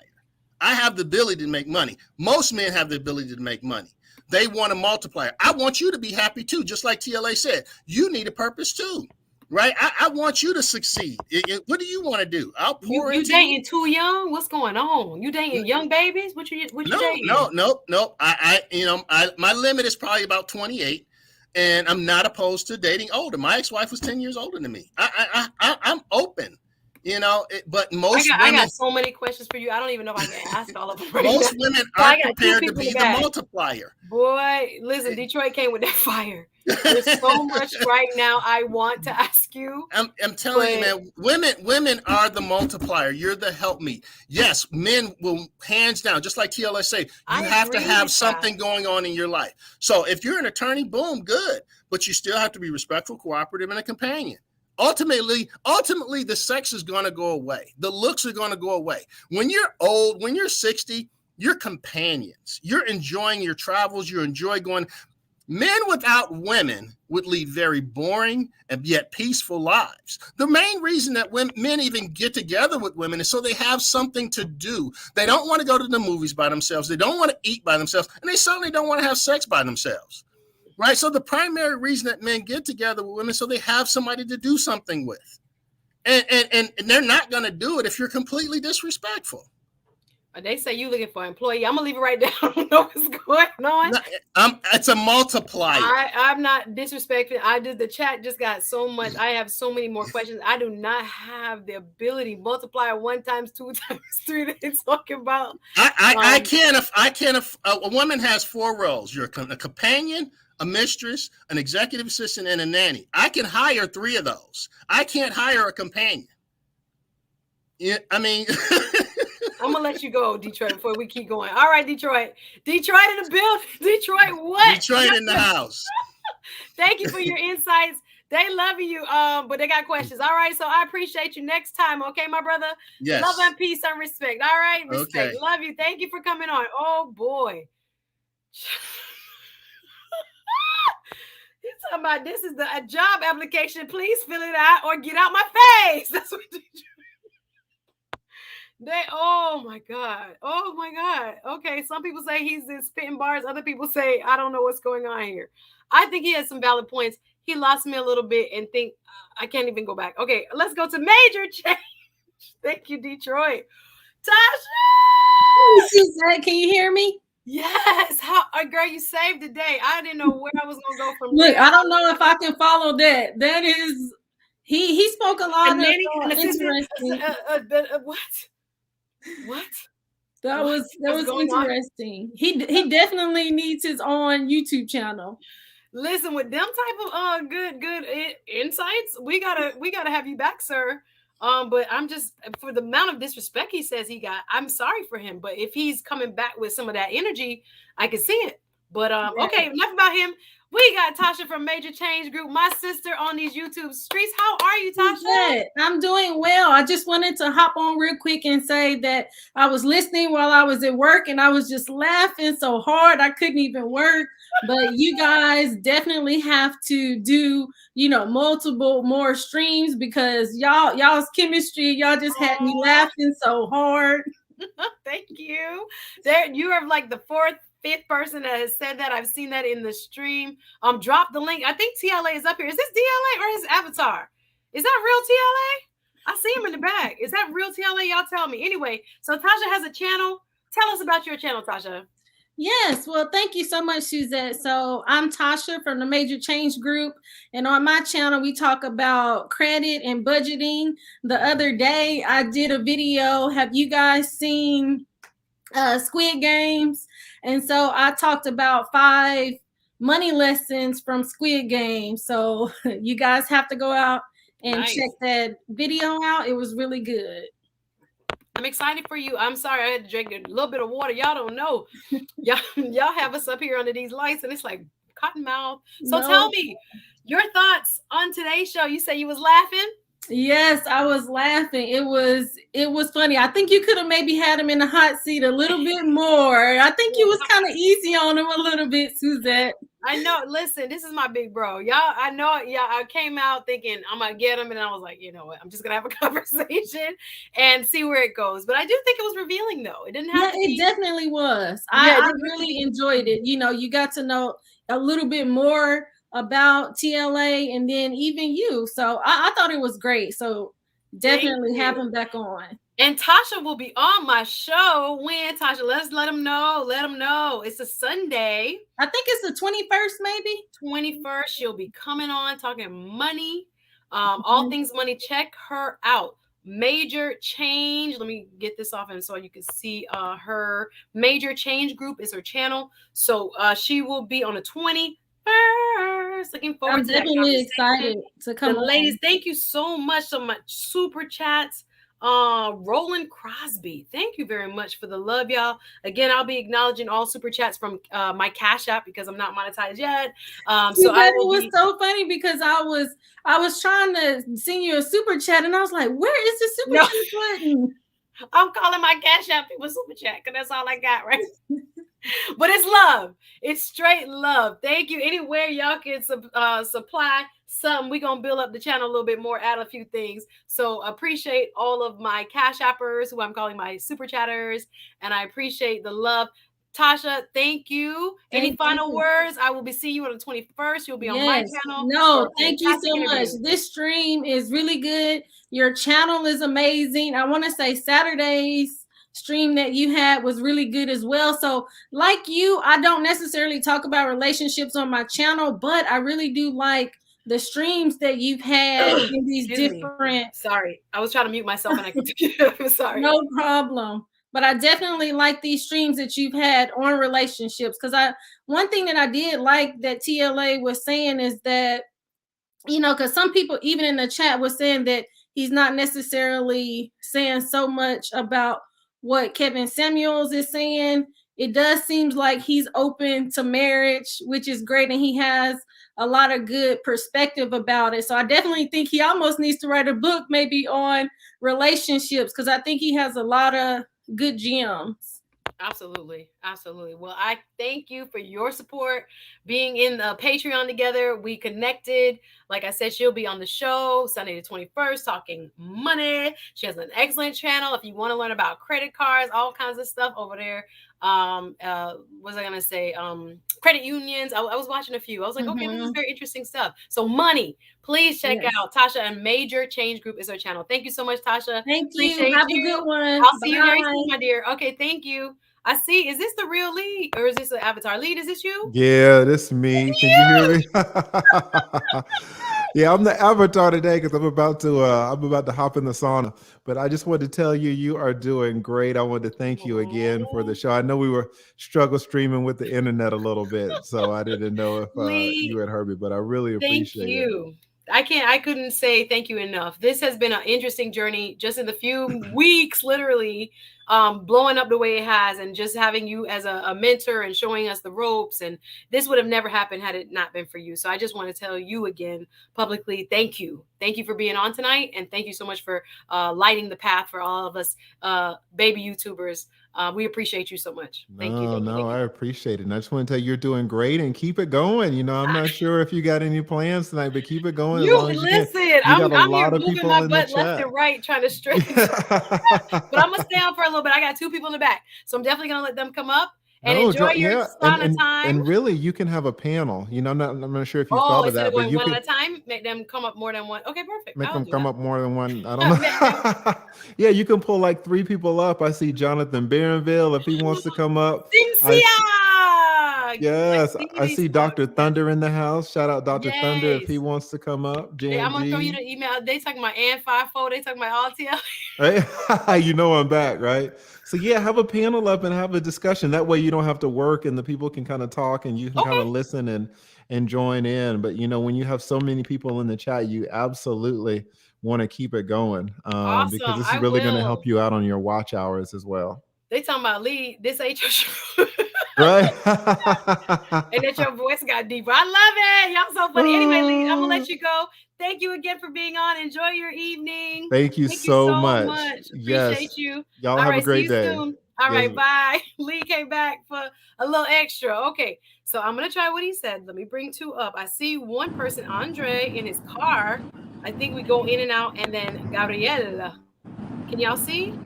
I have the ability to make money. Most men have the ability to make money. They want a multiplier. I want you to be happy too, just like TLA said. You need a purpose too. Right, I want you to succeed. What do you want to do? I'll pour into you. Dating too young? What's going on? You dating young babies? What you dating? No. My limit is probably about 28, and I'm not opposed to dating older. My ex-wife was 10 years older than me. I'm open. But most women. I got so many questions for you. I don't even know if I can ask all of them. Most women aren't prepared to be the multiplier. Boy, listen, Detroit came with that fire. There's so much right now I want to ask you. I'm telling you, man, women are the multiplier. You're the helpmeet. Yes, men will hands down, just like TLS say, you have to have something going on in your life. So if you're an attorney, boom, good. But you still have to be respectful, cooperative, and a companion. Ultimately, the sex is going to go away. The looks are going to go away. When you're old, when you're 60, you're companions. You're enjoying your travels. You enjoy going. Men without women would lead very boring and yet peaceful lives. The main reason that men even get together with women is so they have something to do. They don't want to go to the movies by themselves. They don't want to eat by themselves. And they certainly don't want to have sex by themselves. Right? So the primary reason that men get together with women is so they have somebody to do something with. And they're not going to do it if you're completely disrespectful. They say you looking for an employee. I'm gonna leave it right there. I don't know what's going on. No, it's a multiplier. I'm not disrespecting. The chat just got so much. I have so many more questions. I do not have the ability multiply 1 times 2 times 3 they talking about. I can't. A woman has 4 roles. You're a companion, a mistress, an executive assistant, and a nanny. I can hire 3 of those. I can't hire a companion. Yeah, I mean. I'm gonna let you go, Detroit, before we keep going. All right, Detroit in the building. Detroit, what? Detroit in the house. Thank you for your insights. They love you, but they got questions. All right, so I appreciate you. Next time, okay, my brother. Yes. Love and peace and respect. All right, respect. Okay. Love you. Thank you for coming on. Oh boy. He's talking about this is a job application. Please fill it out or get out my face. That's what oh my God. Okay, some people say he's in spitting bars. Other people say I don't know what's going on here. I think he has some valid points. He lost me a little bit and think I can't even go back. Okay, let's go to major change. Thank you, Detroit. Tasha! Suzette, can you hear me? Yes. Girl, you saved the day. I didn't know where I was gonna go from Look, there. I don't know if I can follow that. That is he spoke a lot of interesting. What? That was interesting. He definitely needs his own YouTube channel. Listen, with them type of good insights, we gotta have you back, sir. But I'm just for the amount of disrespect he says he got. I'm sorry for him, but if he's coming back with some of that energy, I can see it. But okay, enough about him. We got Tasha from Major Change Group, my sister on these YouTube streets. How are you, Tasha? I'm doing well. I just wanted to hop on real quick and say that I was listening while I was at work and I was just laughing so hard I couldn't even work. But you guys definitely have to do, multiple more streams because y'all's chemistry, y'all just had me laughing so hard. Thank you. You are like the 4th, 5th person that has said that. I've seen that in the stream. Drop the link. I think TLA is up here. Is this DLA or his avatar? Is that real TLA? I see him in the back. Is that real TLA? Y'all tell me. Anyway, so Tasha has a channel. Tell us about your channel, Tasha. Yes, well, thank you so much, Suzette. So I'm Tasha from the Major Change Group, and on my channel, we talk about credit and budgeting. The other day, I did a video. Have you guys seen Squid Games? And so I talked about 5 money lessons from Squid Game. So you guys have to go out and check that video out. It was really good. I'm excited for you. I'm sorry I had to drink a little bit of water. Y'all don't know. Y'all have us up here under these lights and it's like cotton mouth. So tell me your thoughts on today's show. You say you was laughing? Yes, I was laughing. It was funny. I think you could have maybe had him in the hot seat a little bit more. I think you was kind of easy on him a little bit, Suzette. I know. Listen, this is my big bro. Y'all, I know. Yeah, I came out thinking I'm gonna get him, and I was like, you know what? I'm just gonna have a conversation and see where it goes. But I do think it was revealing, though. It didn't have. Yeah, it definitely was. I really enjoyed it. You got to know a little bit more about TLA and then even you. So I thought it was great. So definitely have him back on. And Tasha will be on my show when, Tasha, let's let them know. Let them know. It's a Sunday. I think it's the 21st, maybe. 21st. She'll be coming on talking money. All things money. Check her out. Major Change. Let me get this off and so you can see her Major Change Group is her channel. So she will be on the 21st. Looking forward to that. I'm definitely excited to come on. Ladies, thank you so much super chats. Roland Crosby, thank you very much for the love, y'all. Again, I'll be acknowledging all super chats from my Cash App because I'm not monetized yet. So it was so funny because I was trying to send you a super chat and I was like, where is the super chat button? I'm calling my Cash App people super chat because that's all I got, right? But it's love. It's straight love. Thank you. Anywhere y'all can supply something, we're going to build up the channel a little bit more, add a few things. So appreciate all of my Cash Appers, who I'm calling my super chatters, and I appreciate the love. Tasha, thank you. Any final words? I will be seeing you on the 21st. You'll be on my channel. No, thank you so much. This stream is really good. Your channel is amazing. I want to say Saturdays stream that you had was really good as well. So like you, I don't necessarily talk about relationships on my channel, but I really do like the streams that you've had in these different. Sorry, I was trying to mute myself and I'm sorry. No problem. But I definitely like these streams that you've had on relationships, because one thing that I did like that TLA was saying is that, you know, because some people even in the chat was saying that he's not necessarily saying so much about what Kevin Samuels is saying. It does seem like he's open to marriage, which is great, and he has a lot of good perspective about it. So I definitely think he almost needs to write a book maybe on relationships, because I think he has a lot of good gems. Absolutely. Absolutely. Well, I thank you for your support, being in the Patreon together. We connected. Like I said, she'll be on the show Sunday the 21st talking money. She has an excellent channel. If you want to learn about credit cards, all kinds of stuff over there. What was I going to say? Credit unions. I was watching a few. I was like, okay, this is very interesting stuff. So money, please check out Tasha and Major Change Group is her channel. Thank you so much, Tasha. Thank you. Appreciate Have you. a good one. I'll see you very Bye. soon, my dear. Okay, thank you. I see. Is this the real lead or is this an avatar lead? Is this you? Yeah, this is me. Can you hear me? Yeah, I'm the avatar today because I'm about to hop in the sauna. But I just wanted to tell you, you are doing great. I wanted to thank you again for the show. I know we were struggle streaming with the internet a little bit, so I didn't know if you had heard me, but I really appreciate it. Thank you. I couldn't say thank you enough. This has been an interesting journey just in the few weeks, literally, blowing up the way it has, and just having you as a mentor and showing us the ropes. And this would have never happened had it not been for you. So I just want to tell you again publicly, thank you. Thank you for being on tonight. And thank you so much for lighting the path for all of us baby YouTubers. We appreciate you so much. Thank you. No, I appreciate it. And I just want to tell you, you're doing great and keep it going. You know, I'm not sure if you got any plans tonight, but keep it going as long as you can. You I'm got a lot here of moving people my in the butt chat. left and right trying to stretch. But I'm going to stay on for a little bit. I got 2 people in the back. So I'm definitely going to let them come up and enjoy your sauna time. And really, you can have a panel. You know, I'm not sure if you Oh, thought of instead that, of but going you one could at a time, make them come up more than one. Okay, perfect. make I'll them do come that. up more than one. I don't know. Yeah, you can pull like 3 people up. I see Jonathan Barronville if he wants to come up. Yes, I see Dr. Thunder in the house. Shout out Dr. Thunder if he wants to come up. Yeah, I'm gonna throw you JMG. the email. They talking about N54. They talking about RTL. Right? You know I'm back, right? So yeah, have a panel up and have a discussion. That way you don't have to work and the people can kind of talk and you can kind of listen and join in. But you know, when you have so many people in the chat, you absolutely want to keep it going because this is really going to help you out on your watch hours as well. They talking about Lee. This ain't your show. Right? And that your voice got deeper. I love it. Y'all so funny. Anyway, Lee, I'm gonna let you go. Thank you again for being on. Enjoy your evening. Thank you so much. Appreciate you. Y'all have a great day. Soon. All right, bye. Lee came back for a little extra. Okay, so I'm gonna try what he said. Let me bring 2 up. I see one person, Andre, in his car. I think we go in and out, and then Gabrielle. Can y'all see?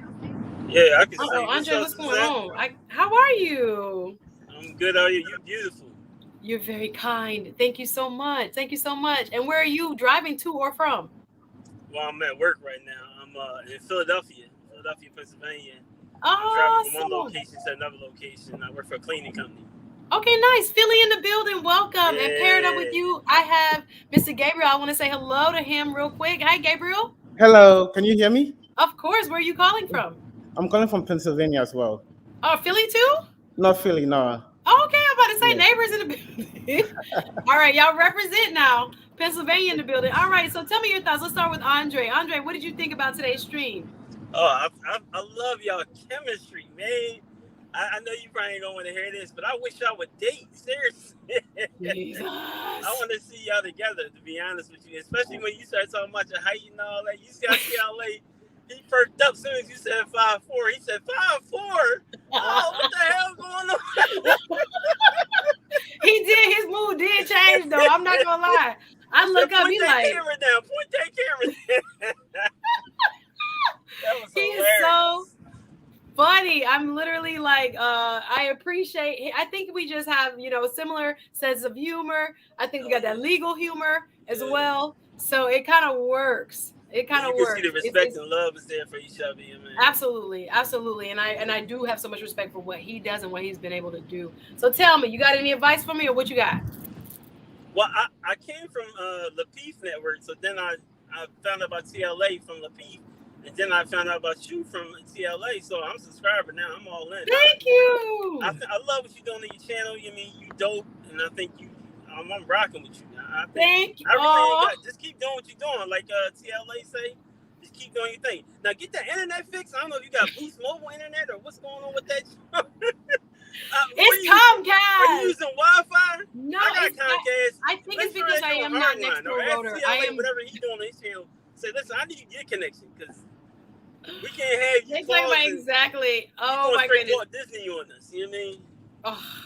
Yeah, I can see. Andre, what's going on? How are you? I'm good. How are you? You're beautiful. You're very kind. Thank you so much. Thank you so much. And where are you driving to or from? Well, I'm at work right now. I'm in Philadelphia, Pennsylvania. I'm driving from one location to another location. I work for a cleaning company. Okay, nice. Philly in the building. Welcome. And paired up with you, I have Mr. Gabriel. I want to say hello to him real quick. Hi, Gabriel. Hello. Can you hear me? Of course. Where are you calling from? I'm calling from Pennsylvania as well. Oh, Philly too? Not Philly, no. Okay, I'm about to say neighbors in the building. All right, y'all represent now. Pennsylvania in the building. All right, so tell me your thoughts. Let's start with Andre. Andre, what did you think about today's stream? Oh, I love y'all chemistry, man. I know you probably ain't gonna want to hear this, but I wish y'all would date. Seriously. I want to see y'all together, to be honest with you. Especially when you start talking about your height and all that. You see, I see LA. He perked up as soon as you said 5'4". He said 5'4". Oh, what the hell going on? He did. His mood did change, though. I'm not gonna lie. I look up. He's like, camera down. Point that camera down. That was he's so funny. I'm literally like, I appreciate. I think we just have, similar sense of humor. I think we got that legal humor as well. So it kind of works. It kind of You can see works. the respect and love is there for each other, man. Absolutely, absolutely, and I do have so much respect for what he does and what he's been able to do. So tell me, you got any advice for me, or what you got? Well, I came from Lapeef Network, so then I found out about TLA from Lapeef, and then I found out about you from TLA. So I'm a subscriber now. I'm all in. Thank you. I love what you're doing on your channel. You mean you dope, and I think I'm rocking with you now. I think Thank you. Just keep doing what you're doing, like TLA say. Just keep doing your thing. Now get the internet fixed. I don't know if you got Boost Mobile internet or what's going on with that. It's Comcast. Are you using Wi-Fi? No, I got Comcast. I think it's because I am not next door rotor. I am whatever he's doing on his channel. Say, listen, I need your connection because we can't have you. Exactly. Oh my goodness. Disney on us. You know what I mean? Oh,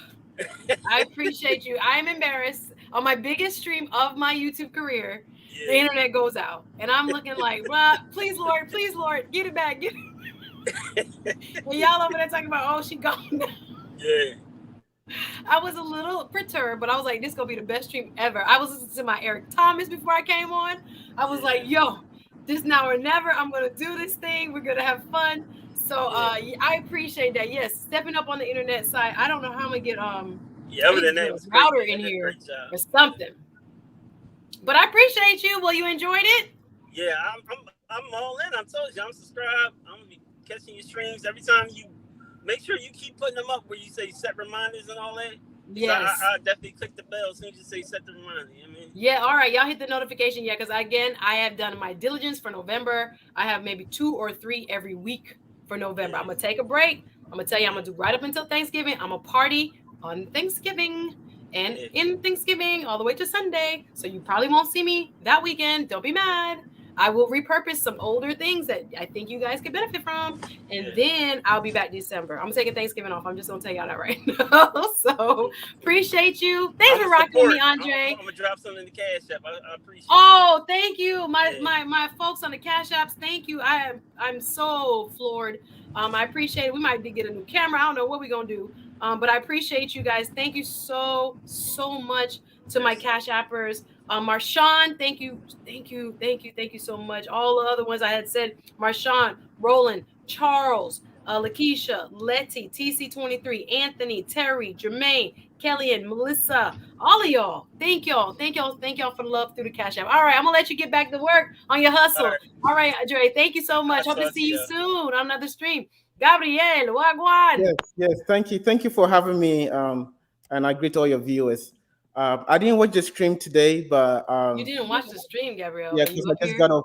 I appreciate you. I am embarrassed. On my biggest stream of my YouTube career, the internet goes out, and I'm looking like, well, please, Lord, get it back. Get it. And y'all over there talking about, oh, she gone now. Yeah. I was a little perturbed, but I was like, this is going to be the best stream ever. I was listening to my Eric Thomas before I came on. I was like, yo, this now or never. I'm going to do this thing. We're going to have fun. So I appreciate that. Yes, stepping up on the internet side. I don't know how I'm going to get a router in here or something. But I appreciate you. Well, you enjoyed it? Yeah, I'm all in. I told you, I'm subscribed. I'm going to be catching your streams every time you. Make sure you keep putting them up where you say set reminders and all that. Yes. I definitely click the bell as soon as you say set the reminder. You know what I mean? Yeah, all right. Y'all hit the notification. Yeah, because again, I have done my diligence for November. I have maybe 2 or 3 every week for November. I'm going to take a break. I'm going to tell you, I'm going to do right up until Thanksgiving. I'm going to party on Thanksgiving and in Thanksgiving all the way to Sunday. So you probably won't see me that weekend. Don't be mad. I will repurpose some older things that I think you guys could benefit from. And then I'll be back December. I'm taking Thanksgiving off. I'm just going to tell y'all that right now. So appreciate you. Thanks for rocking with me, Andre. I'm going to drop something in the Cash App. I appreciate it. Oh, thank you. My folks on the Cash Apps, thank you. I'm so floored. I appreciate it. We might get a new camera. I don't know what we're going to do. But I appreciate you guys. Thank you so much to my Cash Appers. Marshawn, thank you so much. All the other ones I had said, Marshawn, Roland, Charles, Lakeisha, Letty, TC23, Anthony, Terry, Jermaine, Kelly, and Melissa, all of y'all. Thank y'all for the love through the Cash App. All right, I'm gonna let you get back to work on your hustle. All right, Dre, thank you so much. Hope to see you soon on another stream. Gabriel, wagwan. Yes, thank you for having me. And I greet all your viewers. I didn't watch the stream today, but you didn't watch the stream, Gabriel. Yeah, because I just got off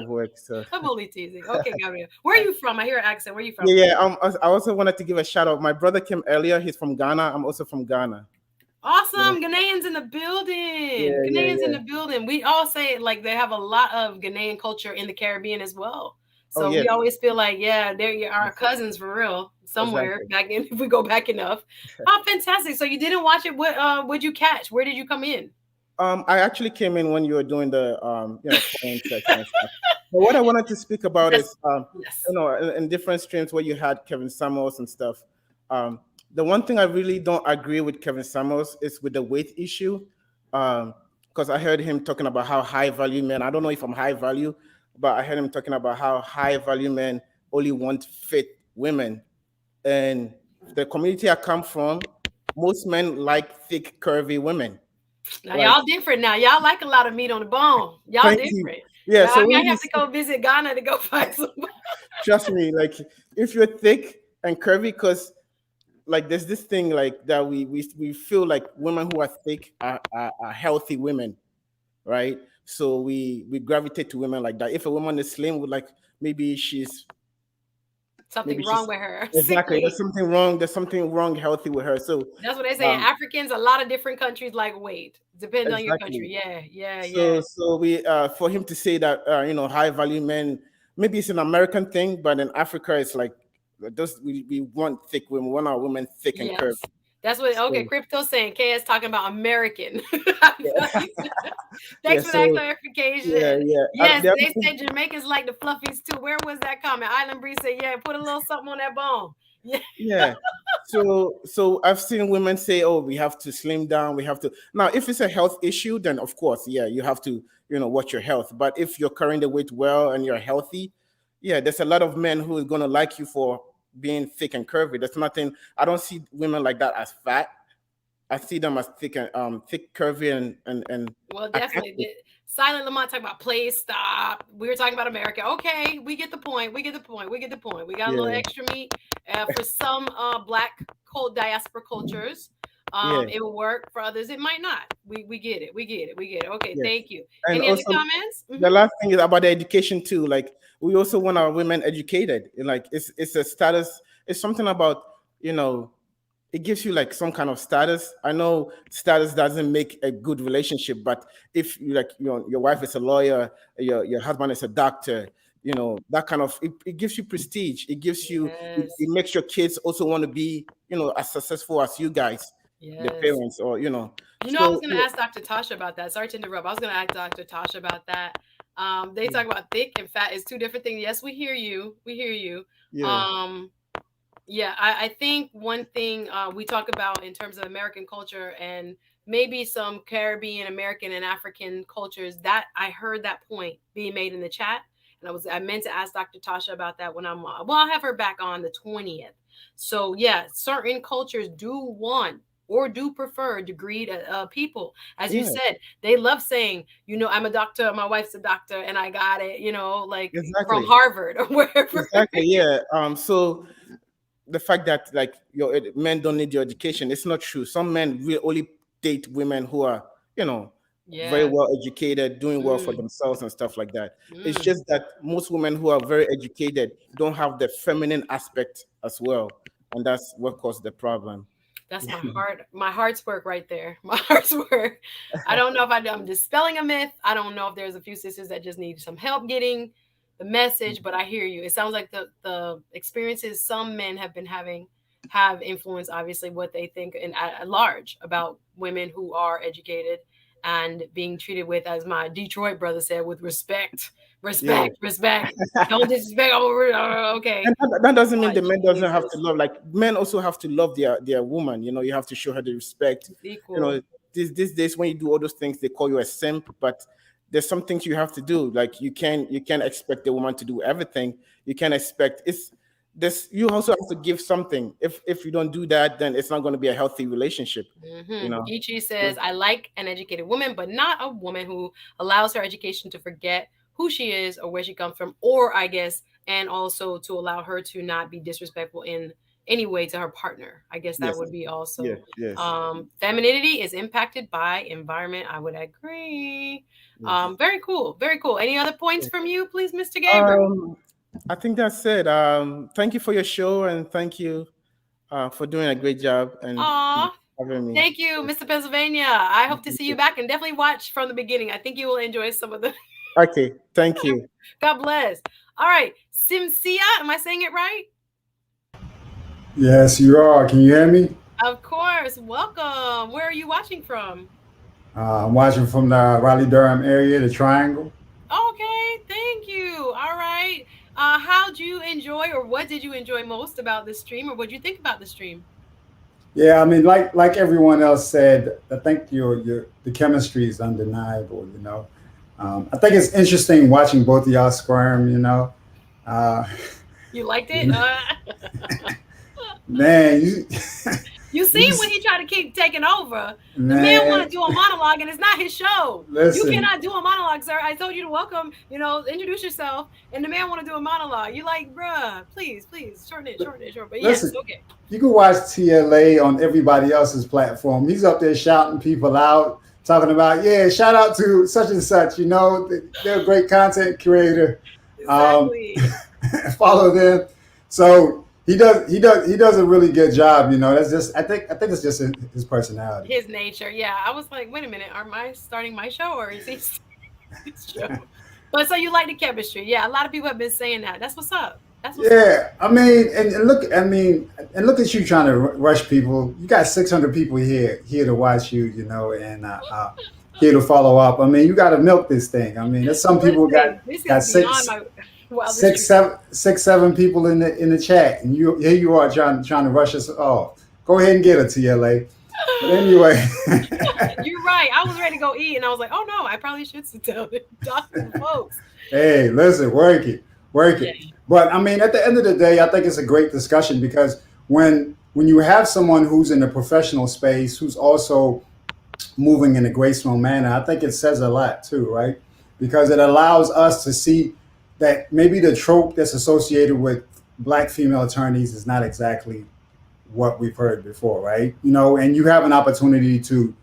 work. So I'm only teasing. Okay, Gabriel. Where are you from? I hear an accent. Where are you from? Yeah. I also wanted to give a shout out. My brother came earlier. He's from Ghana. I'm also from Ghana. Awesome. Yeah. Ghanaians in the building. Ghanaians in the building. We all say like they have a lot of Ghanaian culture in the Caribbean as well. So we always feel like, they're our cousins for real. Somewhere back in, if we go back enough. Oh, fantastic! So you didn't watch it. What'd you catch? Where did you come in? I actually came in when you were doing the comment section and stuff. But what I wanted to speak about is in different streams where you had Kevin Samuels and stuff. The one thing I really don't agree with Kevin Samuels is with the weight issue. Because I heard him talking about how high value men. I don't know if I'm high value, but I heard him talking about how high value men only want fit women. And the community I come from, most men like thick, curvy women. Now y'all different now. Y'all like a lot of meat on the bone. Y'all different. Yeah, so I might have to go visit Ghana to go find some. Trust me, like if you're thick and curvy, because like there's this thing like that we feel like women who are thick are healthy women, right? So we gravitate to women like that. If a woman is slim, we're like maybe she's something wrong with her. Exactly. There's something wrong healthy with her. So that's what they say. Africans, a lot of different countries like weight. Depends on your country. Yeah. So we for him to say that high value men, maybe it's an American thing, but in Africa it's like we want thick women, we want our women thick and curvy. That's what Crypto's saying. KS talking about American. Thanks for that clarification. Yeah. Yes, they said Jamaicans like the fluffies too. Where was that comment? Island Breeze said, put a little something on that bone. Yeah. So I've seen women say, "Oh, we have to slim down. We have to." Now, if it's a health issue, then of course, yeah, you have to, watch your health. But if you're carrying the weight well and you're healthy, yeah, there's a lot of men who are gonna like you for being thick and curvy. There's nothing. I don't see women like that as fat. I see them as thick and thick, curvy, and well, definitely. Silent Lamont talking about please stop. We were talking about America. Okay, we get the point. We get the point. We got a little extra meat for some black diaspora cultures. It will work. For others, it might not. We get it. We get it. Okay, thank you. And any other also, comments? The last thing is about the education too. Like we also want our women educated. Like it's a status. It's something about it gives you like some kind of status. I know status doesn't make a good relationship, but if your wife is a lawyer, your husband is a doctor, that kind of it gives you prestige. It gives you it makes your kids also want to be as successful as you guys, the parents, or I was going to ask Dr. Tasha about that. Sorry to interrupt. I was going to ask Dr. Tasha about that. They talk about thick and fat is two different things. Yes, we hear you. Yeah. I think one thing we talk about in terms of American culture and maybe some Caribbean, American, and African cultures, that I heard that point being made in the chat. And I meant to ask Dr. Tasha about that when I'll have her back on the 20th. So yeah, certain cultures do want or do prefer degreed people. As you said, they love saying, I'm a doctor, my wife's a doctor, and I got it, from Harvard or wherever. Exactly, yeah. So the fact that like your men don't need your education, it's not true. Some men will only date women who are, very well educated, doing well for themselves and stuff like that. It's just that most women who are very educated don't have the feminine aspect as well, and that's what caused the problem. That's my heart's work right there. My heart's work. I don't know if I'm dispelling a myth. I don't know if there's a few sisters that just need some help getting the message, but I hear you. It sounds like the experiences some men have been having have influenced obviously what they think at large about women who are educated and being treated with, as my Detroit brother said, with respect. Don't disrespect. Okay. And that doesn't mean the men doesn't have to love. Like men also have to love their woman. You have to show her the respect. These days when you do all those things, they call you a simp. But there's some things you have to do. Like you can't expect the woman to do everything. You can't expect you also have to give something. If you don't do that, then it's not going to be a healthy relationship. Ichi says, I like an educated woman, but not a woman who allows her education to forget who she is or where she comes from, or I guess, and also to allow her to not be disrespectful in any way to her partner. I guess that would be also. Femininity is impacted by environment. I would agree. Very cool. Very cool. Any other points from you, please, Mr. Gabriel? I think that's it. Thank you for your show, and thank you for doing a great job and having me. Thank you, Mr. Pennsylvania. I hope to see you back and definitely watch from the beginning. I think you will enjoy some of the. Okay, thank you. God bless. All right, Simsia, am I saying it right? Yes, you are. Can you hear me? Of course. Welcome. Where are you watching from? I'm watching from the Raleigh-Durham area, the Triangle. Okay, thank you. All right. How'd you enjoy, or what did you enjoy most about the stream, or what did you think about the stream? Yeah, I mean, like everyone else said, I think the chemistry is undeniable. I think it's interesting watching both of y'all squirm. You liked it, man. You see when he tried to keep taking over. The man want to do a monologue, and it's not his show. Listen, you cannot do a monologue, sir. I told you to welcome, introduce yourself, and the man want to do a monologue. You like, bruh, please, shorten it. But yes, okay. You can watch TLA on everybody else's platform. He's up there shouting people out, talking about, shout out to such and such. They're a great content creator. Exactly. Follow them. So. He does a really good job, That's just I think it's just his personality, his nature. Yeah, I was like, wait a minute, am I starting my show or is he his show? But so you like the chemistry? Yeah, a lot of people have been saying that. That's what's up. I mean, and look at you trying to rush people. You got 600 people here to watch you, and here to follow up. I mean, you got to milk this thing. I mean, there's some people got 6. Six, seven people in the chat, and here you are trying to rush us off. Go ahead and get a TLA. But anyway, you're right. I was ready to go eat, and I was like, oh no, I probably should sit down and talk to the folks. Hey, listen, work it. But I mean, at the end of the day, I think it's a great discussion because when you have someone who's in the professional space who's also moving in a graceful manner, I think it says a lot too, right? Because it allows us to see that maybe the trope that's associated with Black female attorneys is not exactly what we've heard before, right? And you have an opportunity to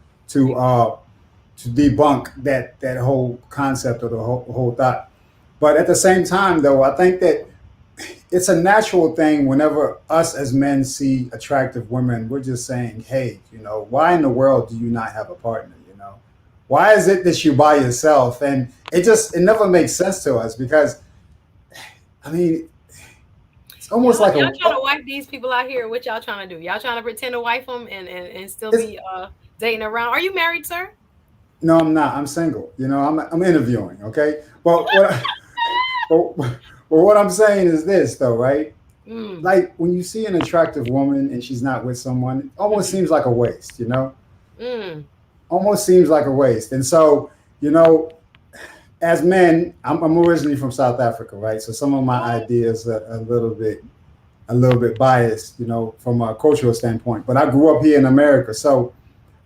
debunk that whole concept or the whole thought. But at the same time, though, I think that it's a natural thing whenever us as men see attractive women, we're just saying, hey, why in the world do you not have a partner? Why is it that you're by yourself? And it never makes sense to us because, I mean, it's almost like y'all trying to wife these people out here. What y'all trying to do? Y'all trying to pretend to wife them and still be dating around? Are you married, sir? No, I'm not. I'm single. I'm interviewing. Okay, but what I'm saying is this, though, right? Like when you see an attractive woman and she's not with someone, it almost seems like a waste. Almost seems like a waste. And so, as men, I'm originally from South Africa, right? So some of my ideas are a little bit biased, from a cultural standpoint. But I grew up here in America, so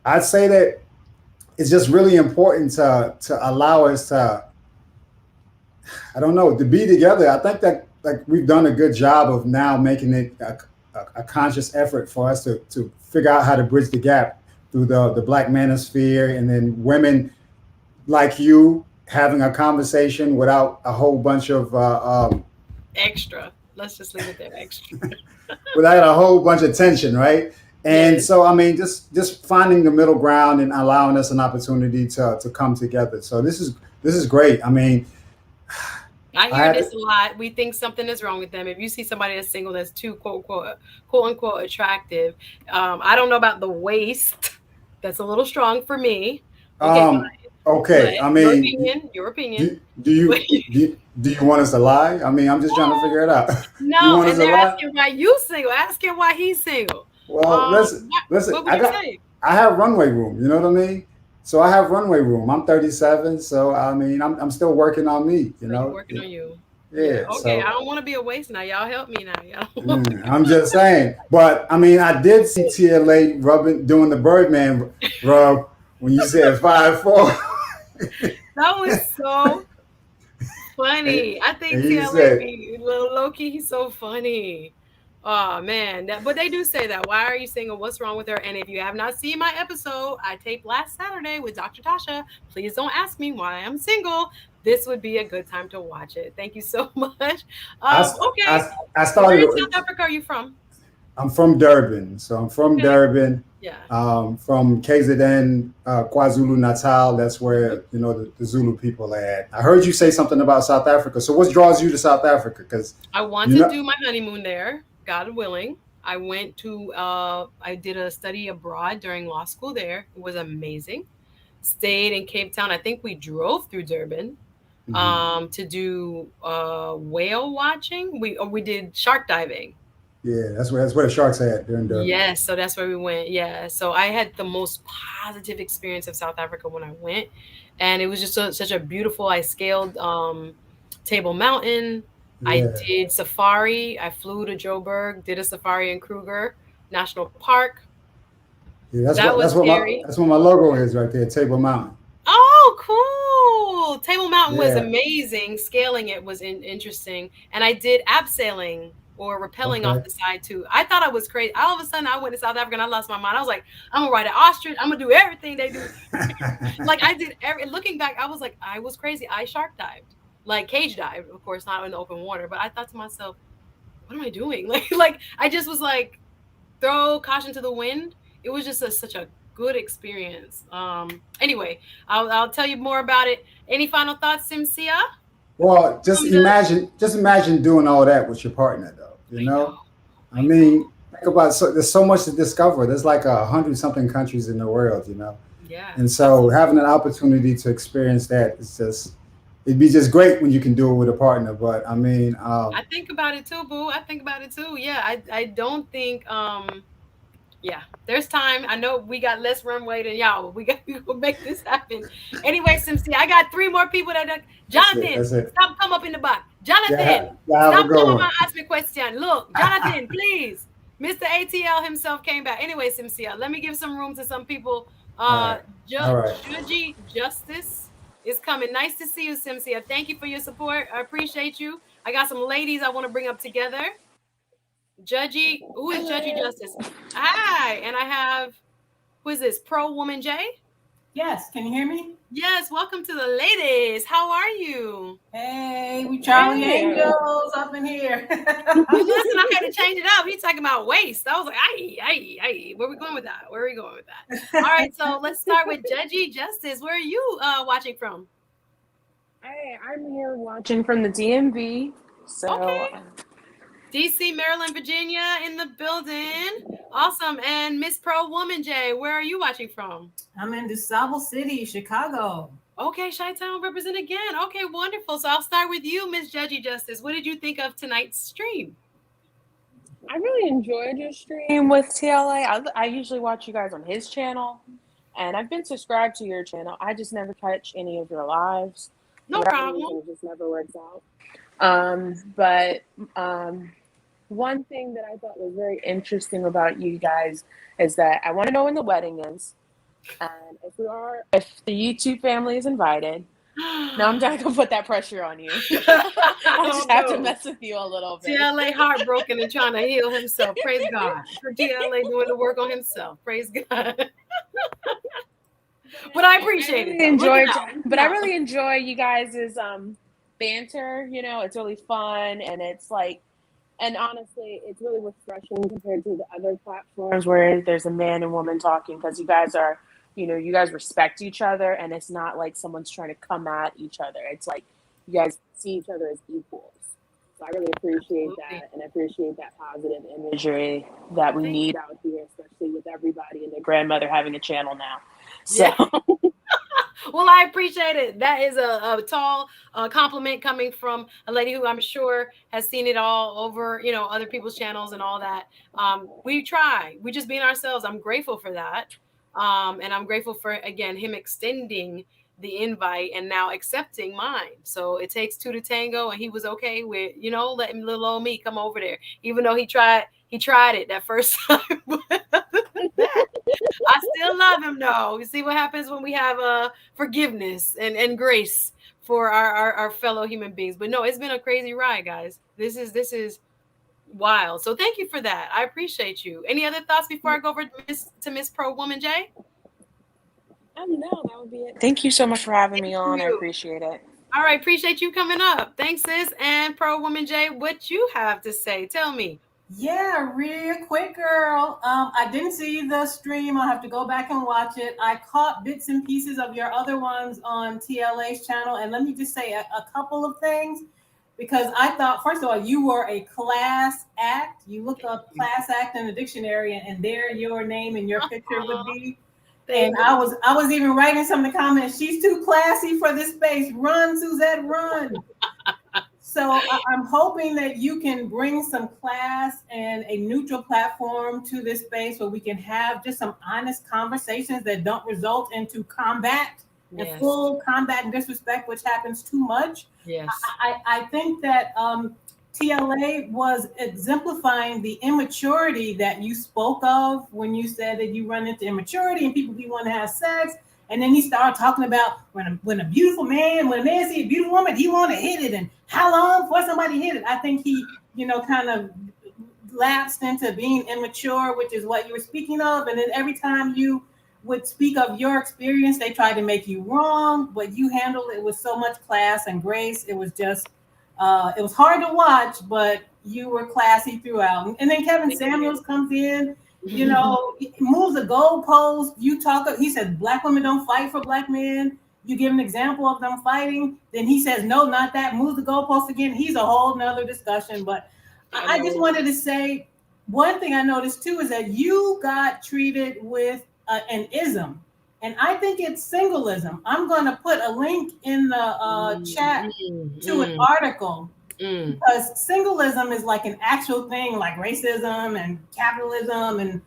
I'd say that it's just really important to allow us to, I don't know, to be together. I think that we've done a good job of now making it a conscious effort for us to figure out how to bridge the gap through the Black manosphere, and then women like you having a conversation without a whole bunch of extra. Let's just leave it there, extra. without a whole bunch of tension, right? And so, I mean, just finding the middle ground and allowing us an opportunity to come together. So this is great. I mean, I hear this a lot. We think something is wrong with them. If you see somebody that's single that's too quote unquote attractive, I don't know about the waist. That's a little strong for me. Okay, I mean, your opinion. Do you want us to lie? I mean, I'm just trying to figure it out. No, and they're asking why you single. Ask him why he's single. Well, listen. What would you say? I have runway room. You know what I mean? So I have runway room. I'm 37, so I mean, I'm still working on me. Working on you. Yeah. Okay, I don't want to be a waste now. Y'all help me now. I'm just saying. But I mean, I did see TLA doing the Birdman rub when you said 5'4". That was so funny. I think TLA low key, he's so funny. Oh man, but they do say that. Why are you single? What's wrong with her? And if you have not seen my episode I taped last Saturday with Dr. Tasha, please don't ask me why I'm single. This would be a good time to watch it. Thank you so much. Okay. I started. Where in South Africa are you from? I'm from Durban. So I'm from Durban. Yeah. From KZN, KwaZulu Natal. That's where the Zulu people are at. I heard you say something about South Africa. So what draws you to South Africa? Because I want to do my honeymoon there. God willing. I went to, I did a study abroad during law school there. It was amazing. Stayed in Cape Town. I think we drove through Durban to do whale watching. We did shark diving. Yeah, that's where the sharks are at during Durban. Yes, so that's where we went. Yeah, so I had the most positive experience of South Africa when I went. And it was just such a beautiful, I scaled Table Mountain. Yeah. I did safari. I flew to Joburg, did a safari in Kruger National Park. Yeah, that's what my logo is right there, Table Mountain. Oh, cool. Table Mountain was amazing. Scaling it was interesting. And I did abseiling or rappelling off the side too. I thought I was crazy. All of a sudden I went to South Africa and I lost my mind. I was like, I'm gonna ride an ostrich. I'm gonna do everything they do. Like I did looking back, I was like, I was crazy. I shark dived. Like cage dive, of course, not in the open water. But I thought to myself, what am I doing? Like I just was like, throw caution to the wind. It was just such a good experience. Anyway, I'll tell you more about it. Any final thoughts, Simsia? Well, just imagine doing all that with your partner, though. I mean, think about there's so much to discover. There's like 100-something countries in the world, Yeah. And so having an opportunity to experience that is just. it'd be just great when you can do it with a partner. But I mean, I think about it too, boo. I think about it too. Yeah, I don't think yeah, there's time. I know we got less runway than y'all. We gonna make this happen. Anyway, Simsi, I got 3 more people that Jonathan, That's it. stop come up in the box. Jonathan, Have stop a good coming one. by ask me question. Look, Jonathan, please. Mr. ATL himself came back. Anyway, Simsia, let me give some room to some people. All right. Judgy Justice is coming. Nice to see you, Simsia. Thank you for your support. I appreciate you. I got some ladies I want to bring up together. Judgy, who is Judgy Justice? Hi, and I have, who is this? Pro Woman J? Yes, can you hear me? Yes, welcome to the ladies. How are you? Hey, we Charlie Angels up in here. Listen, I had to change it up. He's talking about waist. I was like, aye. Where are we going with that? All right, so let's start with Judgy Justice. Where are you watching from? Hey, I'm here watching from the DMV. So okay. DC, Maryland, Virginia in the building. Awesome. And Miss Pro Woman J, where are you watching from? I'm in DeSable City, Chicago. Okay, Chi-Town represent again. Okay, wonderful. So I'll start with you, Miss Judgy Justice. What did you think of tonight's stream? I really enjoyed your stream with TLA. I usually watch you guys on his channel, and I've been subscribed to your channel. I just never catch any of your lives. No problem. It just never works out. But one thing that I thought was very interesting about you guys is that I want to know when the wedding is, and if the YouTube family is invited. No, I'm not gonna put that pressure on you. I just have to mess with you a little bit. TLA heartbroken and trying to heal himself. Praise God. For TLA doing the work on himself. Praise God. But I appreciate it. I really enjoy you guys' banter. You know, it's really fun, and it's like, and honestly, it's really refreshing compared to the other platforms where there's a man and woman talking, because you guys are, you guys respect each other, and it's not like someone's trying to come at each other. It's like you guys see each other as equals. So I really appreciate that, and I appreciate that positive imagery that we need out here, especially with everybody and their grandmother having a channel now. So. Yeah. Well, I appreciate it. That is a tall compliment coming from a lady who I'm sure has seen it all over, other people's channels and all that. We try. We just being ourselves. I'm grateful for that. And I'm grateful for, again, him extending the invite and now accepting mine. So it takes 2 to tango, and he was okay with, letting little old me come over there, even though he tried it that first time. I still love him though. You see what happens when we have forgiveness and grace for our fellow human beings. But no, it's been a crazy ride, guys. This is wild. So thank you for that. I appreciate you. Any other thoughts before I go over to Miss Pro Woman J? No, that would be it. Thank you so much for having me on. I appreciate it. All right, appreciate you coming up. Thanks, sis. And Pro Woman J, what you have to say? Tell me. Yeah, real quick, girl. I didn't see the stream. I'll have to go back and watch it. I caught bits and pieces of your other ones on TLA's channel. And let me just say a couple of things, because I thought, first of all, you were a class act. You look up class act in the dictionary, and there your name and your picture would be. And I was even writing some of the comments. She's too classy for this space. Run, Suzette, run. So I'm hoping that you can bring some class and a neutral platform to this space where we can have just some honest conversations that don't result into combat and full combat and disrespect, which happens too much. Yes. I think that TLA was exemplifying the immaturity that you spoke of when you said that you run into immaturity and people be wanting to have sex. And then he started talking about when a man see a beautiful woman, he want to hit it, and how long before somebody hit it. I think he, kind of lapsed into being immature, which is what you were speaking of. And then every time you would speak of your experience, they tried to make you wrong, but you handled it with so much class and grace. It was just, it was hard to watch, but you were classy throughout. And then Kevin Samuels comes in. He moves the goalpost. He said black women don't fight for black men. You give an example of them fighting, then he says, no, not that. Moves the goalpost again. He's a whole nother discussion. But I just wanted to say, one thing I noticed too is that you got treated with an ism. and I think it's singleism. I'm going to put a link in the chat to an article because singleism is like an actual thing, like racism and capitalism and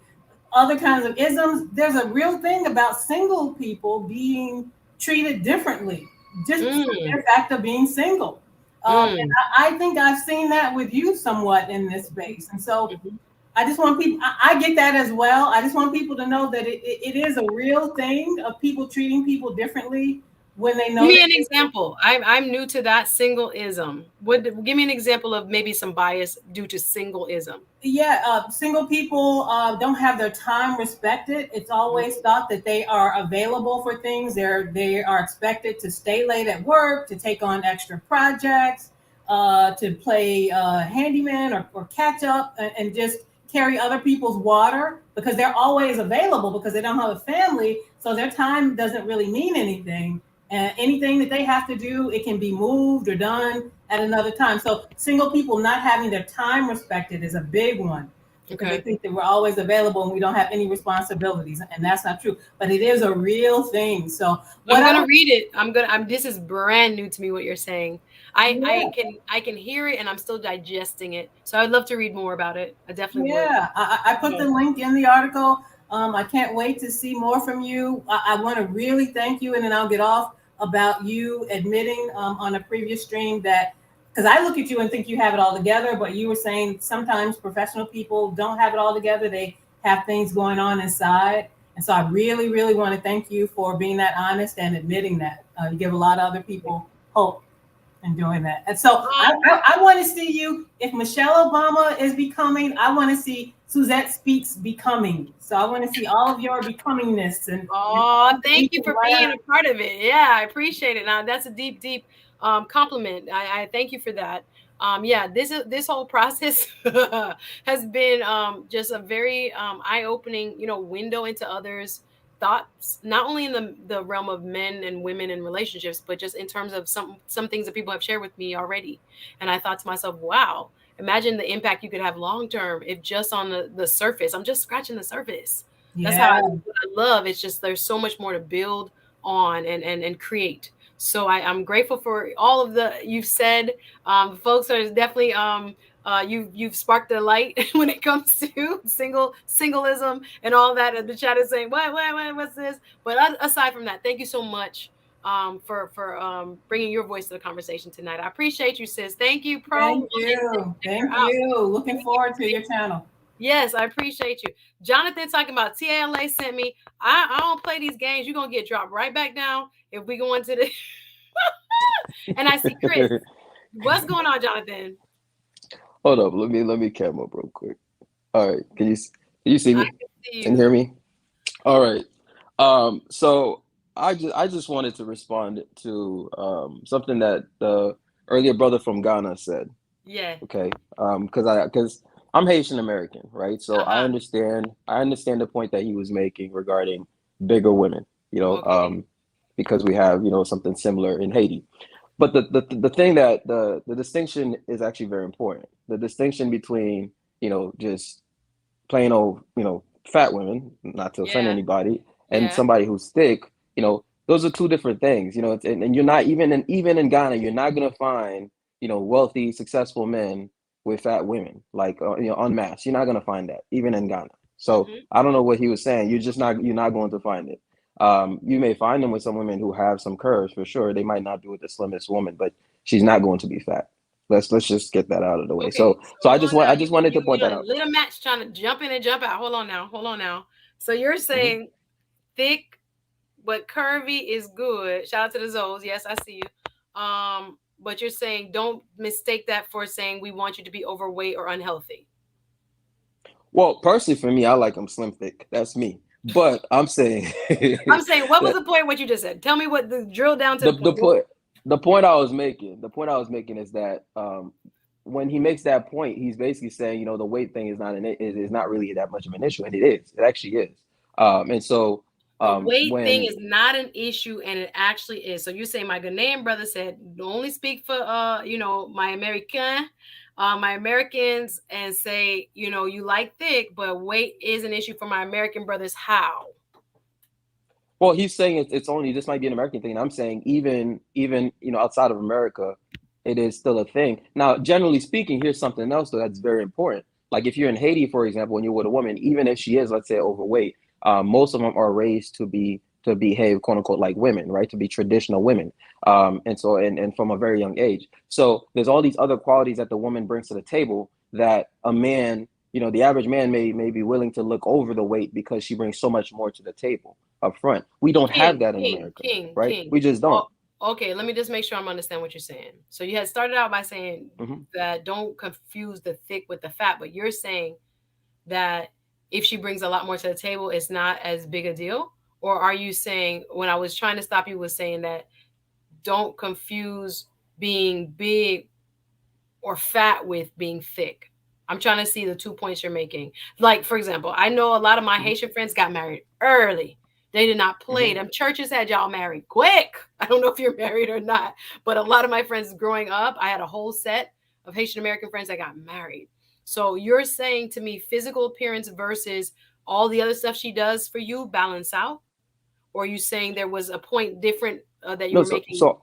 other kinds of isms. There's a real thing about single people being treated differently, just for the fact of being single. And I think I've seen that with you somewhat in this space. And so I just want people, I get that as well. I just want people to know that it is a real thing of people treating people differently when they know. Give me an example. I'm new to that singleism. Give me an example of maybe some bias due to singleism. Yeah, single people don't have their time respected. It's always thought that they are available for things. They are expected to stay late at work, to take on extra projects, to play handyman or catch up and just carry other people's water because they're always available because they don't have a family. So their time doesn't really mean anything. And anything that they have to do, it can be moved or done at another time. So single people not having their time respected is a big one because they think that we're always available and we don't have any responsibilities, and that's not true. But it is a real thing. So I'm gonna read it. This is brand new to me what you're saying. I can hear it and I'm still digesting it. So I'd love to read more about it. I definitely would. I put the link in the article. I can't wait to see more from you. I want to really thank you, and then I'll get off about you admitting on a previous stream that, because I look at you and think you have it all together, but you were saying sometimes professional people don't have it all together. They have things going on inside. And so I really, really want to thank you for being that honest and admitting that. You give a lot of other people hope in doing that. And so I want to see you, if Michelle Obama is becoming, I want to see Suzette Speaks becoming. So I want to see all of your becomingness. And thank you for being a part of it. Yeah, I appreciate it. Now that's a deep, deep compliment. I thank you for that. This whole process has been just a very eye-opening, window into others' thoughts, not only in the realm of men and women and relationships, but just in terms of some things that people have shared with me already. And I thought to myself, wow, imagine the impact you could have long term if just on the surface. I'm just scratching the surface. That's how I love. It's just there's so much more to build on and create. So I'm grateful for all of you've said. Folks are definitely you've sparked the light when it comes to singleism and all that. And the chat is saying, what's this? But aside from that, thank you so much for bringing your voice to the conversation tonight. I appreciate you, sis. Thank you, Pro. Thank you. Looking forward to your channel. Yes, I appreciate you. Jonathan talking about TLA sent me. I don't play these games. You're gonna get dropped right back down if we go into the and I see Chris. What's going on, Jonathan? Hold up, let me cam up real quick. All right, can you see me? I can see you. Can you hear me? All right. So I just wanted to respond to something that the earlier brother from Ghana said. Yeah. Okay. Because I'm Haitian American, right? So I understand the point that he was making regarding bigger women, because we have, something similar in Haiti. But the thing that the distinction is actually very important. The distinction between, just plain old, fat women, not to offend anybody, and somebody who's thick, those are two different things, and you're not even in Ghana, you're not gonna find, wealthy, successful men with fat women, like en masse. You're not gonna find that even in Ghana. So I don't know what he was saying. You're not going to find it. You may find them with some women who have some curves for sure. They might not be with the slimmest woman, but she's not going to be fat. Let's just get that out of the way. Okay, so I just wanted to point that out. Little match trying to jump in and jump out. Hold on now. So you're saying thick but curvy is good. Shout out to the Zoes. Yes, I see you. But you're saying don't mistake that for saying we want you to be overweight or unhealthy. Well, personally for me, I like them slim thick. That's me. But I'm saying what was the point what you just said? Tell me what the drill down to the point. The point I was making is that when he makes that point, he's basically saying, the weight thing is not really that much of an issue, and it is. It actually is. And so the weight thing is not an issue, and it actually is. So you say my Ghanaian brother said, only speak for my Americans, and say, you like thick, but weight is an issue for my American brothers. How? Well, he's saying it's only, this might be an American thing. And I'm saying even outside of America, it is still a thing. Now, generally speaking, here's something else though that's very important. Like if you're in Haiti, for example, and you're with a woman, even if she is, let's say, overweight, most of them are raised to behave, quote unquote, like women, right? To be traditional women, and from a very young age. So there's all these other qualities that the woman brings to the table that a man, the average man may be willing to look over the weight because she brings so much more to the table up front. We don't have that in America, right? We just don't. Okay, let me just make sure I'm understanding what you're saying. So you had started out by saying that don't confuse the thick with the fat, but you're saying that if she brings a lot more to the table, it's not as big a deal? Or are you saying, when I was trying to stop you, was saying that don't confuse being big or fat with being thick? I'm trying to see the 2 points you're making. Like, for example, I know a lot of my Haitian friends got married early. They did not play. Them churches had y'all married quick. I don't know if you're married or not, but a lot of my friends growing up, I had a whole set of Haitian American friends that got married. So you're saying to me physical appearance versus all the other stuff she does for you balance out? Or are you saying there was a point different that you were making? So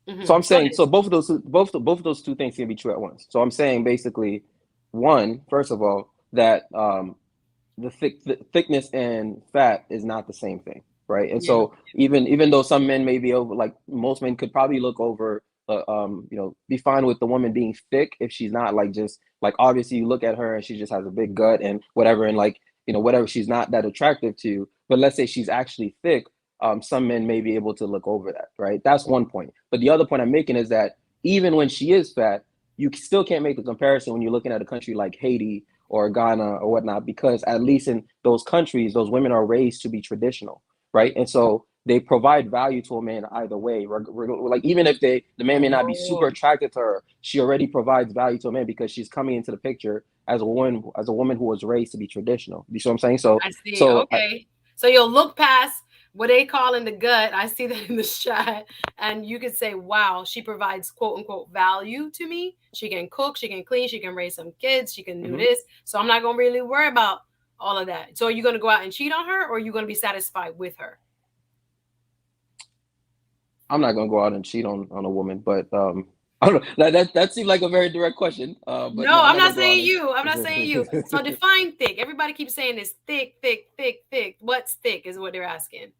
I'm saying, so both of those two things can be true at once. So I'm saying basically, one, first of all, that the thickness and fat is not the same thing, right? And so even though some men may be over, like most men could probably look over, be fine with the woman being thick if she's not like just like, obviously you look at her and she just has a big gut and whatever, and like, whatever, she's not that attractive to you. But let's say she's actually thick, some men may be able to look over that, right? That's one point. But the other point I'm making is that even when she is fat, you still can't make a comparison when you're looking at a country like Haiti or Ghana or whatnot, because at least in those countries, those women are raised to be traditional, right? And so they provide value to a man either way. Like even if the man may not be super attracted to her, she already provides value to a man because she's coming into the picture as a woman who was raised to be traditional. You see what I'm saying? So I see. Okay. So you'll look past what they call in the gut. I see that in the chat. And you could say, wow, she provides quote unquote value to me. She can cook, she can clean, she can raise some kids, she can do this. So I'm not going to really worry about all of that. So are you going to go out and cheat on her, or are you going to be satisfied with her? I'm not going to go out and cheat on a woman, but I don't know. That seemed like a very direct question. But no, I'm not saying you. I'm not saying you. So define thick. Everybody keeps saying this thick, thick, thick, thick. What's thick is what they're asking.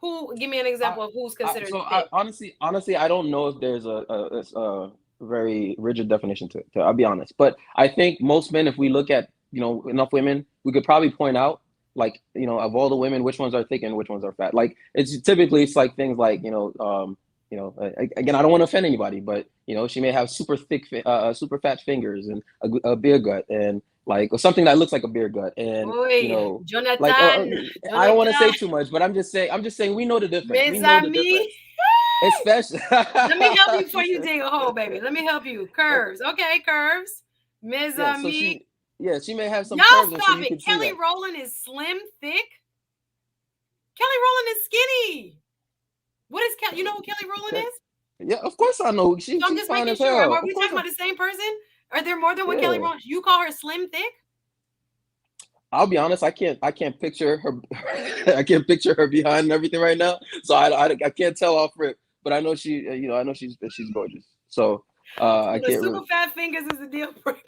Who? Give me an example of who's considered thick. Honestly, I don't know if there's a very rigid definition to it. I'll be honest, but I think most men, if we look at enough women, we could probably point out like of all the women, which ones are thick and which ones are fat. Like it's like things like again, I don't want to offend anybody, but she may have super thick, super fat fingers and a beer gut and like or something that looks like a beer gut and Jonathan, like I don't want to say too much, but I'm just saying we know the difference. We know the difference. Especially. Let me help you before you dig a hole, baby. Let me help you. Curves, okay, curves. Ms. She may have some. Y'all stop it. Kelly Rowland is slim, thick. Kelly Rowland is skinny. What is Kelly? You know who Kelly Rowland is? Yeah, of course I know. She's I'm just making sure. Are we talking about the same person? Are there more than one Kelly Rowland? You call her slim, thick? I'll be honest. I can't picture her. I can't picture her behind and everything right now. So I can't tell off rip. But I know she. I know she's gorgeous. So I can't. Super fat fingers is a deal breaker.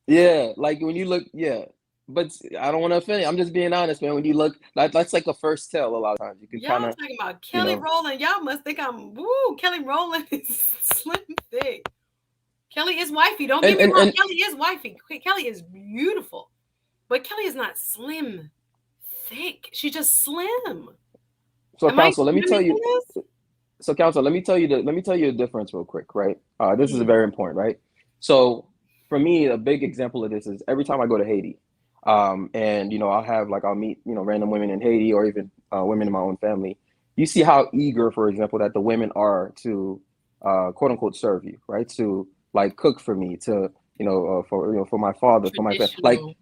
Yeah, like when you look. Yeah. But I don't want to offend you. I'm just being honest, man. When you look, that's like a first tell a lot of times. You can kind of talking about Kelly Rowland. Y'all must think I'm Kelly Rowland is slim thick. Kelly is wifey. Don't get me wrong. Kelly is wifey. Kelly is beautiful, but Kelly is not slim thick. She's just slim. So counsel, let me tell you. So counsel, let me tell you the difference real quick, right? This is very important, right? So for me, a big example of this is every time I go to Haiti. And I'll meet random women in Haiti or even women in my own family. You see how eager, for example, that the women are to quote unquote serve you, right? To like cook for me, to for my father, for my family,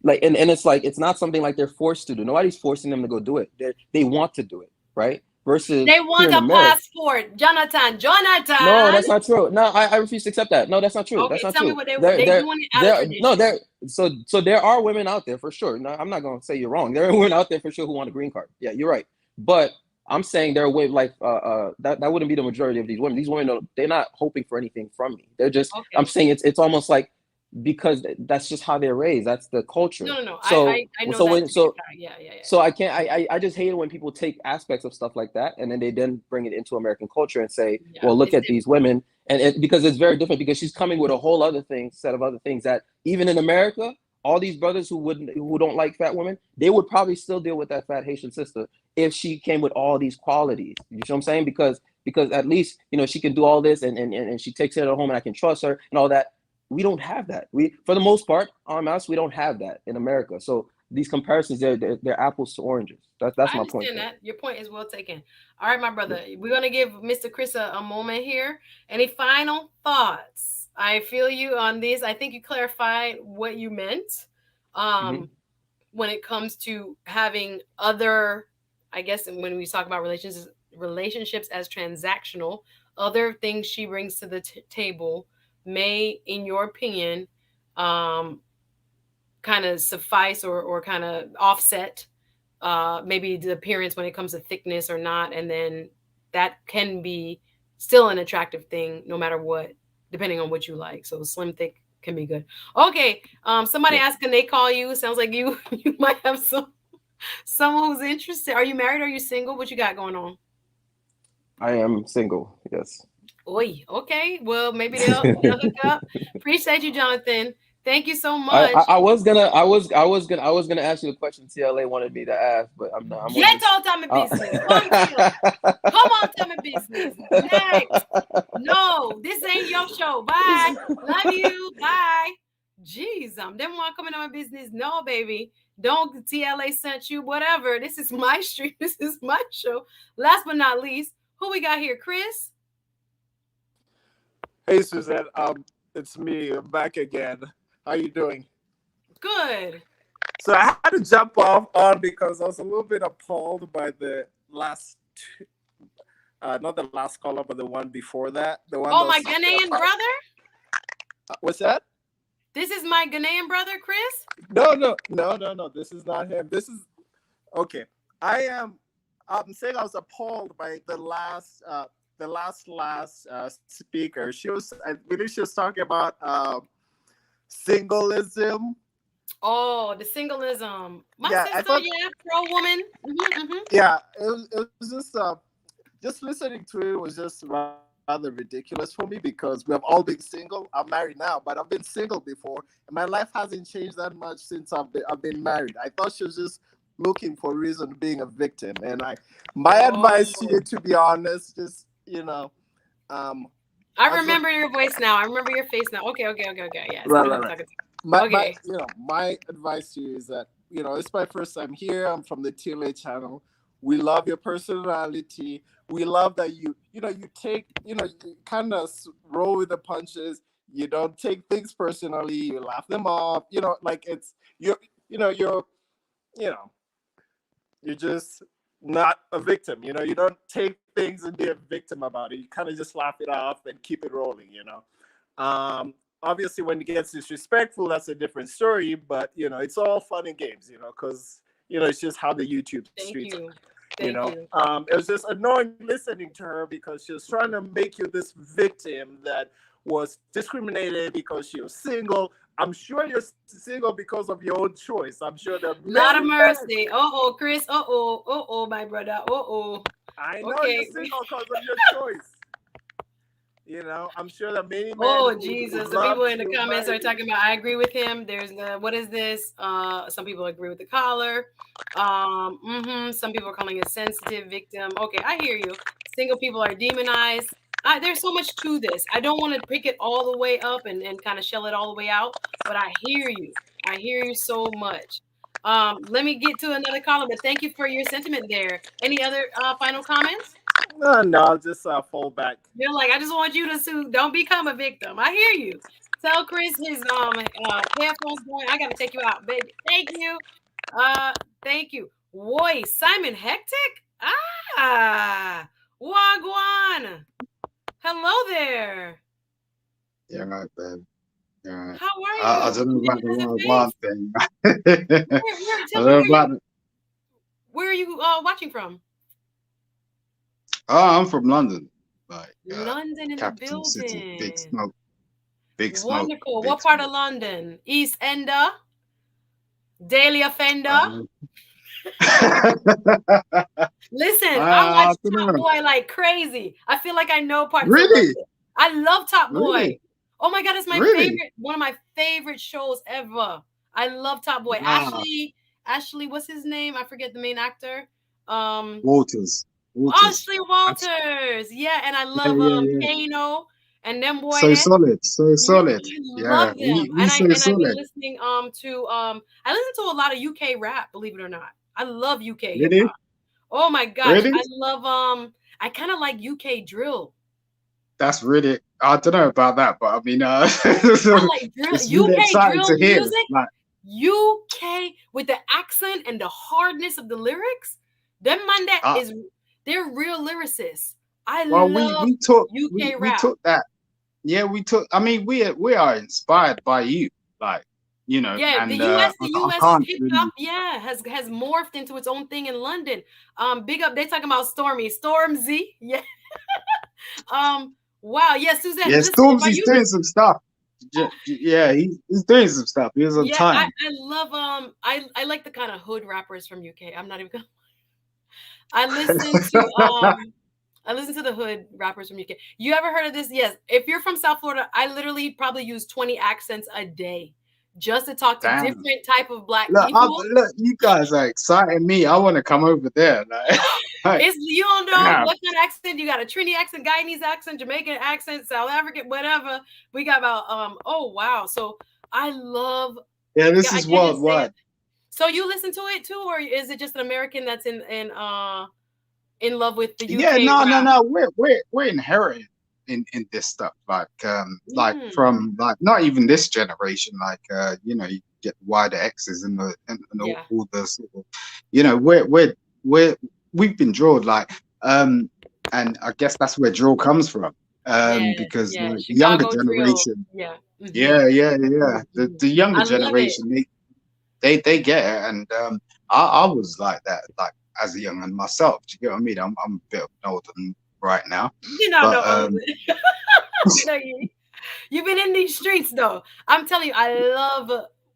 like and it's like it's not something like they're forced to do. Nobody's forcing them to go do it. They want to do it, right? Versus they want a passport, Jonathan. No, that's not true. No, I refuse to accept that. No, that's not true. Okay, that's not tell true. me what they want. They're doing it out of tradition. So there are women out there for sure. No, I'm not going to say you're wrong. There are women out there for sure who want a green card. Yeah, you're right. But I'm saying there are ways like that wouldn't be the majority of these women. These women, they're not hoping for anything from me. They're just I'm saying it's almost like because that's just how they're raised. That's the culture. No. So I know so that. when so Yeah. so I can't I just hate it when people take aspects of stuff like that and then they then bring it into American culture and say, well, look at these women. And because it's very different because she's coming with a whole other set of other things that even in America, all these brothers who don't like fat women, they would probably still deal with that fat Haitian sister if she came with all these qualities. You know what I'm saying? Because at least, she can do all this and she takes care of the home and I can trust her and all that. We don't have that. We, for the most part, on us, we don't have that in America. So these comparisons, they're apples to oranges. That's my point. I understand that. Your point is well taken. All right, my brother. We're gonna give Mr. Chris a moment here. Any final thoughts? I feel you on this. I think you clarified what you meant. When it comes to having other, I guess when we talk about relationships as transactional, other things she brings to the table may, in your opinion, kind of suffice or kind of offset maybe the appearance when it comes to thickness or not, and then that can be still an attractive thing no matter what, depending on what you like. So slim, thick can be good. Okay, somebody asked, can they call you? Sounds like you might have someone who's interested. Are you married? Are you single? What you got going on? I am single. Yes. Oi, okay. Well, maybe they'll hook up. Appreciate you, Jonathan. Thank you so much. I was gonna ask you a question TLA wanted me to ask, but I'm not. Get on time of business. Come on, time of business. Next. No, this ain't your show. Bye. Love you. Bye. Jeez, them want coming on my business. No, baby. Don't TLA sent you, whatever. This is my stream. This is my show. Last but not least, who we got here? Chris? Hey, Suzette. It's me. I'm back again. How you doing? Good. So I had to jump on because I was a little bit appalled by the last, not the last caller, but the one before that. The one. Oh, my Ghanaian brother? What's that? This is my Ghanaian brother, Chris? No. This is not him. This is okay. I'm saying I was appalled by the last speaker. I believe she was talking about singleism. Oh, the singleism. My sister, pro woman. Yeah, it was just listening to it was just rather ridiculous for me because we have all been single. I'm married now, but I've been single before, and my life hasn't changed that much since I've been married. I thought she was just looking for a reason being a victim, and my advice to you, to be honest, just I remember your voice now. I remember your face now. Okay. Yeah. Right. My advice to you is that, it's my first time here. I'm from the TLA channel. We love your personality. We love that you take, you kind of roll with the punches. You don't take things personally. You laugh them off. You're just not a victim. You don't take things and be a victim about it. You kind of just laugh it off and keep it rolling. Obviously when it gets disrespectful, that's a different story, but it's all fun and games, because it's just how the YouTube streets are. It was just annoying listening to her because she was trying to make you this victim that was discriminated because she was single. I'm sure you're single because of your own choice. I'm sure there are lot of mercy. Chris. My brother. I know you're single because of your choice. I'm sure that many men. Oh, Jesus. The people in the comments are talking about, I agree with him. There's what is this? Some people agree with the collar. Some people are calling it sensitive victim. Okay, I hear you. Single people are demonized. There's so much to this. I don't want to pick it all the way up and kind of shell it all the way out, but I hear you. I hear you so much. Let me get to another caller, but thank you for your sentiment there. Any other final comments? No, I'll just fall back. You're like, I just want you to sue. Don't become a victim. I hear you. Tell Chris his headphones going. I gotta take you out, baby. Thank you. Thank you. Boy, Simon Hectic? Wagwan. Hello there. Yeah, right, babe. Yeah, right. How are you? I don't know about the one thing. Where are you watching from? Oh, I'm from London, like London in the capital city. Big building. smoke. Big smoke. Wonderful. Big What part smoke. of London? East Ender? Daily Offender? Listen, I watch I don't Top know. Boy like crazy. I feel like I know parts of Really? London. I love Top Boy. Really? Oh my God, it's my Really? favorite, one of my favorite shows ever. I love Top Boy. Wow. Ashley, what's his name? I forget the main actor. Waters. Ashley Walters. Yeah, and I Yeah, love yeah, yeah. Kano and them boy So there. solid. So Yeah, solid. I Yeah. love them. We so I've been solid. listening to I listen to a lot of UK rap, believe it or not. I love UK hip Really? hop. Oh my gosh. Really? I love I kind of like UK drill. That's really, I don't know about that, but I mean, I like drill. it's really UK exciting drill to hear. music. Like, UK with the accent and the hardness of the lyrics. Them man that is they're real lyricists. I well, love we took UK we rap. took that. Yeah, we took. I mean, we are inspired by you, like, you know. Yeah, and the US I can't hip really. hop, yeah, has morphed into its own thing in London. Big up, they talking about Stormzy. Yeah. Wow, yeah, Suzette. Yeah, Listen, Stormzy's doing some stuff. Yeah, he's doing some stuff. He was on yeah, time. I love I like the kind of hood rappers from UK. I'm not even gonna I listen to the hood rappers from UK. You ever heard of this? Yes. If you're from South Florida, I literally probably use 20 accents a day just to talk to Damn. different type of black Look, people. look, you guys are exciting me. I want to come over there. Like, You don't know what kind of accent. You got a Trini accent, Guyanese accent, Jamaican accent, South African, whatever. We got about oh wow. So I love. Yeah, this is worldwide. So you listen to it too, or is it just an American that's in love with the UK? Yeah, no. We're inherent in this stuff. Like from like not even this generation. Like you know, you get wider X's and all the sort of, you know, we've been drilled like and I guess that's where drill comes from. Because like, the younger generation, the younger generation, they get it, and I was like that, like as a young man myself. Do you get what I mean? I'm a bit older right now. You're not You've been in these streets though. I'm telling you, I love.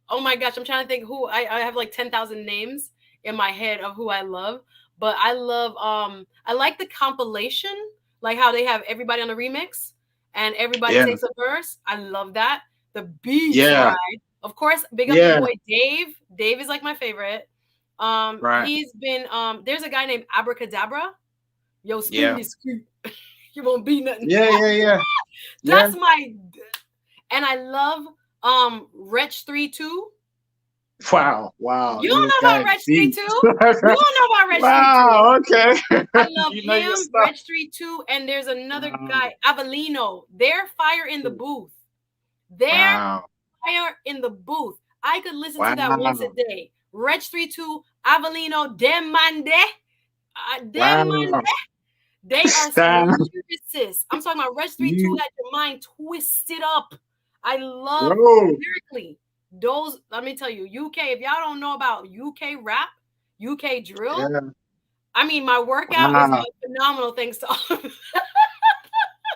Oh my gosh, I'm trying to think who I have like 10,000 names in my head of who I love, but I love. I like the compilation, like how they have everybody on the remix and everybody takes a verse. I love that. The B side, of course. Big up your boy Dave. Dave is like my favorite. He's been there's a guy named Abracadabra. Yo, spin this scoop. You won't be nothing. Yeah. That's my, and I love Wretch 3-2. Wow. You don't know about Wretch 3-2? You don't know about Wretch 3-2? Wow, okay. I love him, Wretch 3-2, and there's another guy, Avellino. They're fire in the booth. Fire in the booth. I could listen to that once a day. Wretch 3-2, Avellino, Dem Mande. They are some lyricists. I'm talking about Wretch 3-2 had your mind twisted up. I love lyrically. Those, let me tell you, UK, if y'all don't know about UK rap, UK drill, I mean, my workout is phenomenal thanks to all of that.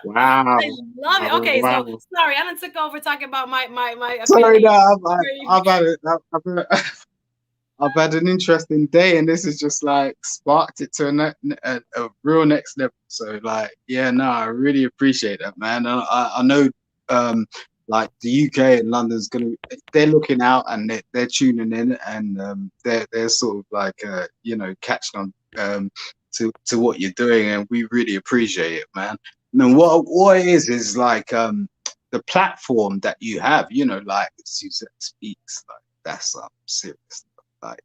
Wow. I love it. Okay, so sorry, I done took over talking about my sorry, no, I've had an interesting day, and this has just like sparked it to a real next level. So like, yeah, no, I really appreciate that, man. I know like the UK and London's they're looking out, and they're tuning in, and they're sort of like you know, catching on to what you're doing, and we really appreciate it, man. I mean, what it is like the platform that you have, you know, like Suzette Speaks, like that's serious stuff. Like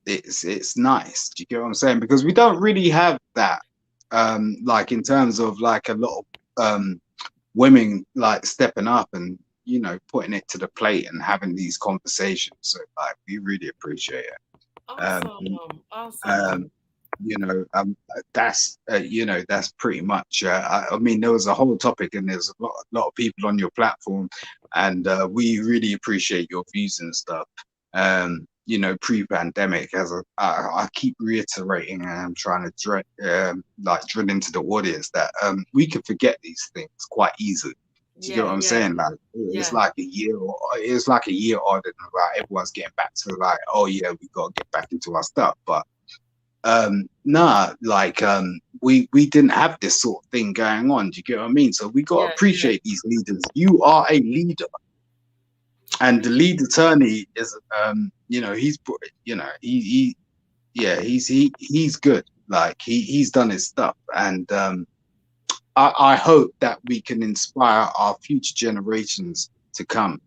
it's nice. Do you get what I'm saying? Because we don't really have that like in terms of like a lot of women like stepping up and, you know, putting it to the plate and having these conversations. So like we really appreciate it. Awesome. You know, that's you know, that's pretty much I mean, there was a whole topic, and there's a lot of people on your platform, and we really appreciate your views and stuff. pre-pandemic, as I keep reiterating, and I'm trying to drill into the audience that we can forget these things quite easily. Do you get what I'm saying? Like it's like a year, older than like everyone's getting back to like, oh yeah, we got to get back into our stuff. But we didn't have this sort of thing going on. Do you get what I mean? So we got to appreciate these leaders. You are a leader. And the lead attorney is, he's good. Like he's done his stuff, and I hope that we can inspire our future generations to come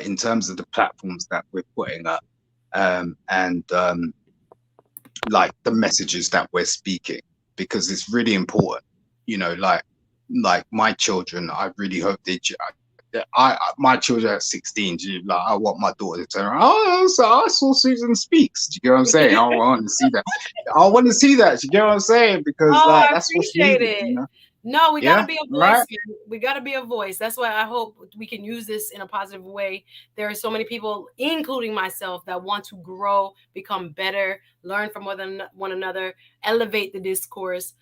in terms of the platforms that we're putting up, and like the messages that we're speaking, because it's really important. Like my children, I really hope my children at 16, like I want my daughter to turn around. Oh, so I saw Susan Speaks. Do you get what I'm saying? I want to see that. I want to see that. Do you get what I'm saying? Because that's what's needed. No, we gotta be a voice. Right? We gotta be a voice. That's why I hope we can use this in a positive way. There are so many people, including myself, that want to grow, become better, learn from one another, elevate the discourse.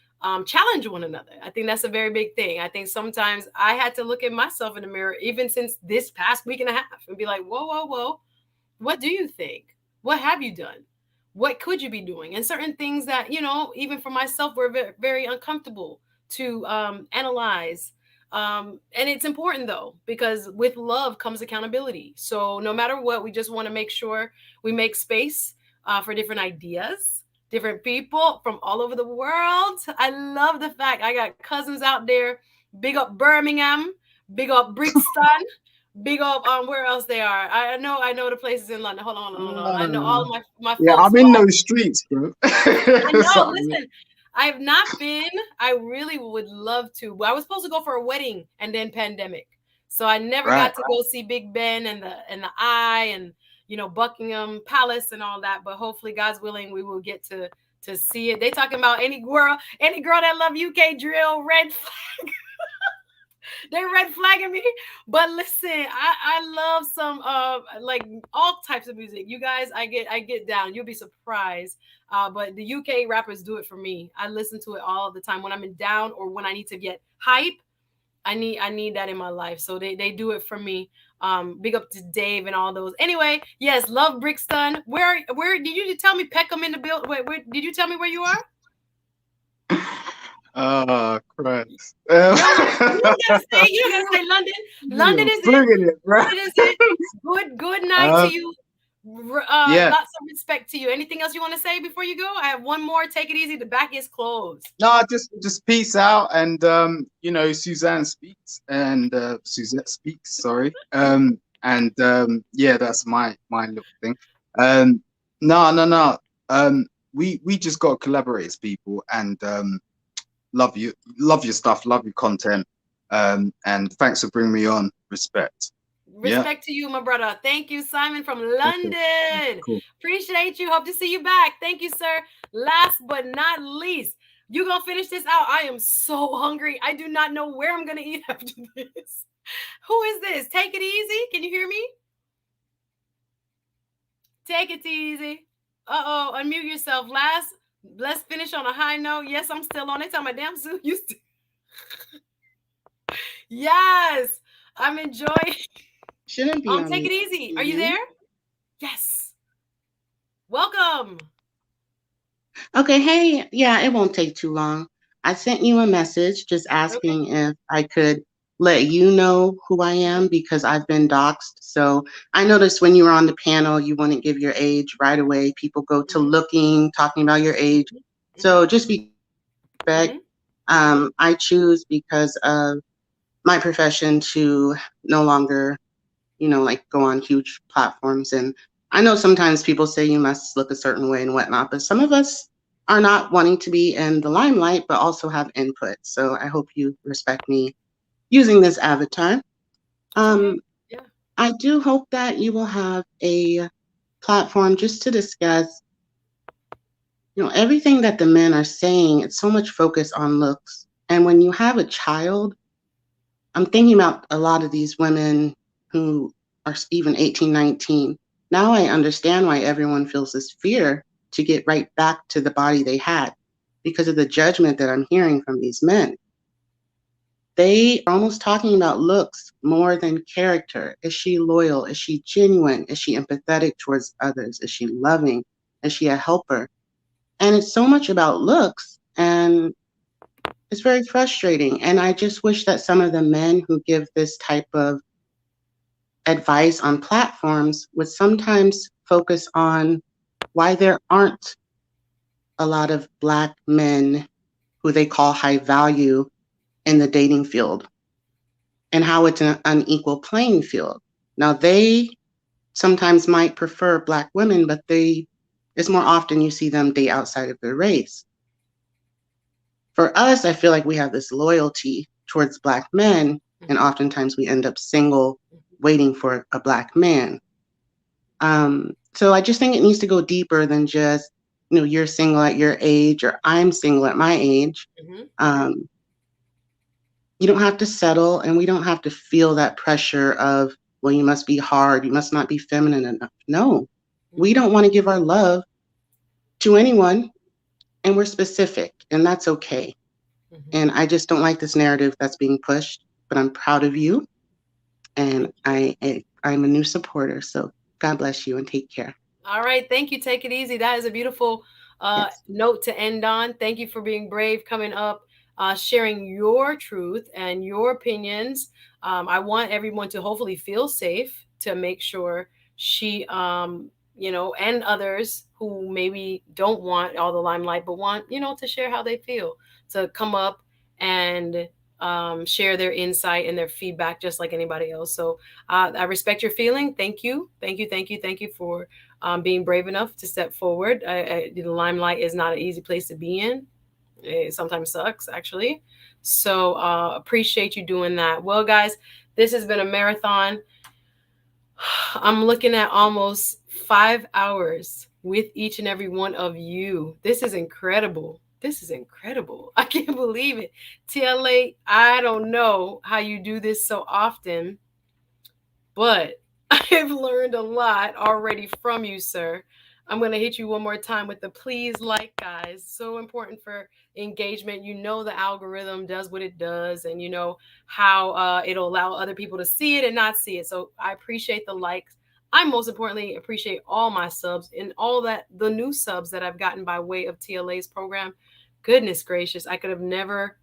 Challenge one another. I think that's a very big thing. I think sometimes I had to look at myself in the mirror, even since this past week and a half, and be like, whoa, what do you think? What have you done? What could you be doing? And certain things that, even for myself, were very, very uncomfortable to analyze. And it's important though, because with love comes accountability. So no matter what, we just want to make sure we make space for different ideas, different people from all over the world. I love the fact I got cousins out there. Big up Birmingham, big up Brixton, big up where else they are. I know the places in London. Hold on. I know all my yeah, folks. I'm in those streets, bro. I know. Listen, I have not been. I really would love to. But I was supposed to go for a wedding and then pandemic, so I never got to go see Big Ben and the Eye and Buckingham Palace and all that. But hopefully, God's willing, we will get to see it. They talking about any girl that love UK drill, red flag. They red flagging me. But listen, I love some like all types of music. You guys, I get down. You'll be surprised. But the UK rappers do it for me. I listen to it all the time when I'm in down or when I need to get hype. I need that in my life. So they do it for me. Big up to Dave and all those. Anyway, yes, love Brixton. Where did you tell me Peckham in the build? Wait, did you tell me where you are? Oh, Christ. You don't gotta say London. London is it. London is it. Good night to you. Lots of respect to you. Anything else you want to say before you go? I have one more. Take it easy. The back is closed. No, just peace out. And Suzanne speaks and Suzette speaks, sorry. Yeah, that's my little thing. No. We just got to collaborate as people, and love your stuff, love your content. And thanks for bringing me on. Respect. Respect to you, my brother. Thank you, Simon from London. Cool. Appreciate you. Hope to see you back. Thank you, sir. Last but not least, you gonna finish this out. I am so hungry. I do not know where I'm gonna eat after this. Who is this? Take it easy. Can you hear me? Take it easy. Unmute yourself. Let's finish on a high note. Yes, I'm still on. They tell my damn Sue. You still. Yes, I'm enjoying. Shouldn't be. Take it easy. Are you there? Yes. Welcome. Okay. Hey, yeah, it won't take too long. I sent you a message just asking if I could let you know who I am because I've been doxxed. So I noticed when you were on the panel, you wouldn't give your age right away. People go to talking about your age. So just be respect. I choose because of my profession to no longer go on huge platforms. And I know sometimes people say you must look a certain way and whatnot, but some of us are not wanting to be in the limelight, but also have input. So I hope you respect me using this avatar. I do hope that you will have a platform just to discuss, everything that the men are saying. It's so much focus on looks. And when you have a child, I'm thinking about a lot of these women who are even 18, 19. Now I understand why everyone feels this fear to get right back to the body they had because of the judgment that I'm hearing from these men. They are almost talking about looks more than character. Is she loyal? Is she genuine? Is she empathetic towards others? Is she loving? Is she a helper? And it's so much about looks, and it's very frustrating. And I just wish that some of the men who give this type of advice on platforms would sometimes focus on why there aren't a lot of Black men who they call high value in the dating field, and how it's an unequal playing field. Now, they sometimes might prefer Black women, but it's more often you see them date outside of their race. For us, I feel like we have this loyalty towards Black men, and oftentimes we end up single, waiting for a Black man. So I just think it needs to go deeper than just, you're single at your age or I'm single at my age. You don't have to settle, and we don't have to feel that pressure of, well, you must be hard, you must not be feminine enough. No, we don't want to give our love to anyone, and we're specific, and that's okay. And I just don't like this narrative that's being pushed, but I'm proud of you, and I'm a new supporter. So God bless you and take care. All right. Thank you. Take it easy. That is a beautiful note to end on. Thank you for being brave, coming up, sharing your truth and your opinions. I want everyone to hopefully feel safe to make sure she, and others who maybe don't want all the limelight, but want, to share how they feel, to come up and share their insight and their feedback just like anybody else. So I respect your feeling. Thank you. Thank you. Thank you. Thank you for being brave enough to step forward. The limelight is not an easy place to be in. It sometimes sucks, actually. So appreciate you doing that. Well, guys, this has been a marathon. I'm looking at almost 5 hours with each and every one of you. This is incredible. This is incredible. I can't believe it. TLA, I don't know how you do this so often, but I've learned a lot already from you, sir. I'm going to hit you one more time with the please like, guys. So important for engagement. You know the algorithm does what it does, and you know how it'll allow other people to see it and not see it. So I appreciate the likes. I most importantly appreciate all my subs and all that the new subs that I've gotten by way of TLA's program. Goodness gracious, I could have never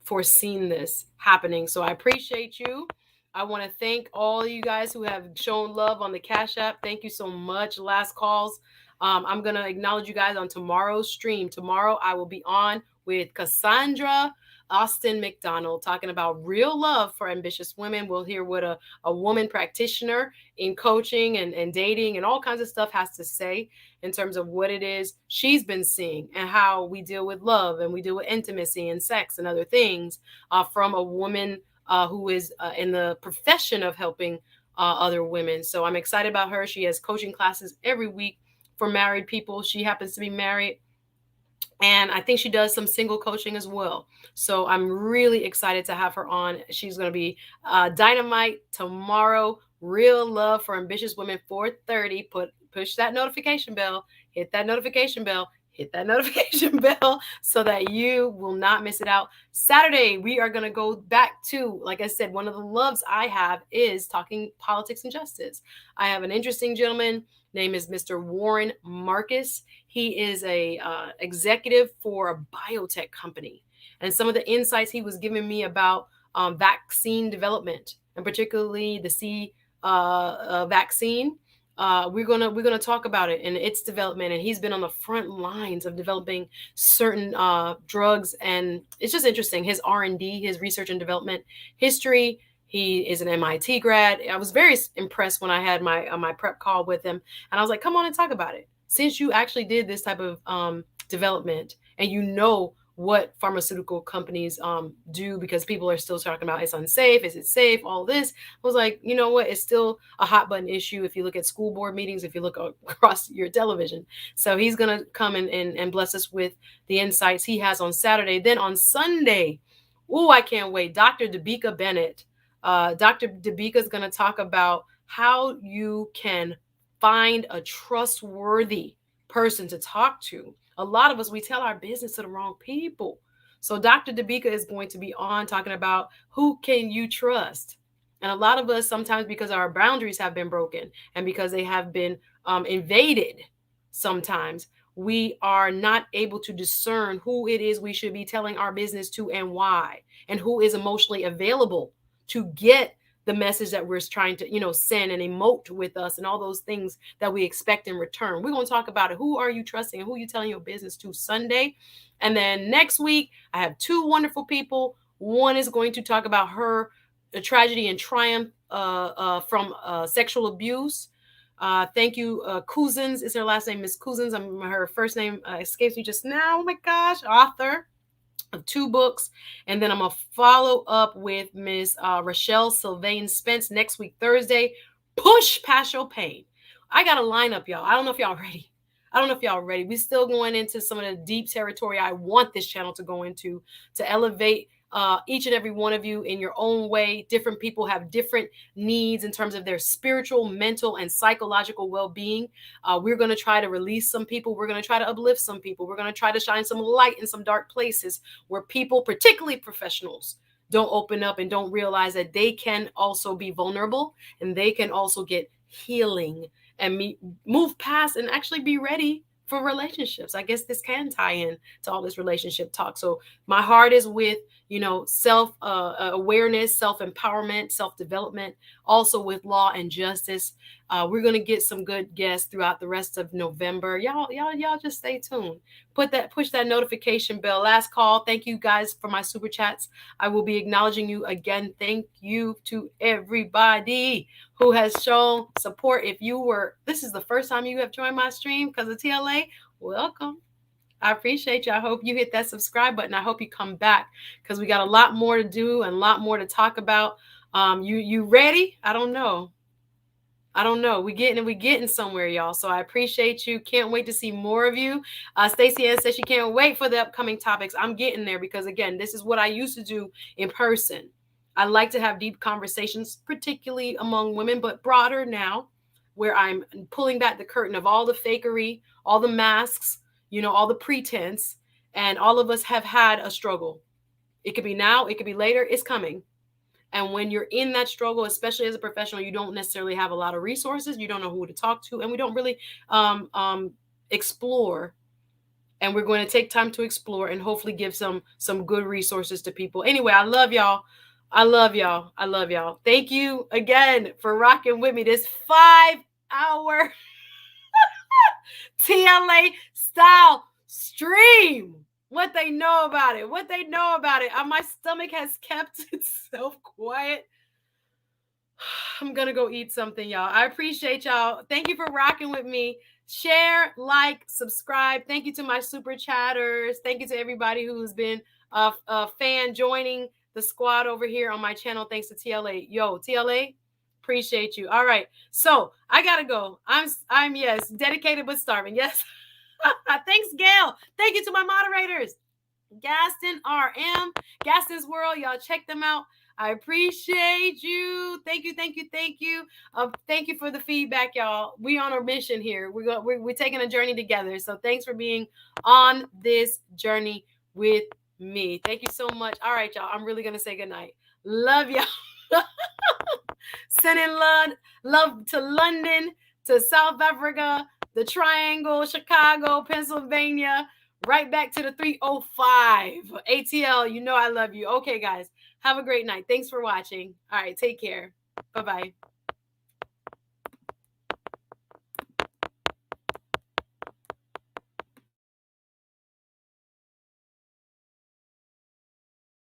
foreseen this happening. So I appreciate you. I want to thank all you guys who have shown love on the Cash App. Thank you so much. Last calls. I'm going to acknowledge you guys on tomorrow's stream. Tomorrow I will be on with Cassandra Austin McDonald talking about real love for ambitious women. We'll hear what a woman practitioner in coaching and dating and all kinds of stuff has to say in terms of what it is she's been seeing and how we deal with love and we deal with intimacy and sex and other things from a woman who is in the profession of helping other women. So I'm excited about her. She has coaching classes every week for married people. She happens to be married. And I think she does some single coaching as well. So I'm really excited to have her on. She's going to be dynamite tomorrow. Real love for ambitious women, 4:30. Push that notification bell. Hit that notification bell. Hit that notification bell so that you will not miss it out. Saturday, we are going to go back to, like I said, one of the loves I have is talking politics and justice. I have an interesting gentleman. Name is Mr. Warren Marcus. He is a executive for a biotech company. And some of the insights he was giving me about vaccine development, and particularly the C vaccine, we're gonna talk about it and its development. And he's been on the front lines of developing certain drugs, and it's just interesting. His R&D, his research and development history. He is an MIT grad. I was very impressed when I had my prep call with him, and I was like, "Come on and talk about it. Since you actually did this type of development, and you know what pharmaceutical companies do, because people are still talking about it's unsafe, is it safe, all this." I was like, you know what? It's still a hot button issue if you look at school board meetings, if you look across your television. So he's going to come and bless us with the insights he has on Saturday. Then on Sunday, I can't wait. Dr. Dabika Bennett. Dr. Dabika is going to talk about how you can find a trustworthy person to talk to. A lot of us, we tell our business to the wrong people. So Dr. Dabika is going to be on talking about who can you trust. And a lot of us, sometimes because our boundaries have been broken and because they have been invaded, sometimes we are not able to discern who it is we should be telling our business to and why, and who is emotionally available to get the message that we're trying to, send and emote with us and all those things that we expect in return. We're going to talk about it. Who are you trusting and who are you telling your business to Sunday? And then next week, I have two wonderful people. One is going to talk about her tragedy and triumph from sexual abuse. Thank you, Cousins. Is her last name Miss Cousins? Her first name escapes me just now. Oh my gosh, author of 2 books. And then I'm going to follow up with Miss Rochelle Sylvain Spence next week, Thursday. Push past your pain. I got a lineup, y'all. I don't know if y'all ready. We're still going into some of the deep territory I want this channel to go into, to elevate each and every one of you in your own way. Different people have different needs in terms of their spiritual, mental, and psychological well-being. We're going to try to release some people. We're going to try to uplift some people. We're going to try to shine some light in some dark places where people, particularly professionals, don't open up and don't realize that they can also be vulnerable and they can also get healing and move past and actually be ready for relationships. I guess this can tie in to all this relationship talk. So my heart is with, self awareness, self-empowerment, self-development, also with law and justice. We're going to get some good guests throughout the rest of November. Y'all just stay tuned. Push that notification bell. Last call. Thank you guys for my super chats. I will be acknowledging you again. Thank you to everybody who has shown support. If this is the first time you have joined my stream because of TLA, welcome. I appreciate you. I hope you hit that subscribe button. I hope you come back because we got a lot more to do and a lot more to talk about. You ready? I don't know. We getting somewhere, y'all. So I appreciate you. Can't wait to see more of you. Stacey Ann says she can't wait for the upcoming topics. I'm getting there because, again, this is what I used to do in person. I like to have deep conversations, particularly among women, but broader now, where I'm pulling back the curtain of all the fakery, all the masks, all the pretense, and all of us have had a struggle. It could be now, it could be later, it's coming. And when you're in that struggle, especially as a professional, you don't necessarily have a lot of resources. You don't know who to talk to, and we don't really explore. And we're going to take time to explore and hopefully give some good resources to people. Anyway, I love y'all. I love y'all. Thank you again for rocking with me this 5-hour TLA style stream. What they know about it. My stomach has kept itself quiet. I'm going to go eat something, y'all. I appreciate y'all. Thank you for rocking with me. Share, like, subscribe. Thank you to my super chatters. Thank you to everybody who's been a fan joining the squad over here on my channel. Thanks to TLA. Yo, TLA, appreciate you. All right. So I got to go. I'm yes, dedicated but starving. Yes. Thanks, Gail. Thank you to my moderators. Gaston RM, Gaston's World. Y'all check them out. I appreciate you. Thank you. Thank you for the feedback, y'all. We on a mission here. We're taking a journey together. So thanks for being on this journey with me. Thank you so much. All right, y'all. I'm really gonna say goodnight. Love y'all. Sending love to London, to South Africa, the Triangle, Chicago, Pennsylvania, right back to the 305 ATL. I love you. Okay, guys, have a great night. Thanks for watching. All right, take care. Bye-bye.